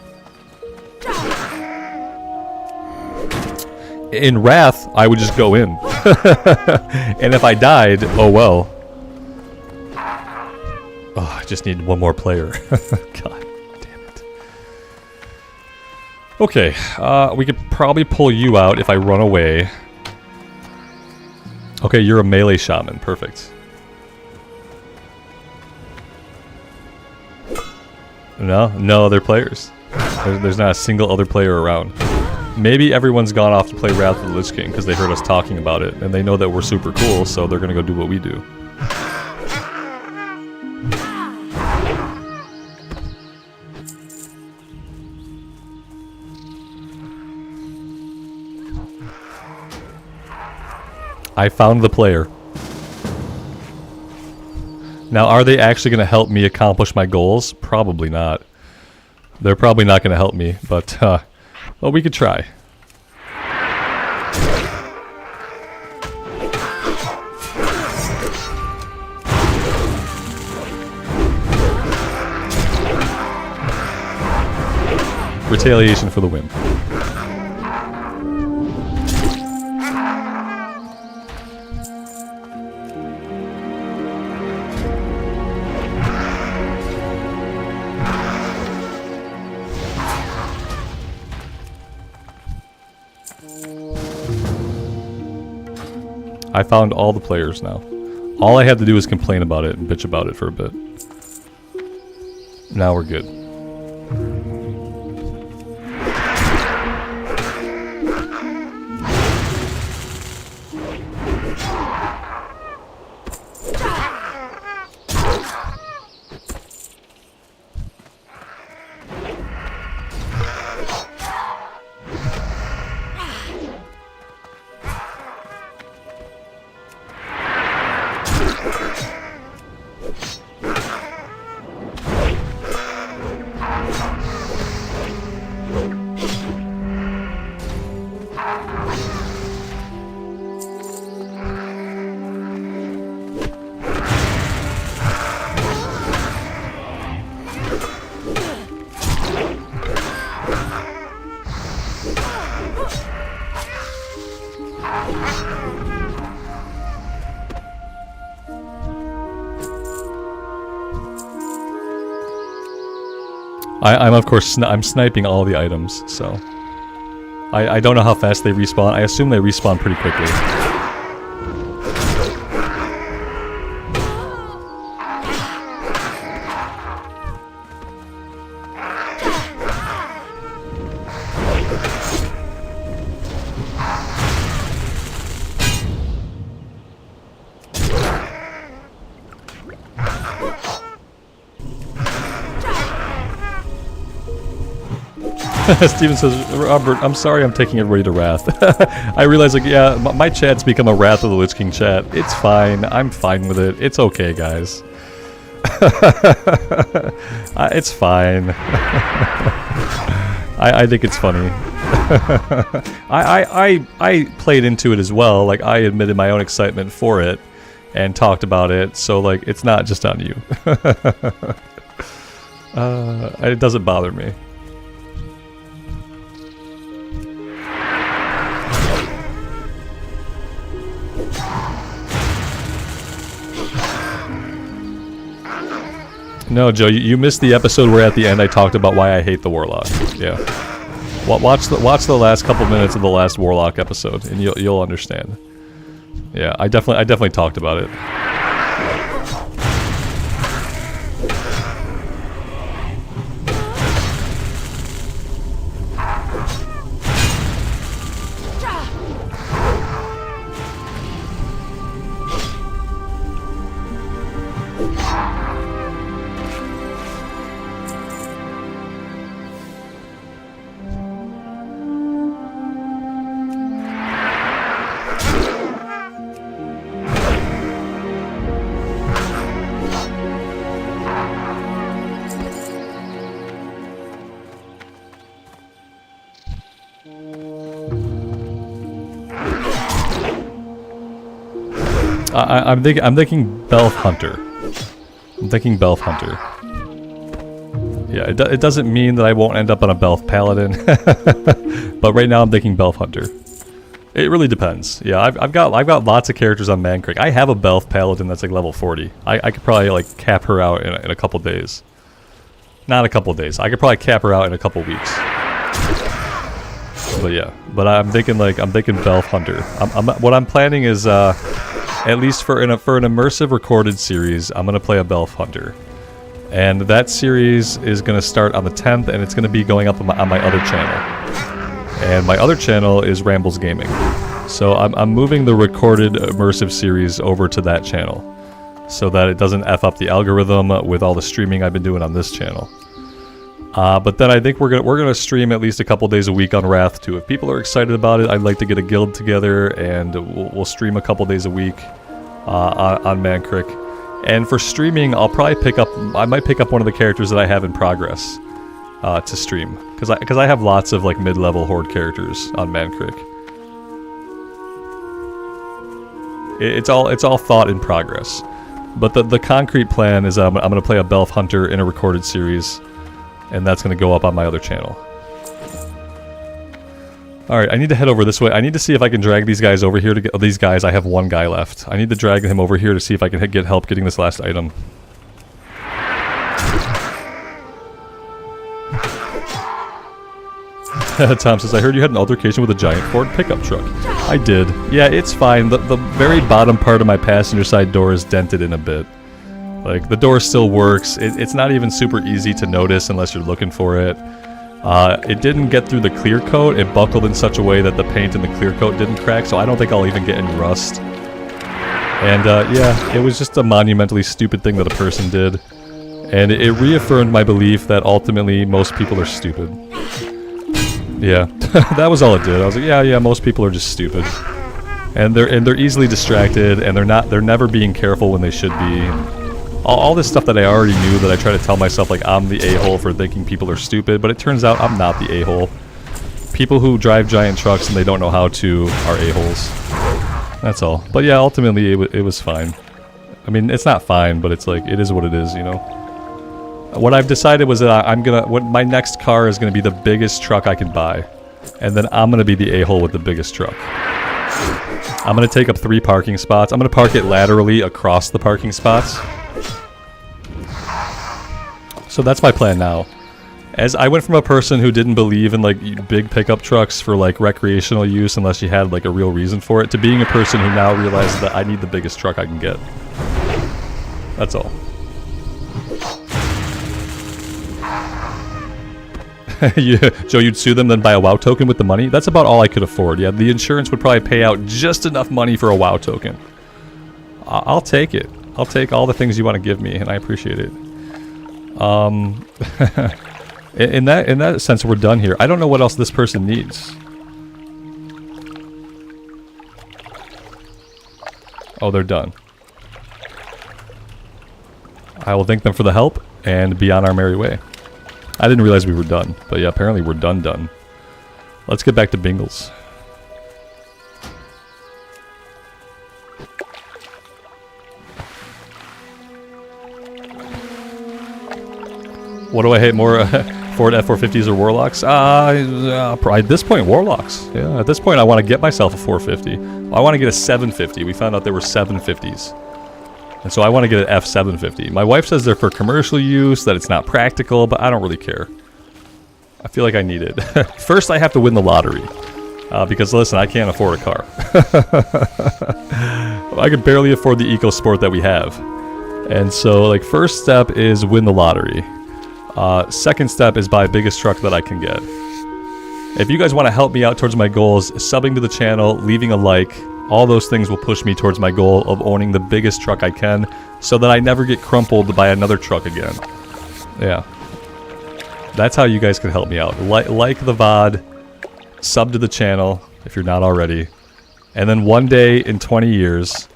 In Wrath, I would just go in. And if I died, oh well. Oh, I just need one more player. God damn it. Okay, we could probably pull you out if I run away. Okay, you're a melee shaman. Perfect. No other players. There's not a single other player around. Maybe everyone's gone off to play Wrath of the Lich King because they heard us talking about it, and they know that we're super cool, so they're gonna go do what we do. I found the player. Now, are they actually going to help me accomplish my goals? Probably not. They're probably not going to help me, but, well, we could try. Retaliation for the win. I found all the players now. All I had to do is complain about it and bitch about it for a bit. Now we're good. I'm of course I'm sniping all the items, so I don't know how fast they respawn. I assume they respawn pretty quickly. Steven says, Robert, I'm sorry I'm taking everybody to Wrath. I realize, like, yeah, my chat's become a Wrath of the Lich King chat. It's fine. I'm fine with it. It's okay, guys. It's fine. I think it's funny. I played into it as well. Like, I admitted my own excitement for it and talked about it. So, like, it's not just on you. It doesn't bother me. No, Joe, you missed the episode where at the end I talked about why I hate the Warlock. Yeah, watch the last couple minutes of the last Warlock episode, and you'll understand. Yeah, I definitely talked about it. I'm thinking Belf Hunter. I'm thinking Belf Hunter. Yeah, it doesn't mean that I won't end up on a Belf Paladin, but right now I'm thinking Belf Hunter. It really depends. Yeah, I've got lots of characters on Man Creek. I have a Belf Paladin that's like level 40. I could probably like cap her out in a couple days. Not a couple days. I could probably cap her out in a couple weeks. But yeah, but I'm thinking Belf Hunter. What I'm planning is at least for an immersive recorded series, I'm gonna play a Belf Hunter, and that series is gonna start on the 10th, and it's gonna be going up on my other channel. And my other channel is Rambles Gaming, so I'm moving the recorded immersive series over to that channel, so that it doesn't f up the algorithm with all the streaming I've been doing on this channel. But then I think we're gonna stream at least a couple days a week on Wrath too. If people are excited about it, I'd like to get a guild together, and we'll stream a couple days a week on Man Creek. And for streaming, I might pick up one of the characters that I have in progress to stream, because I have lots of like mid-level horde characters on Man Creek. It's all thought in progress, but the concrete plan is I'm gonna play a Belf Hunter in a recorded series. And that's going to go up on my other channel. Alright, I need to head over this way. I need to see if I can drag these guys over here to get... these guys, I have one guy left. I need to drag him over here to see if I can get help getting this last item. Tom says, I heard you had an altercation with a giant Ford pickup truck. I did. Yeah, it's fine. The very bottom part of my passenger side door is dented in a bit. Like, the door still works. It's not even super easy to notice unless you're looking for it. It didn't get through the clear coat. It buckled in such a way that the paint in the clear coat didn't crack, so I don't think I'll even get any rust. And, yeah, it was just a monumentally stupid thing that a person did. And it reaffirmed my belief that ultimately most people are stupid. Yeah, that was all it did. I was like, yeah, most people are just stupid. And they're easily distracted, and they're never being careful when they should be. All this stuff that I already knew, that I try to tell myself, like, I'm the a-hole for thinking people are stupid, but it turns out I'm not the a-hole. People who drive giant trucks and they don't know how to are a-holes. That's all. But yeah, ultimately it was fine. I mean, it's not fine, but it's like, it is what it is, you know? What I've decided was that my next car is gonna be the biggest truck I can buy. And then I'm gonna be the a-hole with the biggest truck. I'm gonna take up 3 parking spots. I'm gonna park it laterally across the parking spots. So that's my plan now. As I went from a person who didn't believe in like big pickup trucks for like recreational use unless you had like a real reason for it, to being a person who now realizes that I need the biggest truck I can get. That's all. Yeah, Joe, you'd sue them, then buy a WoW token with the money? That's about all I could afford. Yeah, the insurance would probably pay out just enough money for a WoW token. I'll take it. I'll take all the things you want to give me, and I appreciate it. In that sense, we're done here. I don't know what else this person needs. Oh, they're done. I will thank them for the help and be on our merry way. I didn't realize we were done, but yeah, apparently we're done. Let's get back to Bingles. What do I hate more, Ford F450s or Warlocks? At this point, Warlocks. Yeah, at this point I want to get myself a 450. I want to get a 750. We found out there were 750s. And so I want to get an F750. My wife says they're for commercial use, that it's not practical, but I don't really care. I feel like I need it. First, I have to win the lottery. Because, listen, I can't afford a car. I could barely afford the EcoSport that we have. And so, like, first step is win the lottery. Second step is buy the biggest truck that I can get. If you guys want to help me out towards my goals, subbing to the channel, leaving a like, all those things will push me towards my goal of owning the biggest truck I can so that I never get crumpled by another truck again. Yeah. That's how you guys can help me out. Like the VOD, sub to the channel if you're not already, and then one day in 20 years,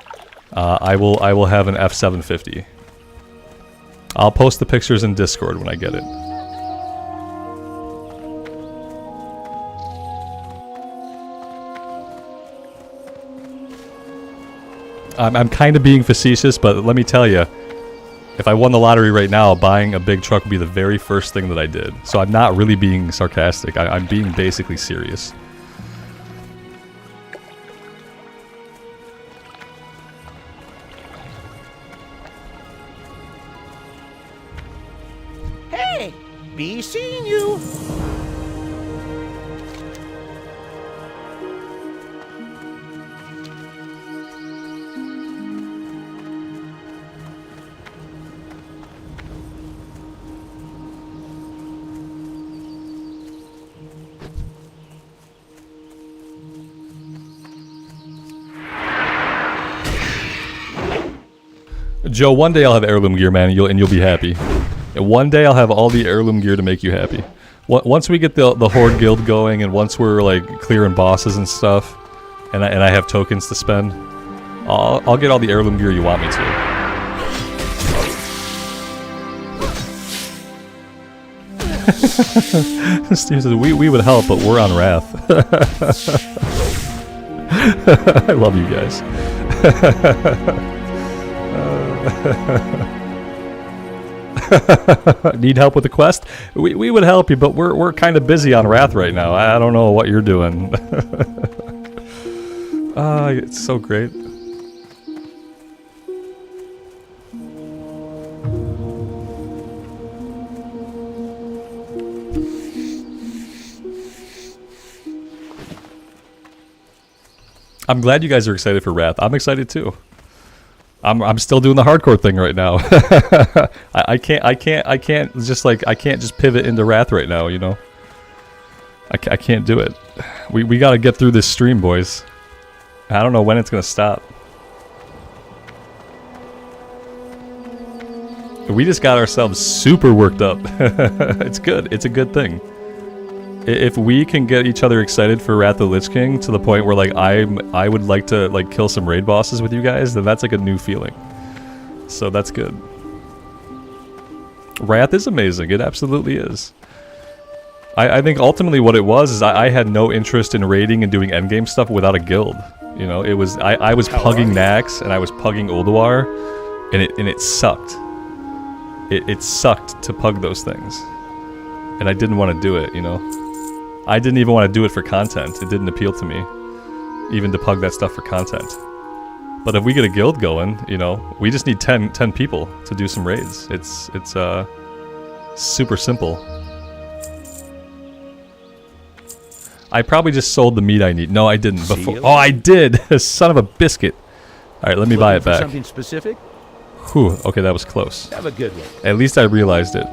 I will have an F750. I'll post the pictures in Discord when I get it. I'm kind of being facetious, but let me tell you, if I won the lottery right now, buying a big truck would be the very first thing that I did. So I'm not really being sarcastic. I'm being basically serious. Hey, be seeing you. Joe, one day I'll have heirloom gear, man, and you'll be happy. And one day I'll have all the heirloom gear to make you happy. Once we get the Horde guild going, and once we're like clearing bosses and stuff, and I have tokens to spend, I'll get all the heirloom gear you want me to. Steve says, we would help, but we're on Wrath. I love you guys. Need help with the quest? We would help you, but we're kind of busy on Wrath right now. I don't know what you're doing. It's so great. I'm glad you guys are excited for Wrath. I'm excited too. I'm still doing the hardcore thing right now. I can't just pivot into Wrath right now, you know. I can't do it. We got to get through this stream, boys. I don't know when it's gonna stop. We just got ourselves super worked up. It's good. It's a good thing. If we can get each other excited for Wrath of the Lich King to the point where like I would like to like kill some raid bosses with you guys, then that's like a new feeling. So that's good. Wrath is amazing. It absolutely is. I think ultimately what it was is I had no interest in raiding and doing endgame stuff without a guild. You know, it was I was pugging Nax and I was pugging Ulduar, and it sucked. It sucked to pug those things, and I didn't want to do it. You know. I didn't even want to do it for content. It didn't appeal to me, even to pug that stuff for content. But if we get a guild going, you know, we just need 10 people to do some raids. It's super simple. I probably just sold the meat I need. No, I didn't. Before. Oh, I did! Son of a biscuit. All right, let me buy it back. Something specific? Whew, okay, that was close. Have a good one. At least I realized it.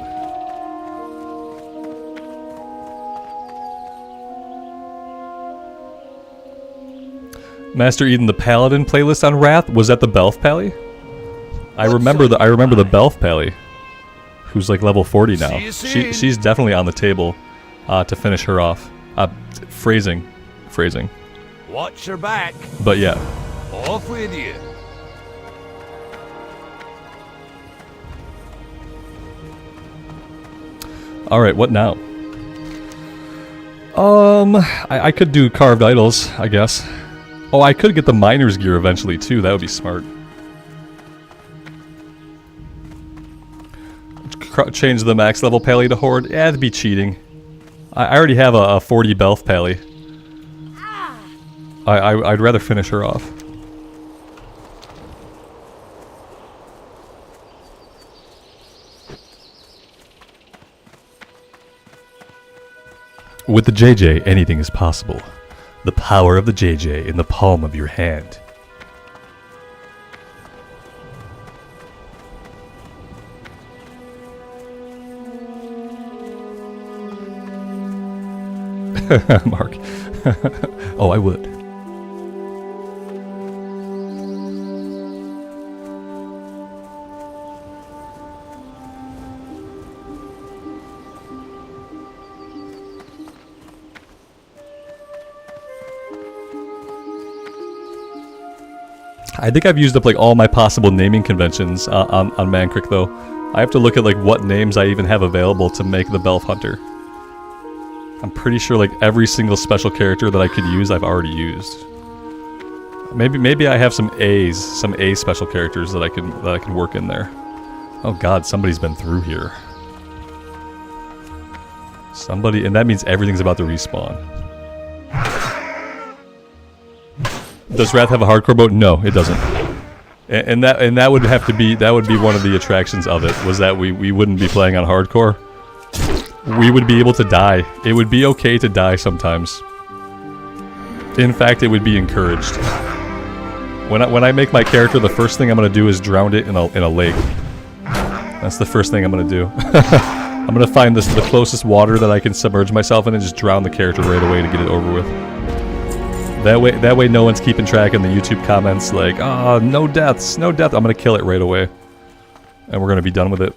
Master Eden, the Paladin playlist on Wrath was at the Belf Pally. I remember the Belf Pally. who's like level 40 now. See you soon. She's definitely on the table to finish her off. Phrasing. Watch your back. But yeah. Off with you. All right, what now? I could do carved idols, I guess. Oh, I could get the miner's gear eventually too. That would be smart. Change the max level pally to horde. Yeah, that'd be cheating. I already have a 40 belf pally. I'd rather finish her off. With the JJ, anything is possible. The power of the JJ in the palm of your hand. Mark. Oh, I would. I think I've used up like all my possible naming conventions on Mankrik though. I have to look at like what names I even have available to make the Belf Hunter. I'm pretty sure like every single special character that I could use I've already used. Maybe I have some A special characters that I can work in there. Oh god, somebody's been through here. Somebody, and that means everything's about to respawn. Does Wrath have a hardcore mode? No, it doesn't. And that would have to be one of the attractions of it, was that we wouldn't be playing on hardcore. We would be able to die. It would be okay to die sometimes. In fact, it would be encouraged. When I make my character, the first thing I'm gonna do is drown it in a lake. That's the first thing I'm gonna do. I'm gonna find the closest water that I can submerge myself in and just drown the character right away to get it over with. That way no one's keeping track in the YouTube comments like, ah, no deaths, no death. I'm gonna kill it right away. And we're gonna be done with it.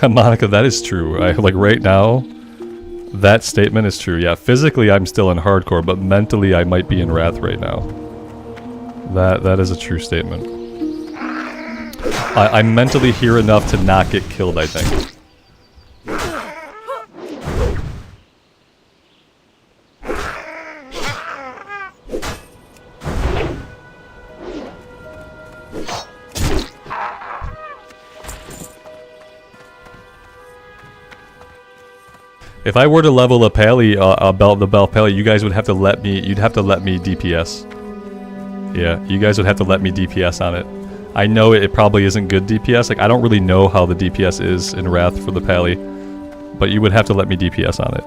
Monica, that is true. Like right now, that statement is true. Yeah, physically I'm still in hardcore, but mentally I might be in Wrath right now. That is a true statement. I'm mentally here enough to not get killed, I think. If I were to level a pally, the Belf pally, you guys would have to let me. You'd have to let me DPS. Yeah, you guys would have to let me DPS on it. I know it probably isn't good DPS. Like I don't really know how the DPS is in Wrath for the pally, but you would have to let me DPS on it.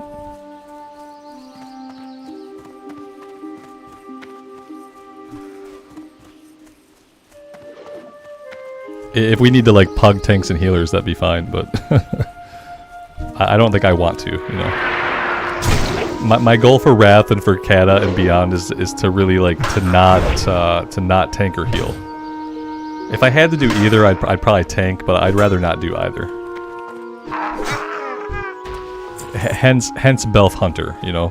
If we need to like pug tanks and healers, that'd be fine, but I don't think I want to, you know. My goal for Wrath and for Kata and beyond is to really like to not tank or heal. If I had to do either, I'd probably tank, but I'd rather not do either. Hence Belf Hunter, you know.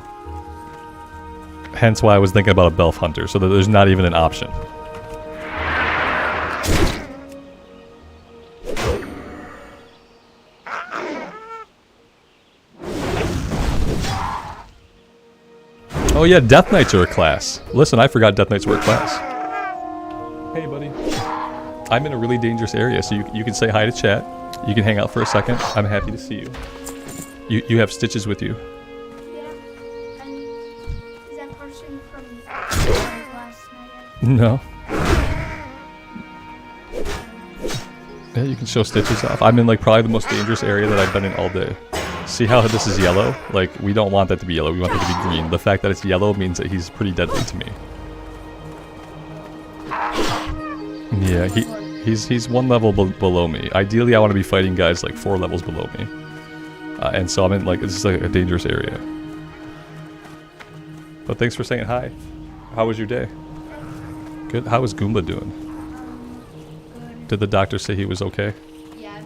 Hence why I was thinking about a Belf Hunter, so that there's not even an option. Oh yeah, Death Knights are a class. Listen, I forgot Death Knights were a class. Hey buddy. I'm in a really dangerous area, so you can say hi to chat. You can hang out for a second. I'm happy to see you. You have Stitches with you. Yeah. And is that person from last night? No. Yeah, you can show Stitches off. I'm in like probably the most dangerous area that I've been in all day. See how this is yellow? Like, we don't want that to be yellow, we want it to be green. The fact that it's yellow means that he's pretty deadly to me. Yeah, he's one level below me. Ideally, I want to be fighting guys like 4 levels below me. And so I'm in like, this is like a dangerous area. But thanks for saying hi. How was your day? Good. How is Goomba doing? Good. Did the doctor say he was okay? Yeah,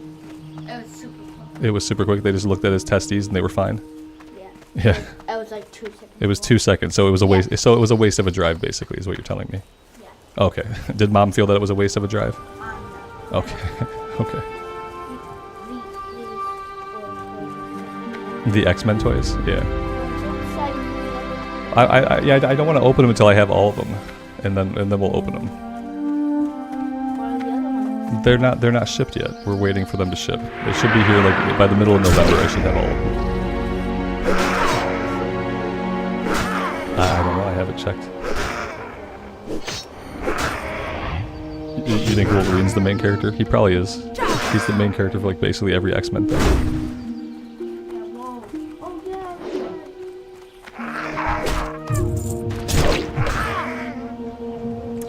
it was super quick. It was super quick. They just looked at his testes and they were fine. Yeah. Yeah. It was like 2 seconds. It was 2 seconds, so it was a waste. So it was a waste of a drive, basically, is what you're telling me. Yeah. Okay. Did mom feel that it was a waste of a drive? No. Okay. Okay. We The X-Men toys? Yeah. looks like Yeah, I don't want to open them until I have all of them, and then we'll open them. one of the other ones. They're not shipped yet. We're waiting for them to ship. They should be here like by the middle of November. I should have all of them. I don't know. I haven't checked. You think Wolverine's the main character? He probably is. He's the main character for like basically every X-Men thing. Yeah, whoa. Oh, yeah.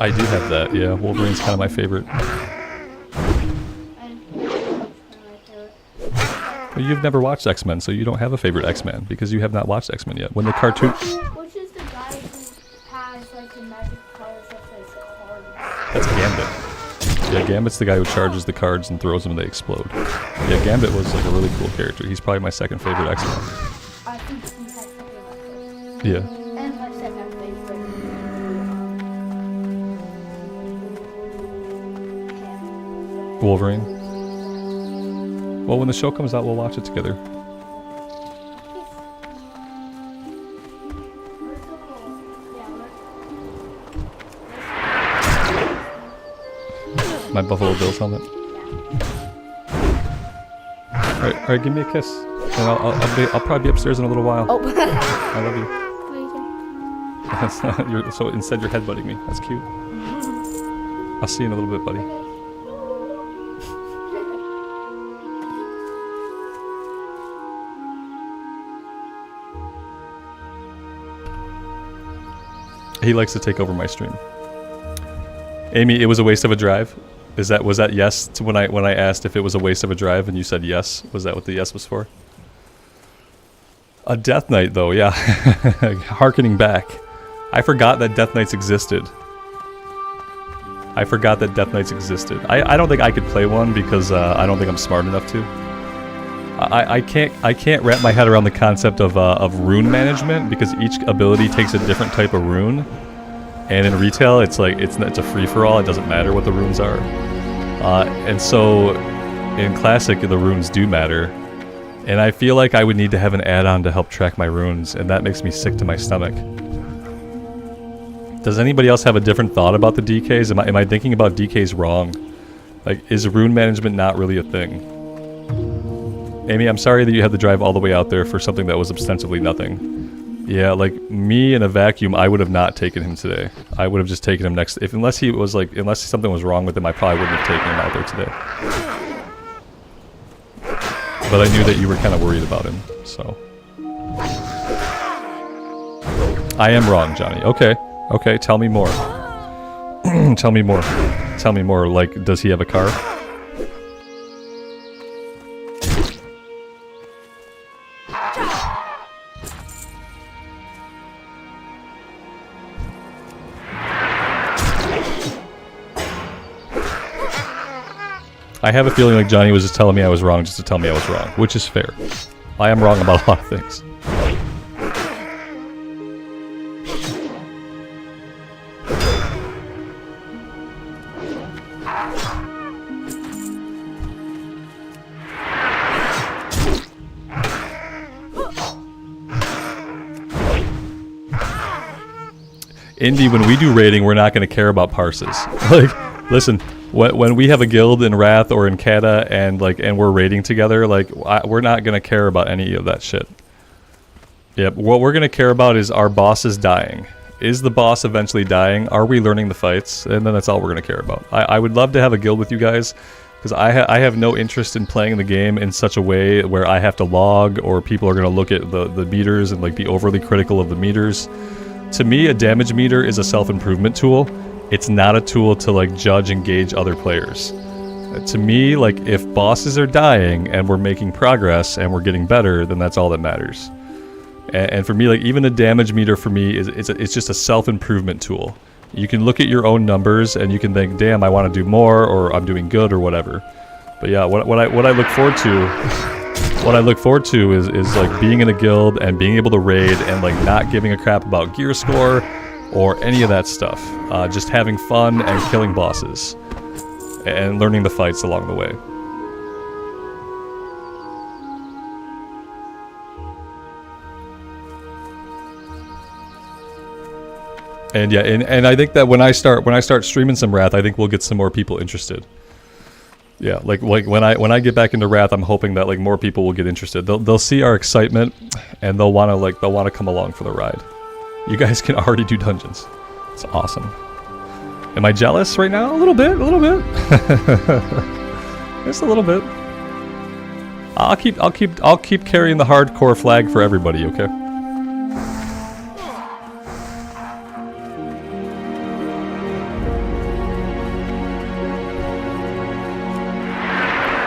I do have that. Yeah, Wolverine's kind of my favorite. And Well, you've never watched X-Men, so you don't have a favorite X-Men because you have not watched X-Men yet. When the cartoon, which is the guy who has like the magic powers of his cards? that's Gambit. Yeah, Gambit's the guy who charges the cards and throws them and they explode. Yeah, Gambit was like a really cool character. He's probably my second favorite X-Men. I think he has something like this. Yeah. And my second favorite. Wolverine. Well, when the show comes out, we'll watch it together. My Buffalo Bills helmet. Alright, give me a kiss. And I'll probably be upstairs in a little while. Oh. I love you. So instead you're headbutting me. That's cute. I'll see you in a little bit, buddy. He likes to take over my stream. Amy, it was a waste of a drive. Was that yes to when I asked if it was a waste of a drive and you said yes? Was that what the yes was for? A Death Knight though, yeah. Harkening back. I forgot that Death Knights existed. I don't think I could play one because I don't think I'm smart enough to. I can't wrap my head around the concept of rune management because each ability takes a different type of rune. And in retail, it's like it's a free-for-all. It doesn't matter what the runes are. And so in Classic, the runes do matter. And I feel like I would need to have an add-on to help track my runes, and that makes me sick to my stomach. Does anybody else have a different thought about the DKs? Am I thinking about DKs wrong? Like, is rune management not really a thing? Amy, I'm sorry that you had to drive all the way out there for something that was ostensibly nothing. Yeah, like me in a vacuum, I would have not taken him today. I would have just taken him unless something was wrong with him, I probably wouldn't have taken him out there today. But I knew that you were kind of worried about him, so. I am wrong, Johnny. Okay, tell me more. Tell me more, like, does he have a car? I have a feeling like Johnny was just telling me I was wrong just to tell me I was wrong, which is fair. I am wrong about a lot of things. Indy, when we do raiding, we're not going to care about parses. Like, listen, when we have a guild in Wrath or in Kata and we're raiding together, we're not going to care about any of that shit. Yep, what we're going to care about is our bosses dying. Is the boss eventually dying? Are we learning the fights? And then that's all we're going to care about. I would love to have a guild with you guys, because I have no interest in playing the game in such a way where I have to log, or people are going to look at the meters and be overly critical of the meters. To me, a damage meter is a self-improvement tool. It's not a tool to judge and gauge other players. To me, if bosses are dying and we're making progress and we're getting better, then that's all that matters. And for me, even a damage meter for me it's just a self-improvement tool. You can look at your own numbers and you can think, damn, I want to do more, or I'm doing good, or whatever. But yeah, what I look forward to, is like being in a guild and being able to raid and like not giving a crap about gear score or any of that stuff. Just having fun and killing bosses and learning the fights along the way. And yeah, and I think that when I start streaming some Wrath, I think we'll get some more people interested. Yeah, like when I get back into Wrath, I'm hoping that like more people will get interested. They'll see our excitement, and they'll want to come along for the ride. You guys can already do dungeons. It's awesome. Am I jealous right now? A little bit. Just a little bit. I'll keep carrying the hardcore flag for everybody, okay?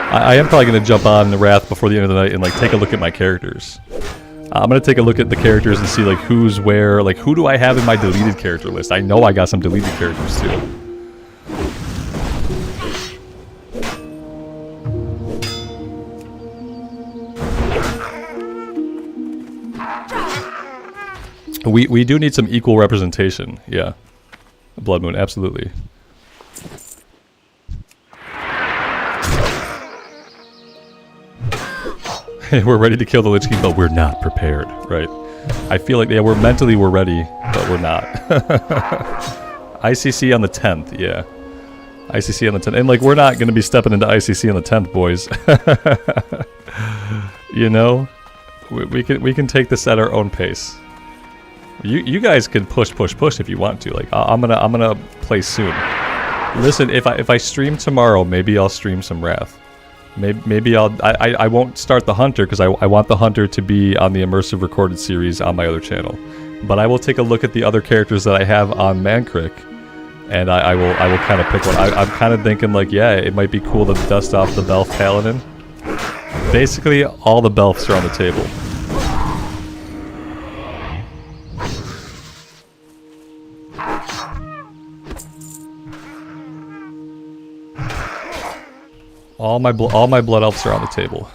I am probably going to jump on the Wrath before the end of the night and like take a look at my characters. I'm going to take a look at the characters and see like who's where, like who do I have in my deleted character list. I know I got some deleted characters too. We do need some equal representation, yeah. Blood Moon, absolutely. We're ready to kill the Lich King, but we're not prepared, right? I feel like, yeah, we're ready, but we're not. ICC on the 10th, yeah. ICC on the 10th. And, like, we're not going to be stepping into ICC on the 10th, boys. You know? We can take this at our own pace. You guys can push if you want to. Like, I'm gonna play soon. Listen, if I stream tomorrow, maybe I'll stream some Wrath. Maybe I won't start the Hunter because I want the Hunter to be on the immersive recorded series on my other channel. But I will take a look at the other characters that I have on Mankrik, and I will kind of pick one. I'm kind of thinking like, yeah, it might be cool to dust off the Belf Paladin. Basically, all the Belfs are on the table. All my blood elves are on the table.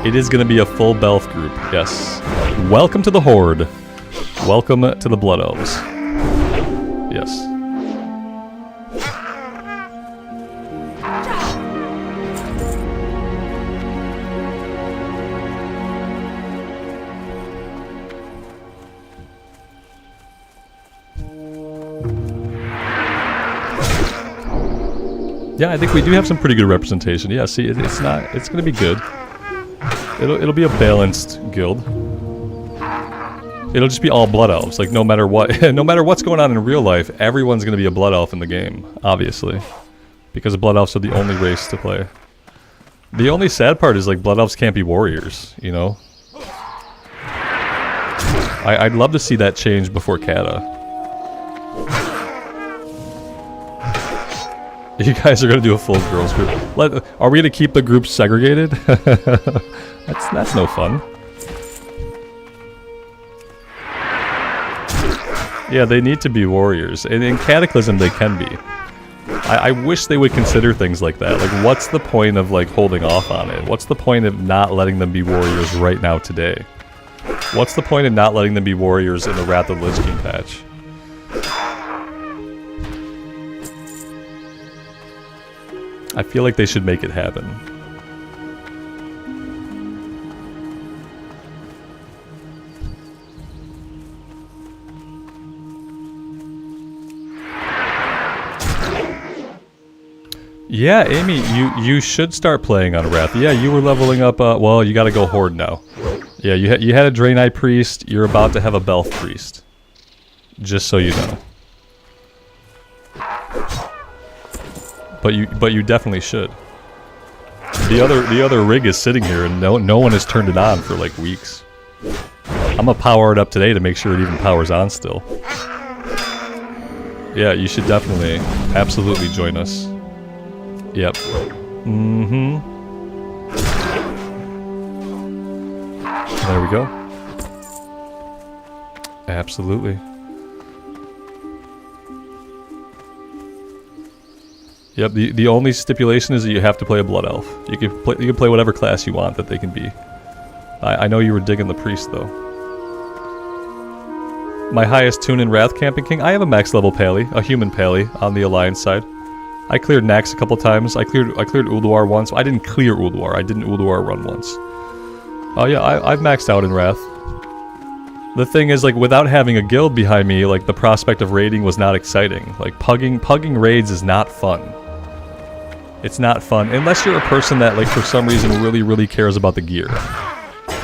It is gonna be a full Belf group. Yes. Welcome to the Horde. Welcome to the Blood Elves. Yes. Yeah, I think we do have some pretty good representation. Yeah, see, it's gonna be good. It'll be a balanced guild. It'll just be all blood elves. Like no matter what, no matter what's going on in real life, everyone's gonna be a blood elf in the game, obviously, because blood elves are the only race to play. The only sad part is like blood elves can't be warriors, you know. I'd love to see that change before Kata. You guys are gonna do a full girls group. Are we gonna keep the groups segregated? That's no fun. Yeah, they need to be warriors, and in Cataclysm they can be. I wish they would consider things like that. Like, what's the point of like holding off on it? What's the point of not letting them be warriors right now today? What's the point of not letting them be warriors in the Wrath of the Lich King patch? I feel like they should make it happen. Yeah, Amy, you should start playing on Wrath. Yeah, you were leveling up, well, you gotta go Horde now. Yeah, you had a Draenei Priest, you're about to have a Belf Priest. Just so you know. But you definitely should. The other rig is sitting here and no one has turned it on for like weeks. I'm gonna power it up today to make sure it even powers on still. Yeah, you should definitely, absolutely join us. Yep. Mm-hmm. There we go. Absolutely. Yep, the only stipulation is that you have to play a Blood Elf. You can play whatever class you want that they can be. I know you were digging the Priest, though. My highest tune in Wrath Camping King, I have a max level Pally, a human Pally, on the Alliance side. I cleared Nax a couple times. I cleared Ulduar once. I didn't clear Ulduar. I didn't Ulduar run once. Oh yeah, I've maxed out in Wrath. The thing is, like, without having a guild behind me, like, the prospect of raiding was not exciting. Like, pugging raids is not fun. It's not fun, unless you're a person that, like, for some reason really cares about the gear.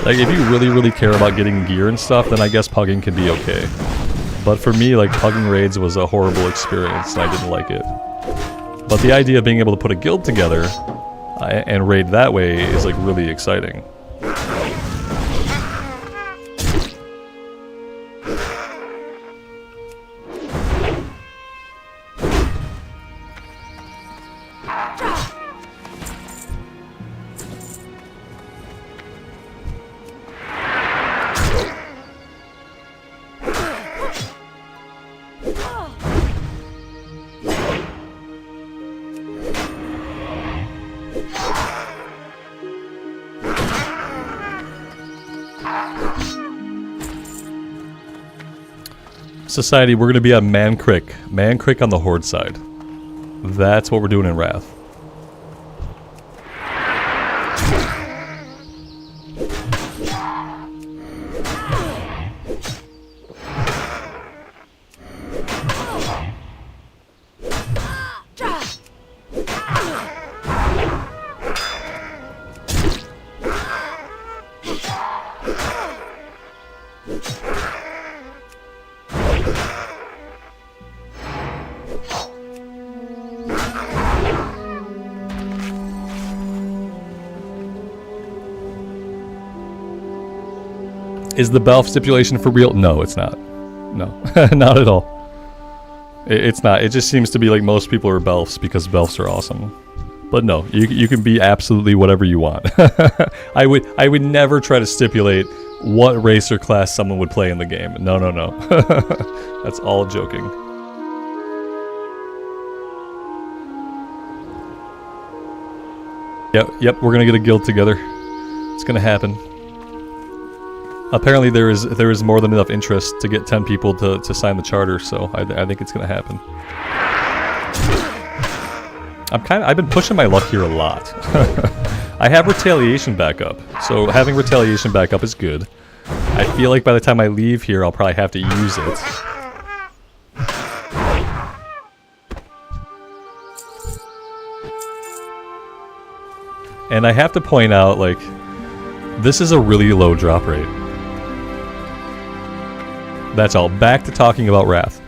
Like, if you really care about getting gear and stuff, then I guess pugging can be okay. But for me, like, pugging raids was a horrible experience, and I didn't like it. But the idea of being able to put a guild together and raid that way is, like, really exciting. Society, we're going to be on Man Crick. Man Crick on the Horde side. That's what we're doing in Wrath. Is the Belf stipulation for real? No, it's not. No, not at all. It's not. It just seems to be like most people are Belfs because Belfs are awesome. But no, you can be absolutely whatever you want. I would never try to stipulate what race or class someone would play in the game. No. That's all joking. Yep, we're gonna get a guild together. It's gonna happen. Apparently there is more than enough interest to get 10 people to sign the charter, so I think it's gonna happen. I've been pushing my luck here a lot. I have retaliation backup, so having retaliation backup is good. I feel like by the time I leave here, I'll probably have to use it. And I have to point out, like, this is a really low drop rate. That's all. Back to talking about Wrath.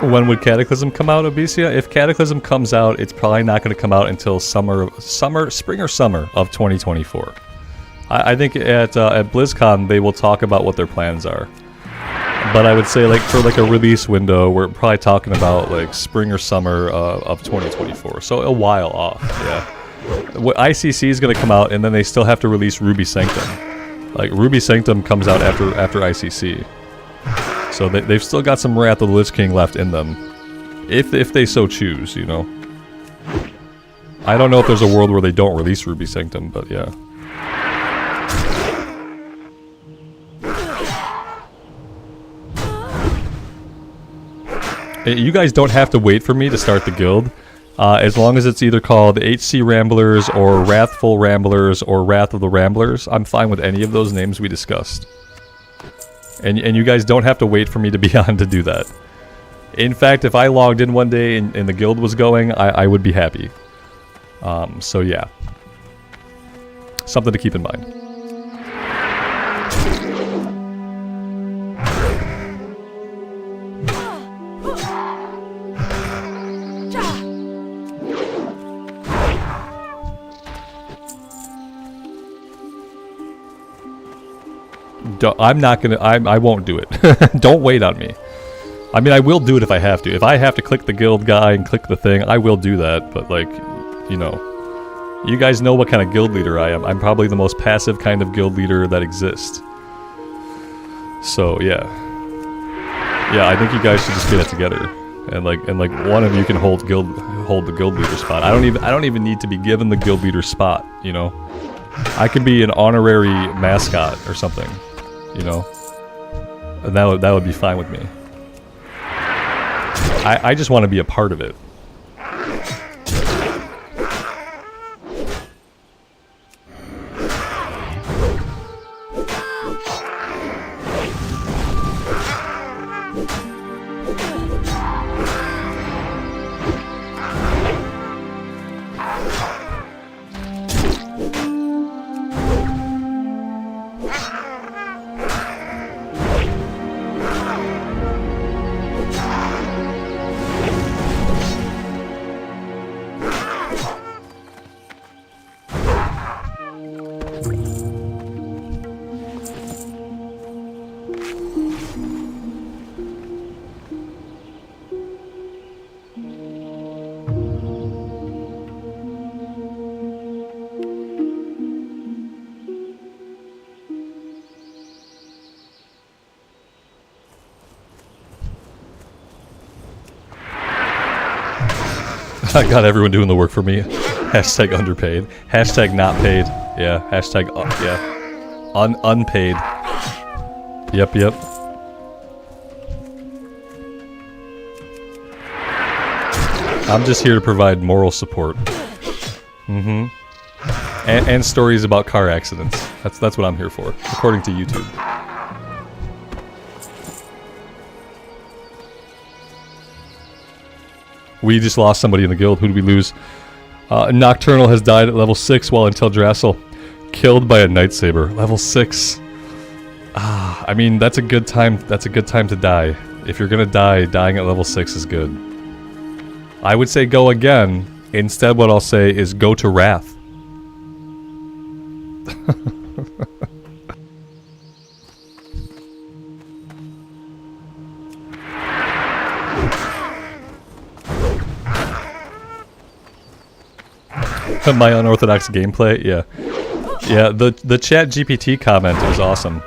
When would Cataclysm come out, Obesia? If Cataclysm comes out, it's probably not going to come out until spring or summer of 2024. I think at BlizzCon they will talk about what their plans are. But I would say, like, for like a release window, we're probably talking about like spring or summer of 2024. So a while off, yeah. ICC is going to come out, and then they still have to release Ruby Sanctum. Like, Ruby Sanctum comes out after ICC. So they've still got some Wrath of the Lich King left in them. If they so choose, you know. I don't know if there's a world where they don't release Ruby Sanctum, but yeah. You guys don't have to wait for me to start the guild. As long as it's either called HC Ramblers or Wrathful Ramblers or Wrath of the Ramblers, I'm fine with any of those names we discussed. And you guys don't have to wait for me to be on to do that. In fact, if I logged in one day and the guild was going, I would be happy. So yeah. Something to keep in mind. I'm not gonna, I won't do it. Don't wait on me. I mean, I will do it if I have to. If I have to click the guild guy and click the thing, I will do that. But like, you know, you guys know what kind of guild leader I am. I'm probably the most passive kind of guild leader that exists. So yeah. Yeah, I think you guys should just get it together. And like one of you can hold the guild leader spot. I don't even need to be given the guild leader spot, you know? I could be an honorary mascot or something, you know? And that would be fine with me. I just want to be a part of it. I got everyone doing the work for me. Hashtag underpaid. Hashtag not paid. Yeah. Hashtag yeah. Unpaid. Yep. I'm just here to provide moral support. Mm-hmm. And stories about car accidents. That's what I'm here for, according to YouTube. We just lost somebody in the guild. Who did we lose? Nocturnal has died at level 6 while until Drassel. Killed by a Nightsaber. Level 6. I mean, that's a good time. That's a good time to die. If you're gonna die, dying at level 6 is good. I would say go again. Instead, what I'll say is go to Wrath. My unorthodox gameplay, yeah. The chat GPT comment was awesome.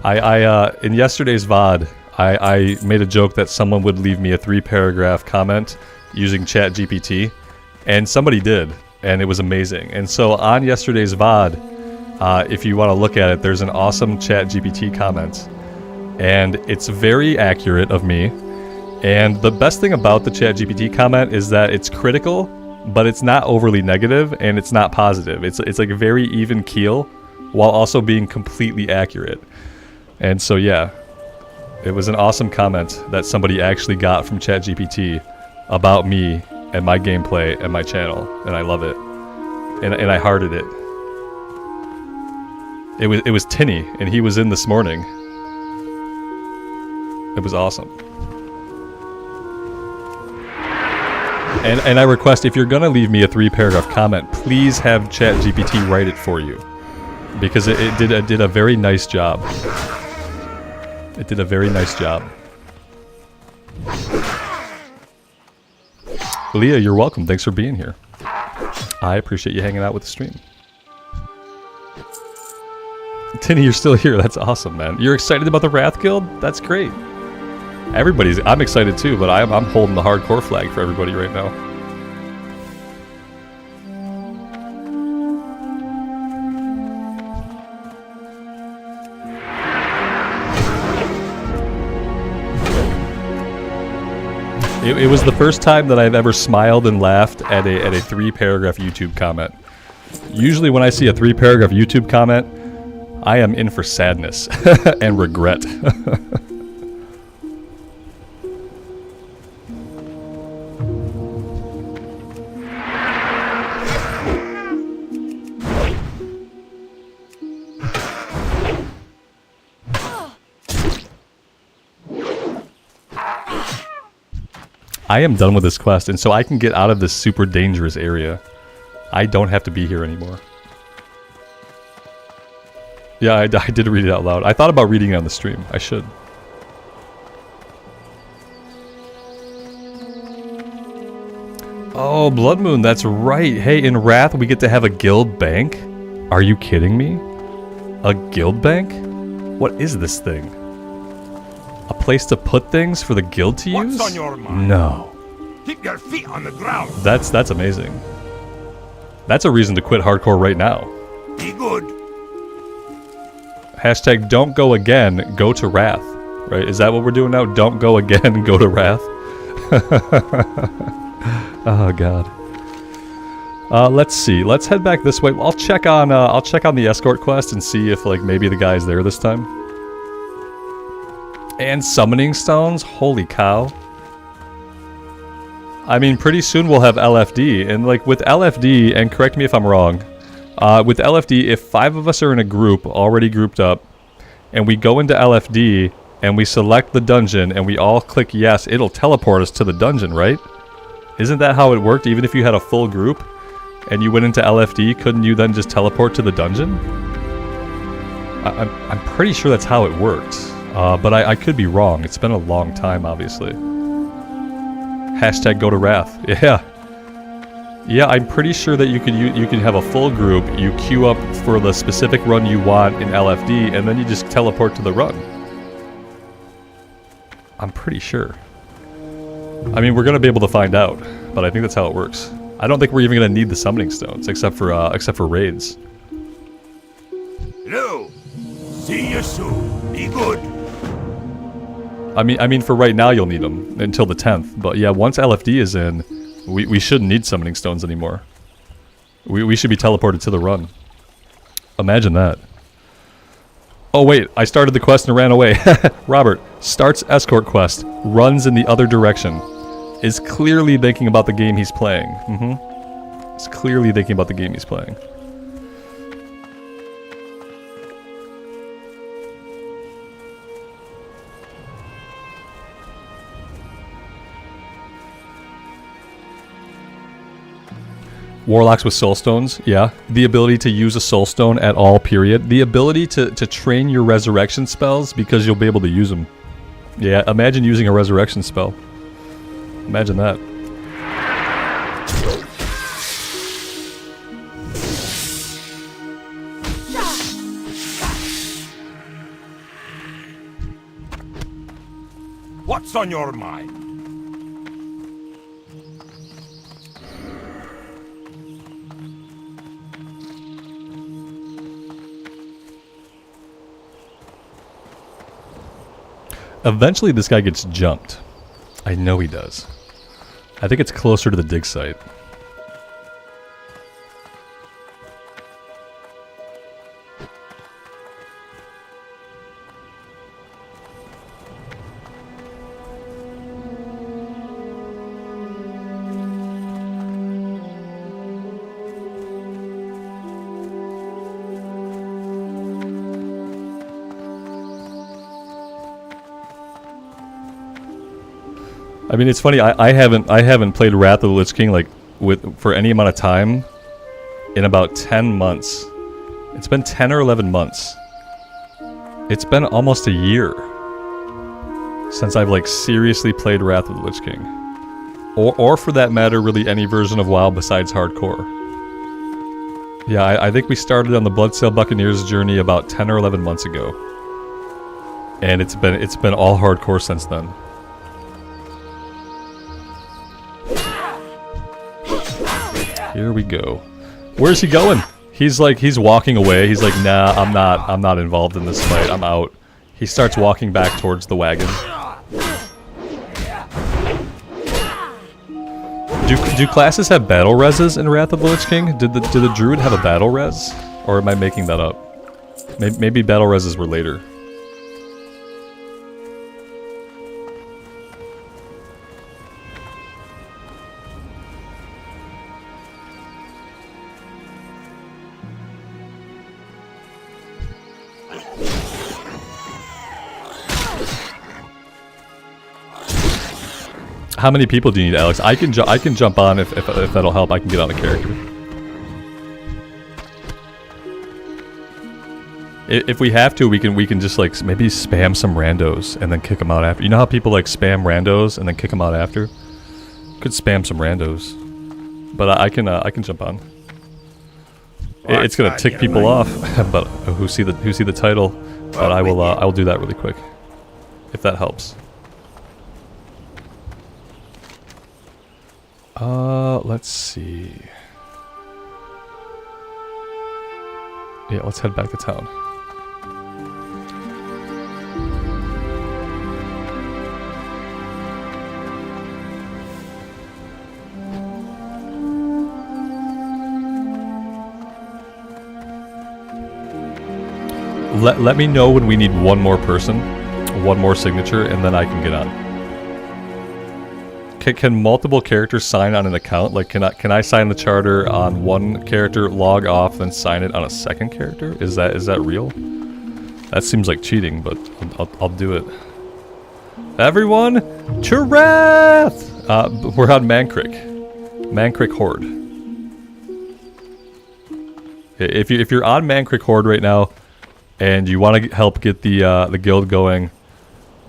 In yesterday's VOD, I made a joke that someone would leave me a 3-paragraph comment using chat GPT, and somebody did, and it was amazing. And so on yesterday's VOD, if you want to look at it, there's an awesome chat GPT comment, and it's very accurate of me. And the best thing about the chat GPT comment is that it's critical, but it's not overly negative, and it's not positive. It's like a very even keel, while also being completely accurate. And so yeah, it was an awesome comment that somebody actually got from ChatGPT about me and my gameplay and my channel, and I love it. And I hearted it. It was Tinny, and he was in this morning. It was awesome. And I request, if you're gonna leave me a 3-paragraph comment, please have ChatGPT write it for you, because it did a very nice job. It did a very nice job. Leah, you're welcome. Thanks for being here. I appreciate you hanging out with the stream. Tinny, you're still here. That's awesome, man. You're excited about the Wrath Guild? That's great. I'm excited too, but I'm holding the hardcore flag for everybody right now. It was the first time that I've ever smiled and laughed at a 3-paragraph YouTube comment. Usually when I see a 3-paragraph YouTube comment, I am in for sadness and regret. I am done with this quest, and so I can get out of this super dangerous area. I don't have to be here anymore. Yeah, I did read it out loud. I thought about reading it on the stream. I should. Oh, Blood Moon, that's right. Hey, in Wrath, we get to have a guild bank? Are you kidding me? A guild bank? What is this thing? A place to put things for the guild to use? What's on your mind? No. Keep your feet on the ground. That's amazing. That's a reason to quit hardcore right now. Be good. Hashtag don't go again, go to Wrath. Right? Is that what we're doing now? Don't go again, go to Wrath. Oh god. Let's see. Let's head back this way. I'll check on the escort quest and see if like maybe the guy's there this time. And summoning stones? Holy cow. I mean, pretty soon we'll have LFD, and like with LFD, and correct me if I'm wrong, with LFD, if 5 of us are in a group, already grouped up, and we go into LFD, and we select the dungeon, and we all click yes, it'll teleport us to the dungeon, right? Isn't that how it worked? Even if you had a full group, and you went into LFD, couldn't you then just teleport to the dungeon? I'm pretty sure that's how it worked. But I could be wrong. It's been a long time, obviously. Hashtag go to Wrath. Yeah. Yeah, I'm pretty sure that you can have a full group, you queue up for the specific run you want in LFD, and then you just teleport to the run. I'm pretty sure. I mean, we're going to be able to find out, but I think that's how it works. I don't think we're even going to need the summoning stones, except for raids. Hello. See you soon. Be good. I mean, for right now you'll need them until the 10th. But yeah, once LFD is in, we shouldn't need summoning stones anymore. We should be teleported to the run. Imagine that. Oh wait, I started the quest and ran away. Robert starts escort quest, runs in the other direction, is clearly thinking about the game he's playing. Is clearly thinking about the game he's playing. Warlocks with soul stones, yeah. The ability to use a soul stone at all, period. The ability to train your resurrection spells because you'll be able to use them. Yeah, imagine using a resurrection spell. Imagine that. What's on your mind? Eventually this guy gets jumped. I know he does. I think it's closer to the dig site. I mean, it's funny. I haven't played Wrath of the Lich King like for any amount of time in about 10 months. It's been 10 or 11 months. It's been almost a year since I've like seriously played Wrath of the Lich King, or for that matter, really any version of WoW besides hardcore. Yeah, I think we started on the Bloodsail Buccaneers journey about 10 or 11 months ago, and it's been all hardcore since then. Here we go. Where's he going? He's walking away. He's like, nah, I'm not involved in this fight. I'm out. He starts walking back towards the wagon. Do classes have battle reses in Wrath of the Lich King? Did the druid have a battle res? Or am I making that up? Maybe battle reses were later. How many people do you need, Alex? I can jump on if that'll help. I can get on a character. If we have to, we can just like maybe spam some randos and then kick them out after. You know how people like spam randos and then kick them out after? Could spam some randos, but I can jump on. It's gonna tick people off, but who see the title. But I will do that really quick, if that helps. Let's see. Yeah, let's head back to town. Let me know when we need one more person, one more signature, and then I can get on. Can multiple characters sign on an account? Like, can I sign the charter on one character, log off, then sign it on a second character? Is that real? That seems like cheating, but I'll do it. Everyone, to Wrath! We're on Mankrik Horde. If you're on Mankrik Horde right now, and you want to help get the guild going,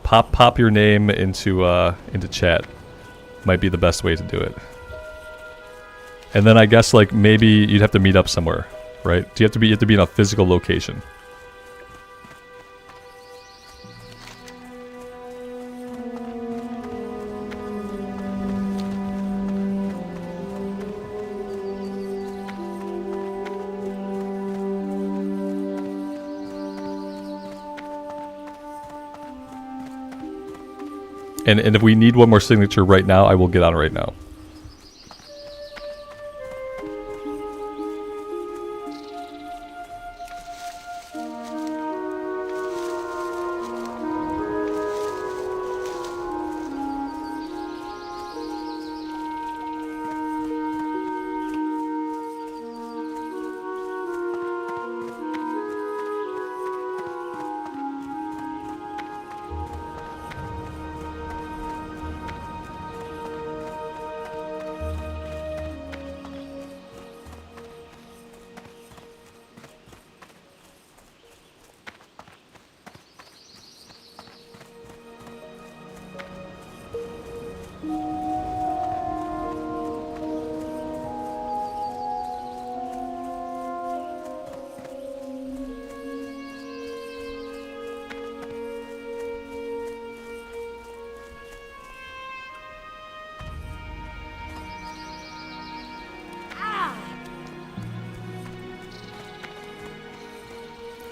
pop your name into chat. Might be the best way to do it. And then I guess like maybe you'd have to meet up somewhere, right? You have to be in a physical location. And if we need one more signature right now, I will get on right now.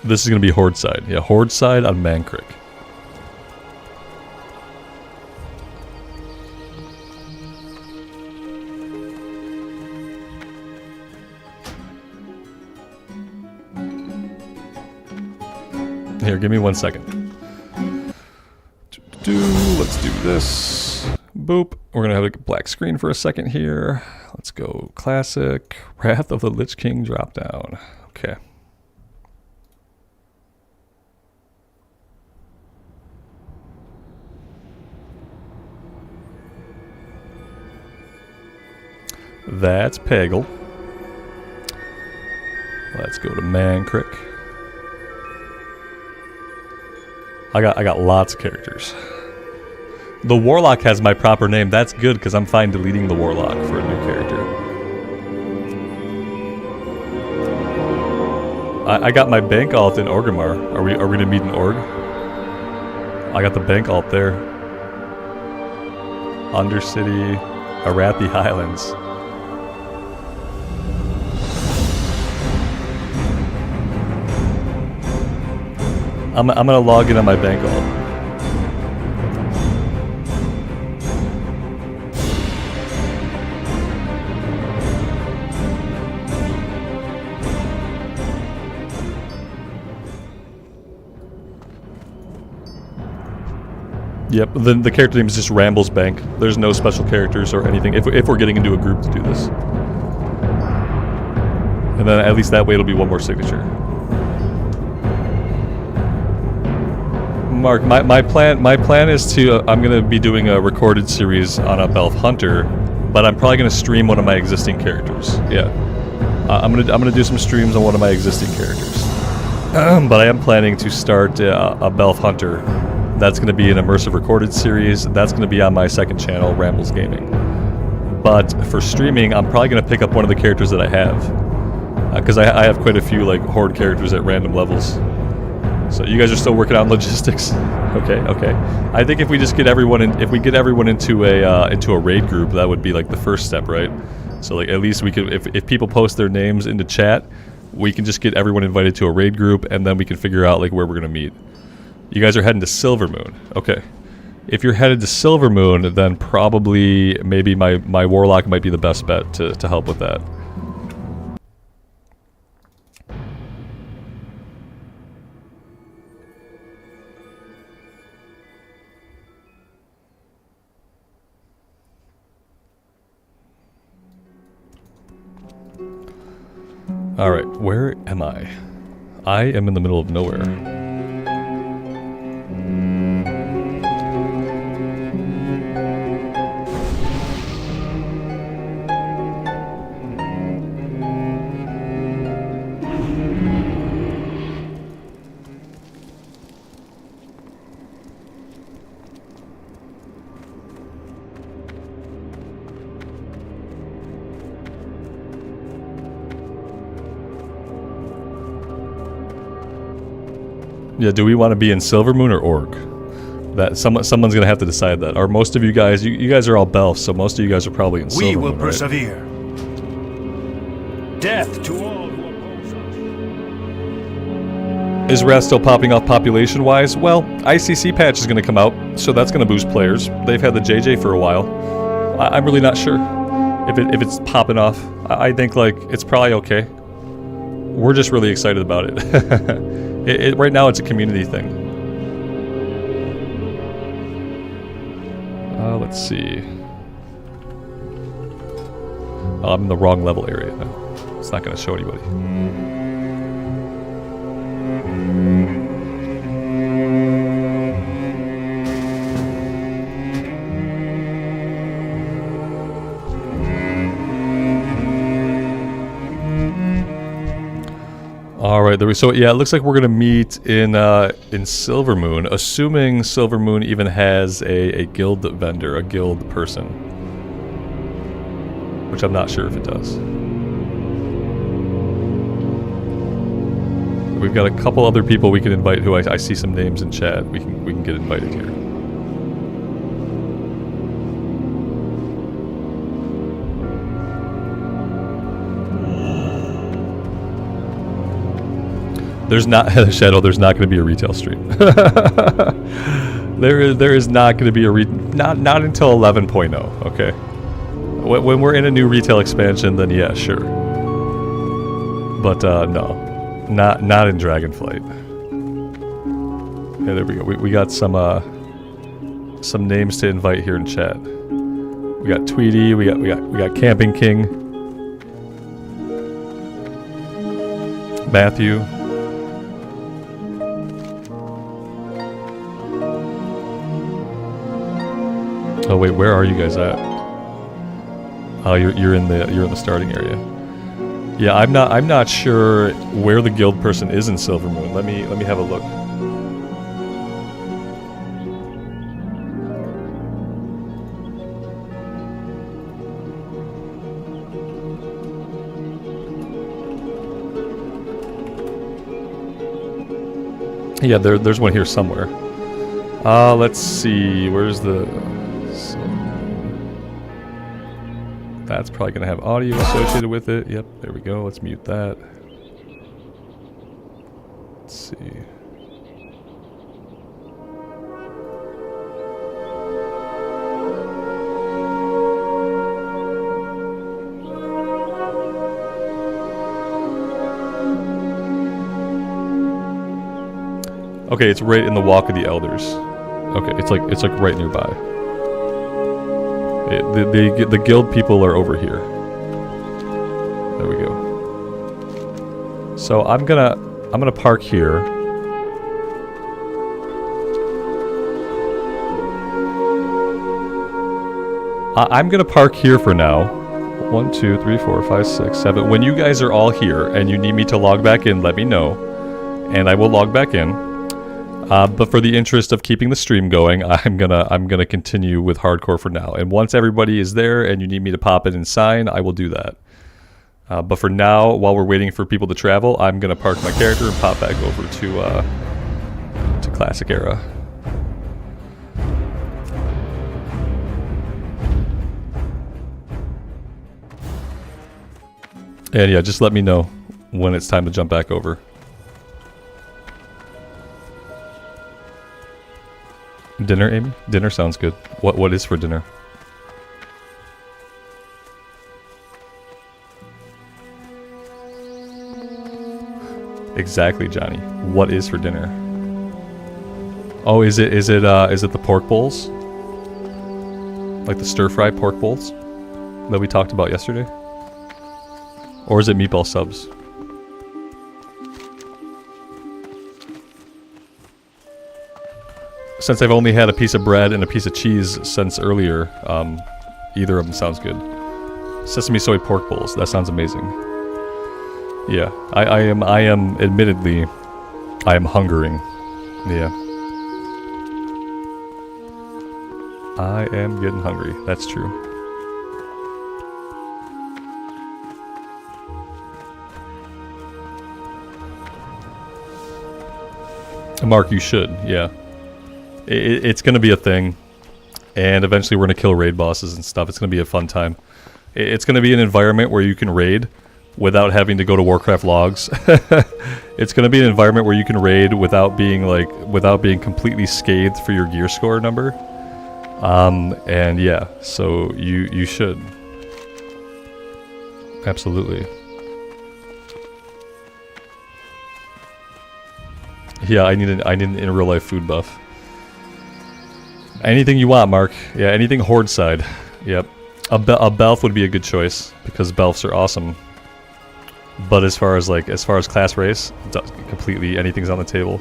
This is going to be Horde side. Yeah, Horde side on Mankrik. Here, give me 1 second. Let's do this. Boop. We're going to have a black screen for a second here. Let's go classic. Wrath of the Lich King drop down. Okay. That's Peggle. Let's go to Mankrik. I got lots of characters. The Warlock has my proper name. That's good because I'm fine deleting the Warlock for a new character. I got my bank alt in Orgrimmar. Are we gonna meet in Org? I got the bank alt there. Undercity, Arathi Highlands. I'm gonna log in on my bank alt. Yep, the character name is just Rambles Bank. There's no special characters or anything if we're getting into a group to do this. And then at least that way it'll be one more signature. Mark, my plan is to I'm gonna be doing a recorded series on a Belf Hunter, but I'm probably gonna stream one of my existing characters. Yeah, I'm gonna do some streams on one of my existing characters. But I am planning to start a Belf Hunter. That's gonna be an immersive recorded series. That's gonna be on my second channel, Rambles Gaming. But for streaming, I'm probably gonna pick up one of the characters that I have, because I have quite a few like horde characters at random levels. So you guys are still working on logistics. Okay. I think if we just get everyone into a raid group, that would be like the first step, right? So like at least we could, if people post their names into chat, we can just get everyone invited to a raid group, and then we can figure out like where we're gonna meet. You guys are heading to Silvermoon. Okay. If you're headed to Silvermoon, then probably maybe my Warlock might be the best bet to help with that. Alright, where am I? I am in the middle of nowhere. Yeah, do we want to be in Silvermoon or Orc? That someone's gonna have to decide that. Or most of you guys, you guys are all Belfs, so most of you guys are probably in Silvermoon. We will right? persevere. Death to all who oppose us. Is Wrath still popping off population-wise? Well, ICC patch is gonna come out, so that's gonna boost players. They've had the JJ for a while. I'm really not sure if it's popping off. I think like it's probably okay. We're just really excited about it. Right now it's a community thing. Let's see. Oh, I'm in the wrong level area now. It's not going to show anybody. Alright, so yeah, it looks like we're gonna meet in Silvermoon, assuming Silvermoon even has a guild vendor, a guild person. Which I'm not sure if it does. We've got a couple other people we can invite who I see some names in chat. We can get invited here. There's not Shadow. There's not going to be a retail stream. there is not going to be a not until 11.0. Okay. When we're in a new retail expansion, then yeah, sure. But no, not in Dragonflight. Yeah, there we go. We got some names to invite here in chat. We got Tweety. We got Camping King. Matthew. Oh wait, where are you guys at? Oh, you're in the starting area. Yeah, I'm not sure where the guild person is in Silvermoon. Let me have a look. Yeah, there's one here somewhere. Let's see. Where's the? That's probably going to have audio associated with it. Yep, there we go. Let's mute that. Let's see. Okay, it's right in the Walk of the Elders. Okay, it's like right nearby. The guild people are over here. There we go. So I'm gonna park here. I'm gonna park here for now. 1, 2, 3, 4, 5, 6, 7. When you guys are all here and you need me to log back in, let me know, and I will log back in. But for the interest of keeping the stream going, I'm gonna continue with hardcore for now. And once everybody is there and you need me to pop in and sign, I will do that. But for now, while we're waiting for people to travel, I'm gonna park my character and pop back over to Classic Era. And yeah, just let me know when it's time to jump back over. Dinner, Amy? Dinner sounds good. What is for dinner? Exactly, Johnny. What is for dinner? Oh, is it the pork bowls? Like the stir-fry pork bowls that we talked about yesterday? Or is it meatball subs? Since I've only had a piece of bread and a piece of cheese since earlier, either of them sounds good. Sesame soy pork bowls. That sounds amazing. Yeah, I am admittedly, I am hungering. Yeah. I am getting hungry. That's true. Mark, you should, yeah. It's going to be a thing, and eventually we're going to kill raid bosses and stuff. It's going to be a fun time. It's going to be an environment where you can raid without having to go to Warcraft logs. It's going to be an environment where you can raid without being completely scathed for your gear score number. And yeah, so you should. Absolutely. Yeah, I need an in real life food buff. Anything you want, Mark. Yeah, anything Horde side. Yep. A Belf would be a good choice because Belfs are awesome. But as far as class race, completely anything's on the table.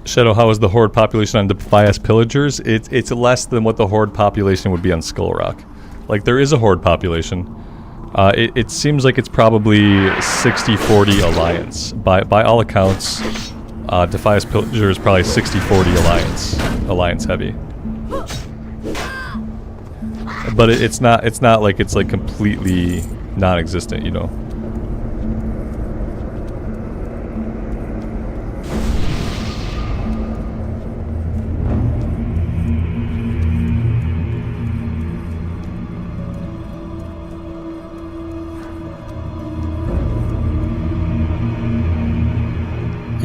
Shadow, how is the Horde population on Defias Pillagers? It's less than what the Horde population would be on Skull Rock. Like, there is a Horde population. It seems like it's probably 60-40 Alliance. By all accounts, Defias Pillager is probably 60-40 Alliance heavy. But it's not like it's like completely non-existent, you know.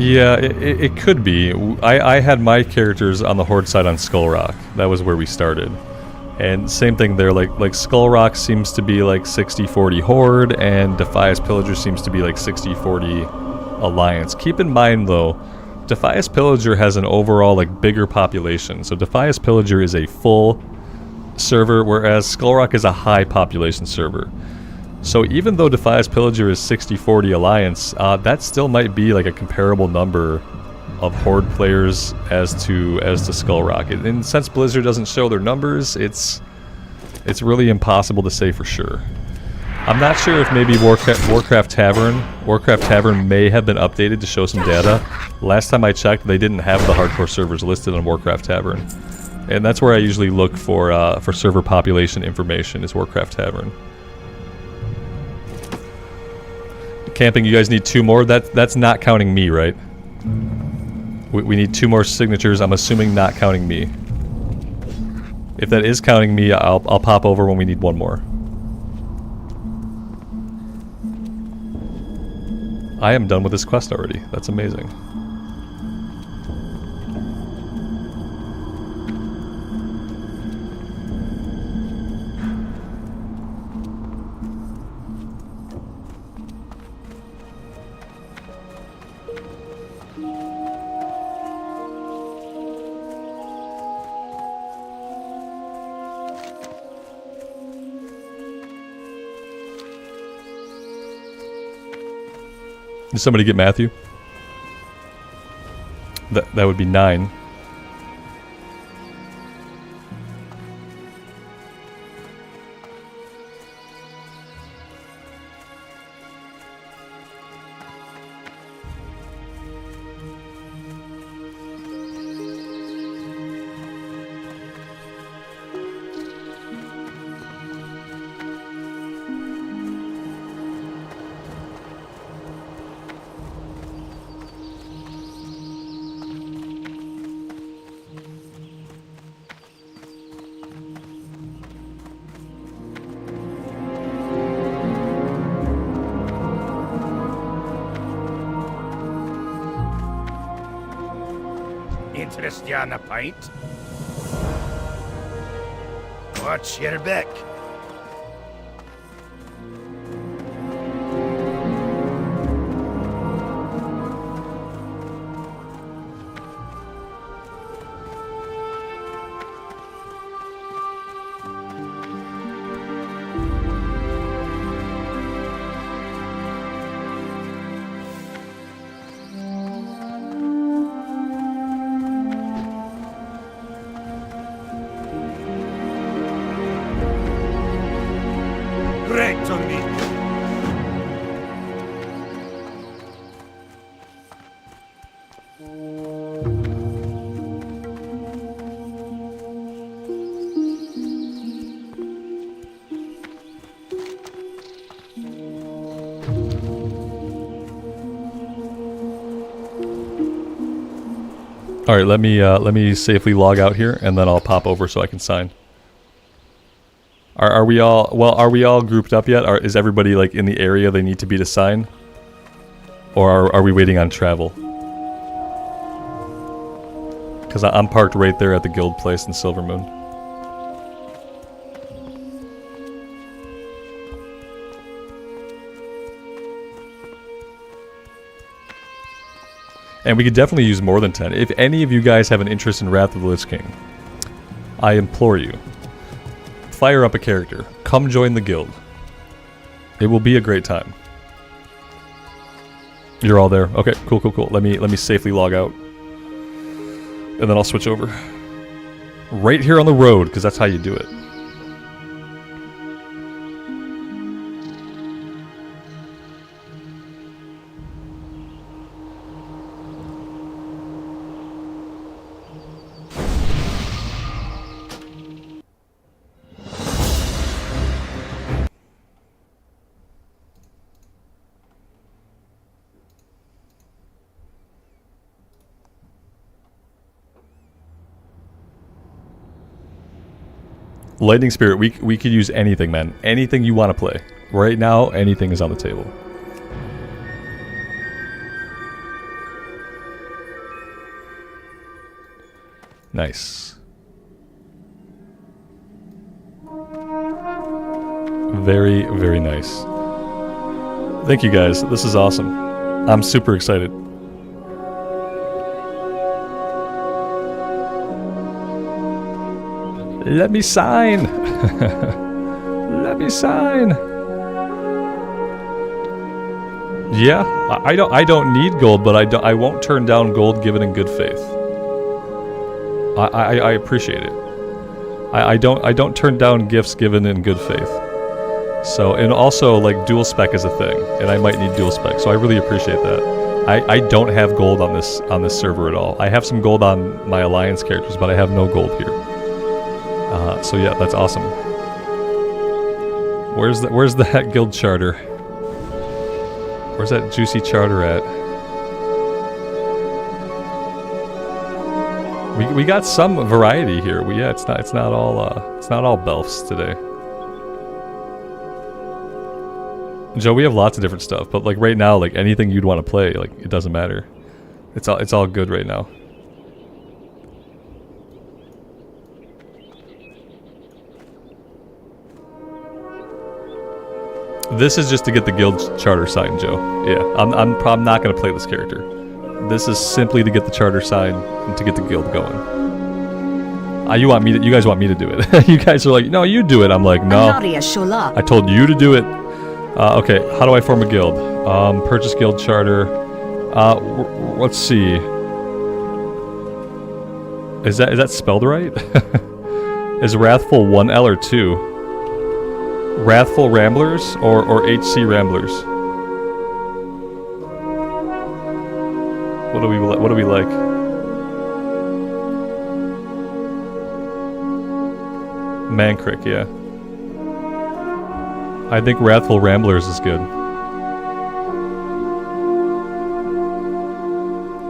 Yeah, it could be. I had my characters on the Horde side on Skull Rock. That was where we started. And same thing there, like Skull Rock seems to be like 60-40 Horde, and Defias Pillager seems to be like 60-40 Alliance. Keep in mind though, Defias Pillager has an overall like bigger population. So Defias Pillager is a full server, whereas Skull Rock is a high population server. So even though Defias Pillager is 60-40 Alliance, that still might be like a comparable number of Horde players as to Skull Rock. And since Blizzard doesn't show their numbers, it's really impossible to say for sure. I'm not sure if maybe Warcraft Tavern may have been updated to show some data. Last time I checked, they didn't have the hardcore servers listed on Warcraft Tavern. And that's where I usually look for server population information, is Warcraft Tavern. Camping, you guys need 2 more? That's not counting me, right? We need 2 more signatures, I'm assuming not counting me. If that is counting me, I'll pop over when we need 1 more. I am done with this quest already. That's amazing. Did somebody get Matthew? That would be 9. Interest you on a pint? What's your back? Correct on me. All right, let me safely log out here, and then I'll pop over so I can sign. Are we all grouped up yet? Is everybody like in the area they need to be to sign? Or are we waiting on travel? Because I'm parked right there at the guild place in Silvermoon. And we could definitely use more than 10. If any of you guys have an interest in Wrath of the Lich King, I implore you, fire up a character. Come join the guild. It will be a great time. You're all there. Okay, cool. Let me safely log out. And then I'll switch over. Right here on the road, because that's how you do it. Lightning Spirit, we could use anything, man. Anything you want to play. Right now, anything is on the table. Nice. Very, very nice. Thank you guys. This is awesome. I'm super excited. Let me sign. Let me sign. Yeah, I don't need gold, but I won't turn down gold given in good faith. I appreciate it. I don't turn down gifts given in good faith. So, and also like dual spec is a thing, and I might need dual spec, so I really appreciate that. I don't have gold on this server at all. I have some gold on my alliance characters, but I have no gold here. So yeah, that's awesome. Where's that guild charter? Where's that juicy charter at? We got some variety here. Yeah, it's not all belfs today. Joe, we have lots of different stuff, but like right now, like anything you'd want to play, like it doesn't matter. It's all good right now. This is just to get the guild charter signed, Joe. Yeah, I'm not gonna play this character. This is simply to get the charter signed and to get the guild going. You guys want me to do it. You guys are like, no, you do it. I'm like, no. I told you to do it. Okay, how do I form a guild? Purchase guild charter. Let's see. Is that spelled right? Is Wrathful 1L or 2? Wrathful Ramblers or HC Ramblers? What do we like? Mancrick, yeah. I think Wrathful Ramblers is good.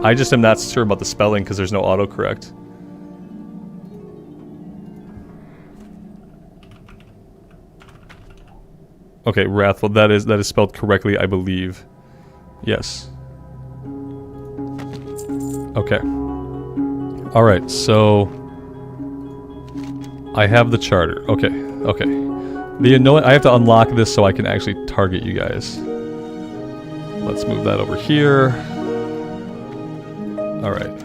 I just am not sure about the spelling because there's no autocorrect. Okay, Wrathful, that is spelled correctly, I believe. Yes. Okay. Alright, so I have the charter. Okay. I have to unlock this so I can actually target you guys. Let's move that over here. Alright.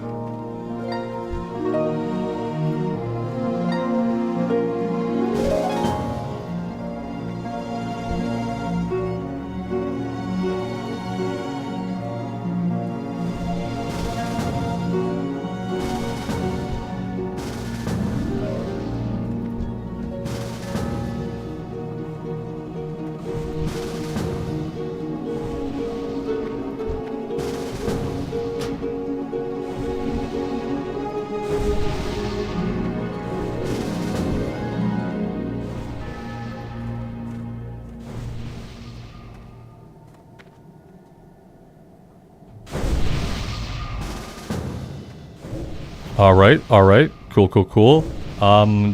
Alright. Cool.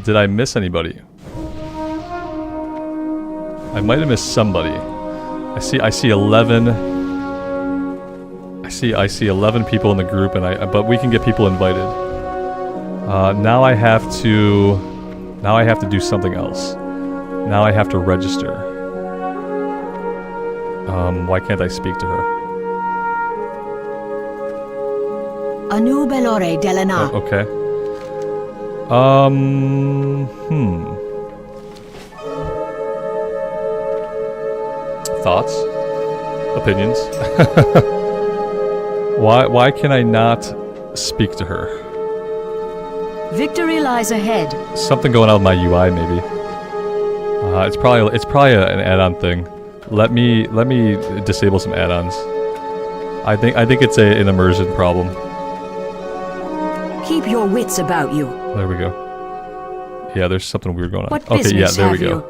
Did I miss anybody? I might have missed somebody. I see 11. I see 11 people in the group, but we can get people invited. Now I have to do something else. Now I have to register. Why can't I speak to her? Anu Belore Delana. Oh, okay. Thoughts? Opinions? Why can I not speak to her? Victory lies ahead. Something going on with my UI, maybe. It's probably an add-on thing. Let me disable some add-ons. I think it's an immersion problem. Keep your wits about you. There we go. Yeah, there's something weird going on. What okay, yeah, business there we have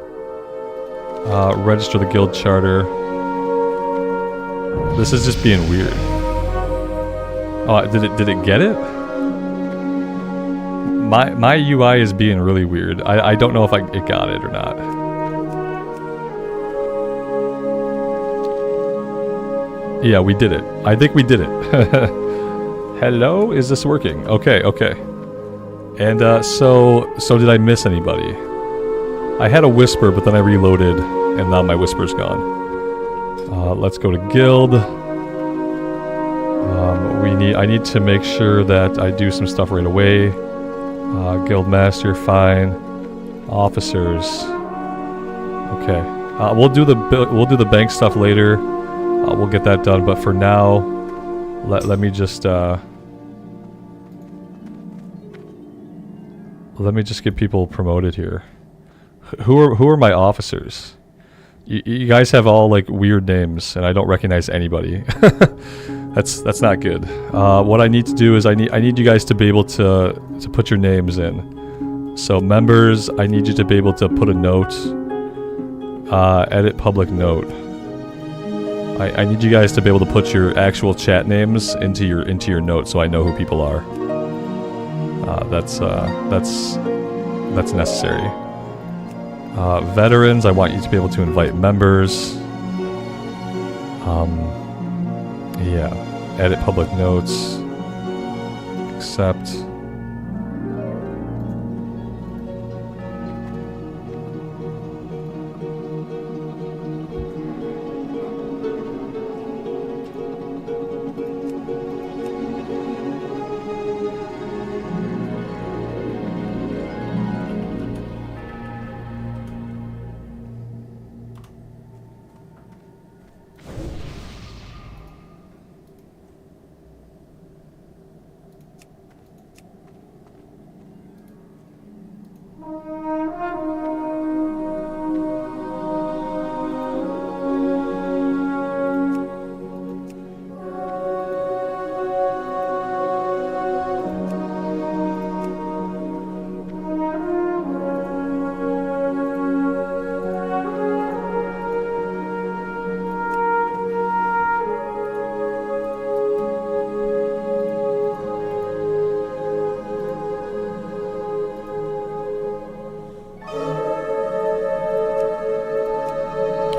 go. Register the guild charter. This is just being weird. Oh, did it get it? My UI is being really weird. I don't know if it got it or not. Yeah, we did it. I think we did it. Hello? Is this working? Okay. And so did I miss anybody? I had a whisper, but then I reloaded, and now my whisper's gone. Let's go to guild. I need to make sure that I do some stuff right away. Guild master, fine. Officers. Okay. We'll do the bank stuff later. We'll get that done. But for now, let me just get people promoted here. Who are my officers? You guys have all like weird names, and I don't recognize anybody. That's not good. What I need to do is I need you guys to be able to put your names in. So members, I need you to be able to put a note. Edit public note. I need you guys to be able to put your actual chat names into your note, so I know who people are. That's necessary. Veterans, I want you to be able to invite members. Yeah. Edit public notes. Accept.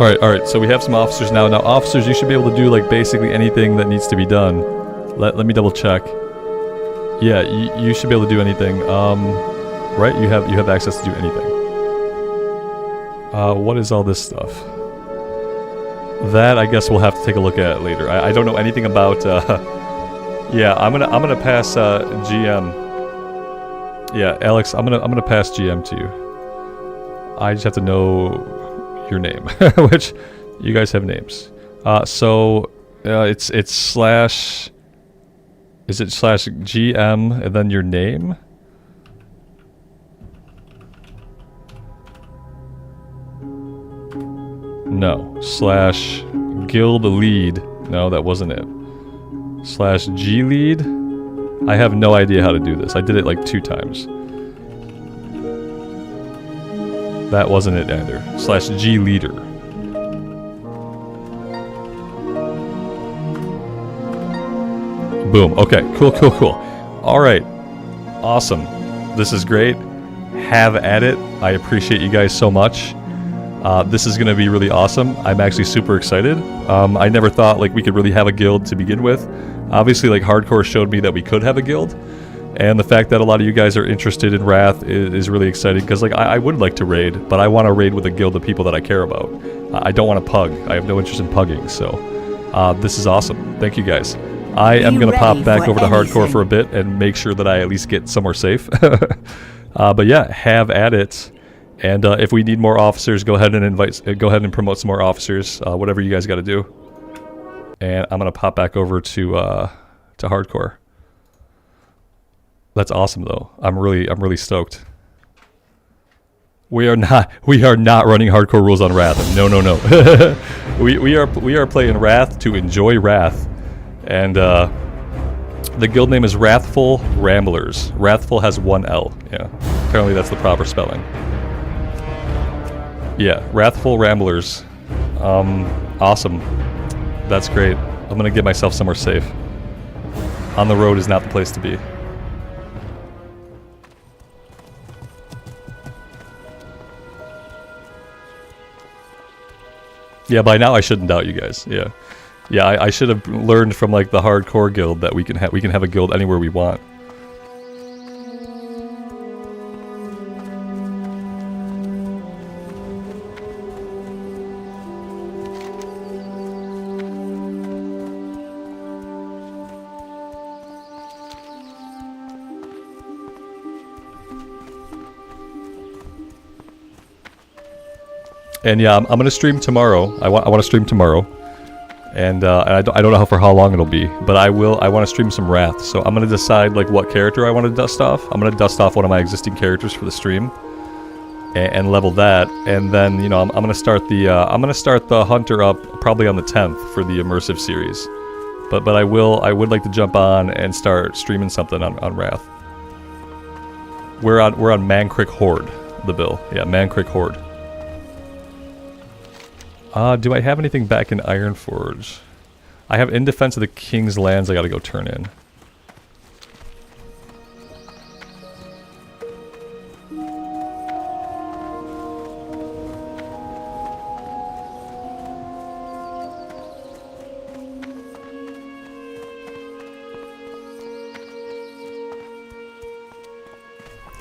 Alright, so we have some officers now. Now, officers, you should be able to do, like, basically anything that needs to be done. Let me double check. Yeah, you should be able to do anything. Right? You have access to do anything. What is all this stuff? That, I guess we'll have to take a look at later. I don't know anything about, yeah, I'm gonna pass, GM. Yeah, Alex, I'm gonna pass GM to you. I just have to know your name, which you guys have names. It's slash. Is it slash GM and then your name? No. Slash guild lead. No, that wasn't it. Slash G lead. I have no idea how to do this. I did it like 2 times. That wasn't it either. Slash G leader. Boom. Okay. Cool. Alright. Awesome. This is great. Have at it. I appreciate you guys so much. This is going to be really awesome. I'm actually super excited. I never thought like we could really have a guild to begin with. Obviously, like Hardcore showed me that we could have a guild. And the fact that a lot of you guys are interested in Wrath is really exciting, because like I would like to raid, but I want to raid with a guild of people that I care about. I don't want to pug. I have no interest in pugging, so this is awesome. Thank you guys. I am going to pop back over to Hardcore for a bit and make sure that I at least get somewhere safe. But yeah, have at it. And if we need more officers, go ahead and promote some more officers. Whatever you guys got to do. And I'm going to pop back over to Hardcore. That's awesome, though. I'm really stoked. We are not running Hardcore rules on Wrath. No. we are playing Wrath to enjoy Wrath, and the guild name is Wrathful Ramblers. Wrathful has 1 L. Yeah, apparently that's the proper spelling. Yeah, Wrathful Ramblers. Awesome. That's great. I'm gonna get myself somewhere safe. On the road is not the place to be. Yeah, by now I shouldn't doubt you guys. Yeah, I should have learned from like the Hardcore guild that we can have a guild anywhere we want. And yeah, I'm gonna stream tomorrow. I want to stream tomorrow, and I don't know for how long it'll be, but I will. I want to stream some Wrath, so I'm gonna decide like what character I want to dust off. I'm gonna dust off one of my existing characters for the stream, and level that, and then you know I'm gonna start the hunter up probably on the 10th for the immersive series, but I would like to jump on and start streaming something on Wrath. We're on Mankrik Horde, the bill. Yeah, Mankrik Horde. Do I have anything back in Ironforge? I have In Defense of the King's Lands I gotta go turn in.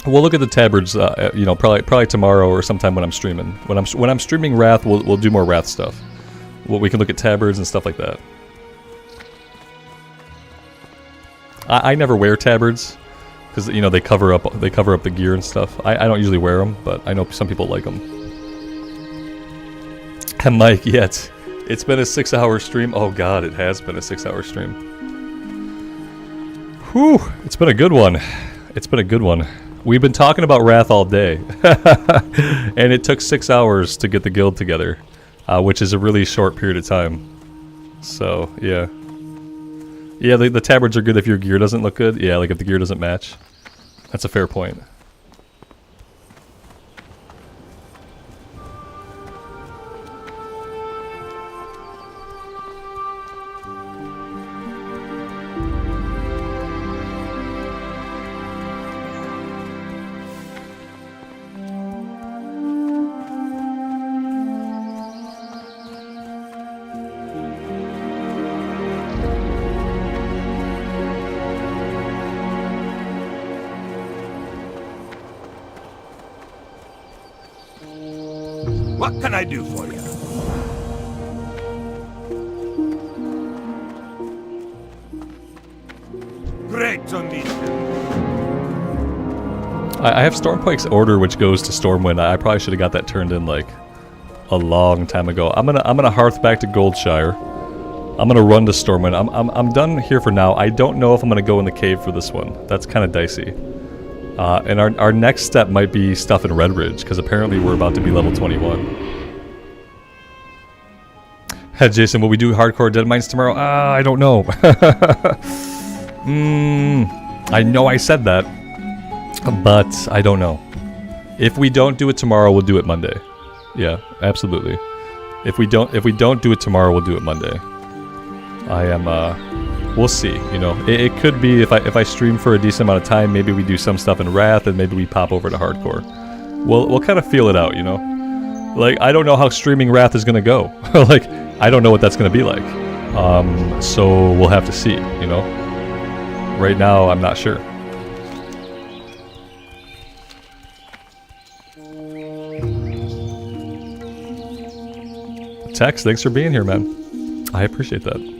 We'll look at the tabards, you know, probably tomorrow or sometime when I'm streaming. When I'm streaming Wrath, we'll do more Wrath stuff. We can look at tabards and stuff like that. I never wear tabards because you know they cover up the gear and stuff. I don't usually wear them, but I know some people like them. And Mike, yeah, it's been a 6-hour stream. Oh God, it has been a 6-hour stream. Whew, it's been a good one. It's been a good one. We've been talking about Wrath all day, and it took 6 hours to get the guild together, which is a really short period of time. So, yeah. Yeah, the tabards are good if your gear doesn't look good. Yeah, like if the gear doesn't match. That's a fair point. What can I do for you? Great on these. I have Stormpike's Order, which goes to Stormwind. I probably should have got that turned in like a long time ago. I'm gonna hearth back to Goldshire. I'm gonna run to Stormwind. I'm done here for now. I don't know if I'm gonna go in the cave for this one. That's kind of dicey. And our next step might be stuff in Redridge, because apparently we're about to be level 21. Hey Jason, will we do hardcore Dead Mines tomorrow? I don't know. I know I said that, but I don't know. If we don't do it tomorrow, we'll do it Monday. Yeah, absolutely. If we don't do it tomorrow, we'll do it Monday. We'll see, you know. It could be if I stream for a decent amount of time, maybe we do some stuff in Wrath, and maybe we pop over to hardcore. We'll kind of feel it out, you know. Like, I don't know how streaming Wrath is gonna go. Like, I don't know what that's gonna be like. So we'll have to see, you know. Right now, I'm not sure. Tex, thanks for being here, man. I appreciate that.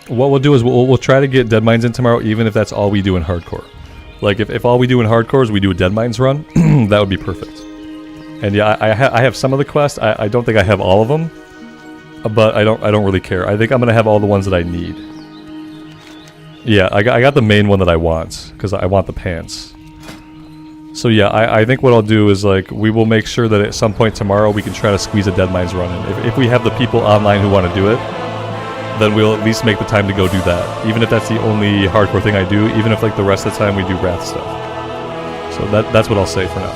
What we'll do is we'll try to get Dead Mines in tomorrow, even if that's all we do in hardcore. Like if all we do in hardcore is we do a Dead Mines run, that would be perfect. And yeah, I have some of the quests. I don't think I have all of them, but I don't really care. I think I'm gonna have all the ones that I need. Yeah, I got the main one that I want because I want the pants. So yeah, I think what I'll do is like we will make sure that at some point tomorrow we can try to squeeze a Dead Mines run in. If we have the people online who want to do it, then we'll at least make the time to go do that. Even if that's the only hardcore thing I do, even if like the rest of the time we do Wrath stuff. So that's what I'll say for now.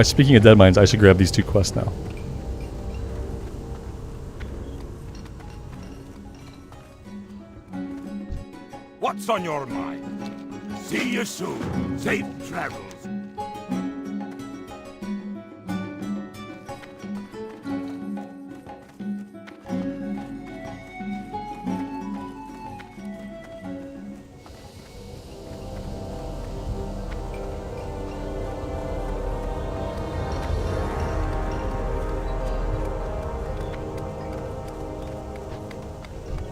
Speaking of dead mines, I should grab these 2 quests now. What's on your mind? See you soon. Safe travels.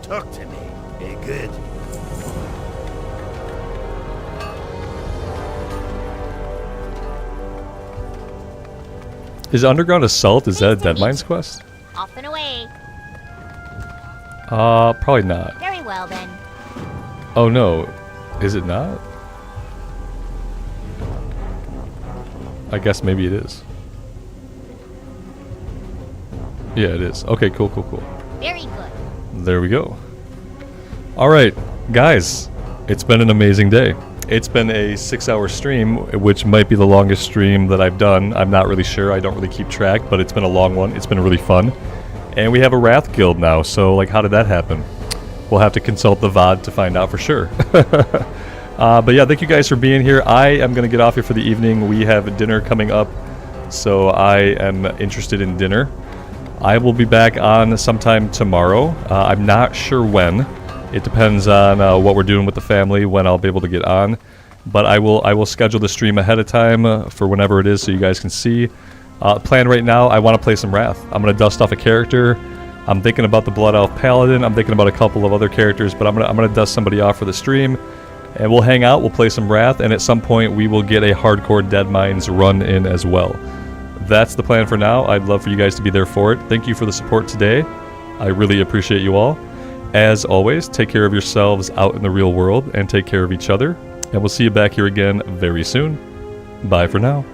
Talk to me. Hey, good. Is Underground Assault, is that a Dead Mines quest? Off and away. Probably not. Very well then. Oh no, is it not? I guess maybe it is. Yeah, it is. Okay, cool. Very good. There we go. Alright, guys, it's been an amazing day. It's been a 6-hour stream, which might be the longest stream that I've done. I'm not really sure. I don't really keep track, but it's been a long one. It's been really fun. And we have a Wrath Guild now, so like, how did that happen? We'll have to consult the VOD to find out for sure. But yeah, thank you guys for being here. I am going to get off here for the evening. We have dinner coming up, so I am interested in dinner. I will be back on sometime tomorrow. I'm not sure when. It depends on what we're doing with the family, when I'll be able to get on. But I will schedule the stream ahead of time for whenever it is, so you guys can see. Plan right now, I want to play some Wrath. I'm going to dust off a character. I'm thinking about the Blood Elf Paladin. I'm thinking about a couple of other characters, but I'm gonna dust somebody off for the stream. And we'll hang out, we'll play some Wrath, and at some point we will get a hardcore Dead Mines run in as well. That's the plan for now. I'd love for you guys to be there for it. Thank you for the support today. I really appreciate you all. As always, take care of yourselves out in the real world and take care of each other. And we'll see you back here again very soon. Bye for now.